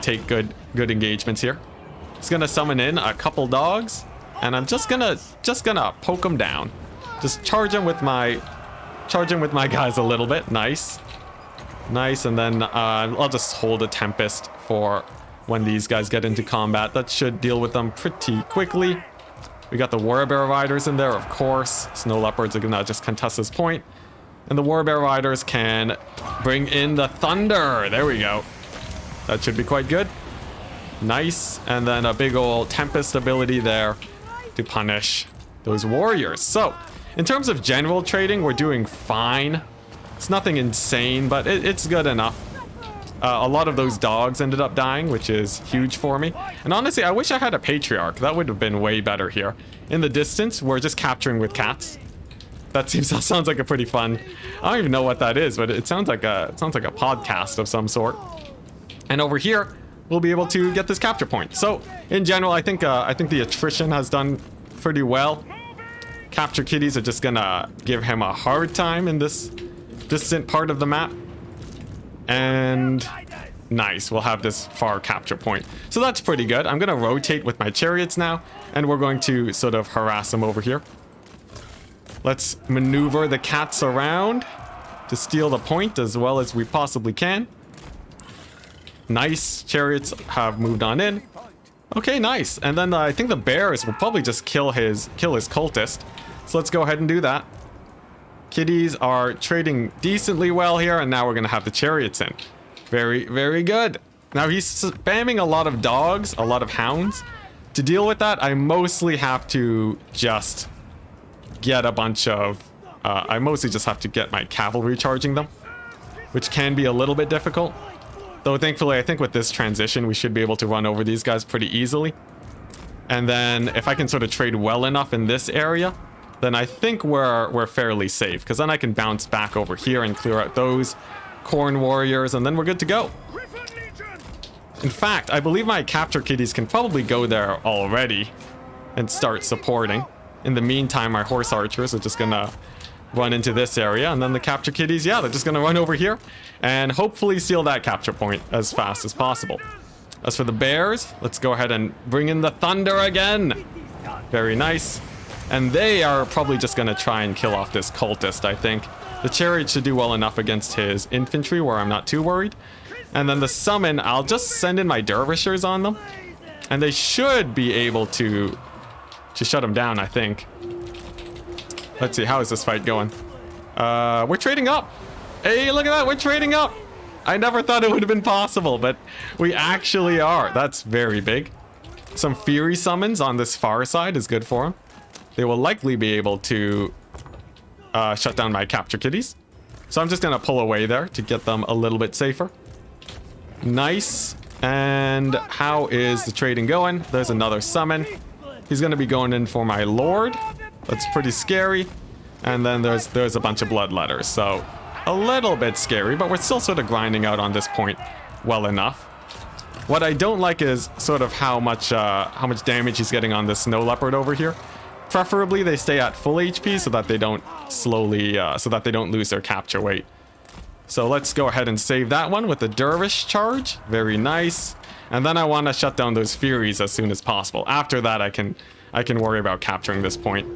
take good engagements here. He's gonna summon in a couple dogs, and I'm just gonna poke him down. Just charge him with my guys a little bit. Nice. Nice, and then I'll just hold a Tempest for when these guys get into combat. That should deal with them pretty quickly. We got the Warbear Riders in there, of course. Snow Leopards are gonna just contest this point. And the Warbear Riders can bring in the Thunder. There we go. That should be quite good. Nice. And then a big old Tempest ability there to punish those warriors. So, in terms of general trading, we're doing fine. It's nothing insane, but it's good enough. A lot of those dogs ended up dying, which is huge for me. And honestly, I wish I had a Patriarch. That would have been way better here. In the distance, we're just capturing with cats. That sounds like a pretty fun. I don't even know what that is, but it sounds like a podcast of some sort. And over here, we'll be able to get this capture point. So in general, I think the attrition has done pretty well. Capture kitties are just gonna give him a hard time in this distant part of the map. And nice, we'll have this far capture point. So that's pretty good. I'm gonna rotate with my chariots now, and we're going to sort of harass them over here. Let's maneuver the cats around to steal the point as well as we possibly can. Nice, chariots have moved on in. Okay, nice. And then I think the bears will probably just kill his cultist. So let's go ahead and do that. Kitties are trading decently well here, and now we're gonna have the chariots in. Very, very good. Now he's spamming a lot of dogs, a lot of hounds. To deal with that, I mostly have to just get a bunch of... I mostly just have to get my cavalry charging them, which can be a little bit difficult. Though thankfully, I think with this transition, we should be able to run over these guys pretty easily. And then if I can sort of trade well enough in this area, then I think we're fairly safe, because then I can bounce back over here and clear out those corn warriors, and then we're good to go. In fact, I believe my capture kitties can probably go there already and start supporting. In the meantime, my horse archers are just gonna run into this area, and then the capture kitties, yeah, they're just gonna run over here and hopefully steal that capture point as fast as possible. As for the bears, let's go ahead and bring in the Thunder again. Very nice. And they are probably just gonna try and kill off this cultist, I think. The chariot should do well enough against his infantry where I'm not too worried. And then the summon, I'll just send in my dervishers on them, and they should be able to shut him down, I think. Let's see, how is this fight going? We're trading up. Hey, look at that, we're trading up. I never thought it would have been possible, but we actually are. That's very big. Some Fury summons on this far side is good for him. They will likely be able to shut down my capture kitties. So I'm just gonna pull away there to get them a little bit safer. Nice. And how is the trading going? There's another summon. He's gonna be going in for my lord. That's pretty scary. And then there's a bunch of bloodletters, so a little bit scary, but we're still sort of grinding out on this point well enough. What I don't like is sort of how much damage he's getting on this snow leopard over here. Preferably they stay at full HP so that they don't lose their capture weight. So let's go ahead and save that one with the dervish charge. Very nice. And then I want to shut down those Furies as soon as possible. After that, I can worry about capturing this point.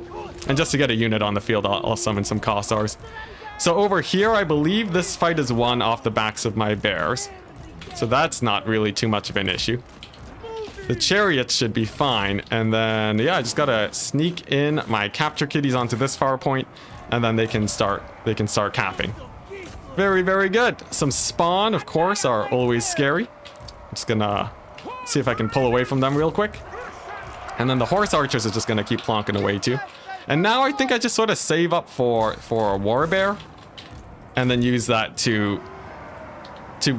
And just to get a unit on the field, I'll summon some Kossars. So over here, I believe this fight is won off the backs of my bears. So that's not really too much of an issue. The chariots should be fine. And then, yeah, I just gotta sneak in my capture kitties onto this far point, and then they can start capping. Very, very good. Some spawn, of course, are always scary. I'm just gonna see if I can pull away from them real quick. And then the horse archers are just gonna keep plonking away too. And now I think I just sort of save up for a war bear, and then use that to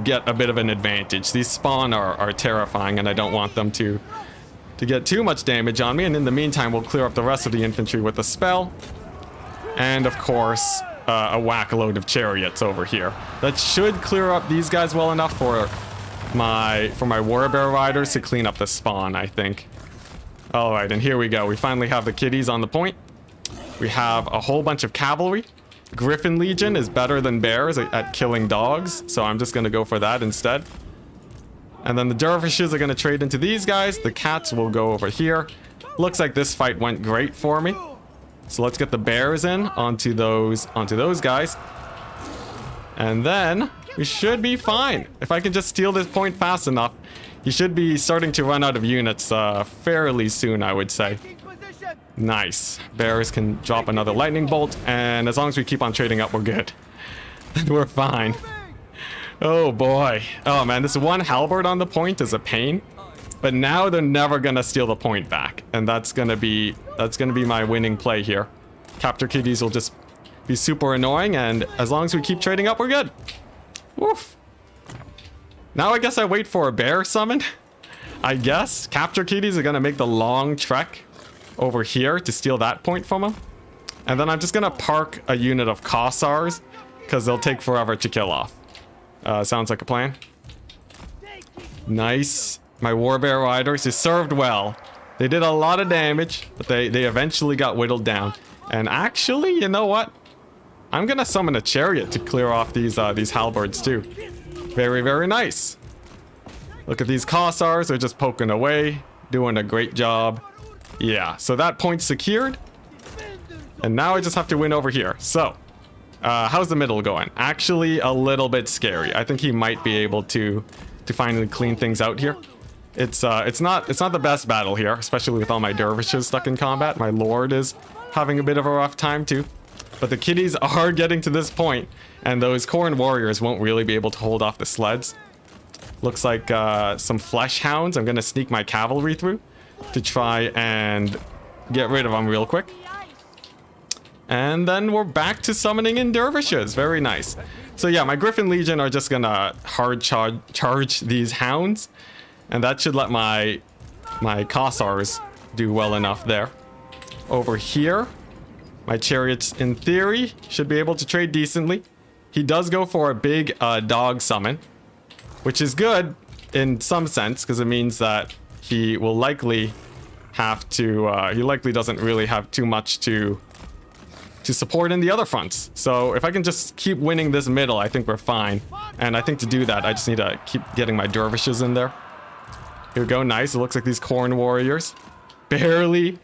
get a bit of an advantage. These spawn are terrifying, and I don't want them to get too much damage on me. And in the meantime, we'll clear up the rest of the infantry with a spell. And of course, a whack load of chariots over here. That should clear up these guys well enough for my warbear riders to clean up the spawn, I think. All right, and here we go. We finally have the kitties on the point. We have a whole bunch of cavalry. Griffin Legion is better than bears at killing dogs, so I'm just gonna go for that instead. And then the dervishes are gonna trade into these guys. The cats will go over here. Looks like this fight went great for me. So let's get the bears in onto those guys. And then we should be fine. If I can just steal this point fast enough, he should be starting to run out of units fairly soon, I would say. Nice. Bears can drop another lightning bolt, and as long as we keep on trading up, we're good. We're fine. Oh boy. Oh man, this one halberd on the point is a pain. But now they're never gonna steal the point back, and that's gonna be my winning play here. Capture kitties will just be super annoying, and as long as we keep trading up, we're good. Woof. Now I guess I wait for a bear summon. I guess capture kitties are gonna make the long trek over here to steal that point from them, and then I'm just gonna park a unit of Kossars because they'll take forever to kill off. Sounds like a plan. Nice. My warbear riders, they served well. They did a lot of damage, but they eventually got whittled down. And actually, you know what? I'm gonna summon a chariot to clear off these halberds too. Very, very nice. Look at these Kossars, they're just poking away, doing a great job. Yeah, so that point's secured. And now I just have to win over here. So, how's the middle going? Actually, a little bit scary. I think he might be able to finally clean things out here. It's not the best battle here, especially with all my dervishes stuck in combat. My lord is having a bit of a rough time too. But the kitties are getting to this point, and those corn warriors won't really be able to hold off the sleds. Looks like some flesh hounds. I'm gonna sneak my cavalry through to try and get rid of them real quick. And then we're back to summoning in dervishes. Very nice. So yeah, my Griffin Legion are just gonna hard charge these hounds. And that should let my Kossars do well enough there. Over here, my chariots, in theory, should be able to trade decently. He does go for a big dog summon, which is good in some sense, because it means that he will likely have to... he likely doesn't really have too much to support in the other fronts. So if I can just keep winning this middle, I think we're fine. And I think to do that, I just need to keep getting my dervishes in there. Here we go, nice. It looks like these corn warriors barely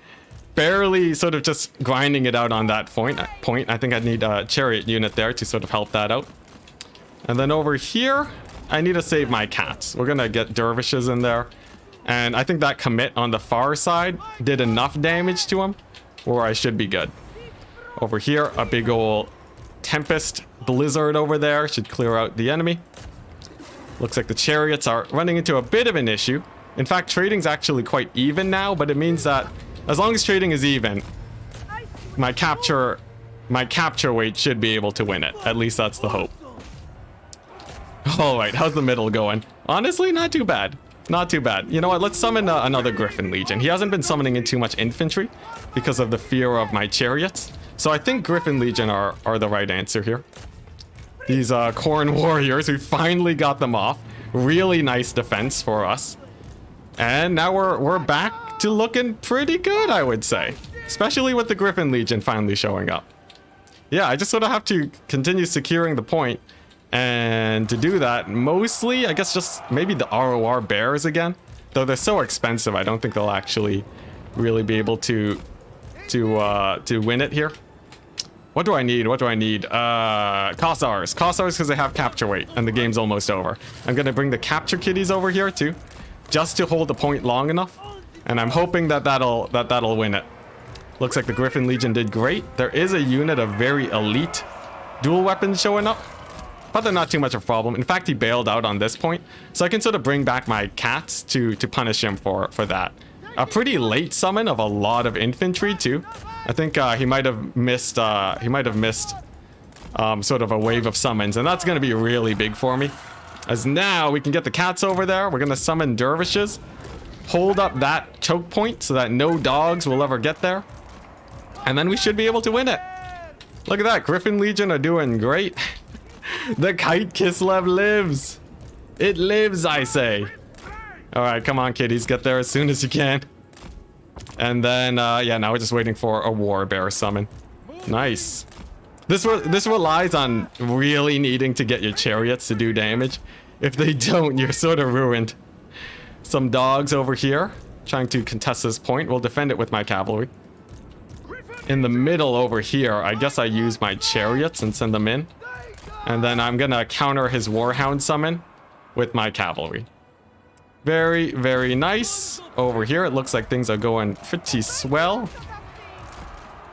sort of just grinding it out on that point. I think I need a chariot unit there to sort of help that out. And then over here, I need to save my cats. We're gonna get dervishes in there. And I think that commit on the far side did enough damage to him where I should be good. Over here, a big old tempest blizzard over there should clear out the enemy. Looks like the chariots are running into a bit of an issue. In fact, trading's actually quite even now, but it means that as long as trading is even, my capture weight should be able to win it. At least that's the hope. All right, how's the middle going? Honestly, not too bad. Not too bad. You know what? Let's summon another Griffin Legion. He hasn't been summoning in too much infantry because of the fear of my chariots. So I think Griffin Legion are the right answer here. These corn warriors, we finally got them off. Really nice defense for us. And now we're back to looking pretty good, I would say. Especially with the Griffin Legion finally showing up. Yeah, I just sort of have to continue securing the point And to do that, mostly, I guess just maybe the ROR bears again. Though they're so expensive, I don't think they'll actually really be able to win it here. What do I need? What do I need? Kossars. Kossars because they have capture weight and the game's almost over. I'm gonna bring the capture kitties over here too, just to hold the point long enough. And I'm hoping that that'll win it. Looks like the Griffin Legion did great. There is a unit of very elite dual weapons showing up, but they're not too much of a problem. In fact, he bailed out on this point, so I can sort of bring back my cats to punish him for that. A pretty late summon of a lot of infantry too. I think he might have missed sort of a wave of summons, and that's going to be really big for me. As now we can get the cats over there. We're going to summon dervishes, hold up that choke point so that no dogs will ever get there, and then we should be able to win it. Look at that, Griffin Legion are doing great. The Kite Kislev lives. It lives, I say. All right, come on, kiddies, get there as soon as you can. And then, yeah, now we're just waiting for a War Bear summon. Nice. This relies on really needing to get your chariots to do damage. If they don't, you're sort of ruined. Some dogs over here trying to contest this point. We'll defend it with my cavalry. In the middle over here, I guess I use my chariots and send them in. And then I'm gonna counter his Warhound summon with my cavalry. Very, very nice. Over here, it looks like things are going pretty swell.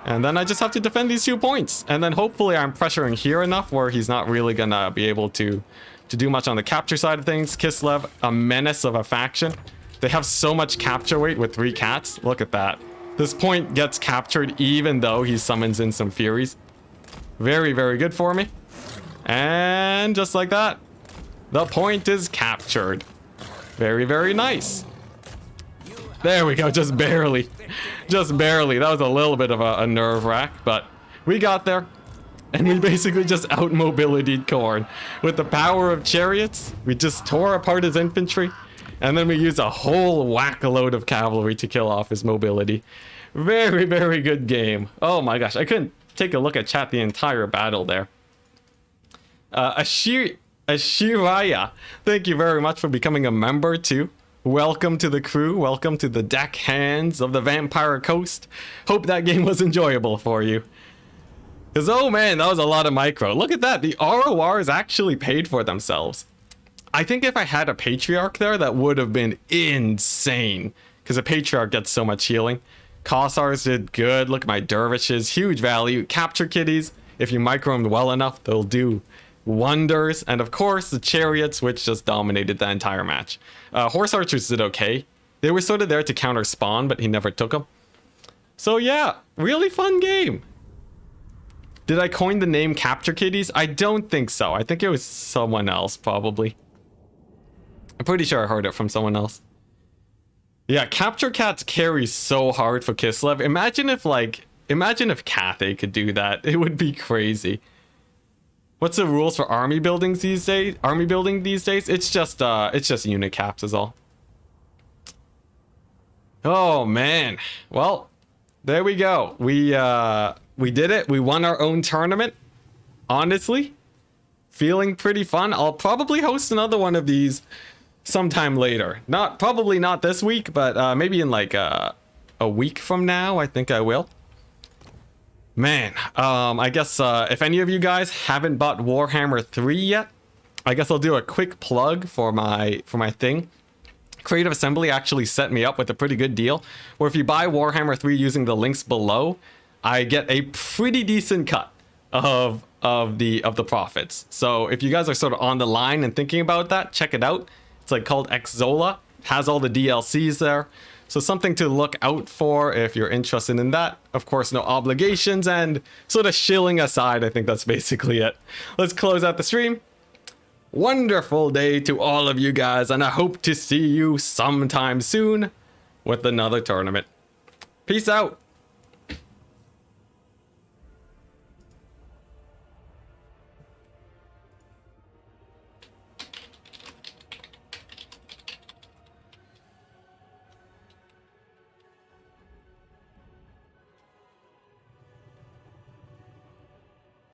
And then I just have to defend these 2 points. And then hopefully I'm pressuring here enough where he's not really gonna be able to do much on the capture side of things. Kislev, a menace of a faction. They have so much capture weight with 3 cats. Look at that. This point gets captured even though he summons in some Furies. Very, very good for me. And just like that, the point is captured. Very, very nice. There we go, just barely. Just barely. That was a little bit of a nerve wrack, but we got there. And we basically just out-mobilitied Khorne. With the power of chariots, we just tore apart his infantry. And then we used a whole whack-a-load of cavalry to kill off his mobility. Very, very good game. Oh my gosh, I couldn't take a look at chat the entire battle there. Ashiraya, thank you very much for becoming a member too. Welcome to the crew. Welcome to the deckhands of the Vampire Coast. Hope that game was enjoyable for you. Because, oh man, that was a lot of micro. Look at that. The RORs actually paid for themselves. I think if I had a Patriarch there, that would have been insane. Because a Patriarch gets so much healing. Kossars did good. Look at my Dervishes. Huge value. Capture Kitties. If you micro them well enough, they'll do wonders. And of course, the Chariots, which just dominated the entire match. Horse Archers did okay. They were sort of there to counter Spawn, but he never took them. So yeah, really fun game. Did I coin the name Capture Kitties? I don't think so. I think it was someone else, probably. I'm pretty sure I heard it from someone else. Yeah, Capture Cats carry so hard for Kislev. Imagine if Cathay could do that. It would be crazy. What's the rules for army buildings these days? Army building these days? It's just unit caps is all. Oh man. Well, there we go. We did it. We won our own tournament. Honestly, feeling pretty fun. I'll probably host another one of these sometime later. Probably not this week, but maybe in like a week from now, I think I will. Man, I guess if any of you guys haven't bought Warhammer 3 yet, I guess I'll do a quick plug for my thing. Creative Assembly actually set me up with a pretty good deal, where if you buy Warhammer 3 using the links below, I get a pretty decent cut of the profits. So if you guys are sort of on the line and thinking about that, check it out. It's like called Xzola. Has all the DLCs there. So something to look out for if you're interested in that. Of course, no obligations, and sort of shilling aside, I think that's basically it. Let's close out the stream. Wonderful day to all of you guys, and I hope to see you sometime soon with another tournament. Peace out.